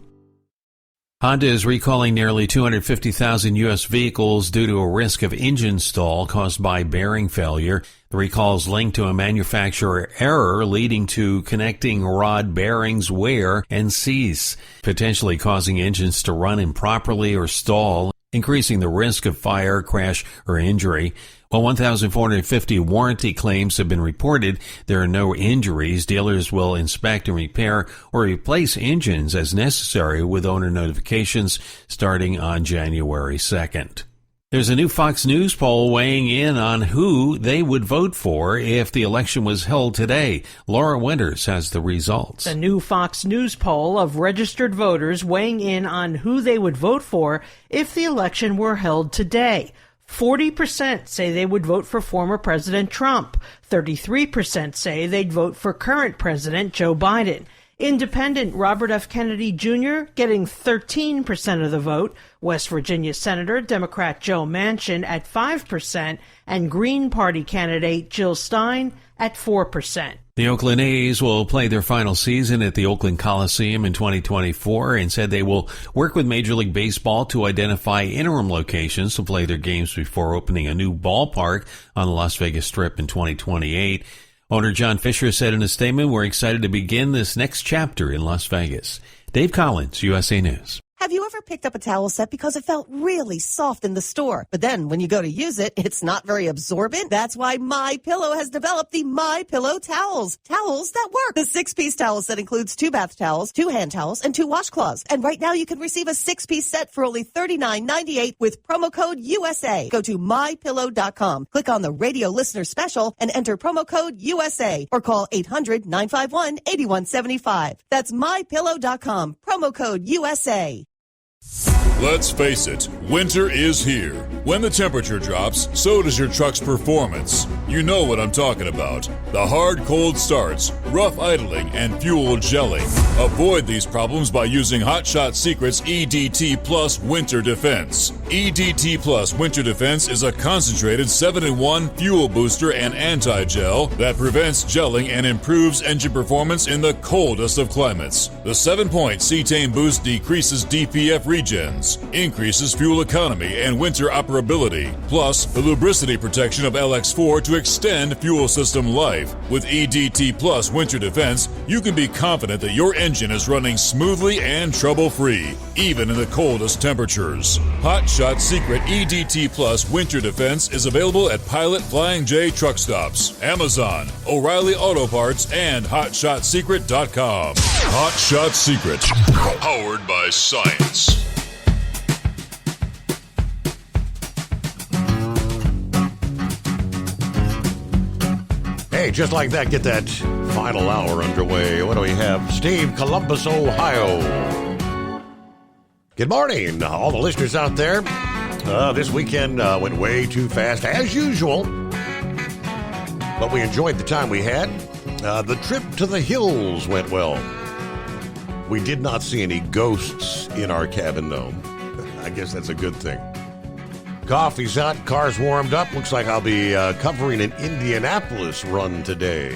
Honda is recalling nearly 250,000 U.S. vehicles due to a risk of engine stall caused by bearing failure. The recall is linked to a manufacturer error leading to connecting rod bearings wear and cease, potentially causing engines to run improperly or stall, increasing the risk of fire, crash, or injury. While 1,450 warranty claims have been reported, there are no injuries. Dealers will inspect and repair or replace engines as necessary with owner notifications starting on January 2nd. There's a new Fox News poll weighing in on who they would vote for if the election was held today. Laura Winters has the results. A new Fox News poll of registered voters weighing in on who they would vote for if the election were held today. 40% say they would vote for former President Trump. 33% say they'd vote for current President Joe Biden. Independent Robert F. Kennedy Jr. getting 13% of the vote, West Virginia Senator Democrat Joe Manchin at 5%, and Green Party candidate Jill Stein at 4%. The Oakland A's will play their final season at the Oakland Coliseum in 2024 and said they will work with Major League Baseball to identify interim locations to play their games before opening a new ballpark on the Las Vegas Strip in 2028. Owner John Fisher said in a statement, "We're excited to begin this next chapter in Las Vegas." Dave Collins, USA News. Have you ever picked up a towel set because it felt really soft in the store, but then when you go to use it, it's not very absorbent? That's why MyPillow has developed the MyPillow towels. Towels that work. The 6-piece towel set includes 2 bath towels, 2 hand towels, and 2 washcloths. And right now you can receive a 6-piece set for only $39.98 with promo code USA. Go to MyPillow.com, click on the radio listener special, and enter promo code USA, or call 800-951-8175. That's MyPillow.com, promo code USA. Let's face it, winter is here. When the temperature drops, so does your truck's performance. You know what I'm talking about. The hard, cold starts, rough idling, and fuel gelling. Avoid these problems by using Hot Shot Secret's EDT Plus Winter Defense. EDT Plus Winter Defense is a concentrated 7-in-1 fuel booster and anti-gel that prevents gelling and improves engine performance in the coldest of climates. The 7-point cetane boost decreases DPF regens, increases fuel economy and winter operability, plus the lubricity protection of LX4 to extend fuel system life. With EDT Plus Winter Defense, you can be confident that your engine is running smoothly and trouble-free, even in the coldest temperatures. Hot Shot Secret EDT Plus Winter Defense is available at Pilot Flying J truck stops, Amazon, O'Reilly Auto Parts, and HotShotSecret.com. Hot Shot Secret, powered by science. Hey, just like that, get that final hour underway. What do we have? Steve, Columbus, Ohio. Good morning, all the listeners out there. This weekend went way too fast, as usual. But we enjoyed the time we had. The trip to the hills went well. We did not see any ghosts in our cabin, though. I guess that's a good thing. Coffee's out, car's warmed up. Looks like I'll be covering an Indianapolis run today.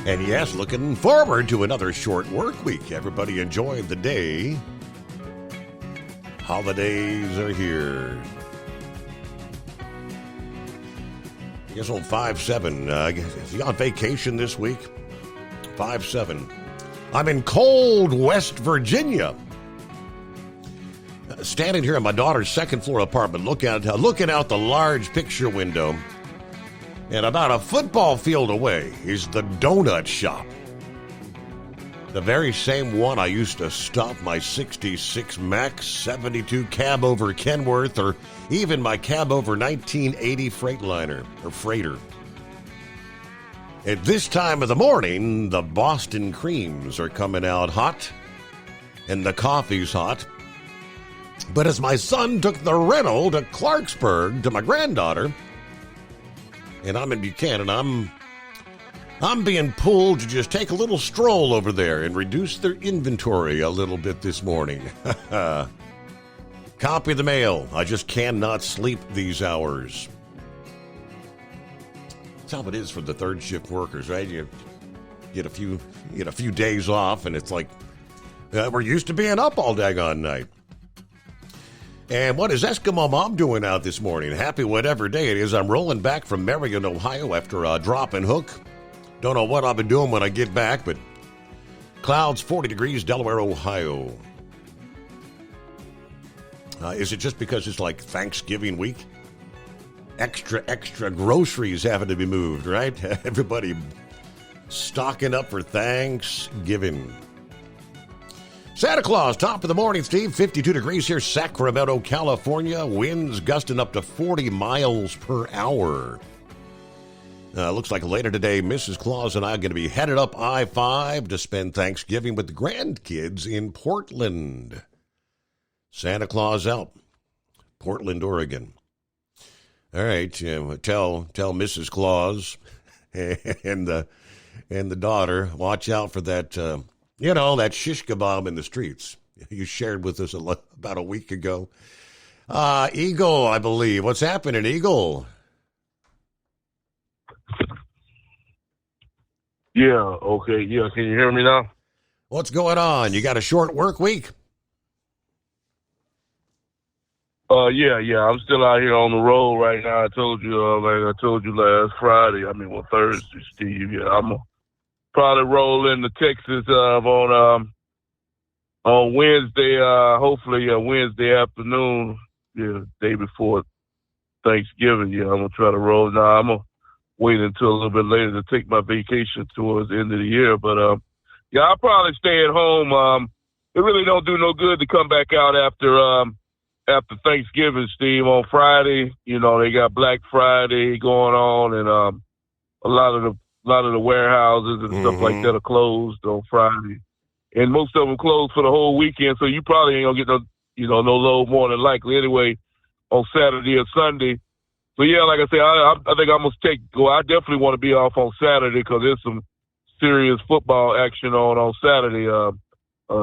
And yes, looking forward to another short work week. Everybody enjoy the day. Holidays are here. I guess on 5-7. Is he on vacation this week? 5-7. I'm in cold West Virginia. Standing here in my daughter's second-floor apartment, looking out the large picture window, and about a football field away is the donut shop. The very same one I used to stop my 66 Max 72 cab over Kenworth, or even my cab over 1980 Freightliner, or Freighter. At this time of the morning, the Boston creams are coming out hot, and the coffee's hot. But as my son took the rental to Clarksburg to my granddaughter, and I'm in Buchanan, I'm being pulled to just take a little stroll over there and reduce their inventory a little bit this morning. Copy the mail. I just cannot sleep these hours. That's how it is for the third shift workers, right? You get a few days off, and it's like we're used to being up all daggone night. And what is Eskimo Mom doing out this morning? Happy whatever day it is. I'm rolling back from Marion, Ohio after a drop and hook. Don't know what I'll be doing when I get back, but clouds, 40 degrees, Delaware, Ohio. Is it just because it's like Thanksgiving week? Extra groceries having to be moved, right? Everybody stocking up for Thanksgiving. Santa Claus, top of the morning, Steve. 52 degrees here, Sacramento, California. Winds gusting up to 40 miles per hour. Looks like later today, Mrs. Claus and I are going to be headed up I-5 to spend Thanksgiving with the grandkids in Portland. Santa Claus out. Portland, Oregon. All right, tell Mrs. Claus and the daughter, watch out for that... that shish kebab in the streets you shared with us about a week ago. Eagle, I believe. What's happening, Eagle? Yeah, okay. Yeah, can you hear me now? What's going on? You got a short work week? Yeah. I'm still out here on the road right now. I told you, like I told you last Friday. Thursday, Steve. Yeah, I'm gonna probably roll into Texas on Wednesday. Hopefully, Wednesday afternoon. Yeah, day before Thanksgiving. Yeah, I'm gonna try to roll. Now I'm gonna wait until a little bit later to take my vacation towards the end of the year. But yeah, I'll probably stay at home. It really don't do no good to come back out after Thanksgiving, Steve. On Friday, they got Black Friday going on, and a lot of the warehouses and stuff like that are closed on Friday, and most of them closed for the whole weekend. So you probably ain't gonna get no load more than likely anyway on Saturday or Sunday. So yeah, like I say, I think I'm gonna I definitely want to be off on Saturday because there's some serious football action on Saturday.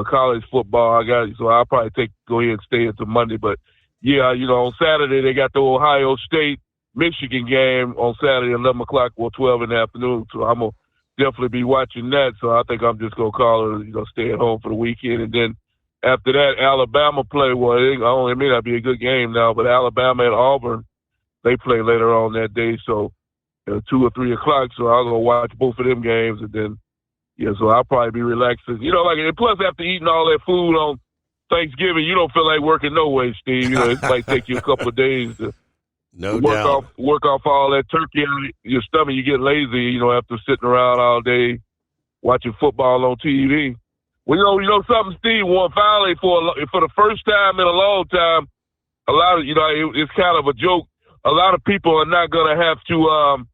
College football, so I'll probably go ahead and stay until Monday. But yeah, on Saturday they got the Ohio State Michigan game on Saturday, 11 o'clock or 12 in the afternoon. So I'm gonna definitely be watching that. So I think I'm just gonna call it, stay at home for the weekend, and then after that, Alabama play. Well, it may not be a good game now, but Alabama at Auburn, they play later on that day. So 2 or 3 o'clock. So I'll go watch both of them games, and then. Yeah, so I'll probably be relaxing. And plus after eating all that food on Thanksgiving, you don't feel like working no way, Steve. It might take you a couple of days to work off all that turkey out of your stomach. You get lazy, after sitting around all day watching football on TV. Well, you know something, Steve? Finally, for the first time in a long time, a lot of it's kind of a joke. A lot of people are not gonna have to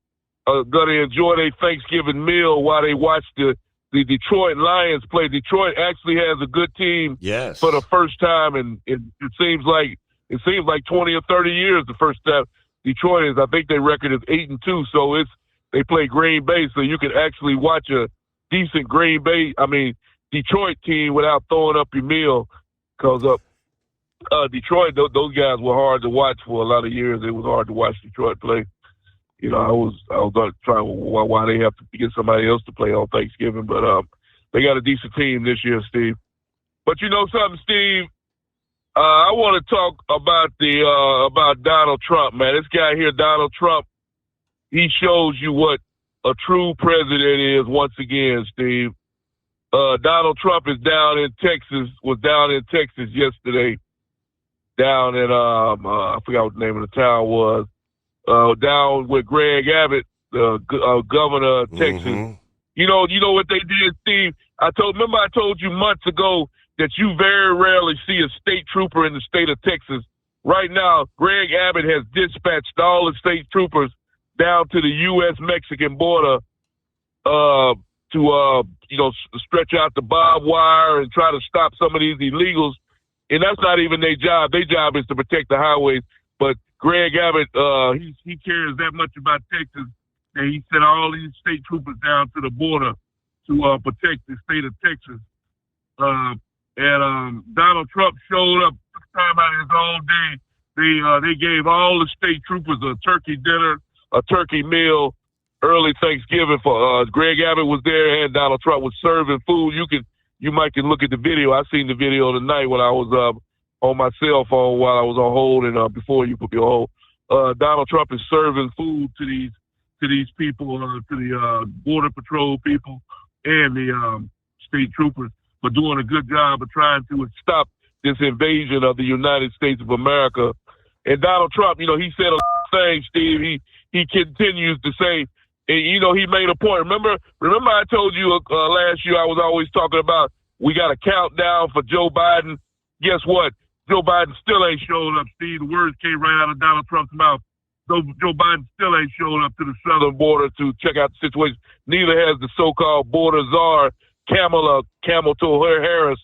gonna enjoy their Thanksgiving meal while they watch the Detroit Lions play. Detroit actually has a good team for the first time, and it seems like 20 or 30 years the first time Detroit is. I think their record is 8-2, so they play Green Bay, so you can actually watch a decent Detroit team without throwing up your meal, because Detroit, those guys were hard to watch for a lot of years. It was hard to watch Detroit play. I was trying why they have to get somebody else to play on Thanksgiving, but they got a decent team this year, Steve. But you know something, Steve? I want to talk about about Donald Trump, man. This guy here, Donald Trump, he shows you what a true president is once again, Steve. Donald Trump was down in Texas yesterday, down in I forgot what the name of the town was. Down with Greg Abbott, governor of Texas. Mm-hmm. You know what they did, Steve? I told you months ago that you very rarely see a state trooper in the state of Texas. Right now, Greg Abbott has dispatched all the state troopers down to the U.S.-Mexican border to stretch out the barbed wire and try to stop some of these illegals. And that's not even their job. Their job is to protect the highways. But Greg Abbott, he cares that much about Texas that he sent all these state troopers down to the border to protect the state of Texas. And Donald Trump showed up, took time out of his own day. They gave all the state troopers a turkey dinner, a turkey meal, early Thanksgiving. For Greg Abbott was there, and Donald Trump was serving food. You might can look at the video. I seen the video tonight when I was on my cell phone while I was on hold, and before you put me on hold. Donald Trump is serving food to these people, to the Border Patrol people and the state troopers, for doing a good job of trying to stop this invasion of the United States of America. And Donald Trump, he said a thing, Steve. He continues to say, and he made a point. Remember I told you last year I was always talking about we got a countdown for Joe Biden. Guess what? Joe Biden still ain't showing up, Steve. The words came right out of Donald Trump's mouth. Joe Biden still ain't showing up to the southern border to check out the situation. Neither has the so-called border czar, Kamala Harris.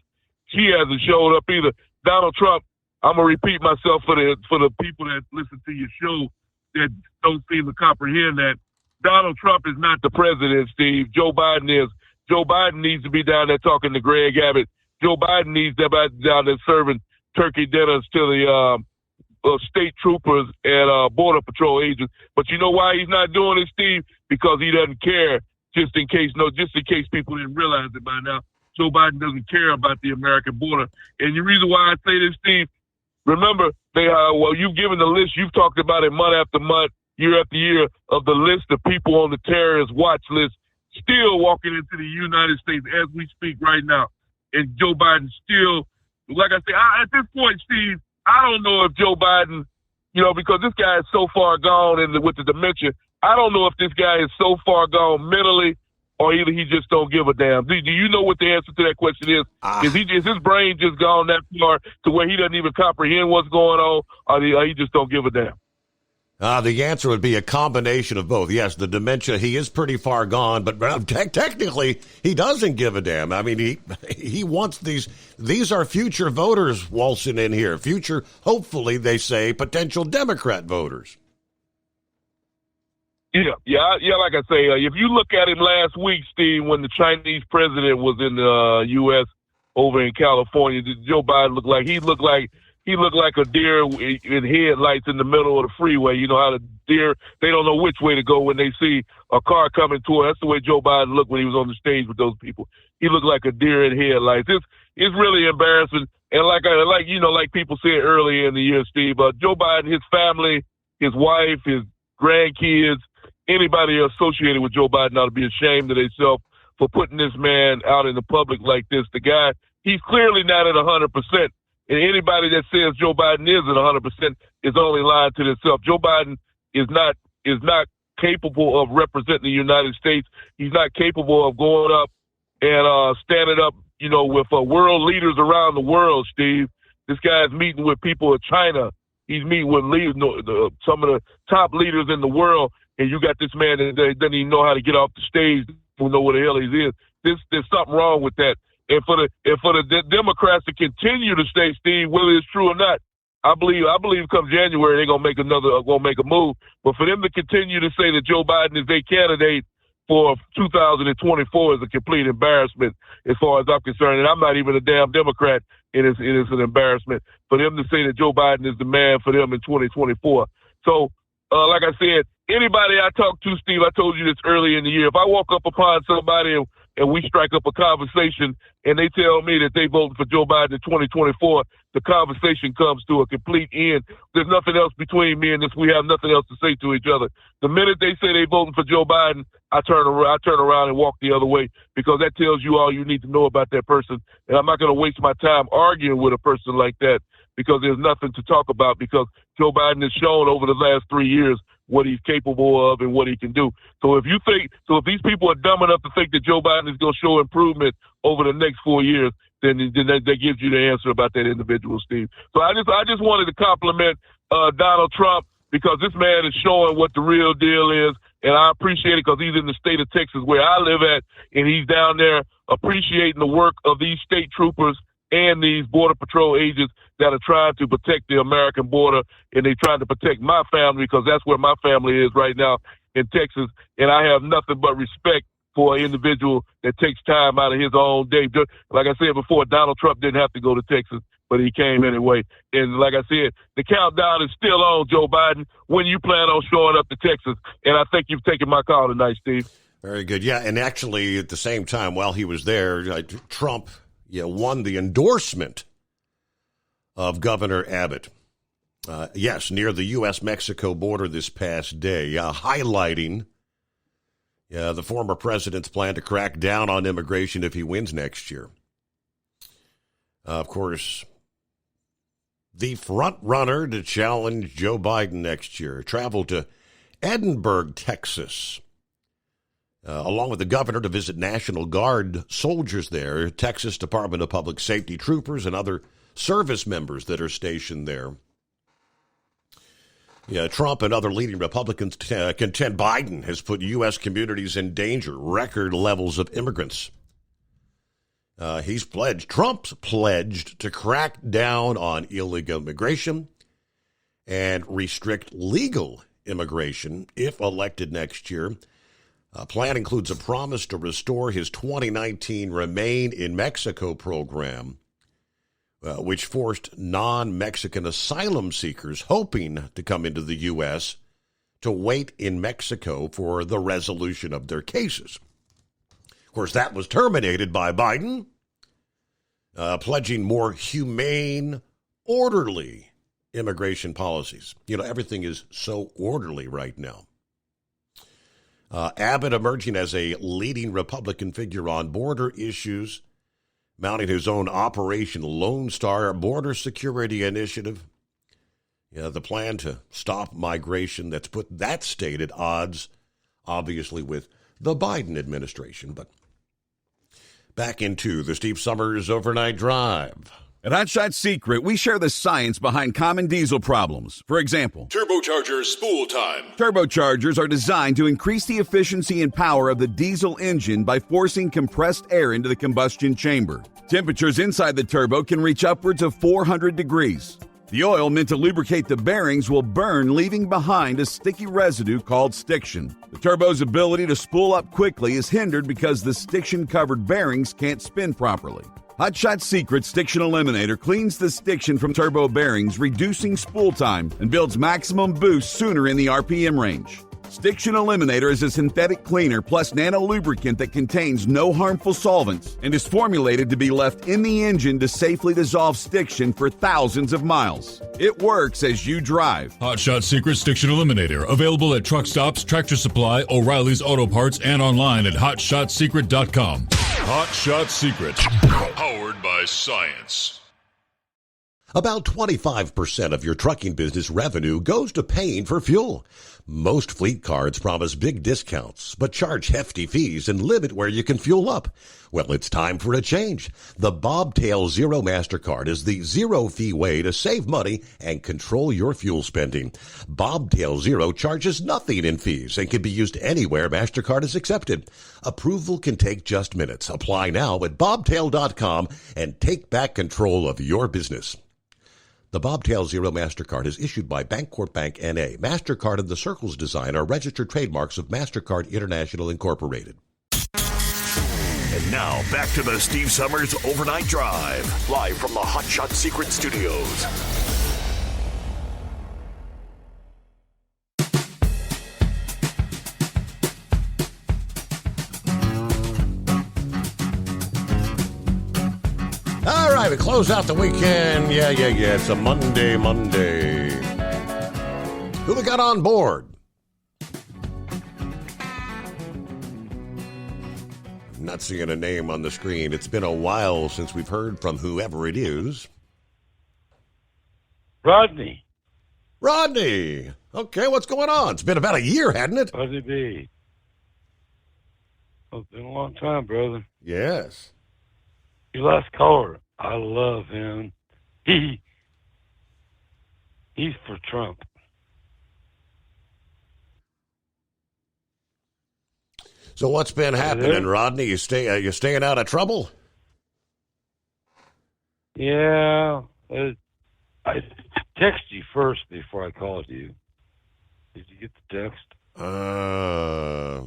She hasn't showed up either. Donald Trump, I'm going to repeat myself for the people that listen to your show that don't seem to comprehend that. Donald Trump is not the president, Steve. Joe Biden is. Joe Biden needs to be down there talking to Greg Abbott. Joe Biden needs to be down there serving turkey dinners to the state troopers and Border Patrol agents. But you know why he's not doing it, Steve? Because he doesn't care. just in case people didn't realize it by now. Joe Biden doesn't care about the American border. And the reason why I say this, Steve, remember, you've given the list, you've talked about it month after month, year after year, of the list of people on the terrorist watch list still walking into the United States as we speak right now. And Joe Biden still, like I say, at this point, Steve, I don't know if Joe Biden, because this guy is so far gone with the dementia, I don't know if this guy is so far gone mentally or either he just don't give a damn. Do you know what the answer to that question is? Is his brain just gone that far to where he doesn't even comprehend what's going on, or he just don't give a damn? The answer would be a combination of both. Yes, the dementia, he is pretty far gone, but technically he doesn't give a damn. I mean, he wants these are future voters waltzing in here. Future, hopefully, they say, potential Democrat voters. Yeah. Like I say, if you look at him last week, Steve, when the Chinese president was in the U.S. over in California, Joe Biden looked like a deer in headlights in the middle of the freeway. You know how the deer, they don't know which way to go when they see a car coming toward. That's the way Joe Biden looked when he was on the stage with those people. He looked like a deer in headlights. It's really embarrassing. And like people said earlier in the year, Steve, Joe Biden, his family, his wife, his grandkids, anybody associated with Joe Biden ought to be ashamed of themselves for putting this man out in the public like this. The guy, he's clearly not at 100%. And anybody that says Joe Biden is at 100% is only lying to themselves. Joe Biden is not capable of representing the United States. He's not capable of going up and standing up, with world leaders around the world, Steve. This guy is meeting with people in China. He's meeting with some of the top leaders in the world, and you got this man that doesn't even know how to get off the stage, don't know what the hell he is. There's something wrong with that. And for the Democrats to continue to stay, Steve, whether it's true or not, I believe come January they're gonna make a move. But for them to continue to say that Joe Biden is their candidate for 2024 is a complete embarrassment as far as I'm concerned. And I'm not even a damn Democrat. It is an embarrassment for them to say that Joe Biden is the man for them in 2024. So, like I said, anybody I talk to, Steve, I told you this early in the year. If I walk up upon somebody and we strike up a conversation and they tell me that they voted for Joe Biden in 2024, the conversation comes to a complete end. There's nothing else between me and this. We have nothing else to say to each other. The minute they say they voting for Joe Biden, I turn around and walk the other way, because that tells you all you need to know about that person. And I'm not going to waste my time arguing with a person like that, because there's nothing to talk about, because Joe Biden has shown over the last 3 years what he's capable of and what he can do. So if these people are dumb enough to think that Joe Biden is going to show improvement over the next 4 years, then that gives you the answer about that individual, Steve. So I just wanted to compliment Donald Trump, because this man is showing what the real deal is, and I appreciate it, because he's in the state of Texas where I live at, and he's down there appreciating the work of these state troopers and these Border Patrol agents that are trying to protect the American border, and they're trying to protect my family, because that's where my family is right now in Texas. And I have nothing but respect for an individual that takes time out of his own day. Like I said before, Donald Trump didn't have to go to Texas, but he came anyway. And like I said, the countdown is still on, Joe Biden, when you plan on showing up to Texas. And I think you've taken my call tonight, Steve. Very good. Yeah, and actually at the same time, while he was there, Trump won the endorsement of Governor Abbott. Near the U.S.-Mexico border this past day, highlighting the former president's plan to crack down on immigration if he wins next year. Of course, the front runner to challenge Joe Biden next year traveled to Edinburgh, Texas, along with the governor, to visit National Guard soldiers there, Texas Department of Public Safety troopers, and other service members that are stationed there. Trump and other leading Republicans contend Biden has put U.S. communities in danger, record levels of immigrants. Trump's pledged to crack down on illegal immigration and restrict legal immigration if elected next year. Plan includes a promise to restore his 2019 Remain in Mexico program, which forced non-Mexican asylum seekers hoping to come into the U.S. to wait in Mexico for the resolution of their cases. Of course, that was terminated by Biden, pledging more humane, orderly immigration policies. You know, everything is so orderly right now. Abbott emerging as a leading Republican figure on border issues, mounting his own Operation Lone Star border security initiative. The plan to stop migration that's put that state at odds, obviously, with the Biden administration. But back into the Steve Summers Overnight Drive. At Hot Shot Secret, we share the science behind common diesel problems. For example, Turbocharger spool time. Turbochargers are designed to increase the efficiency and power of the diesel engine by forcing compressed air into the combustion chamber. Temperatures inside the turbo can reach upwards of 400 degrees. The oil meant to lubricate the bearings will burn, leaving behind a sticky residue called stiction. The turbo's ability to spool up quickly is hindered because the stiction-covered bearings can't spin properly. Hot Shot Secret Stiction Eliminator cleans the stiction from turbo bearings, reducing spool time, and builds maximum boost sooner in the RPM range. Stiction Eliminator is a synthetic cleaner plus nano lubricant that contains no harmful solvents and is formulated to be left in the engine to safely dissolve stiction for thousands of miles. It works as you drive. Hot Shot Secret Stiction Eliminator. Available at truck stops, Tractor Supply, O'Reilly's Auto Parts, and online at HotShotSecret.com. Hot Shot Secret. Powered by science. About 25% of your trucking business revenue goes to paying for fuel. Most fleet cards promise big discounts, but charge hefty fees and limit where you can fuel up. Well, it's time for a change. The Bobtail Zero MasterCard is the zero-fee way to save money and control your fuel spending. Bobtail Zero charges nothing in fees and can be used anywhere MasterCard is accepted. Approval can take just minutes. Apply now at bobtail.com and take back control of your business. The Bobtail Zero MasterCard is issued by Bancorp Bank N.A. MasterCard and the Circles design are registered trademarks of MasterCard International Incorporated. And now, back to the Steve Summers Overnight Drive, live from the Hot Shot Secret Studios. All right, we close out the weekend. Yeah. It's a Monday. Who we got on board? Not seeing a name on the screen. It's been a while since we've heard from whoever it is. Rodney. Okay, what's going on? It's been about a year, hasn't it? Rodney B. Oh, it's been a long time, brother. Yes. Your last caller, I love him. He's for Trump. So what's been happening, Rodney? You staying out of trouble? Yeah. I texted you first before I called you. Did you get the text? I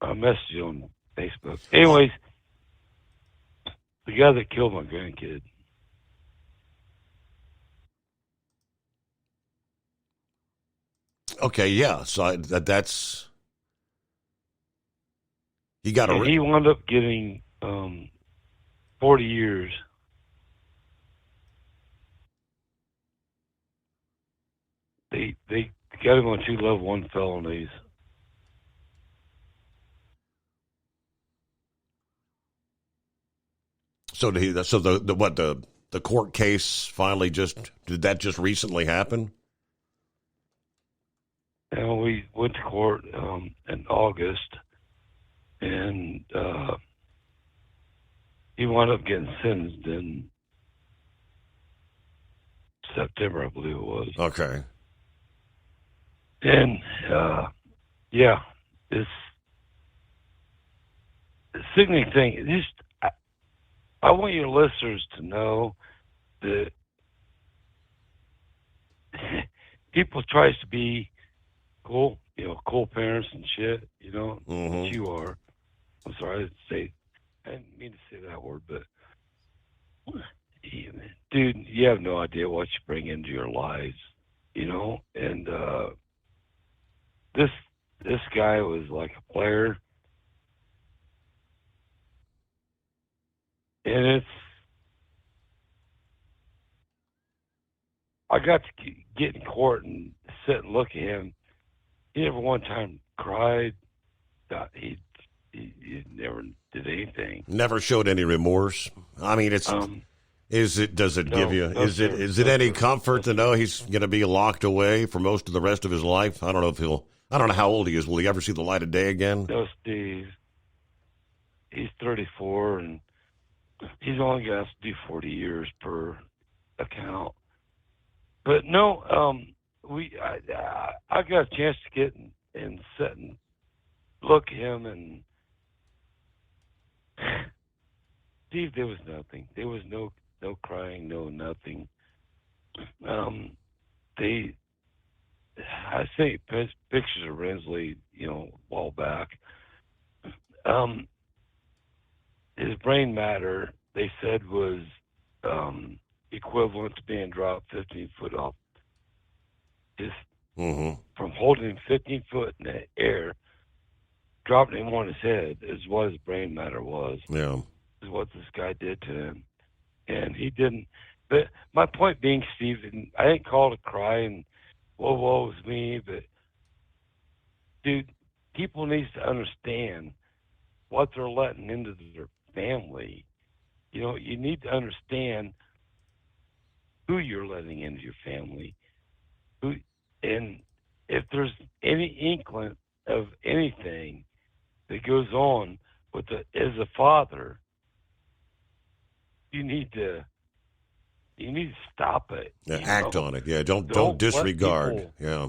messaged you on Facebook. Anyways, the guy that killed my grandkid. Okay, yeah. So that's he got and he wound up getting 40 years. They got him on 2 level 1 felonies. So the court case finally did that just recently happen? And we went to court in August, and he wound up getting sentenced in September, I believe it was. Okay. And this sickening thing. I want your listeners to know that people tries to be cool, cool parents and shit, that you are. I'm sorry, I didn't mean to say that word, but dude, you have no idea what you bring into your lives, and this guy was like a player. And I got to get in court and sit and look at him. He never one time cried. He never did anything. Never showed any remorse. I mean, it's. Does it give you? Is it any comfort to know he's going to be locked away for most of the rest of his life? I don't know I don't know how old he is. Will he ever see the light of day again? No, Steve. He's 34, and he's only got to do 40 years per account. But no, I got a chance to get and sit and look at him, and Steve, there was nothing. There was no crying, no nothing. I think pictures of Rensley, a while back. His brain matter, they said, was equivalent to being dropped 15 foot off. From holding him 15 foot in the air, dropping him on his head is what his brain matter was. Yeah. Is what this guy did to him. And he didn't. But my point being, Steve, I didn't call to cry and woe is me, but dude, people need to understand what they're letting into their family. You need to understand who you're letting into your family. And if there's any inkling of anything that goes on as a father, you need to stop it. Yeah, act on it. Yeah, don't disregard. Yeah.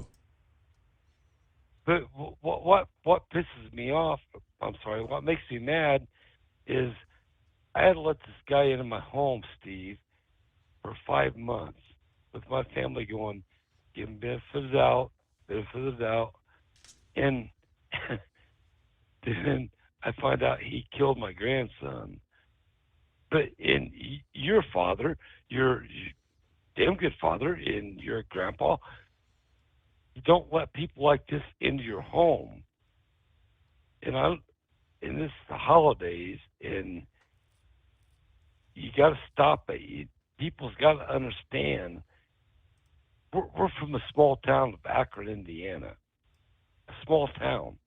But what pisses me off? I'm sorry. What makes me mad is I had to let this guy into my home, Steve, for 5 months with my family going, give him benefit of the doubt, and then I find out he killed my grandson. But your father, your damn good father, and your grandpa, you don't let people like this into your home. And this is the holidays, and you got to stop it. People's got to understand. We're from a small town of Akron, Indiana, a small town,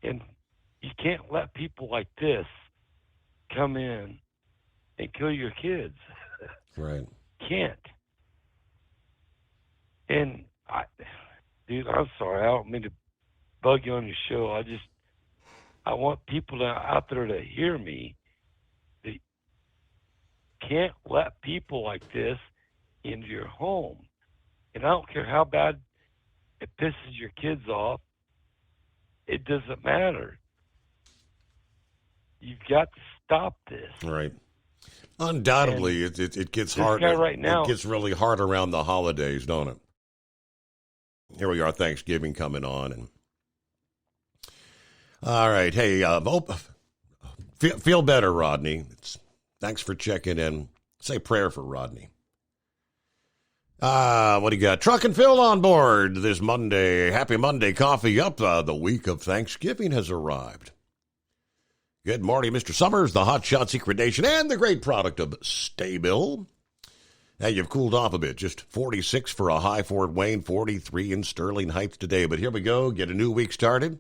and you can't let people like this come in and kill your kids. Right. Can't. And dude, I'm sorry. I don't mean to bug you on your show. I want people out there to hear me. They can't let people like this into your home. And I don't care how bad it pisses your kids off. It doesn't matter. You've got to stop this. Right. Undoubtedly, it gets hard. Right now, it gets really hard around the holidays, don't it? Here we are, Thanksgiving coming on, and all right. Hey, feel better, Rodney. Thanks for checking in. Say a prayer for Rodney. What do you got? Truck and Phil on board this Monday. Happy Monday. Coffee up. The week of Thanksgiving has arrived. Good morning, Mr. Summers, the Hot Shot Secret Nation, and the great product of Staybill. Now, you've cooled off a bit. Just 46 for a high Fort Wayne, 43 in Sterling Heights today. But here we go. Get a new week started.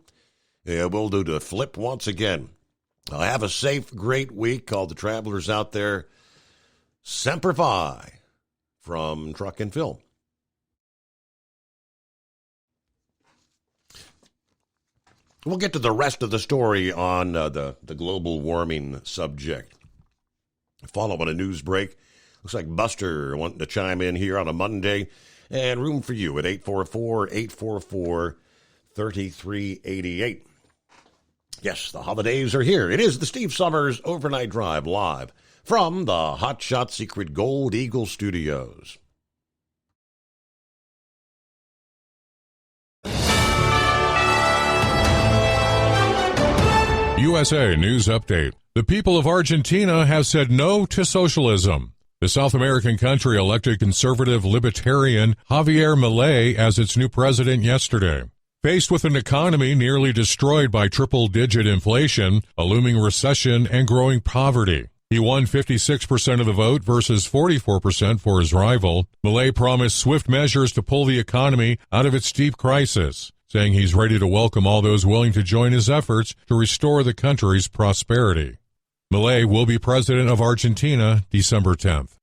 We'll do the flip once again. Have a safe, great week. All the travelers out there, Semper Fi from Truck and Phil. We'll get to the rest of the story on the global warming subject. Following a news break. Looks like Buster wanting to chime in here on a Monday. And room for you at 844-844-3388. Yes, the holidays are here. It is the Steve Summers Overnight Drive live from the Hot Shot Secret Gold Eagle Studios. USA News Update. The people of Argentina have said no to socialism. The South American country elected conservative libertarian Javier Milei as its new president yesterday. Faced with an economy nearly destroyed by triple-digit inflation, a looming recession, and growing poverty, He won 56% of the vote versus 44% for his rival. Milei promised swift measures to pull the economy out of its deep crisis, saying he's ready to welcome all those willing to join his efforts to restore the country's prosperity. Milei will be president of Argentina December 10th.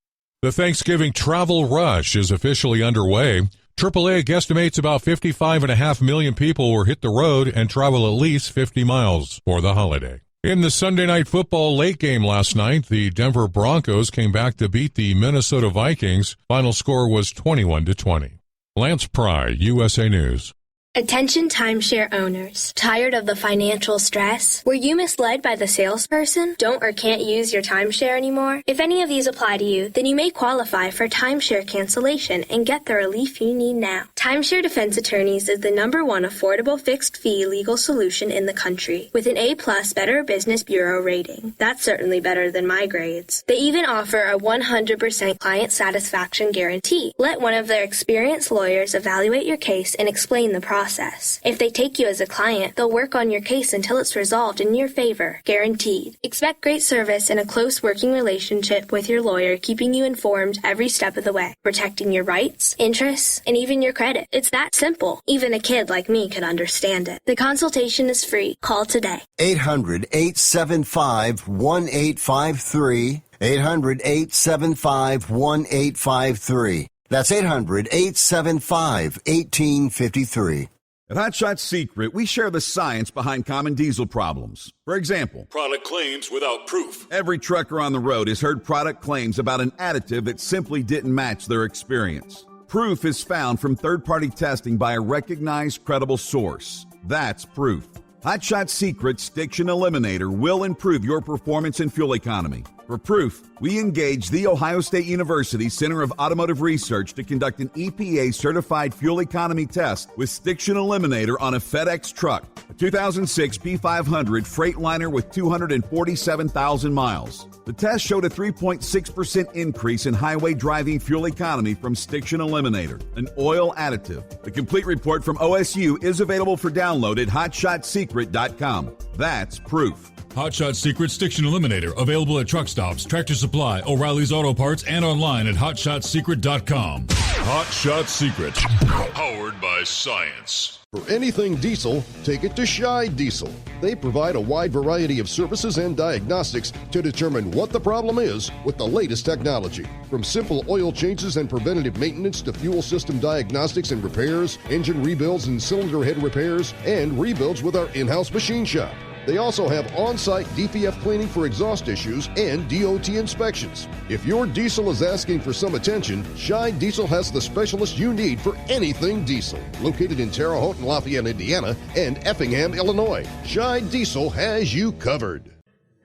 The Thanksgiving travel rush is officially underway. AAA guesstimates about 55.5 million people will hit the road and travel at least 50 miles for the holiday. In the Sunday Night Football late game last night, the Denver Broncos came back to beat the Minnesota Vikings. Final score was 21-20. Lance Pry, USA News. Attention timeshare owners. Tired of the financial stress? Were you misled by the salesperson? Don't or can't use your timeshare anymore? If any of these apply to you, then you may qualify for timeshare cancellation and get the relief you need now. Timeshare Defense Attorneys is the #1 affordable fixed fee legal solution in the country with an A+ Better Business Bureau rating. That's certainly better than my grades. They even offer a 100% client satisfaction guarantee. Let one of their experienced lawyers evaluate your case and explain the process. If they take you as a client, they'll work on your case until it's resolved in your favor, guaranteed. Expect great service and a close working relationship with your lawyer, keeping you informed every step of the way, protecting your rights, interests, and even your credit. It's that simple. Even a kid like me can understand it. The consultation is free. Call today. 800-875-1853. 800-875-1853. That's 800-875-1853. At Hot Shot Secret, we share the science behind common diesel problems. For example, product claims without proof. Every trucker on the road has heard product claims about an additive that simply didn't match their experience. Proof is found from third-party testing by a recognized, credible source. That's proof. Hot Shot Secret's Stiction Eliminator will improve your performance and fuel economy. For proof, we engaged the Ohio State University Center of Automotive Research to conduct an EPA-certified fuel economy test with Stiction Eliminator on a FedEx truck, a 2006 P500 Freightliner with 247,000 miles. The test showed a 3.6% increase in highway driving fuel economy from Stiction Eliminator, an oil additive. The complete report from OSU is available for download at hotshotsecret.com. That's proof. Hot Shot Secret Stiction Eliminator, available at truck stops, Tractor Supply, O'Reilly's Auto Parts, and online at hotshotsecret.com. Hot Shot Secret, powered by science. For anything diesel, take it to Scheid Diesel. They provide a wide variety of services and diagnostics to determine what the problem is with the latest technology. From simple oil changes and preventative maintenance to fuel system diagnostics and repairs, engine rebuilds and cylinder head repairs, and rebuilds with our in-house machine shop. They also have on-site DPF cleaning for exhaust issues and DOT inspections. If your diesel is asking for some attention, Scheid Diesel has the specialist you need for anything diesel. Located in Terre Haute and Lafayette, Indiana, and Effingham, Illinois, Scheid Diesel has you covered.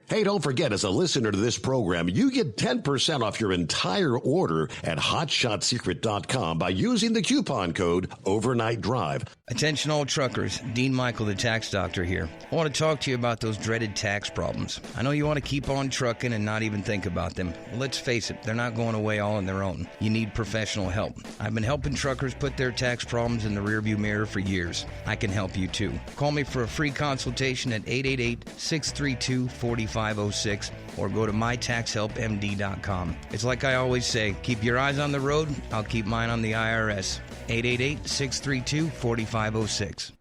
Hey, don't forget, as a listener to this program, you get 10% off your entire order at hotshotsecret.com by using the coupon code Overnight Drive. Attention all truckers, Dean Michael, the tax doctor here. I want to talk to you about those dreaded tax problems. I know you want to keep on trucking and not even think about them. Well, let's face it, they're not going away all on their own. You need professional help. I've been helping truckers put their tax problems in the rearview mirror for years. I can help you too. Call me for a free consultation at 888-632-4506 or go to mytaxhelpmd.com. It's like I always say, keep your eyes on the road, I'll keep mine on the IRS. 888-632-4506.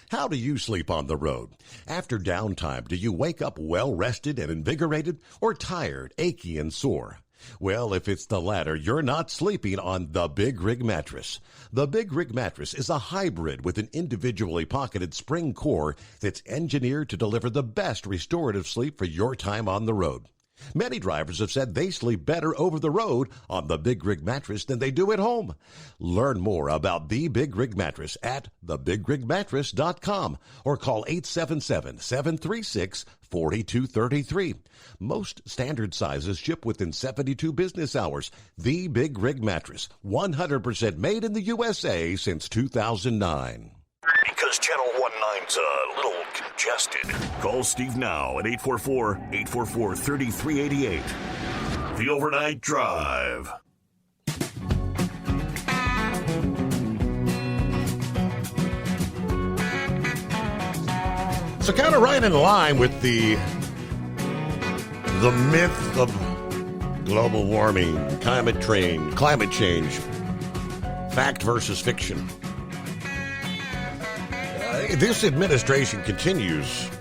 How do you sleep on the road? After downtime, do you wake up well-rested and invigorated, or tired, achy, and sore? Well, if it's the latter, you're not sleeping on the Big Rig Mattress. The Big Rig Mattress is a hybrid with an individually pocketed spring core that's engineered to deliver the best restorative sleep for your time on the road. Many drivers have said they sleep better over the road on the Big Rig Mattress than they do at home. Learn more about the Big Rig Mattress at thebigrigmattress.com or call 877-736-4233. Most standard sizes ship within 72 business hours. The Big Rig Mattress, 100% made in the USA since 2009. Because Channel 19's a little congested. Call Steve now at 844-844-3388. The Overnight Drive. So kind of right in line with the The myth of global warming, climate change, fact versus fiction. This administration continues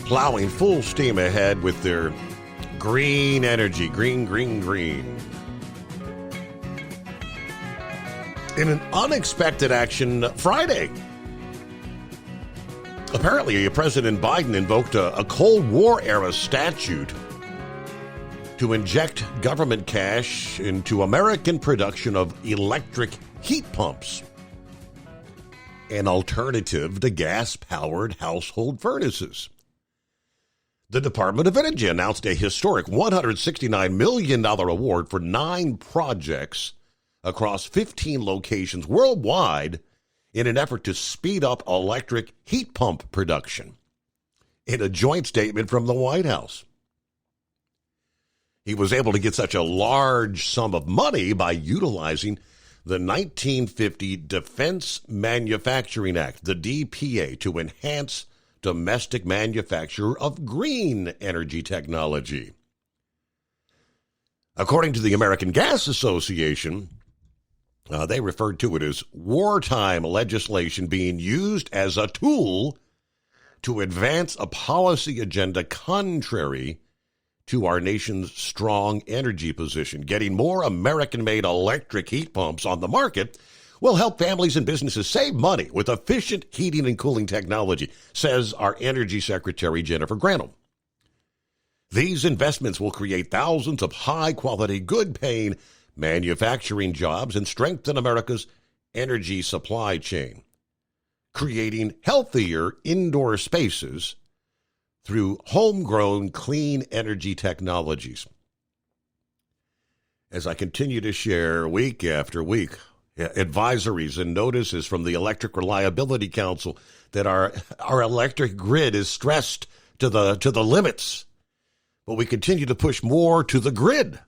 plowing full steam ahead with their green energy, green. In an unexpected action Friday, apparently President Biden invoked a Cold War-era statute to inject government cash into American production of electric heat pumps, an alternative to gas-powered household furnaces. The Department of Energy announced a historic $169 million award for 9 projects across 15 locations worldwide in an effort to speed up electric heat pump production. In a joint statement from the White House, he was able to get such a large sum of money by utilizing the 1950 Defense Manufacturing Act, the DPA, to enhance domestic manufacture of green energy technology. According to the American Gas Association, they referred to it as wartime legislation being used as a tool to advance a policy agenda contrary to our nation's strong energy position. Getting more American-made electric heat pumps on the market will help families and businesses save money with efficient heating and cooling technology, says our Energy Secretary Jennifer Granholm. These investments will create thousands of high-quality, good-paying manufacturing jobs and strengthen America's energy supply chain, creating healthier indoor spaces through homegrown clean energy technologies. As I continue to share week after week, advisories and notices from the Electric Reliability Council that our electric grid is stressed to the limits, but we continue to push more to the grid.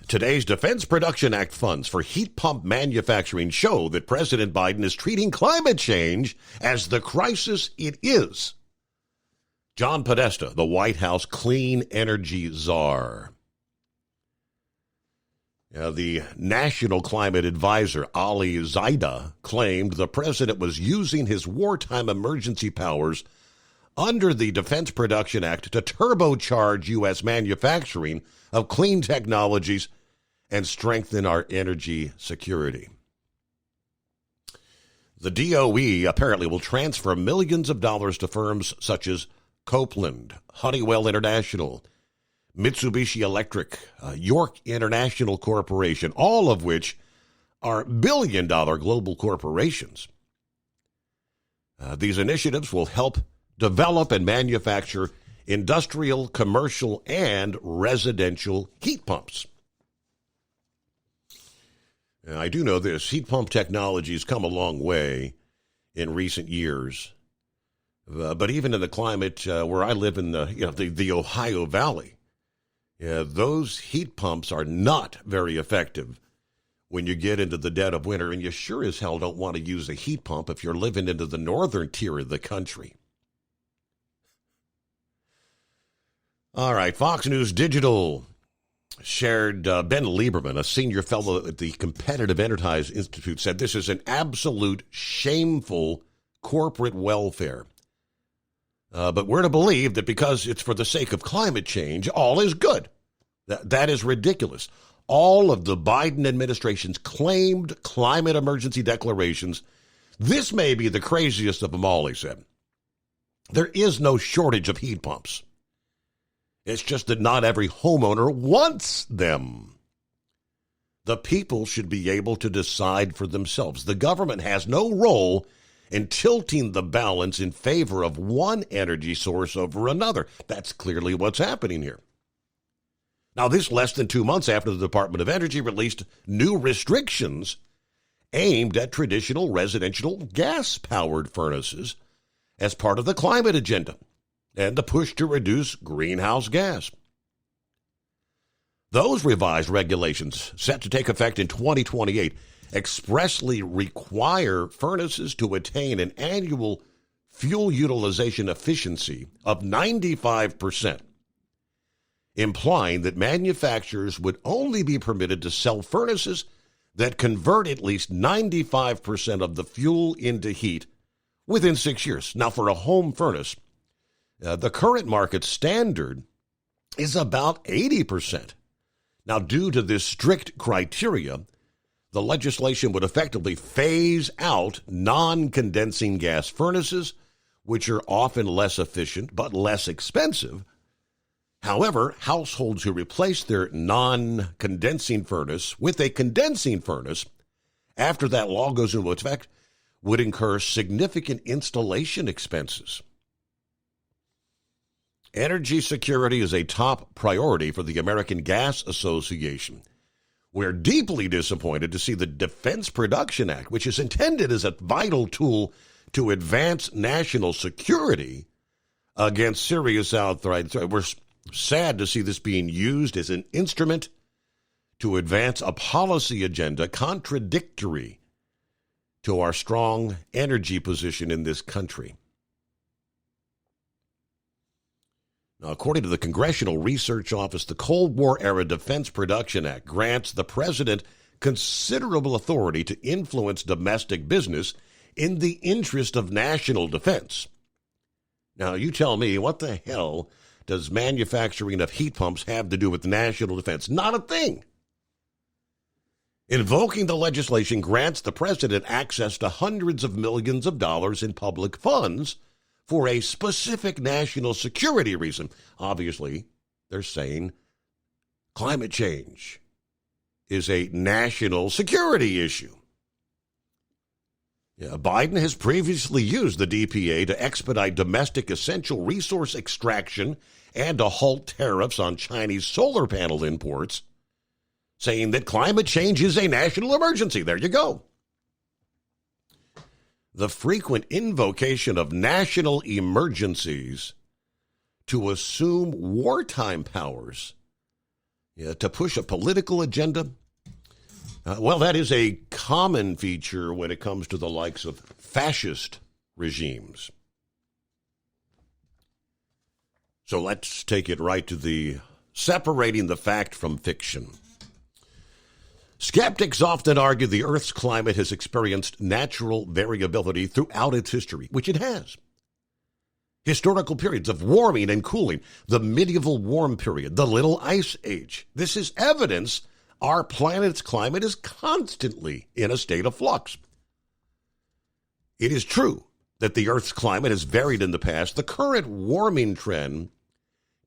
Today's Defense Production Act funds for heat pump manufacturing show that President Biden is treating climate change as the crisis it is. John Podesta, the White House clean energy czar. The National Climate Advisor, Ali Zaida, claimed the president was using his wartime emergency powers under the Defense Production Act to turbocharge U.S. manufacturing of clean technologies and strengthen our energy security. The DOE apparently will transfer millions of dollars to firms such as Copeland, Honeywell International, Mitsubishi Electric, York International Corporation, all of which are billion-dollar global corporations. These initiatives will help develop and manufacture industrial, commercial, and residential heat pumps. Now, I do know this. Heat pump technology has come a long way in recent years. But even in the climate where I live in the Ohio Valley, those heat pumps are not very effective when you get into the dead of winter, and you sure as hell don't want to use a heat pump if you're living into the northern tier of the country. All right, Fox News Digital shared Ben Lieberman, a senior fellow at the Competitive Enterprise Institute, said this is an absolute shameful corporate welfare. But we're to believe that because it's for the sake of climate change, all is good. That is ridiculous. All of the Biden administration's claimed climate emergency declarations, this may be the craziest of them all, he said. There is no shortage of heat pumps. It's just that not every homeowner wants them. The people should be able to decide for themselves. The government has no role in tilting the balance in favor of one energy source over another. That's clearly what's happening here. Now, this less than 2 months after the Department of Energy released new restrictions aimed at traditional residential gas-powered furnaces as part of the climate agenda and the push to reduce greenhouse gas. Those revised regulations, set to take effect in 2028, expressly require furnaces to attain an annual fuel utilization efficiency of 95%, implying that manufacturers would only be permitted to sell furnaces that convert at least 95% of the fuel into heat within 6 years. Now, for a home furnace, the current market standard is about 80%. Now, due to this strict criteria, the legislation would effectively phase out non-condensing gas furnaces, which are often less efficient but less expensive. However, households who replace their non-condensing furnace with a condensing furnace after that law goes into effect would incur significant installation expenses. Energy security is a top priority for the American Gas Association. We're deeply disappointed to see the Defense Production Act, which is intended as a vital tool to advance national security against serious outright threat. We're sad to see this being used as an instrument to advance a policy agenda contradictory to our strong energy position in this country. Now, according to the Congressional Research Office, the Cold War-era Defense Production Act grants the president considerable authority to influence domestic business in the interest of national defense. Now, you tell me, what the hell does manufacturing of heat pumps have to do with national defense? Not a thing. Invoking the legislation grants the president access to hundreds of millions of dollars in public funds for a specific national security reason. Obviously, they're saying climate change is a national security issue. Biden has previously used the DPA to expedite domestic essential resource extraction and to halt tariffs on Chinese solar panel imports, saying that climate change is a national emergency. There you go. The frequent invocation of national emergencies to assume wartime powers, to push a political agenda, well, that is a common feature when it comes to the likes of fascist regimes. So let's take it right to the separating the fact from fiction. Skeptics often argue the Earth's climate has experienced natural variability throughout its history, which it has. Historical periods of warming and cooling, the medieval warm period, the Little Ice Age. This is evidence our planet's climate is constantly in a state of flux. It is true that the Earth's climate has varied in the past. The current warming trend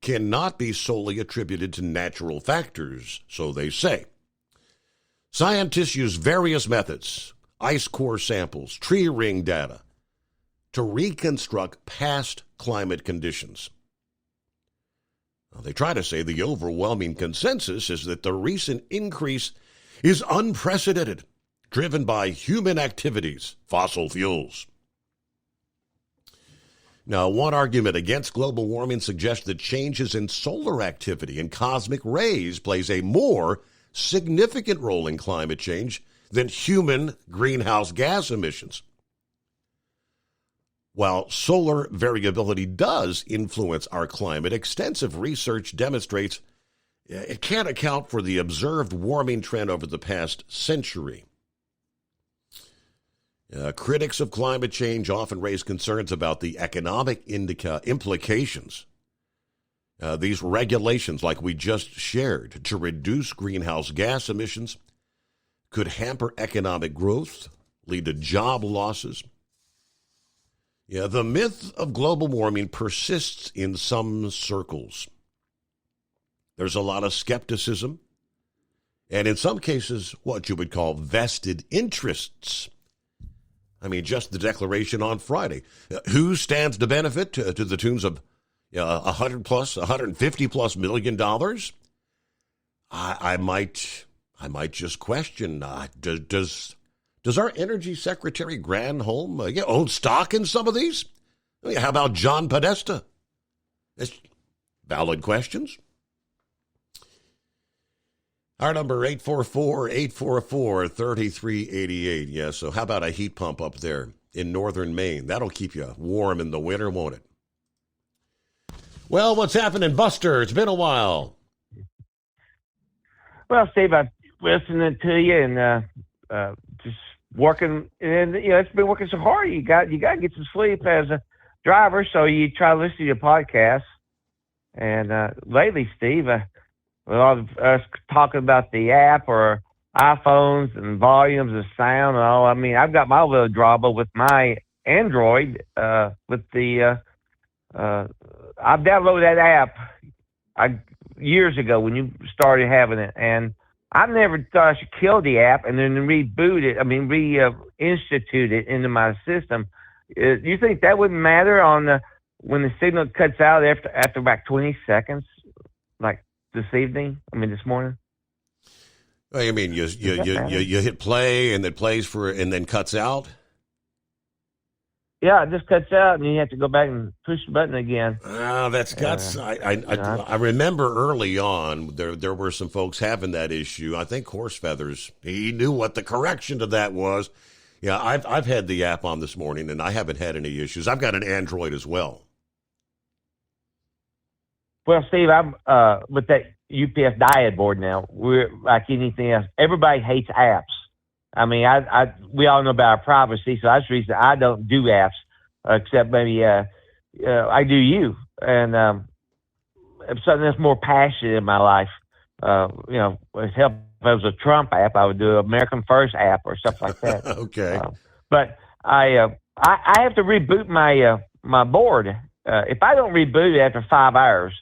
cannot be solely attributed to natural factors, so they say. Scientists use various methods, ice core samples, tree ring data, to reconstruct past climate conditions. Now, they try to say the overwhelming consensus is that the recent increase is unprecedented, driven by human activities, fossil fuels. Now, one argument against global warming suggests that changes in solar activity and cosmic rays plays a more significant role in climate change than human greenhouse gas emissions. While solar variability does influence our climate, extensive research demonstrates it can't account for the observed warming trend over the past century. Critics of climate change often raise concerns about the economic implications. These regulations, like we just shared, to reduce greenhouse gas emissions could hamper economic growth, lead to job losses. The myth of global warming persists in some circles. There's a lot of skepticism, and in some cases, what you would call vested interests. I mean, just the declaration on Friday. Who stands to benefit to the tunes of $150+ million? I might just question, does our Energy Secretary Granholm own stock in some of these? I mean, how about John Podesta? It's valid questions. Our number, 844-844-3388. Yeah, so how about a heat pump up there in northern Maine. That'll keep you warm in the winter, won't it? Well, what's happening, Buster? It's been a while. Well, Steve, I'm listening to you and just working, and it's been working so hard. You got to get some sleep as a driver, so you try to listen to your podcast. And lately, Steve, with all of us talking about the app or iPhones and volumes of sound and all, I mean, I've got my little drama with my Android with the I've downloaded that app years ago when you started having it, and I never thought I should kill the app and then reinstitute it into my system. Do you think that wouldn't matter when the signal cuts out after about 20 seconds, like this morning? Oh, you mean you hit play and it plays and then cuts out? Yeah, it just cuts out, and you have to go back and push the button again. I remember early on there were some folks having that issue. I think Horse Feathers, he knew what the correction to that was. Yeah, I've had the app on this morning, and I haven't had any issues. I've got an Android as well. Well, Steve, I'm with that UPS diet board now. We're like anything else. Everybody hates apps. I mean, we all know about our privacy, so that's the reason I don't do apps, except maybe I do you. And if something that's more passionate in my life, it's help. If it was a Trump app, I would do an American First app or stuff like that. Okay. But I have to reboot my board. If I don't reboot it after 5 hours,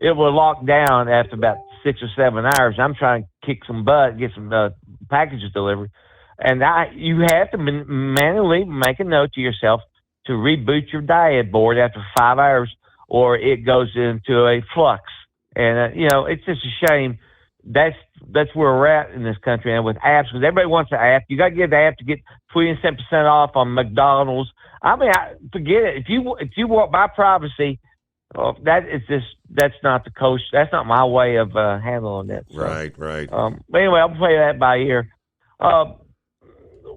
it will lock down after about 6 or 7 hours. I'm trying to kick some butt, get some packages delivered. And you have to manually make a note to yourself to reboot your diet board after 5 hours, or it goes into a flux. And it's just a shame. That's where we're at in this country, and with apps, because everybody wants an app. You got to get the app to get 27% off on McDonald's. I mean, forget it. If you want my privacy, that's not the coach. That's not my way of handling it. So, right. But anyway, I'll play that by ear.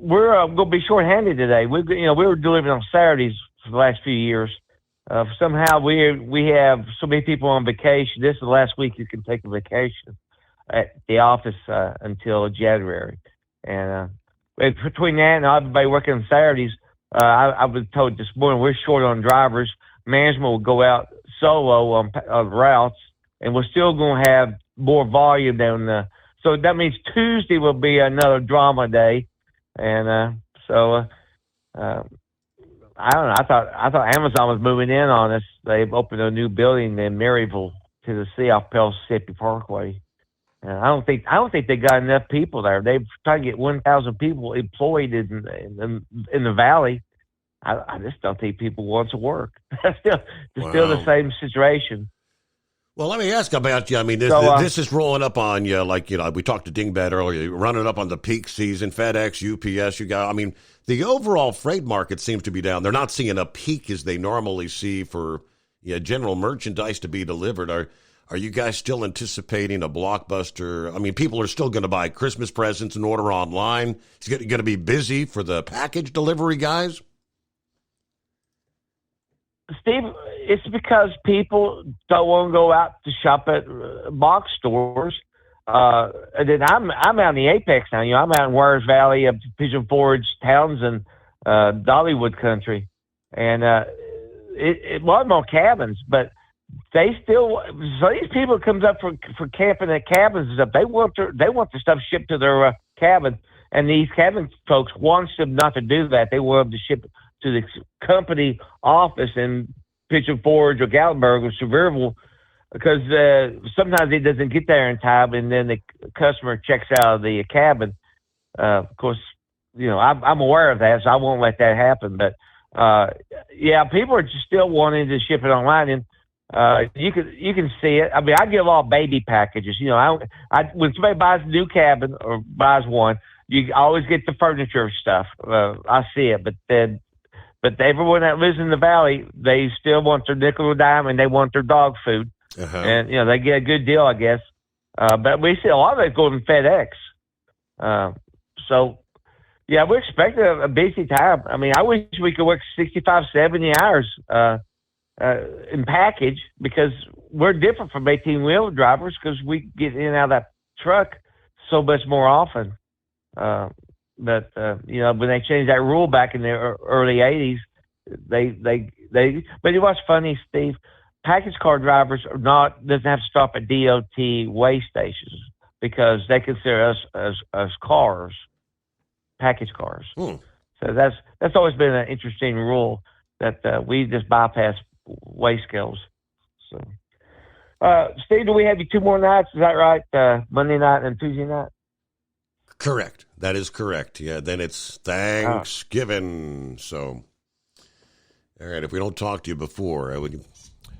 We're going to be short-handed today. We were delivering on Saturdays for the last few years. Somehow we have so many people on vacation. This is the last week you can take a vacation at the office until January. And between that and everybody working on Saturdays, I was told this morning we're short on drivers. Management will go out solo on routes, and we're still going to have more volume than so that means Tuesday will be another drama day. And I don't know. I thought Amazon was moving in on us. They've opened a new building in Maryville, Tennessee, off Pellissippi Parkway. And I don't think they got enough people there. They've tried to get 1,000 people employed in the valley. I just don't think people want to work. It's still the same situation. Well, let me ask about you. I mean, this is rolling up on you, we talked to Dingbat earlier, running up on the peak season, FedEx, UPS, the overall freight market seems to be down. They're not seeing a peak as they normally see for general merchandise to be delivered. Are you guys still anticipating a blockbuster? I mean, people are still going to buy Christmas presents and order online. It's going to be busy for the package delivery guys? Steve, it's because people don't want to go out to shop at box stores. And then I'm out in the Apex now. I'm out in Warriors Valley, up to Pigeon Forge, Townsend, Dollywood country, and it was more cabins, but they still. So these people comes up for camping at cabins and stuff. They want the stuff shipped to their cabin, and these cabin folks want them not to do that. They want them to ship it to the company office in Pigeon Forge or Gatlinburg or Sevierville, because sometimes it doesn't get there in time, and then the customer checks out of the cabin. Of course, I'm aware of that, so I won't let that happen. But people are just still wanting to ship it online, and you can see it. I mean, I give all baby packages. When somebody buys a new cabin or buys one, you always get the furniture stuff. I see it, but everyone that lives in the valley, they still want their nickel or dime, and they want their dog food. Uh-huh. And, they get a good deal, I guess. But we see a lot of it going to FedEx. So Yeah, we're expecting a busy time. I mean, I wish we could work 65, 70 hours in package, because we're different from 18-wheel drivers because we get in and out of that truck so much more often. But when they changed that rule back in the early 80s, but what's funny, Steve, package car drivers doesn't have to stop at DOT weigh stations because they consider us as cars, package cars. So that's always been an interesting rule that we just bypass weigh scales. So, Steve, do we have you 2 more nights? Is that right? Monday night and Tuesday night? Correct. That is correct. Yeah, then it's Thanksgiving. So, all right, if we don't talk to you before, I would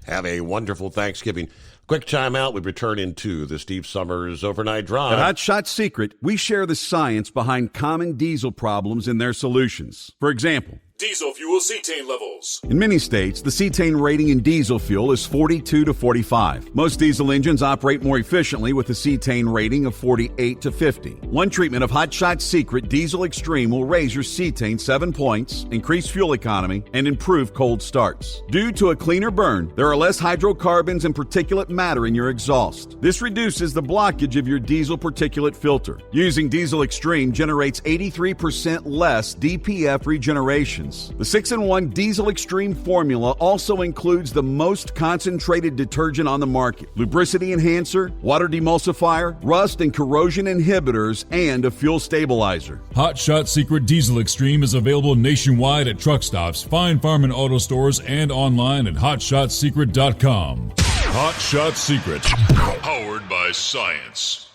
have a wonderful Thanksgiving. Quick time out. We return into the Steve Summers Overnight Drive. At Hot Shot Secret, we share the science behind common diesel problems and their solutions. For example, Diesel fuel cetane levels. in many states, the cetane rating in diesel fuel is 42 to 45. Most diesel engines operate more efficiently with a cetane rating of 48 to 50. One treatment of Hot Shot Secret Diesel Extreme will raise your cetane 7 points, increase fuel economy, and improve cold starts. Due to a cleaner burn, there are less hydrocarbons and particulate matter in your exhaust. This reduces the blockage of your diesel particulate filter. Using Diesel Extreme generates 83% less DPF regeneration. The 6-in-1 Diesel Extreme formula also includes the most concentrated detergent on the market, lubricity enhancer, water demulsifier, rust and corrosion inhibitors, and a fuel stabilizer. Hot Shot Secret Diesel Extreme is available nationwide at truck stops, Fine Farm and auto stores, and online at hotshotsecret.com. Hot Shot Secret, powered by science.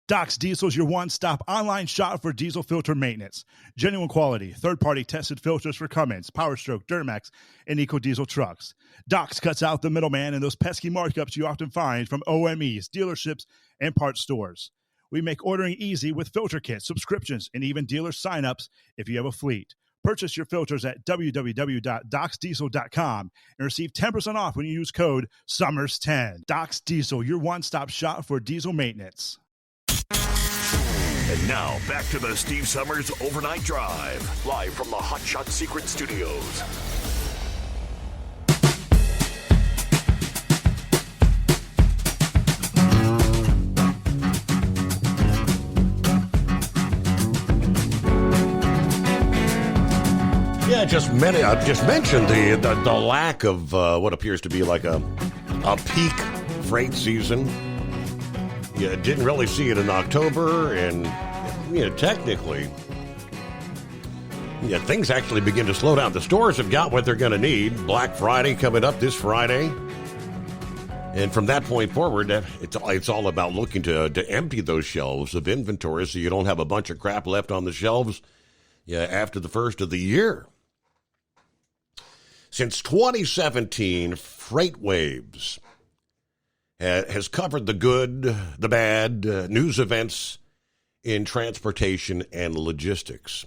Doc's Diesel is your one-stop online shop for diesel filter maintenance. Genuine quality, third-party tested filters for Cummins, Powerstroke, Duramax, and EcoDiesel trucks. Doc's cuts out the middleman and those pesky markups you often find from OMEs, dealerships, and parts stores. We make ordering easy with filter kits, subscriptions, and even dealer sign-ups if you have a fleet. Purchase your filters at www.docsdiesel.com and receive 10% off when you use code SUMMERS10. Doc's Diesel, your one-stop shop for diesel maintenance. And now, back to the Steve Summers Overnight Drive, live from the Hot Shot Secret Studios. Yeah, I just mentioned the lack of what appears to be like a peak freight season. You didn't really see it in October, and technically, things actually begin to slow down. The stores have got what they're going to need. Black Friday coming up this Friday, and from that point forward, it's all about looking to empty those shelves of inventory so you don't have a bunch of crap left on the shelves after the first of the year. Since 2017, FreightWaves has covered the good, the bad, news events in transportation and logistics.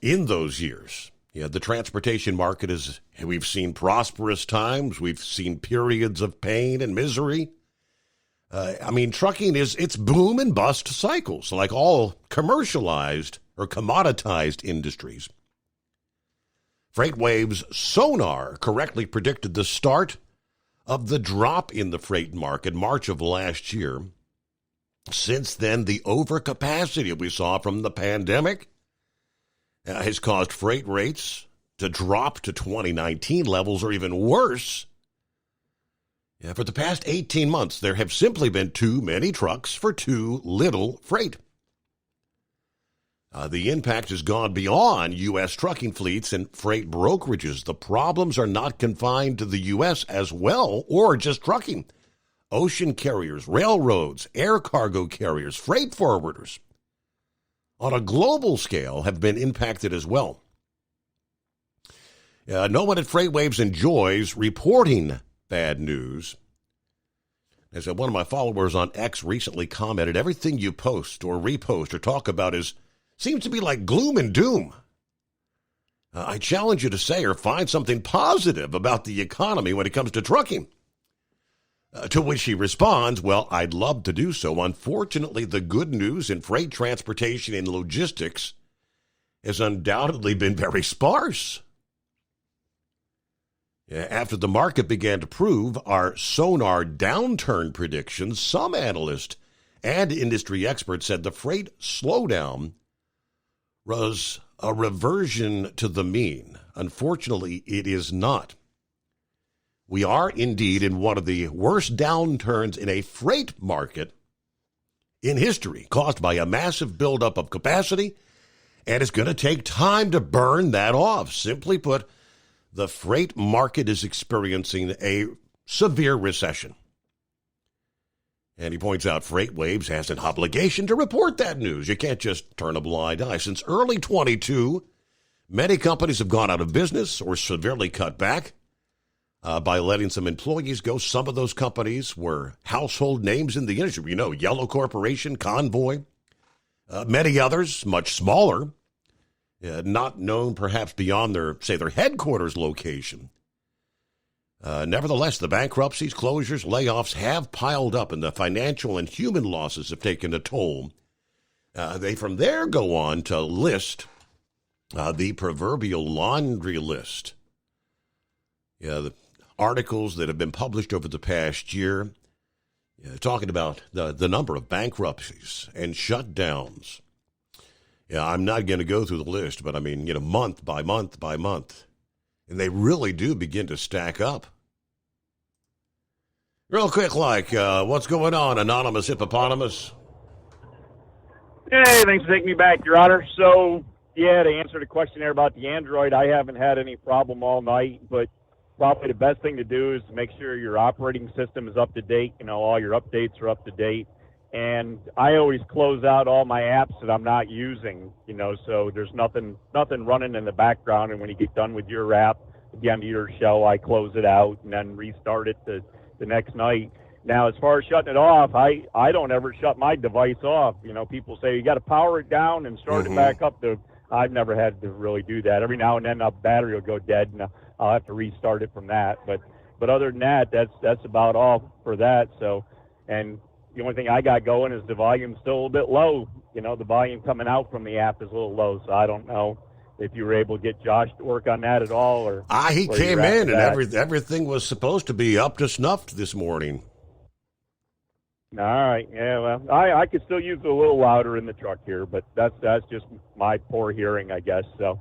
In those years, the transportation market we've seen prosperous times, we've seen periods of pain and misery. Trucking it's boom and bust cycles, like all commercialized or commoditized industries. FreightWaves Sonar correctly predicted the start of the drop in the freight market March of last year. Since then, the overcapacity we saw from the pandemic has caused freight rates to drop to 2019 levels or even worse. For the past 18 months, there have simply been too many trucks for too little freight. The impact has gone beyond U.S. trucking fleets and freight brokerages. The problems are not confined to the U.S. as well, or just trucking. Ocean carriers, railroads, air cargo carriers, freight forwarders on a global scale have been impacted as well. No one at FreightWaves enjoys reporting bad news. As one of my followers on X recently commented, everything you post or repost or talk about seems to be like gloom and doom. I challenge you to say or find something positive about the economy when it comes to trucking. To which he responds, well, I'd love to do so. Unfortunately, the good news in freight transportation and logistics has undoubtedly been very sparse. After the market began to prove our sonar downturn predictions, some analysts and industry experts said the freight slowdown was a reversion to the mean. Unfortunately, it is not. We are indeed in one of the worst downturns in a freight market in history, caused by a massive buildup of capacity, and it's going to take time to burn that off. Simply put, the freight market is experiencing a severe recession. And he points out FreightWaves has an obligation to report that news. You can't just turn a blind eye. Since early 22, many companies have gone out of business or severely cut back by letting some employees go. Some of those companies were household names in the industry. You know, Yellow Corporation, Convoy, many others, much smaller, not known perhaps beyond their headquarters location. Nevertheless, the bankruptcies, closures, layoffs have piled up, and the financial and human losses have taken a toll. They from there go on to list the proverbial laundry list. The articles that have been published over the past year talking about the number of bankruptcies and shutdowns. I'm not going to go through the list, but I mean, month by month by month. And they really do begin to stack up. Real quick, what's going on, Anonymous Hippopotamus? Hey, thanks for taking me back, Your Honor. So, to answer the question there about the Android, I haven't had any problem all night, but probably the best thing to do is to make sure your operating system is up to date. All your updates are up to date. And I always close out all my apps that I'm not using, so there's nothing running in the background. And when you get done with your app, again, to your shell, I close it out and then restart it the next night. Now, as far as shutting it off, I don't ever shut my device off. People say you got to power it down and start it back up. I've never had to really do that. Every now and then a battery will go dead and I'll have to restart it from that. But other than that, that's about all for that. So, and the only thing I got going is the volume's still a little bit low. The volume coming out from the app is a little low, so I don't know if you were able to get Josh to work on that at all. Or he came in and everything was supposed to be up to snuff this morning. All right, yeah, well, I could still use it a little louder in the truck here, but that's just my poor hearing, I guess. So,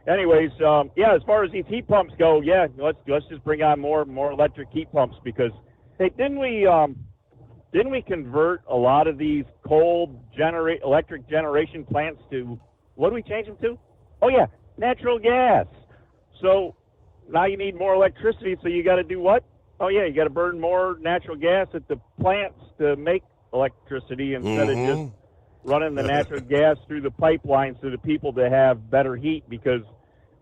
anyways, as far as these heat pumps go, let's just bring on more electric heat pumps because hey, didn't we convert a lot of these coal electric generation plants to, what do we change them to? Oh, yeah, natural gas. So now you need more electricity, so you got to do what? Oh, yeah, you got to burn more natural gas at the plants to make electricity instead of just running the natural gas through the pipelines to the people to have better heat because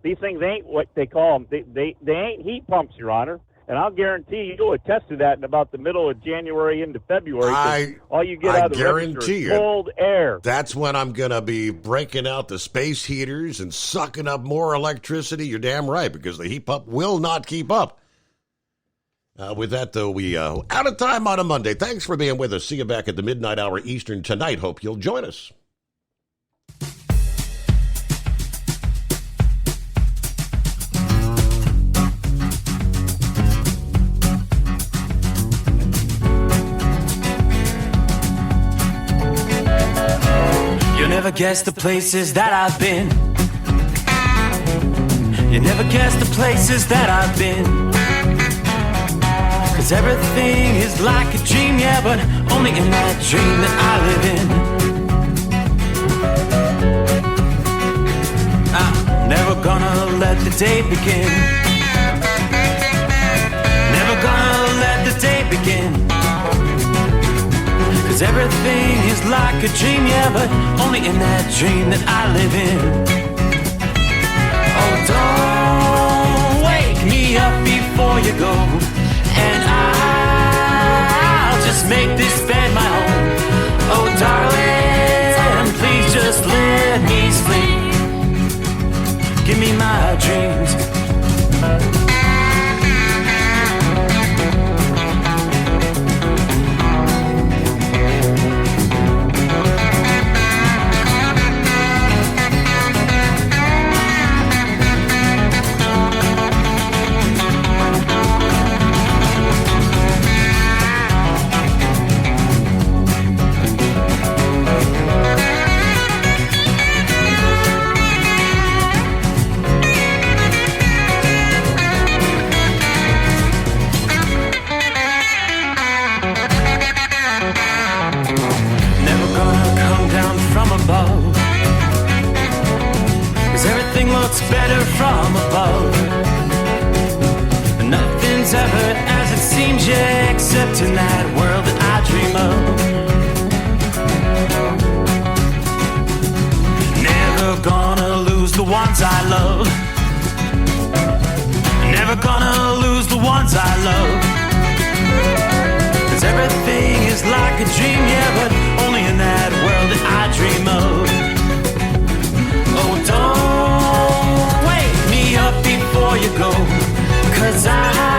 these things ain't what they call them. They ain't heat pumps, Your Honor. And I'll guarantee you'll attest to that in about the middle of January into February. All you get out of the register is cold air. That's when I'm going to be breaking out the space heaters and sucking up more electricity. You're damn right, because the heat pump will not keep up. With that, though, we out of time on a Monday. Thanks for being with us. See you back at the midnight hour Eastern tonight. Hope you'll join us. You'll never guess the places that I've been. You never guess the places that I've been. 'Cause everything is like a dream, yeah, but only in that dream that I live in. I'm never gonna let the day begin. Never gonna let the day begin. 'Cause everything is like a dream, yeah, but only in that dream that I live in. Oh, don't wake me up before you go, and I'll just make this bed my home. Oh, darling, please just let me sleep. Give me my dreams. Never gonna come down from above, 'cause everything looks better from above. Nothing's ever as it seems, yeah, except in that world that I dream of. Never gonna lose the ones I love. Never gonna lose the ones I love. 'Cause everything is like a dream, yeah, but only in that world that I dream of. Oh, don't wake me up before you go, 'cause I